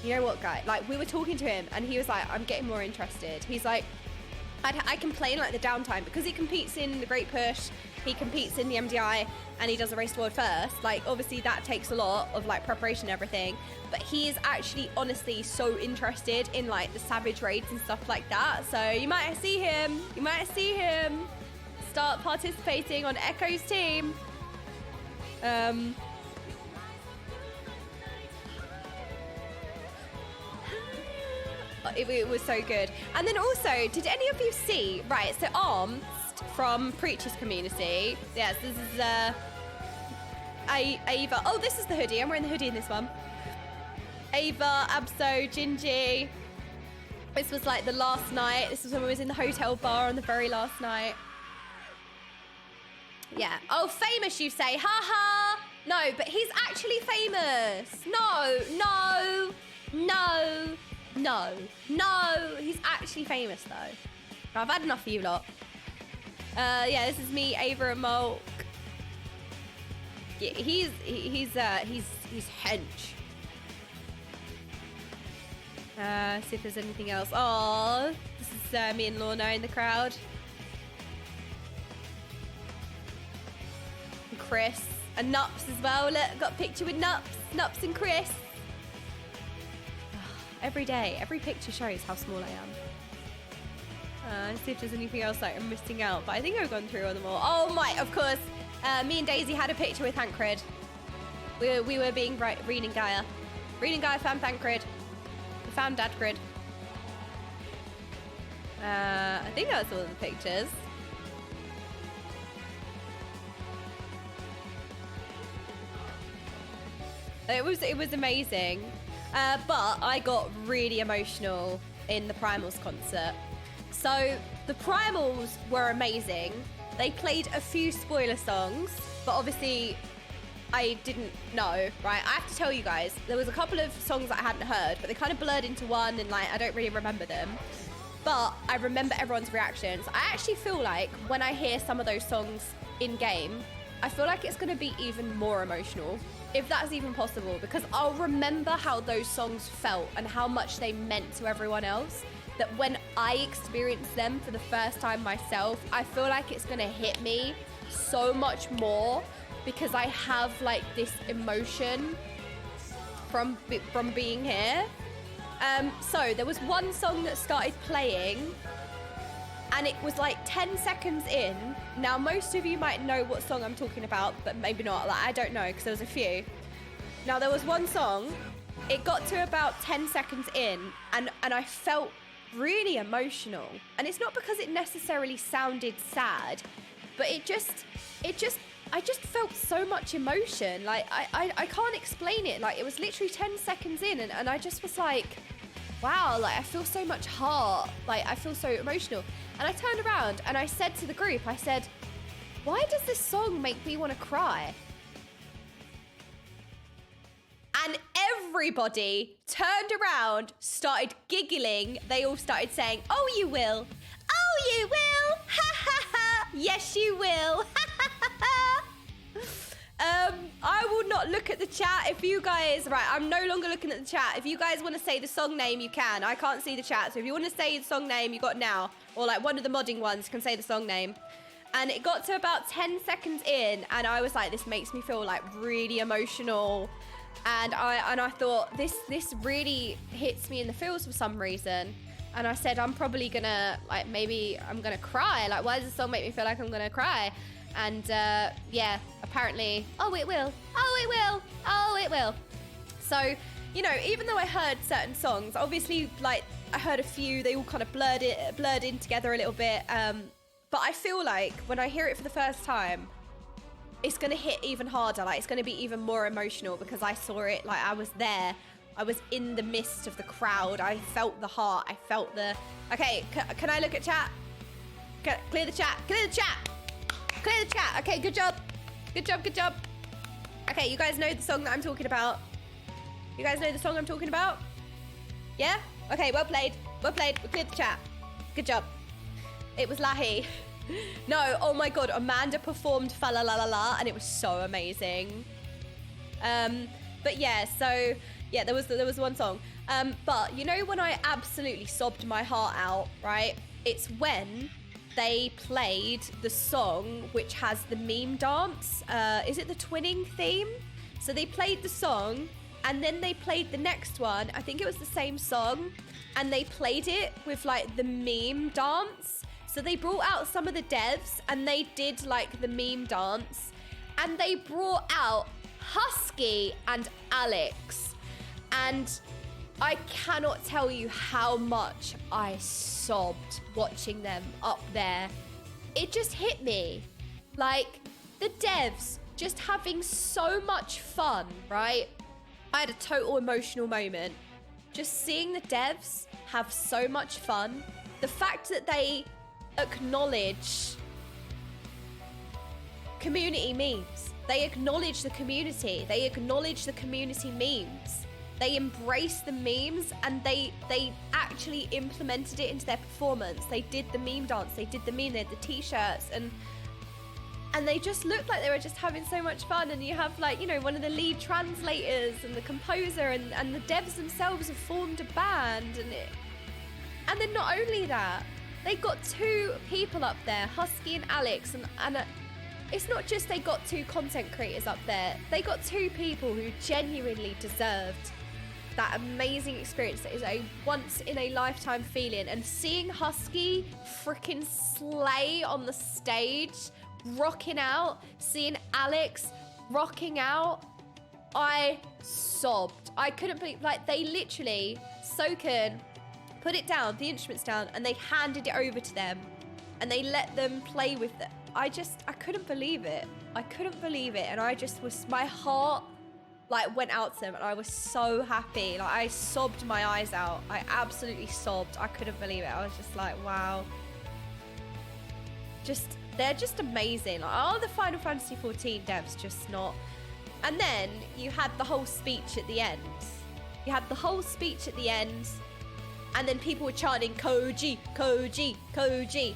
you know what, guy? Like, we were talking to him, and he was like, I'm getting more interested. He's like, I can play in like the downtime because he competes in the Great Push, he competes in the MDI, and he does a Race to World First. Like, obviously that takes a lot of like preparation and everything, but he is actually honestly so interested in like the Savage raids and stuff like that. So you might see him start participating on Echo's team. It was so good. And then also, did any of you see, right, so Arms from Preacher's community, yes, this is Ava. Oh, this is the hoodie. I'm wearing the hoodie in this one. Ava, Abso, Gingy. This was like the last night. This was when we was in the hotel bar on the very last night. Yeah. Oh, famous, you say. Ha ha. No, but he's actually famous. No, no, no, no, no. He's actually famous though. I've had enough of you lot. Yeah, this is me, Ava and Mulk. Yeah, he's hench. See if there's anything else. Oh, this is me and Lorna in the crowd. And Chris. And Nups as well. Look, got a picture with Nups. Nups and Chris. Every day, every picture shows how small I am. Let's see if there's anything else that I'm missing out. But I think I've gone through all them all. Oh my, of course. Me and Daisy had a picture with Thancred. We were being Reen and Gaia. Reen and Gaia found Thancred. We found Dadcred. I think that's all of the pictures. It was amazing. But I got really emotional in the Primals concert. So the Primals were amazing. They played a few spoiler songs, but obviously I didn't know, right? I have to tell you guys, there was a couple of songs that I hadn't heard, but they kind of blurred into one and like I don't really remember them. But I remember everyone's reactions. I actually feel like when I hear some of those songs in game, I feel like it's gonna be even more emotional, if that's even possible, because I'll remember how those songs felt and how much they meant to everyone else, that when I experienced them for the first time myself, I feel like it's gonna hit me so much more because I have like this emotion from being here. So there was one song that started playing and it was like 10 seconds in. Now, most of you might know what song I'm talking about, but maybe not. Like, I don't know, because there was a few. Now, there was one song. It got to about 10 seconds in, and I felt really emotional. And it's not because it necessarily sounded sad, but I just felt so much emotion. Like, I can't explain it. Like, it was literally 10 seconds in, and I just was like, wow, like, I feel so much heart. Like, I feel so emotional. And I turned around and I said to the group, I said, why does this song make me want to cry? And everybody turned around, started giggling. They all started saying, oh, you will. Oh, you will. Ha, ha, ha. Yes, you will. Ha, ha, ha, ha. I will not look at the chat. If you guys, right, I'm no longer looking at the chat. If you guys want to say the song name, you can. I can't see the chat. So if you want to say the song name, you got now. Or like one of the modding ones can say the song name. And it got to about 10 seconds in and I was like, this makes me feel like really emotional. And I thought this really hits me in the feels for some reason. And I said, I'm probably gonna, like, maybe I'm gonna cry. Like, why does this song make me feel like I'm gonna cry? And yeah, apparently, oh, it will. Oh, it will. Oh, it will. So, you know, even though I heard certain songs, obviously, like, I heard a few, they all kind of blurred in together a little bit. But I feel like when I hear it for the first time, it's going to hit even harder. Like, it's going to be even more emotional because I saw it, like, I was there. I was in the midst of the crowd. I felt the heart. I felt the... Okay, can I look at chat? Clear the chat. Clear the chat. Clear the chat. Okay, good job. Good job, good job. Okay, you guys know the song that I'm talking about. You guys know the song I'm talking about? Yeah? Okay, well played. Well played. We cleared the chat. Good job. It was Lahi. No, oh my god, Amanda performed Fa La La La La and it was so amazing. But yeah, so yeah, there was one song. But you know when I absolutely sobbed my heart out, right? It's when they played the song which has the meme dance. Is it the twinning theme? So they played the song and then they played the next one. I think it was the same song and they played it with like the meme dance. So they brought out some of the devs and they did like the meme dance and they brought out Husky and Alex. And I cannot tell you how much I sobbed watching them up there. It just hit me. Like, the devs just having so much fun, right? I had a total emotional moment. Just seeing the devs have so much fun. The fact that they acknowledge community memes. They acknowledge the community. They acknowledge the community memes. They embrace the memes, and they actually implemented it into their performance. They did the meme dance. They did the meme. They had the t-shirts, and they just looked like they were just having so much fun. And you have, like, you know, one of the lead translators and the composer and the devs themselves have formed a band, and then not only that, they got 2 people up there, Husky and Alex, and it's not just they got 2 content creators up there. They got 2 people who genuinely deserved that amazing experience that is a once-in-a-lifetime feeling. And seeing Husky freaking slay on the stage, rocking out, seeing Alex rocking out, I sobbed. I couldn't believe, like, they literally, Soken put it down, the instruments down, and they handed it over to them, and they let them play with it. I couldn't believe it. I couldn't believe it, and my heart, like, went out to them, and I was so happy. Like, I sobbed my eyes out. I absolutely sobbed. I couldn't believe it. I was just like, wow. They're just amazing. Like, all the Final Fantasy XIV devs just not. And then you had the whole speech at the end. And then people were chanting Koji, Koji, Koji.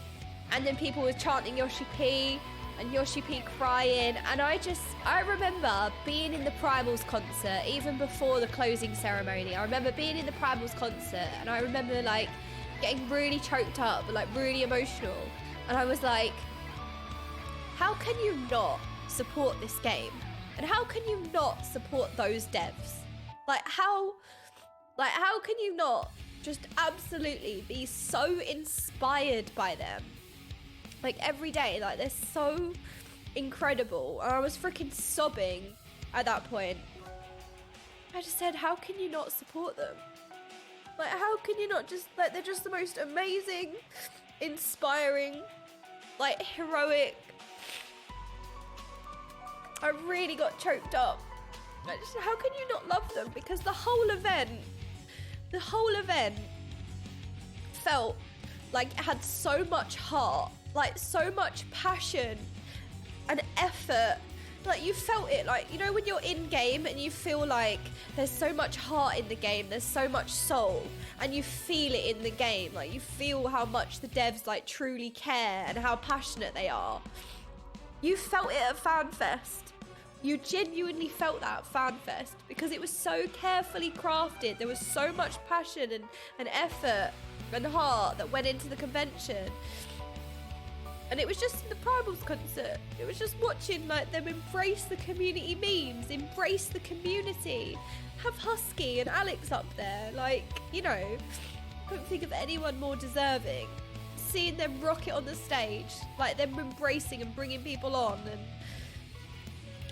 And then people were chanting Yoshi-P, and Yoshi-P crying. And I remember being in the Primals concert, even before the closing ceremony. I remember being in the Primals concert, and I remember, like, getting really choked up, like, really emotional. And I was like, how can you not support this game? And how can you not support those devs? Like, how can you not just absolutely be so inspired by them? Like, every day, like, they're so incredible. And I was freaking sobbing at that point. I just said, how can you not support them? Like, how can you not just, like, they're just the most amazing, inspiring, like, heroic. I really got choked up. How can you not love them? Because the whole event felt like it had so much heart, like, so much passion and effort. Like, you felt it, like, you know, when you're in game and you feel like there's so much heart in the game, there's so much soul, and you feel it in the game. Like, you feel how much the devs, like, truly care and how passionate they are. You felt it at FanFest. You genuinely felt that at FanFest because it was so carefully crafted. There was so much passion and effort and heart that went into the convention. And it was just in the Primals concert. It was just watching, like, them embrace the community memes, embrace the community, have Husky and Alex up there. Like, you know, I couldn't think of anyone more deserving. Seeing them rock it on the stage, like, them embracing and bringing people on,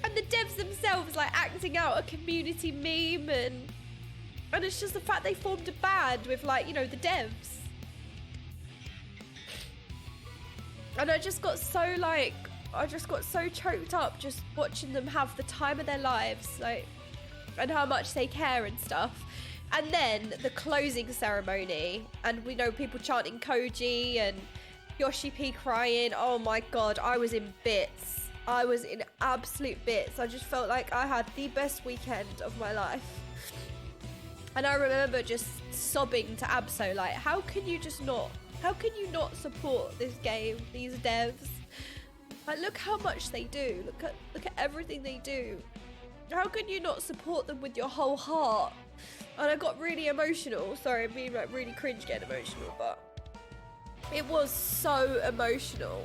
and the devs themselves, like, acting out a community meme, and it's just the fact they formed a band with, like, you know, the devs. And I just got so choked up just watching them have the time of their lives, like, and how much they care and stuff. And then the closing ceremony, and we know people chanting Koji and Yoshi-P crying. Oh my God, I was in bits. I was in absolute bits. I just felt like I had the best weekend of my life. And I remember just sobbing to Absol, like, how can you not support this game, these devs? Like, look how much they do. Look at everything they do. How can you not support them with your whole heart? And I got really emotional. Sorry, I'm being, like, really cringe getting emotional, but it was so emotional.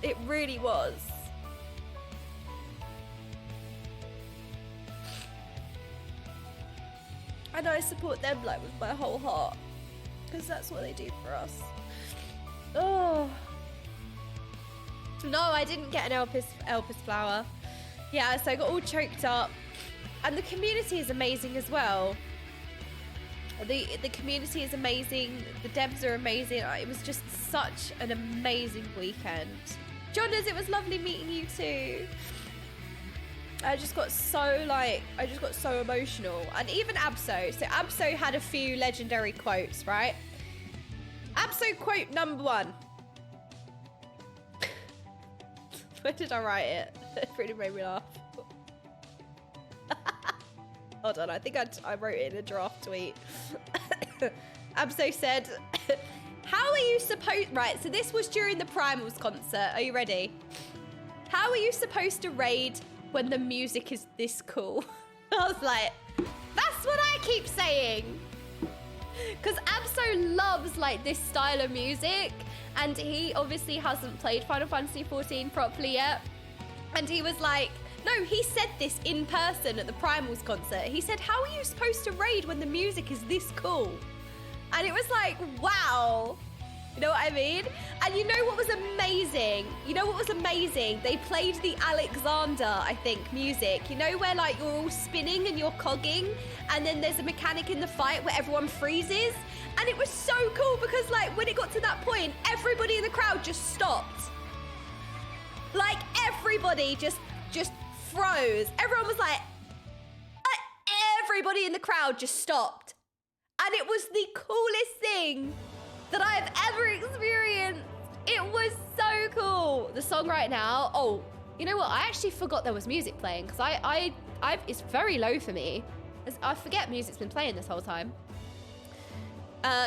It really was. And I support them, like, with my whole heart, because that's what they do for us. Oh. No, I didn't get an Elpis flower. Yeah, so I got all choked up. And the community is amazing as well. The community is amazing. The devs are amazing. It was just such an amazing weekend. Jonas, it was lovely meeting you too. I just got so emotional. And even Absol. So Absol had a few legendary quotes, right? Absol quote number 1. Where did I write it? It really made me laugh. Hold on, I think I wrote it in a draft tweet. Abso said, how are you supposed... Right, so this was during the Primals concert. Are you ready? How are you supposed to raid when the music is this cool? I was like, that's what I keep saying. Because Abso loves like this style of music, and he obviously hasn't played Final Fantasy XIV properly yet. And he was like, no, he said this in person at the Primals concert. He said, how are you supposed to raid when the music is this cool? And it was like, wow. You know what I mean? And you know what was amazing? You know what was amazing? They played the Alexander, I think, music. You know where like you're all spinning and you're cogging, and then there's a mechanic in the fight where everyone freezes? And it was so cool because like when it got to that point, everybody in the crowd just stopped. Like everybody just froze. Everyone was like, everybody in the crowd just stopped. And it was the coolest thing that I've ever experienced. It was so cool. The song right now, oh, you know what? I actually forgot there was music playing because it's very low for me. I forget music's been playing this whole time.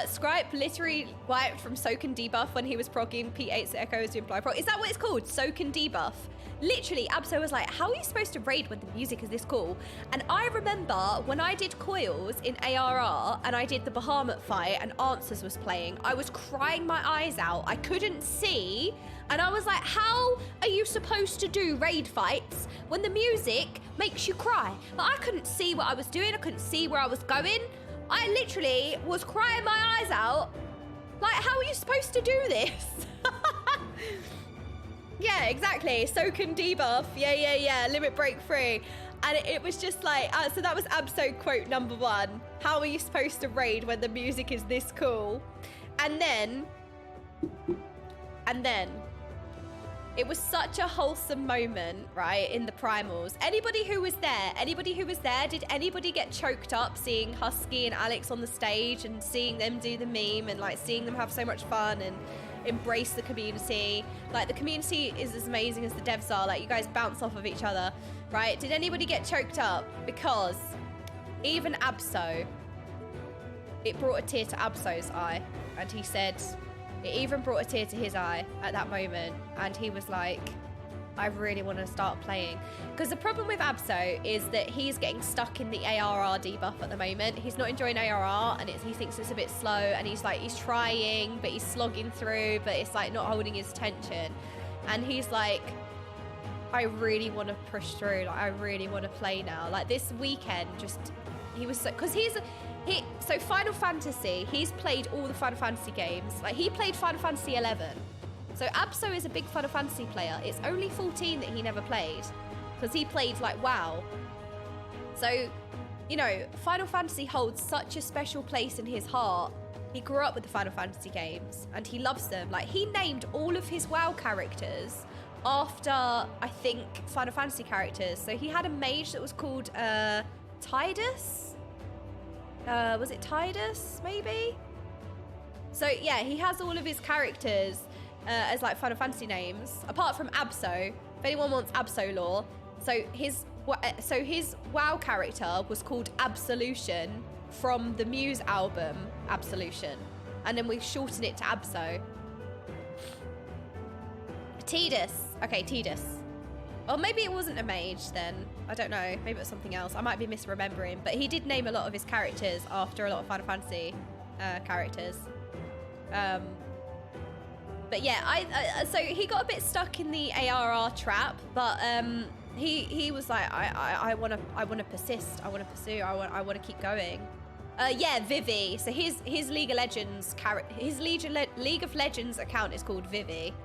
Scripe literally wiped from soak and debuff when he was progging P8's echoes to imply prog. Is that what it's called? Soak and debuff? Literally, Abso was like, how are you supposed to raid when the music is this cool? And I remember when I did coils in ARR and I did the Bahamut fight and Answers was playing, I was crying my eyes out. I couldn't see. And I was like, how are you supposed to do raid fights when the music makes you cry? But I couldn't see what I was doing. I couldn't see where I was going. I literally was crying my eyes out. Like, how are you supposed to do this? Yeah, exactly. Soak and debuff. Yeah. Limit break free. And it was just like, so that was Abso quote number 1. How are you supposed to raid when the music is this cool? And then, it was such a wholesome moment, right, in the Primals. Anybody who was there, did anybody get choked up seeing Husky and Alex on the stage and seeing them do the meme and like seeing them have so much fun and embrace the community? Like, the community is as amazing as the devs are. Like, you guys bounce off of each other, right? Did anybody get choked up? Because even Abso, it brought a tear to Absol's eye, and he said it even brought a tear to his eye at that moment, and he was like, I really want to start playing. Because the problem with Abso is that he's getting stuck in the ARR debuff at the moment. He's not enjoying ARR, and he thinks it's a bit slow, and he's trying, but he's slogging through, but it's like not holding his attention. And he's like, I really want to push through. Like, I really want to play now. Like, this weekend, he was so, because so Final Fantasy, he's played all the Final Fantasy games. Like, he played Final Fantasy 11. So Abso is a big Final Fantasy player. It's only 14 that he never played, because he played like WoW. So, you know, Final Fantasy holds such a special place in his heart. He grew up with the Final Fantasy games and he loves them. Like, he named all of his WoW characters after, I think, Final Fantasy characters. So he had a mage that was called Tidus. Was it Tidus, maybe? So yeah, he has all of his characters as like Final Fantasy names, apart from Abso. If anyone wants Abso lore, so his WoW character was called Absolution from the Muse album Absolution, and then we shortened it to Abso. Tidus, okay, Tidus. Or maybe it wasn't a mage then. I don't know. Maybe it was something else. I might be misremembering. But he did name a lot of his characters after a lot of Final Fantasy characters. But yeah, so he got a bit stuck in the ARR trap. But he was like, I want to persist. I want to pursue. I want to keep going. Yeah, Vivi. So his League of Legends League of Legends account is called Vivi.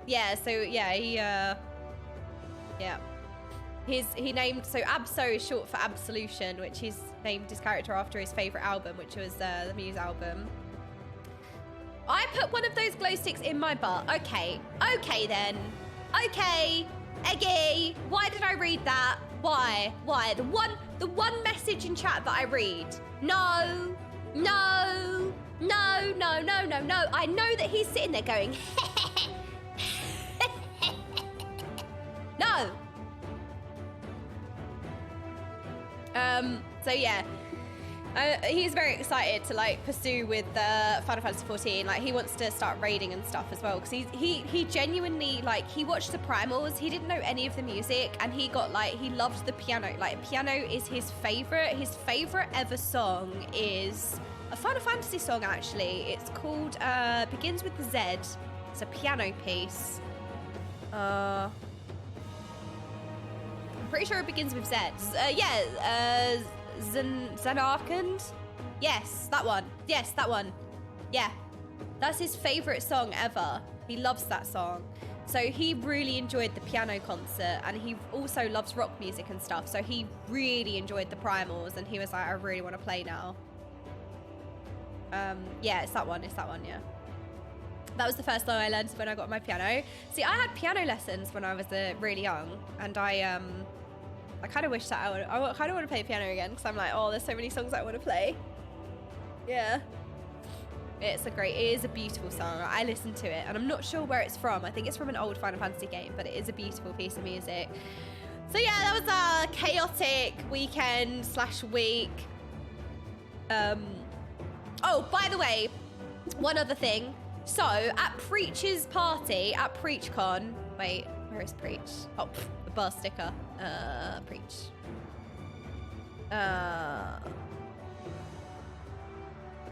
Yeah, so yeah, he named, so Abso is short for Absolution, which he's named his character after his favorite album, which was the Muse album. I put one of those glow sticks in my butt. Okay then. Okay, Eggy, why did I read that? Why? The one message in chat that I read. No. I know that he's sitting there going, No! So yeah. He's very excited to like pursue with Final Fantasy 14. Like he wants to start raiding and stuff as well because he genuinely like he watched the primals. He didn't know any of the music and he got like he loved the piano. Like piano is his favorite. His favorite ever song is a Final Fantasy song actually. It's called begins with the Z. It's a piano piece. I'm pretty sure it begins with Z. Zanarkand? Yes, that one. Yes, that one. Yeah. That's his favorite song ever. He loves that song. So he really enjoyed the piano concert and he also loves rock music and stuff. So he really enjoyed the primals and he was like, I really want to play now. Yeah, it's that one. It's that one, yeah. That was the first song I learned when I got my piano. See, I had piano lessons when I was really young and I kind of wish that I kind of want to play piano again because I'm like, oh, there's so many songs I want to play. Yeah. It is a beautiful song. I listened to it and I'm not sure where it's from. I think it's from an old Final Fantasy game, but it is a beautiful piece of music. So yeah, that was a chaotic weekend/week. Oh, by the way, one other thing. So at Preach's party, at PreachCon, wait, where is Preach? Oh, the bar sticker. Preach.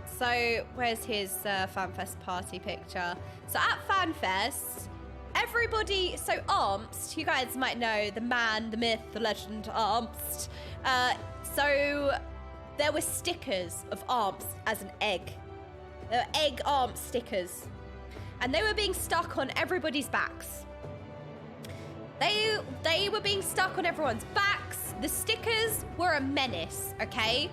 So where's his FanFest party picture? So at FanFest, everybody, so Armst, you guys might know the man, the myth, the legend, Armst. So there were stickers of Armst as an egg. There were egg Armst stickers. And they were being stuck on everybody's backs. They were being stuck on everyone's backs. The stickers were a menace, okay?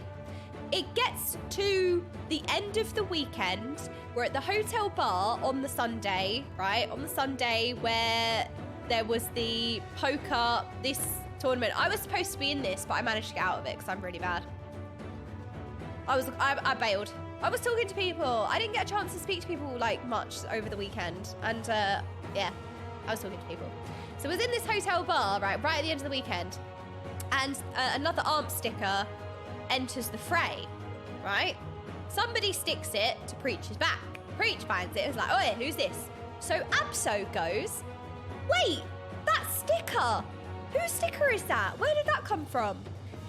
It gets to the end of the weekend. We're at the hotel bar on the Sunday, right? On the Sunday where there was the poker, this tournament. I was supposed to be in this, but I managed to get out of it because I'm really bad. I bailed. I was talking to people. I didn't get a chance to speak to people like much over the weekend. And yeah, I was talking to people. So I was in this hotel bar, right at the end of the weekend. And another Armst sticker enters the fray, right? Somebody sticks it to Preach's back. Preach finds it. It's like, oh yeah, who's this? So Abso goes, wait, that sticker. Whose sticker is that? Where did that come from?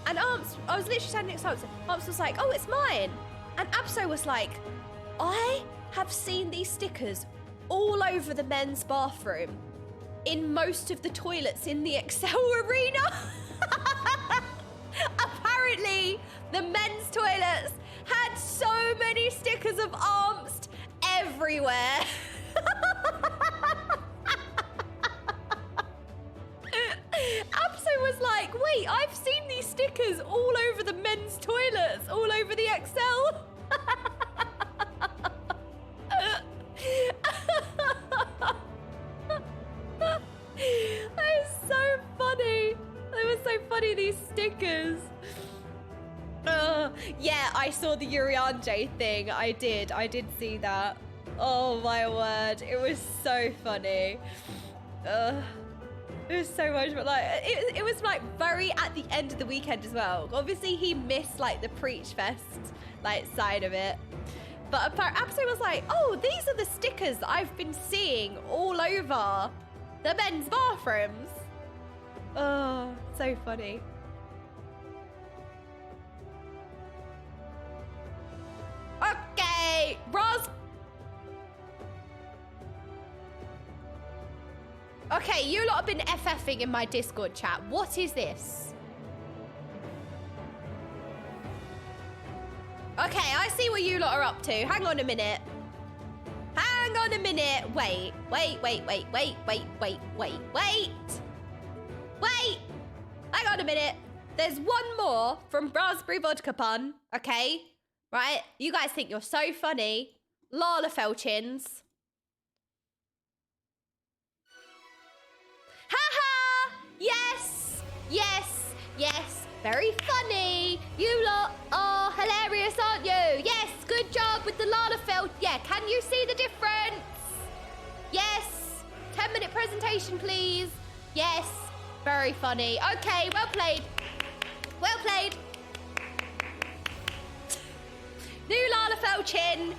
And Armst, I was literally standing next to Armst. Armst was like, oh, it's mine. And Abso was like, I have seen these stickers all over the men's bathroom, in most of the toilets in the Excel arena. Apparently, the men's toilets had so many stickers of Armst everywhere. Abso was like, wait, I've seen these stickers all over the men's toilets, all over the Excel. That is so funny. They were so funny, these stickers. Yeah, I saw the Urianje thing. I did see that. Oh my word, it was so funny. It was so much, but like it was like very at the end of the weekend as well. Obviously, he missed like the Preach Fest like side of it. But Abso was like, oh, these are the stickers that I've been seeing all over the men's bathrooms. Oh, so funny. Okay, Roz. Okay, you lot have been FFing in my Discord chat. What is this? Okay, I see what you lot are up to. Hang on a minute. Hang on a minute. Wait. Hang on a minute. There's one more from Raspberry Vodka Pun, okay? Right? You guys think you're so funny. Lala Felchins. Haha! Yes! Yes! Yes! Very funny! You lot are hilarious, aren't you? Yes! Good job with the Lala Felt. Yeah, can you see the difference? Yes! 10-minute presentation, please. Yes! Very funny. Okay, well played. Well played. New Lalafell chin.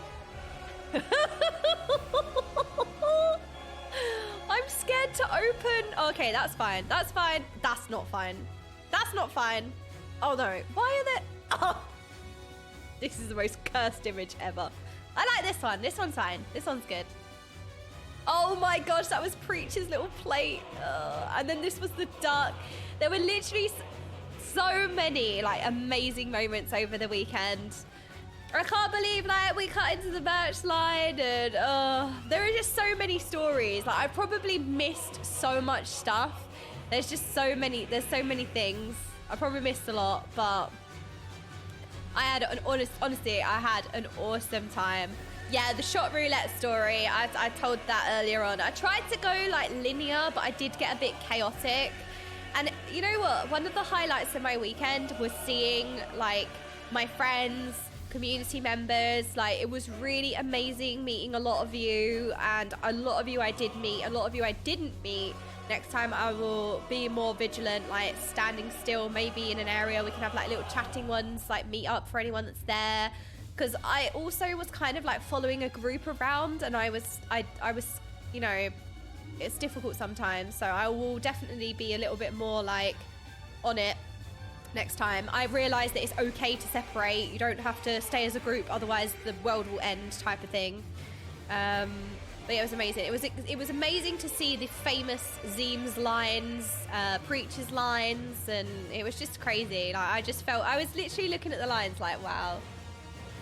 I'm scared to open. Okay, that's fine. That's fine. That's not fine. That's not fine. Oh no. Why are there... Oh. This is the most cursed image ever. I like this one. This one's fine. This one's good. Oh my gosh, that was Preach's little plate. And then this was the dark. There were literally so many like amazing moments over the weekend. I can't believe like we cut into the merch line and there are just so many stories. Like I've probably missed so much stuff. There's just so many things. I probably missed a lot, but I had honestly, I had an awesome time. Yeah, the shot roulette story, I told that earlier on. I tried to go like linear, but I did get a bit chaotic. And you know what? One of the highlights of my weekend was seeing like my friends, community members. Like it was really amazing meeting a lot of you, and a lot of you I did meet, a lot of you I didn't meet. Next time I will be more vigilant, like standing still, maybe in an area we can have like little chatting ones, like meet up for anyone that's there. Because I also was kind of like following a group around, and I was, you know, it's difficult sometimes. So I will definitely be a little bit more like on it next time. I realized that it's okay to separate. You don't have to stay as a group, otherwise the world will end, type of thing. But yeah, it was amazing. It was amazing to see the famous Zeem's lines, Preach's lines, and it was just crazy. Like I just felt, I was literally looking at the lines like, wow,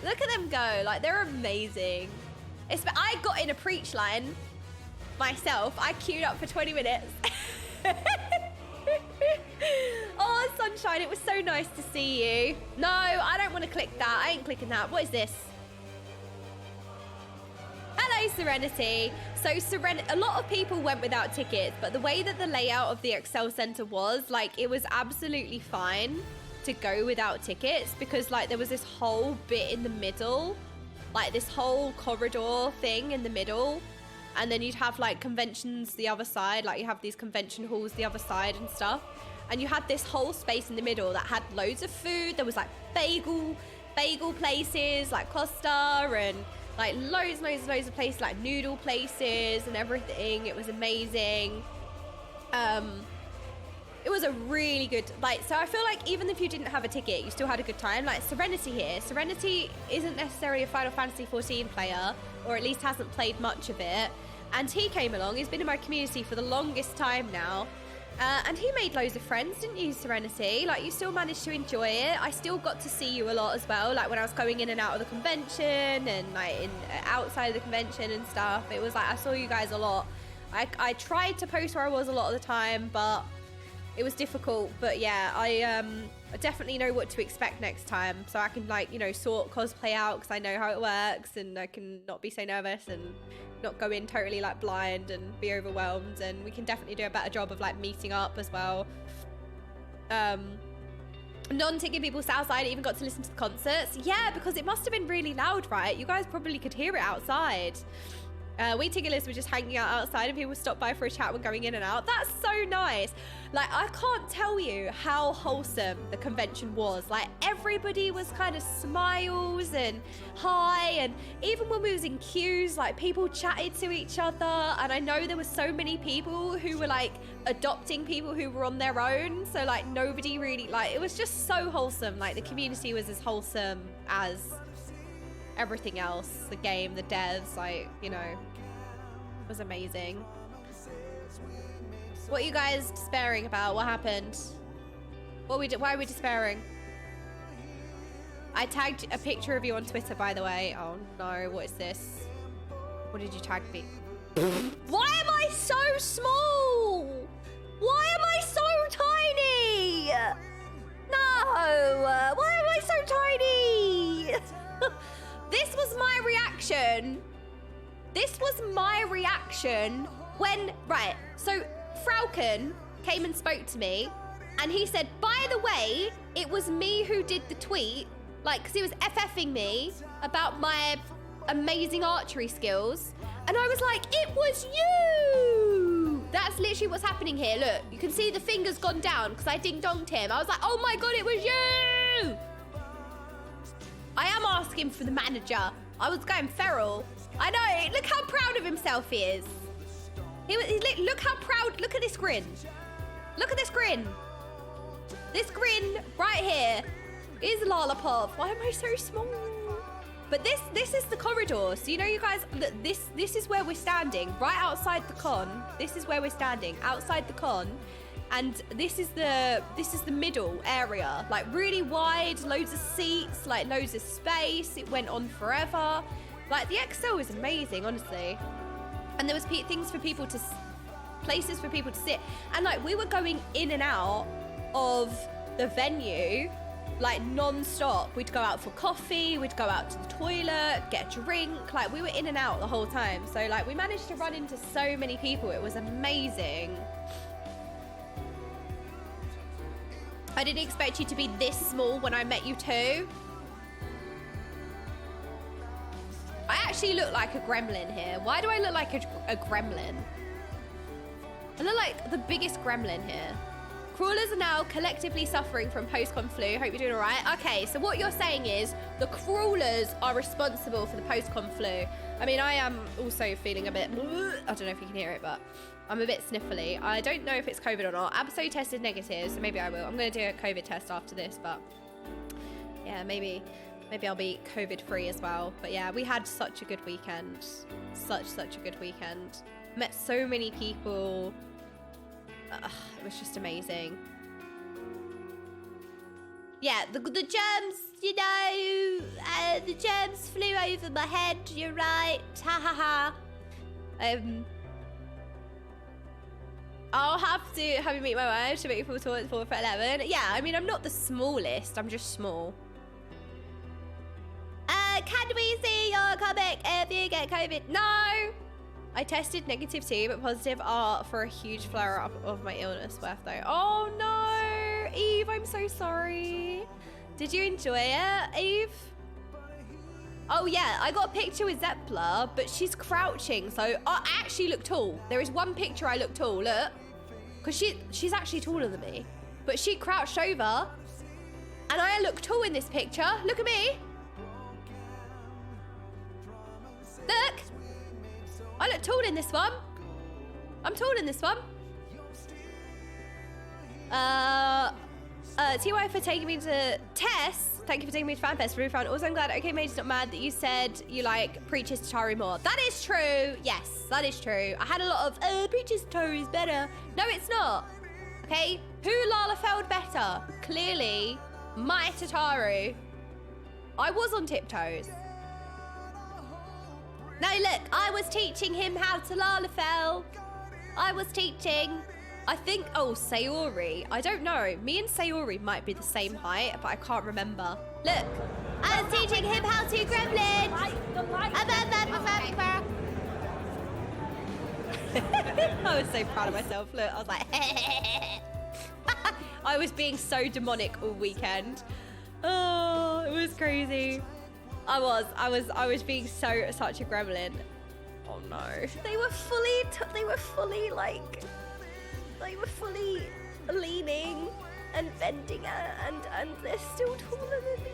look at them go. Like they're amazing. I got in a Preach line myself. I queued up for 20 minutes. Oh, Sunshine, it was so nice to see you. No, I don't want to click that. I ain't clicking that. What is this? Hello, Serenity. So a lot of people went without tickets, but the way that the layout of the Excel Center was, like, it was absolutely fine to go without tickets, because like there was this whole bit in the middle, like this whole corridor thing in the middle, and then you'd have like conventions the other side, like you have these convention halls the other side and stuff, and you had this whole space in the middle that had loads of food. There was like bagel places like Costa, and like loads of places, like noodle places and everything. It was amazing. It was a really good, like, so I feel like even if you didn't have a ticket, you still had a good time. Like Serenity here. Serenity isn't necessarily a Final Fantasy 14 player, or at least hasn't played much of it. And he came along. He's been in my community for the longest time now. And he made loads of friends, didn't you, Serenity? Like, you still managed to enjoy it. I still got to see you a lot as well. Like, when I was going in and out of the convention and, like, outside of the convention and stuff. It was like, I saw you guys a lot. I tried to post where I was a lot of the time, but it was difficult. But, yeah, I definitely know what to expect next time. So I can, like, you know, sort cosplay out because I know how it works. And I can not be so nervous and not go in totally like blind and be overwhelmed, and we can definitely do a better job of like meeting up as well. Non-ticket people Southside even got to listen to the concerts. Yeah, because it must have been really loud, right? You guys probably could hear it outside. We ticketlers were just hanging out outside and people stopped by for a chat when going in and out. That's so nice. Like, I can't tell you how wholesome the convention was. Like, everybody was kind of smiles and hi, and even when we was in queues, like, people chatted to each other. And I know there were so many people who were like adopting people who were on their own. So like nobody really, like, it was just so wholesome. Like, the community was as wholesome as everything else, the game, the devs, like, you know, it was amazing. What are you guys despairing about? What happened? Why are we despairing? I tagged a picture of you on Twitter, by the way. Oh no, what is this? What did you tag me? Why am I so small? Why am I so tiny? No, why am I so tiny? This was my reaction. This was my reaction when, right, so Falcon came and spoke to me and he said, by the way, it was me who did the tweet, like, because he was FFing me about my amazing archery skills. And I was like, it was you. That's literally what's happening here. Look, you can see the finger's gone down because I ding-donged him. I was like, oh my God, it was you! I am asking for the manager. I was going feral. I know, look how proud of himself he is. Look how proud, look at this grin. Look at this grin. This grin right here is Lollipop. Why am I so small? But this is the corridor. So you know, you guys, look, this is where we're standing, right outside the con. This is where we're standing, outside the con. And this is the middle area, like really wide, loads of seats, like loads of space. It went on forever. Like the XL was amazing, honestly. And there was things for people to, places for people to sit. And like we were going in and out of the venue, like non-stop. We'd go out for coffee, we'd go out to the toilet, get a drink. Like we were in and out the whole time. So like we managed to run into so many people. It was amazing. I didn't expect you to be this small when I met you too. I actually look like a gremlin here. Why do I look like a gremlin? I look like the biggest gremlin here. Crawlers are now collectively suffering from post-con flu. Hope you're doing all right. Okay, so what you're saying is the crawlers are responsible for the post-con flu. I mean, I am also feeling a bit, I don't know if you can hear it, but I'm a bit sniffly. I don't know if it's COVID or not. Absolutely tested negative, so maybe I will. I'm going to do a COVID test after this, but yeah, maybe I'll be COVID-free as well. But yeah, we had such a good weekend. Such a good weekend. Met so many people. It was just amazing. Yeah, the germs, you know, the germs flew over my head. You're right. Ha ha ha. I'll have to have you meet my wife to make full tour at 4 for 11. Yeah, I mean, I'm not the smallest. I'm just small. Can we see your comic if you get COVID? No. I tested negative too, but positive for a huge flare-up of my illness birthday. Oh no, Eve, I'm so sorry. Did you enjoy it, Eve? Oh yeah, I got a picture with Zeppler, but she's crouching, so I actually look tall. There is one picture I look tall, look. Because she's actually taller than me. But she crouched over, and I look tall in this picture. Look at me. Look. I look tall in this one. I'm tall in this one. TY for taking me to Tess. Thank you for taking me to FanFest. Really fun. Also, I'm glad Okaymage's not mad that you said you like Preacher's Tatari more. That is true. Yes, that is true. I had a lot of, Preacher's Tatari is better. No, it's not. Okay? Who Lalafelled better? Clearly, my Tataru. I was on tiptoes. No, look, I was teaching him how to Lalafell. I was teaching. I think, Sayori. I don't know. Me and Sayori might be the same height, but I can't remember. Look, I was teaching him how to gremlin. I was so proud of myself. Look, I was like, I was being so demonic all weekend. Oh, it was crazy. I was being such a gremlin. Oh no. They were fully leaning and bending and they're still taller than me.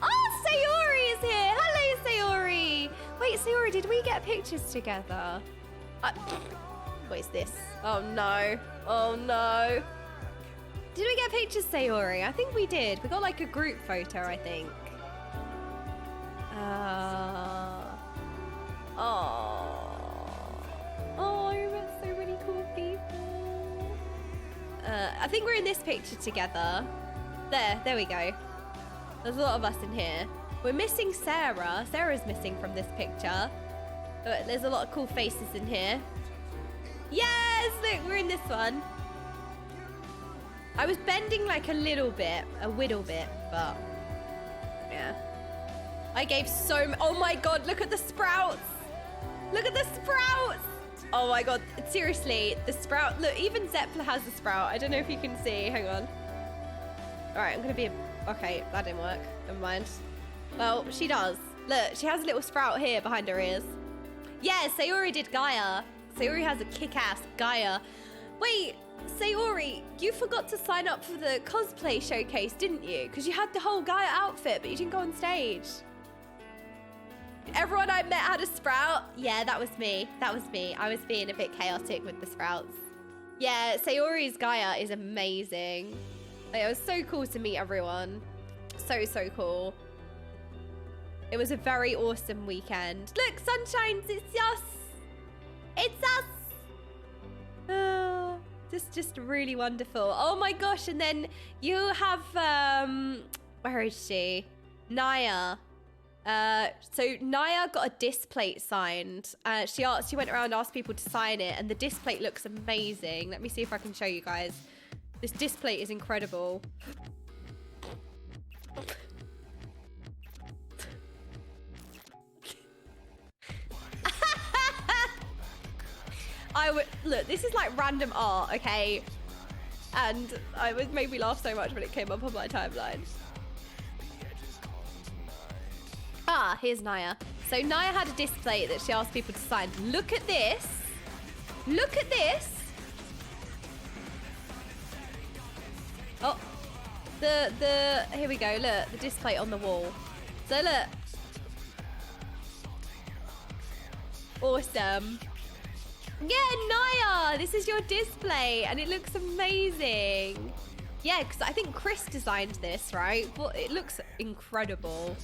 Oh, Sayori is here. Hello, Sayori. Wait, Sayori, did we get pictures together? What is this? Oh no. Oh no. Did we get pictures, Sayori? I think we did. We got like a group photo, I think. I met so many cool people. I think we're in this picture together. There we go. There's a lot of us in here. We're missing Sarah. Sarah's missing from this picture. But there's a lot of cool faces in here. Yes, look, we're in this one. I was bending like a little bit, but yeah. I gave oh my God, look at the sprouts. Look at the sprouts. Oh my God, seriously, the sprout. Look, even Zeppler has the sprout. I don't know if you can see, hang on. All right, I'm gonna be, okay, that didn't work, never mind. Well, she does. Look, she has a little sprout here behind her ears. Yeah, Sayori did Gaia. Sayori has a kick-ass Gaia. Wait, Sayori, you forgot to sign up for the cosplay showcase, didn't you? Because you had the whole Gaia outfit, but you didn't go on stage. Everyone I met had a sprout. Yeah, that was me. That was me. I was being a bit chaotic with the sprouts. Yeah, Sayori's Gaia is amazing. Like, it was so cool to meet everyone. So, so cool. It was a very awesome weekend. Look, Sunshines, it's us. It's us. Oh, just really wonderful. Oh my gosh, and then you have, where is she? Naya. So Naya got a disc plate signed. She went around and asked people to sign it, and the disc plate looks amazing. Let me see if I can show you guys. This disc plate is incredible. Look, this is like random art, okay? And it made me laugh so much when it came up on my timeline. Ah, here's Naya. So Naya had a disc plate that she asked people to sign. Look at this. Look at this. Oh, here we go. Look, the disc plate on the wall. So look. Awesome. Yeah, Naya, this is your display and it looks amazing. Yeah, because I think Chris designed this, right? Well, it looks incredible.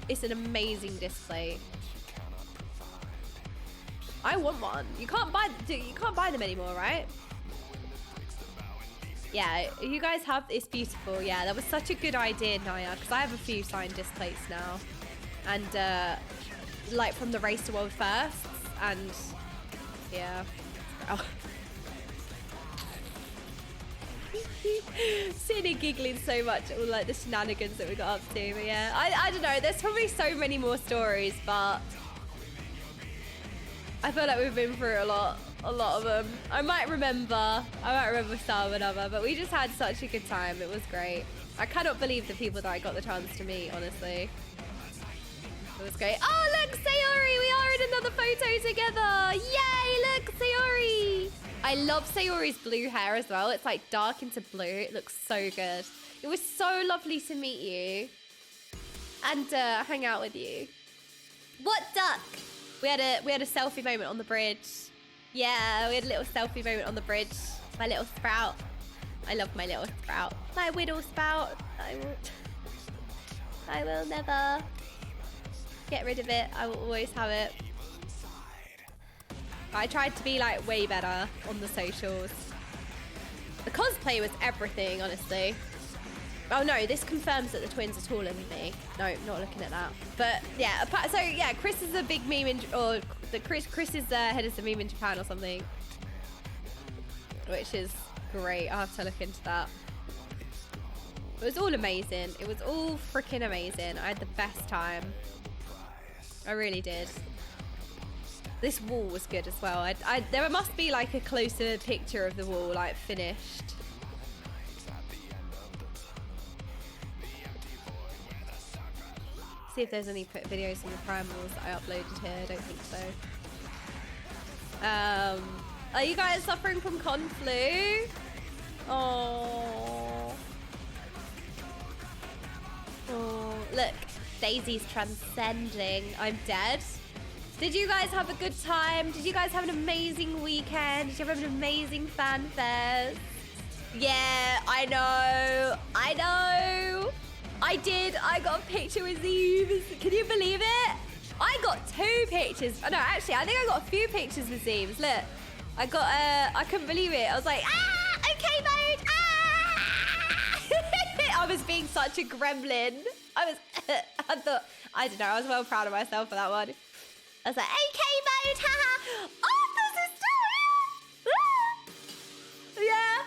It's an amazing display. I want one. You can't buy them anymore, right? Yeah, you guys have, it's beautiful. Yeah, that was such a good idea, Naya, because I have a few signed displays now. And like from the Race to World Firsts, and yeah. Oh. Sitting and giggling so much at all like the shenanigans that we got up to, but yeah, I don't know, there's probably so many more stories, but I feel like we've been through a lot of them. I might remember some and other, but we just had such a good time. It was great. I cannot believe the people that I got the chance to meet, honestly. It was great. Oh, look, Sayori! We are in another photo together! Yay! Look, Sayori! I love Sayori's blue hair as well. It's like dark into blue. It looks so good. It was so lovely to meet you and hang out with you. What duck? We had a selfie moment on the bridge. Yeah, we had a little selfie moment on the bridge. My little sprout. I love my little sprout. My whittle sprout. I will never get rid of it. I will always have it. I tried to be like way better on the socials. The cosplay was everything, honestly. Oh no, this confirms that the twins are taller than me. No, not looking at that. But yeah, so yeah, Chris is a big meme in, or Chris is head of the meme in Japan or something, which is great. I'll have to look into that. It was all amazing. It was all freaking amazing. I had the best time. I really did. This wall was good as well. There must be like a closer picture of the wall, like finished. See if there's any videos from the primals that I uploaded here. I don't think so. Are you guys suffering from con flu? Oh. Oh, look, Daisy's transcending. I'm dead. Did you guys have a good time? Did you guys have an amazing weekend? Did you have an amazing FanFest? Yeah, I know. I did. I got a picture with Zeeves. Can you believe it? I got 2 pictures. Oh, no, actually, I think I got a few pictures with Zeeves. Look, I couldn't believe it. I was like, Okaymage, I was being such a gremlin. I don't know, I was well proud of myself for that one. I was like, Okaymage, haha. Oh, there's a story. Yeah,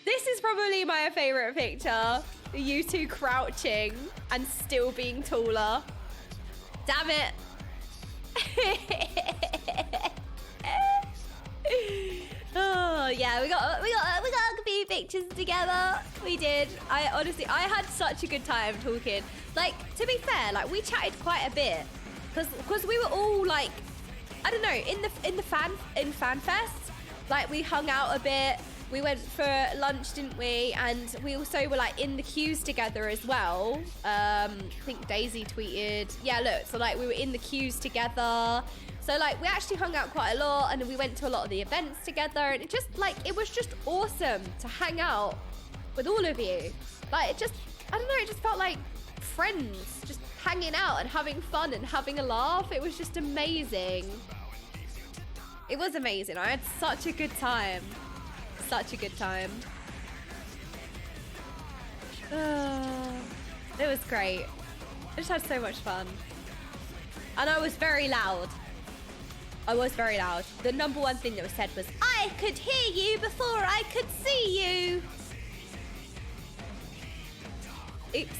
this is probably my favorite picture. You two crouching and still being taller. Damn it. Oh yeah, we got a few pictures together. We did. I had such a good time talking. Like, to be fair, like we chatted quite a bit because we were all like I don't know, in FanFest, like we hung out a bit. We went for lunch, didn't we? And we also were like in the queues together as well. I think Daisy tweeted. Yeah, look, so like we were in the queues together. So like we actually hung out quite a lot, and we went to a lot of the events together, and it just like, it was just awesome to hang out with all of you. Like it just, I don't know, it just felt like friends, just hanging out and having fun and having a laugh. It was just amazing. It was amazing. I had such a good time. Such a good time. It was great. I just had so much fun. And I was very loud. I was very loud. The number one thing that was said was, I could hear you before I could see you. Oops.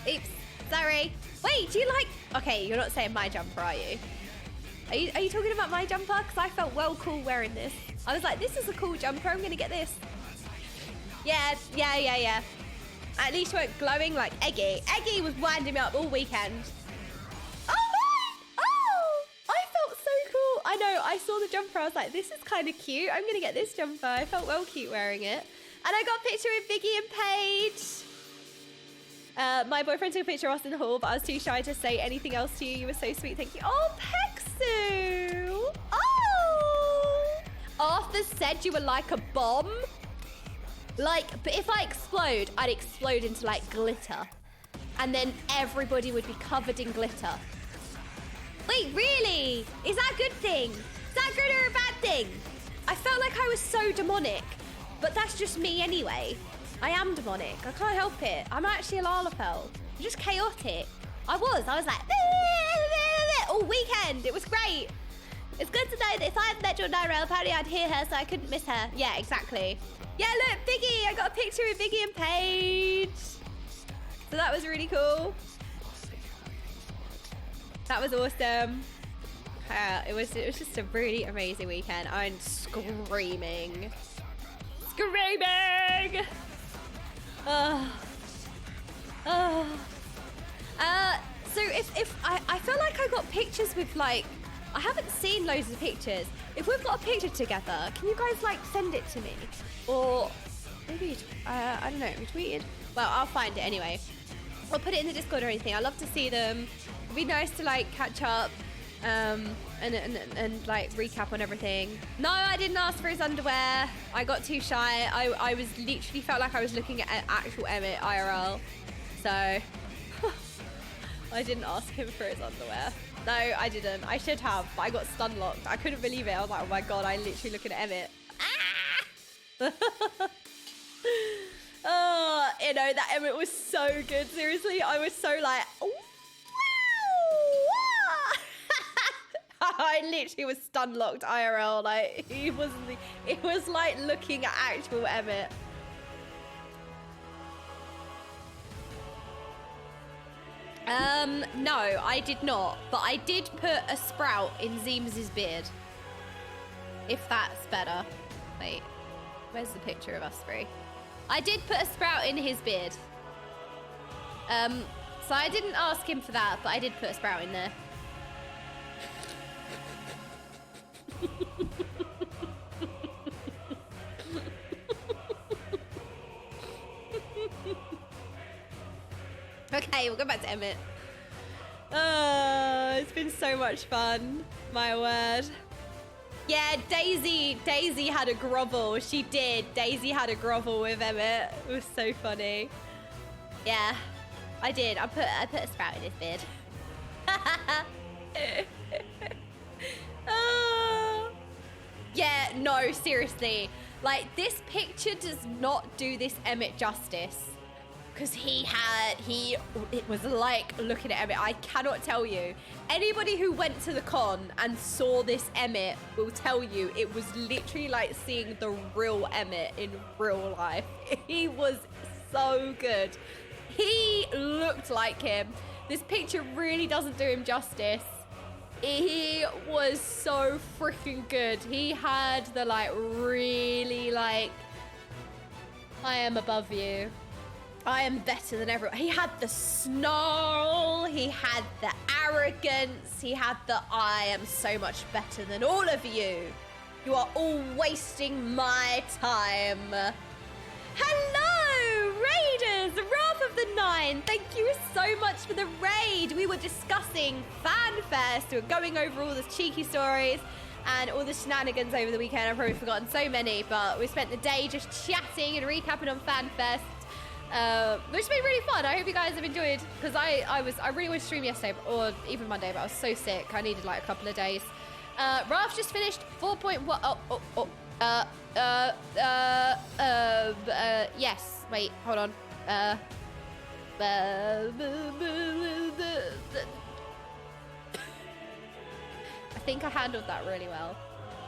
Oops. Sorry. Wait, do you like... Okay, you're not saying my jumper, are you? Are you talking about my jumper? Because I felt well cool wearing this. I was like, this is a cool jumper. I'm going to get this. Yeah. At least you weren't glowing like Eggy. Eggy was winding me up all weekend. Oh, my! Oh! I felt so cool. I know. I saw the jumper. I was like, this is kind of cute. I'm going to get this jumper. I felt well cute wearing it. And I got a picture with Biggie and Paige. My boyfriend took a picture of us in the hall, but I was too shy to say anything else to you. You were so sweet. Thank you. Oh, Pexu! Oh! Arthur said you were like a bomb. Like, but if I explode, I'd explode into like glitter. And then everybody would be covered in glitter. Wait, really? Is that a good thing? Is that good or a bad thing? I felt like I was so demonic, but that's just me anyway. I am demonic. I can't help it. I'm actually a Lalafell. I'm just chaotic. I was like, all weekend. It was great. It's good to know that if I had met your Nirel, apparently I'd hear her, so I couldn't miss her. Yeah, exactly. Yeah, look, Biggie. I got a picture of Biggie and Paige. So that was really cool. That was awesome. It was just a really amazing weekend. I'm screaming. Screaming! So if I feel like I got pictures with like, I haven't seen loads of pictures. If we've got a picture together, can you guys like send it to me? Or maybe, I don't know, retweeted? Well, I'll find it anyway. I'll put it in the Discord or anything. I love to see them. It'd be nice to like catch up and like recap on everything. No, I didn't ask for his underwear. I got too shy. I was literally felt like I was looking at actual Emmett IRL. So I didn't ask him for his underwear. No, I didn't. I should have, but I got stun locked. I couldn't believe it. I was like, oh my God, I literally looking at Emmett. Ah! Oh, you know, that Emmett was so good. Seriously, I was so like, wow! I literally was stun locked IRL. Like, it was like looking at actual Emmett. No, I did not. But I did put a sprout in Zeem's beard. If that's better. Wait, where's the picture of us three? I did put a sprout in his beard. So I didn't ask him for that, but I did put a sprout in there. Okay, we'll go back to Emmett. It's been so much fun. My word. Yeah, Daisy had a grovel. She did. Daisy had a grovel with Emmett. It was so funny. Yeah, I did. I put a sprout in his beard. Yeah, no, seriously. Like, this picture does not do this Emmett justice. Because it was like looking at Emmett. I cannot tell you. Anybody who went to the con and saw this Emmett will tell you it was literally like seeing the real Emmett in real life. He was so good. He looked like him. This picture really doesn't do him justice. He was so freaking good. He had the like really like, I am above you. I am better than everyone. He had the snarl. He He had the arrogance. He had the I am so much better than all of you. You are all wasting my time. Hello, Raiders, Wrath of the Nine. Thank you so much for the raid. We were discussing FanFest. We were going over all the cheeky stories and all the shenanigans over the weekend. I've probably forgotten so many, but we spent the day just chatting and recapping on FanFest. Which has been really fun. I hope you guys have enjoyed, because I really wanted to stream yesterday or even Monday, but I was so sick. I needed like a couple of days. Ralph just finished 4.1. Yes. Wait, hold on. I think I handled that really well.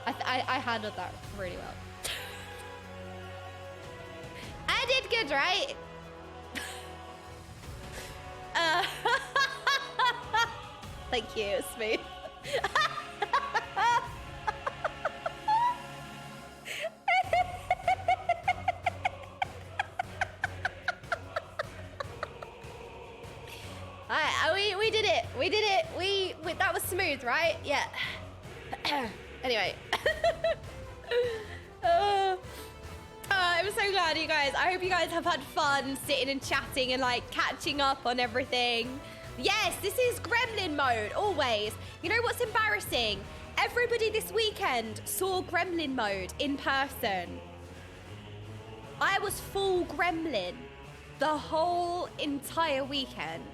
I handled that really well. I did good, right? Thank you, Smooth. We did it. We did it. We that was smooth, right? Yeah. Anyway. I'm so glad, you guys. I hope you guys have had fun sitting and chatting and like catching up on everything. Yes, this is Gremlin mode, always. You know what's embarrassing? Everybody this weekend saw Gremlin mode in person. I was full Gremlin the whole entire weekend.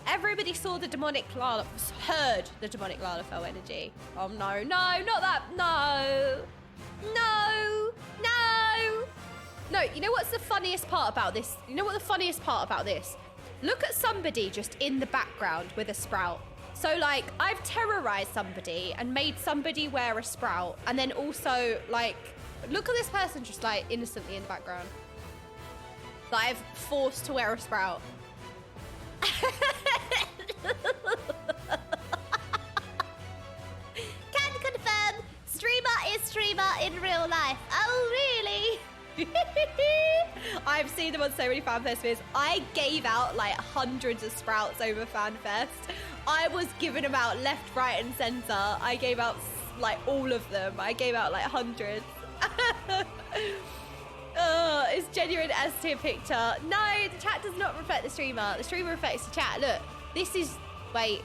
Everybody saw the demonic heard the demonic Lalafell energy. Oh no, no, not that, no. No, no. No, you know what's the funniest part about this? You know what the funniest part about this? Look at somebody just in the background with a sprout. So like, I've terrorized somebody and made somebody wear a sprout. And then also like, look at this person just like innocently in the background. That I've forced to wear a sprout. Can confirm, streamer is streamer in real life. Oh, really? I've seen them on so many FanFest videos. I gave out like hundreds of sprouts over FanFest. I was giving them out left, right, and center. I gave out like all of them. I gave out like hundreds. Oh, it's genuine S tier picture. No, the chat does not reflect the streamer. The streamer reflects the chat. Look, this is... Wait.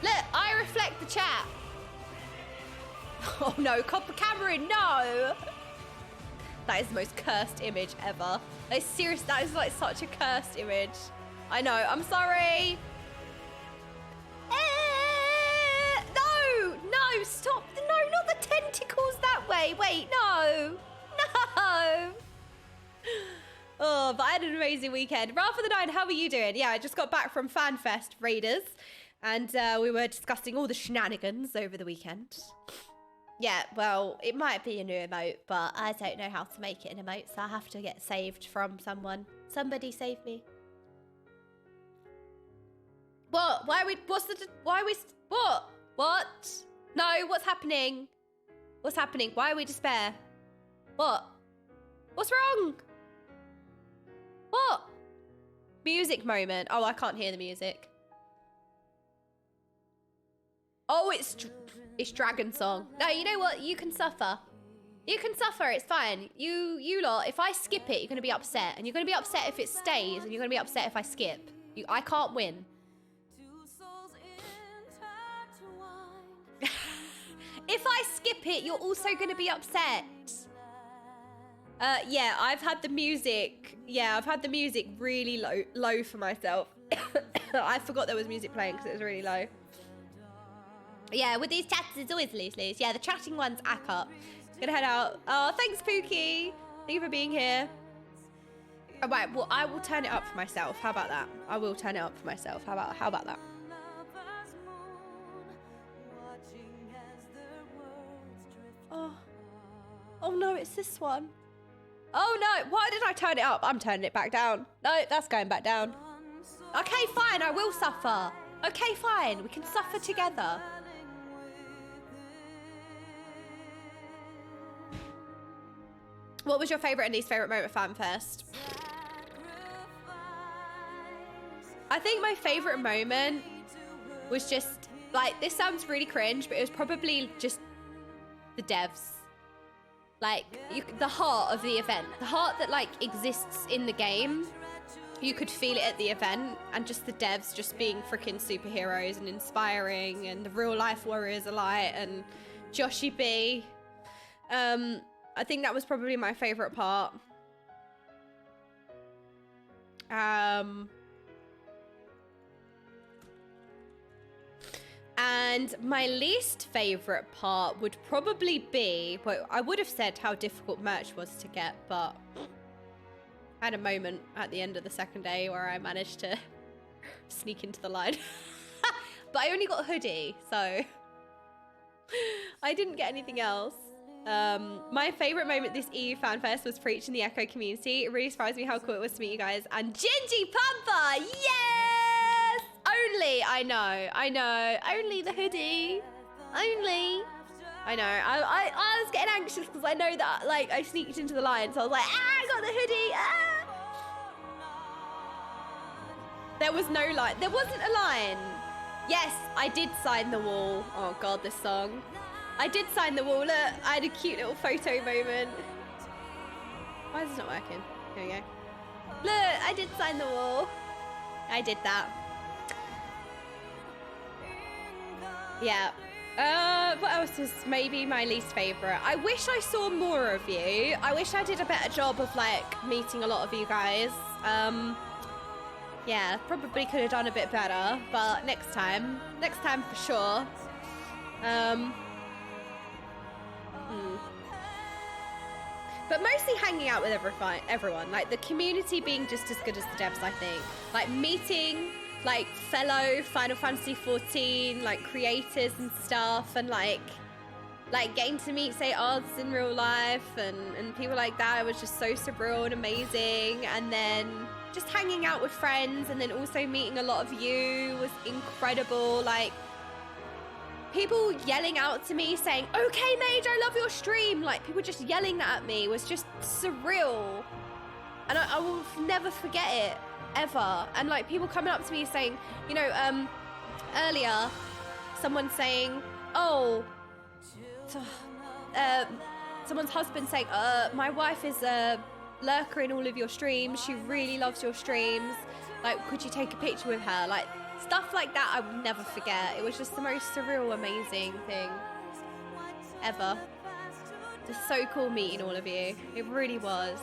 Look, I reflect the chat. Oh no, Copper Cameron, no! That is the most cursed image ever. Like, seriously, that is like such a cursed image. I know, I'm sorry. No, stop. No, not the tentacles that way. Wait, no. No. Oh, but I had an amazing weekend. Wrath of the Nine, how are you doing? Yeah, I just got back from FanFest Raiders, and we were discussing all the shenanigans over the weekend. Yeah, well, it might be a new emote, but I don't know how to make it an emote, so I have to get saved from someone. Somebody save me. What? Why are we... What? What? No, what's happening? What's happening? Why are we despair? What? What's wrong? What? Music moment. Oh, I can't hear the music. Oh, it's Dragon Song. No, you know what? You can suffer. You can suffer. It's fine. You lot, if I skip it, you're going to be upset. And you're going to be upset if it stays. And you're going to be upset if I skip. I can't win. If I skip it, you're also going to be upset. Yeah, I've had the music. Yeah, I've had the music really low for myself. I forgot there was music playing because it was really low. Yeah, with these chats, it's always loose. Yeah, the chatting ones ack up. Gonna head out. Oh, thanks, Pookie. Thank you for being here. All right, well, I will turn it up for myself. How about that? I will turn it up for myself. How about that? Oh no, it's this one. Oh no, why did I turn it up? I'm turning it back down. No, that's going back down. Okay, fine, I will suffer. Okay, fine, we can suffer together. What was your favourite and least favourite moment of FanFest? I think my favorite moment was just, like, this sounds really cringe, but it was probably just the devs. Like, the heart of the event. The heart that, like, exists in the game. You could feel it at the event, and just the devs just being freaking superheroes and inspiring, and the real life warriors alight, and Joshy-B. I think that was probably my favorite part. And my least favorite part would probably be, well, I would have said how difficult merch was to get, but I had a moment at the end of the second day where I managed to sneak into the line. But I only got a hoodie, so I didn't get anything else. My favorite moment this EU FanFest was preached in the Echo community. It really surprised me how cool it was to meet you guys. And Gingy Pampa, yes! Only, I know. Only the hoodie. Only. I know. I was getting anxious because I know that, like, I sneaked into the line. So I was like, I got the hoodie. There was no line. There wasn't a line. Yes, I did sign the wall. Oh, God, this song. I did sign the wall. Look, I had a cute little photo moment. Why is this not working? Here we go. Look, I did sign the wall. I did that. Yeah. What else is maybe my least favorite? I wish I saw more of you. I wish I did a better job of, like, meeting a lot of you guys. Yeah, probably could have done a bit better, but next time for sure. But mostly hanging out with everyone, like the community being just as good as the devs, I think. Like meeting like fellow Final Fantasy 14 like creators and stuff, and like getting to meet say arts in real life and people like that. It was just so surreal and amazing. And then just hanging out with friends, and then also meeting a lot of you was incredible. Like people yelling out to me saying, "Okaymage, I love your stream." Like people just yelling that at me was just surreal. And I will never forget it, ever. And like people coming up to me saying, you know, earlier, someone saying, oh, someone's husband saying, my wife is a lurker in all of your streams. She really loves your streams. Like, could you take a picture with her? Like, stuff like that I would never forget. It was just the most surreal, amazing thing ever. Just so cool meeting all of you. It really was.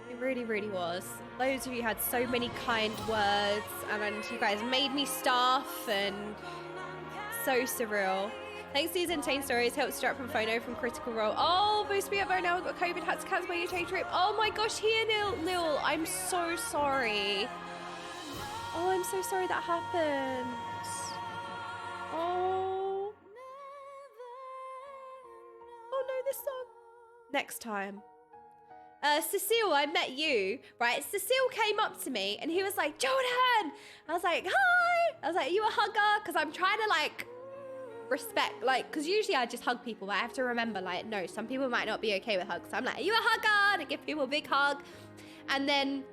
It really, really was. Those of you had so many kind words, and you guys made me stuff, and so surreal. Thanks to these entertaining stories, helped strap from Phono from Critical Role. Oh, boost me up right now. I've got COVID, had to cancel my UK trip. Oh my gosh, here, Nil. I'm so sorry. Oh, I'm so sorry that happened. Oh. Oh no, this song. Next time. Cecile, I met you, right? Cecile came up to me and he was like, Jordan. I was like, hi. I was like, are you a hugger? Because I'm trying to like respect, like, because usually I just hug people, but I have to remember, like, no, some people might not be okay with hugs. So I'm like, are you a hugger? To give people a big hug. And then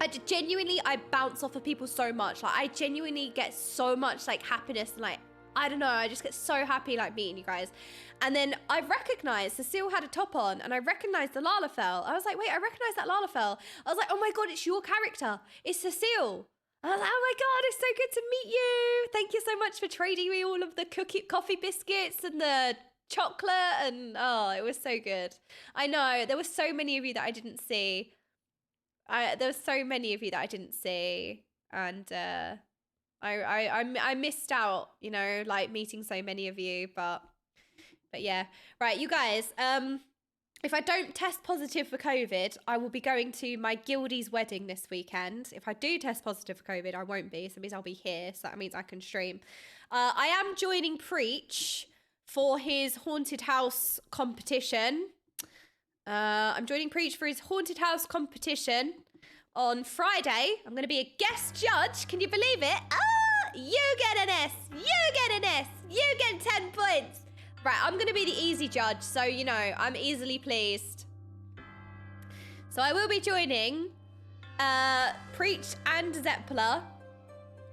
I bounce off of people so much. Like, I genuinely get so much like happiness and like, I don't know, I just get so happy like meeting you guys. And then I recognized Cecile had a top on, and I recognized the Lalafell. I was like, wait, I recognize that Lalafell. I was like, oh my God, it's your character. It's Cecile. I was like, oh my God, it's so good to meet you. Thank you so much for trading me all of the coffee biscuits and the chocolate. And oh, it was so good. I know, there were so many of you that I didn't see. There were so many of you that I didn't see. And I missed out, you know, like meeting so many of you, but yeah. Right, you guys, if I don't test positive for COVID, I will be going to my guildie's wedding this weekend. If I do test positive for COVID, I won't be, so that means I'll be here, so that means I can stream. I am joining Preach for his haunted house competition. I'm joining Preach for his haunted house competition on Friday. I'm going to be a guest judge. Can you believe it? Ah, you get an S. You get an S. You get 10 points. Right, I'm going to be the easy judge, so, you know, I'm easily pleased. So I will be joining Preach and Zeppler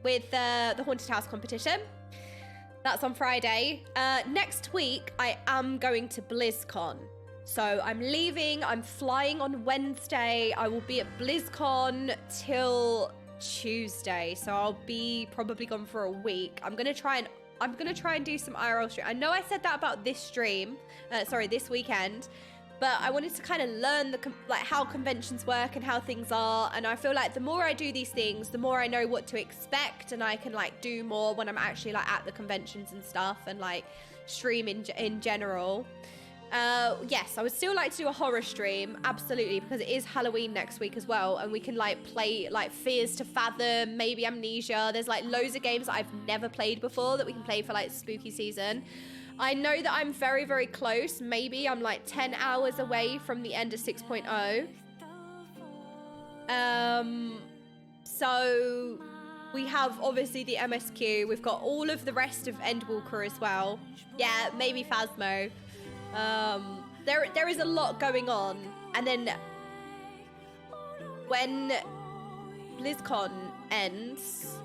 with the Haunted House competition. That's on Friday. Next week, I am going to BlizzCon. So I'm leaving, I'm flying on Wednesday. I will be at BlizzCon till Tuesday. So I'll be probably gone for a week. I'm gonna try and do some IRL stream. I know I said that about this stream, this weekend, but I wanted to kind of learn how conventions work and how things are. And I feel like the more I do these things, the more I know what to expect, and I can like do more when I'm actually like at the conventions and stuff, and like stream in general. Yes, I would still like to do a horror stream, absolutely, because it is Halloween next week as well, and we can like play like Fears to Fathom, maybe Amnesia. There's like loads of games that I've never played before that we can play for like spooky season. I know that I'm very, very close. Maybe I'm like 10 hours away from the end of 6.0. So we have obviously the MSQ. We've got all of the rest of Endwalker as well. Yeah, maybe Phasmo. There is a lot going on, and then when BlizzCon ends,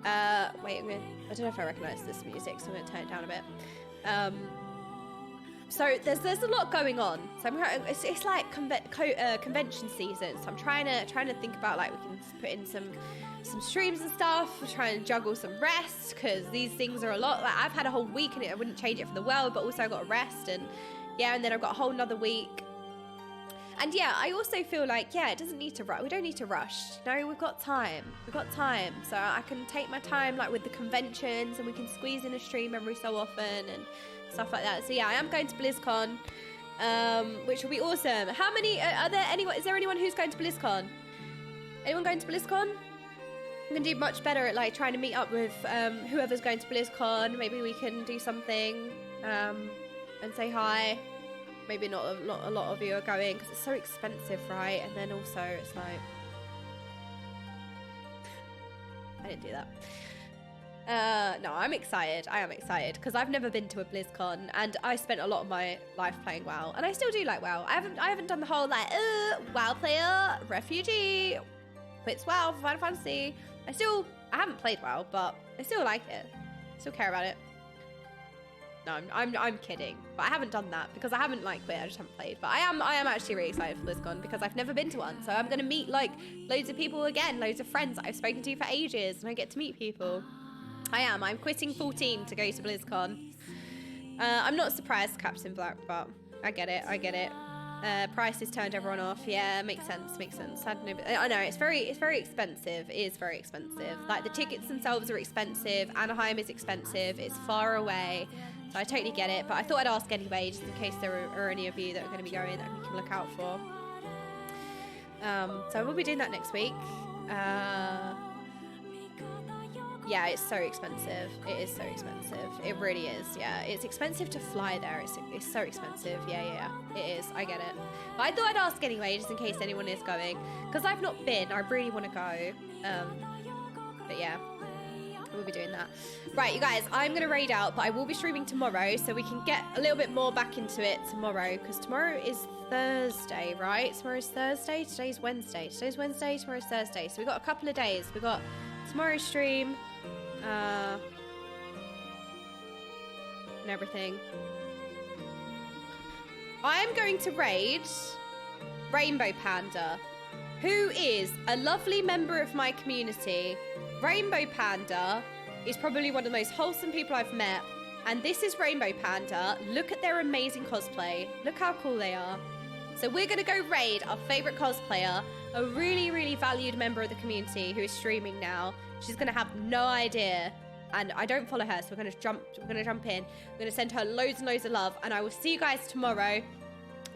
wait, I don't know if I recognize this music, so I'm gonna turn it down a bit. So there's a lot going on. So it's like convention season. So I'm trying to think about like we can put in some streams and stuff. We're trying to juggle some rest, because these things are a lot. Like I've had a whole week in it. I wouldn't change it for the world, but also I got a rest, and yeah, and then I've got a whole nother week. And yeah, I also feel like, yeah, it doesn't need to rush. We don't need to rush. No, we've got time. We've got time. So I can take my time like with the conventions, and we can squeeze in a stream every so often and stuff like that. So yeah, I am going to BlizzCon, which will be awesome. How many, is there anyone who's going to BlizzCon? Anyone going to BlizzCon? I'm gonna do much better at like trying to meet up with whoever's going to BlizzCon. Maybe we can do something and say hi. Maybe not a lot of you are going because it's so expensive, right? And then also it's like, I didn't do that. No, I'm excited. I am excited because I've never been to a BlizzCon, and I spent a lot of my life playing WoW, and I still do like WoW. I haven't done the whole like WoW player, refugee, quits WoW for Final Fantasy. I haven't played WoW, but I still like it. Still care about it. No, I'm kidding. But I haven't done that because I haven't like quit. I just haven't played. But I am actually really excited for BlizzCon because I've never been to one. So I'm gonna meet like loads of people again, loads of friends that I've spoken to for ages, and I get to meet people. I'm quitting 14 to go to BlizzCon. I'm not surprised, Captain Black, but I get it. Prices turned everyone off. Yeah, makes sense. I know it's very expensive. It is very expensive. Like the tickets themselves are expensive. Anaheim is expensive. It's far away. So I totally get it. But I thought I'd ask anyway, just in case there are any of you that are going to be going that we can look out for. So we'll be doing that next week. Yeah, it's so expensive. It is so expensive. It really is. Yeah, it's expensive to fly there. It's so expensive. Yeah, it is. I get it. But I thought I'd ask anyway, just in case anyone is going, because I've not been. I really want to go. But yeah, we'll be doing that. Right, you guys, I'm gonna raid out, but I will be streaming tomorrow, so we can get a little bit more back into it tomorrow, because tomorrow is Thursday, right? Tomorrow's Thursday. Today's Wednesday. Tomorrow's Thursday. So we got a couple of days. We got tomorrow's stream. And everything. I'm going to raid Rainbow Panda, who is a lovely member of my community. Rainbow Panda is probably one of the most wholesome people I've met, and this is Rainbow Panda. Look at their amazing cosplay. Look how cool they are. So we're gonna go raid our favorite cosplayer, a really, really valued member of the community who is streaming now. She's gonna have no idea, and I don't follow her, so we're gonna jump in. We're gonna send her loads and loads of love, and I will see you guys tomorrow.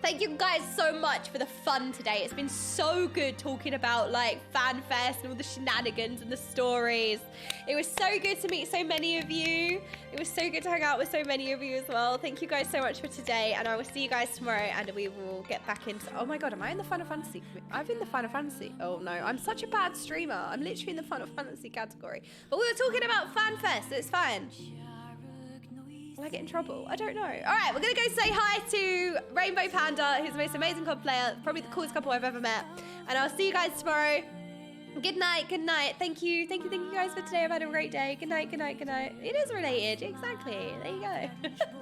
Thank you guys so much for the fun today. It's been so good talking about like FanFest and all the shenanigans and the stories. It was so good to meet so many of you. It was so good to hang out with so many of you as well. Thank you guys so much for today, and I will see you guys tomorrow, and we will get back into... Oh my god, am I in the Final Fantasy? I'm in the Final Fantasy. Oh no, I'm such a bad streamer. I'm literally in the Final Fantasy category. But we were talking about FanFest. It's fine. Will I get in trouble? I don't know. All right, we're going to go say hi to Rainbow Panda, who's the most amazing COD player, probably the coolest couple I've ever met. And I'll see you guys tomorrow. Good night, good night. Thank you guys for today. I've had a great day. Good night, good night, good night. It is related, exactly. There you go.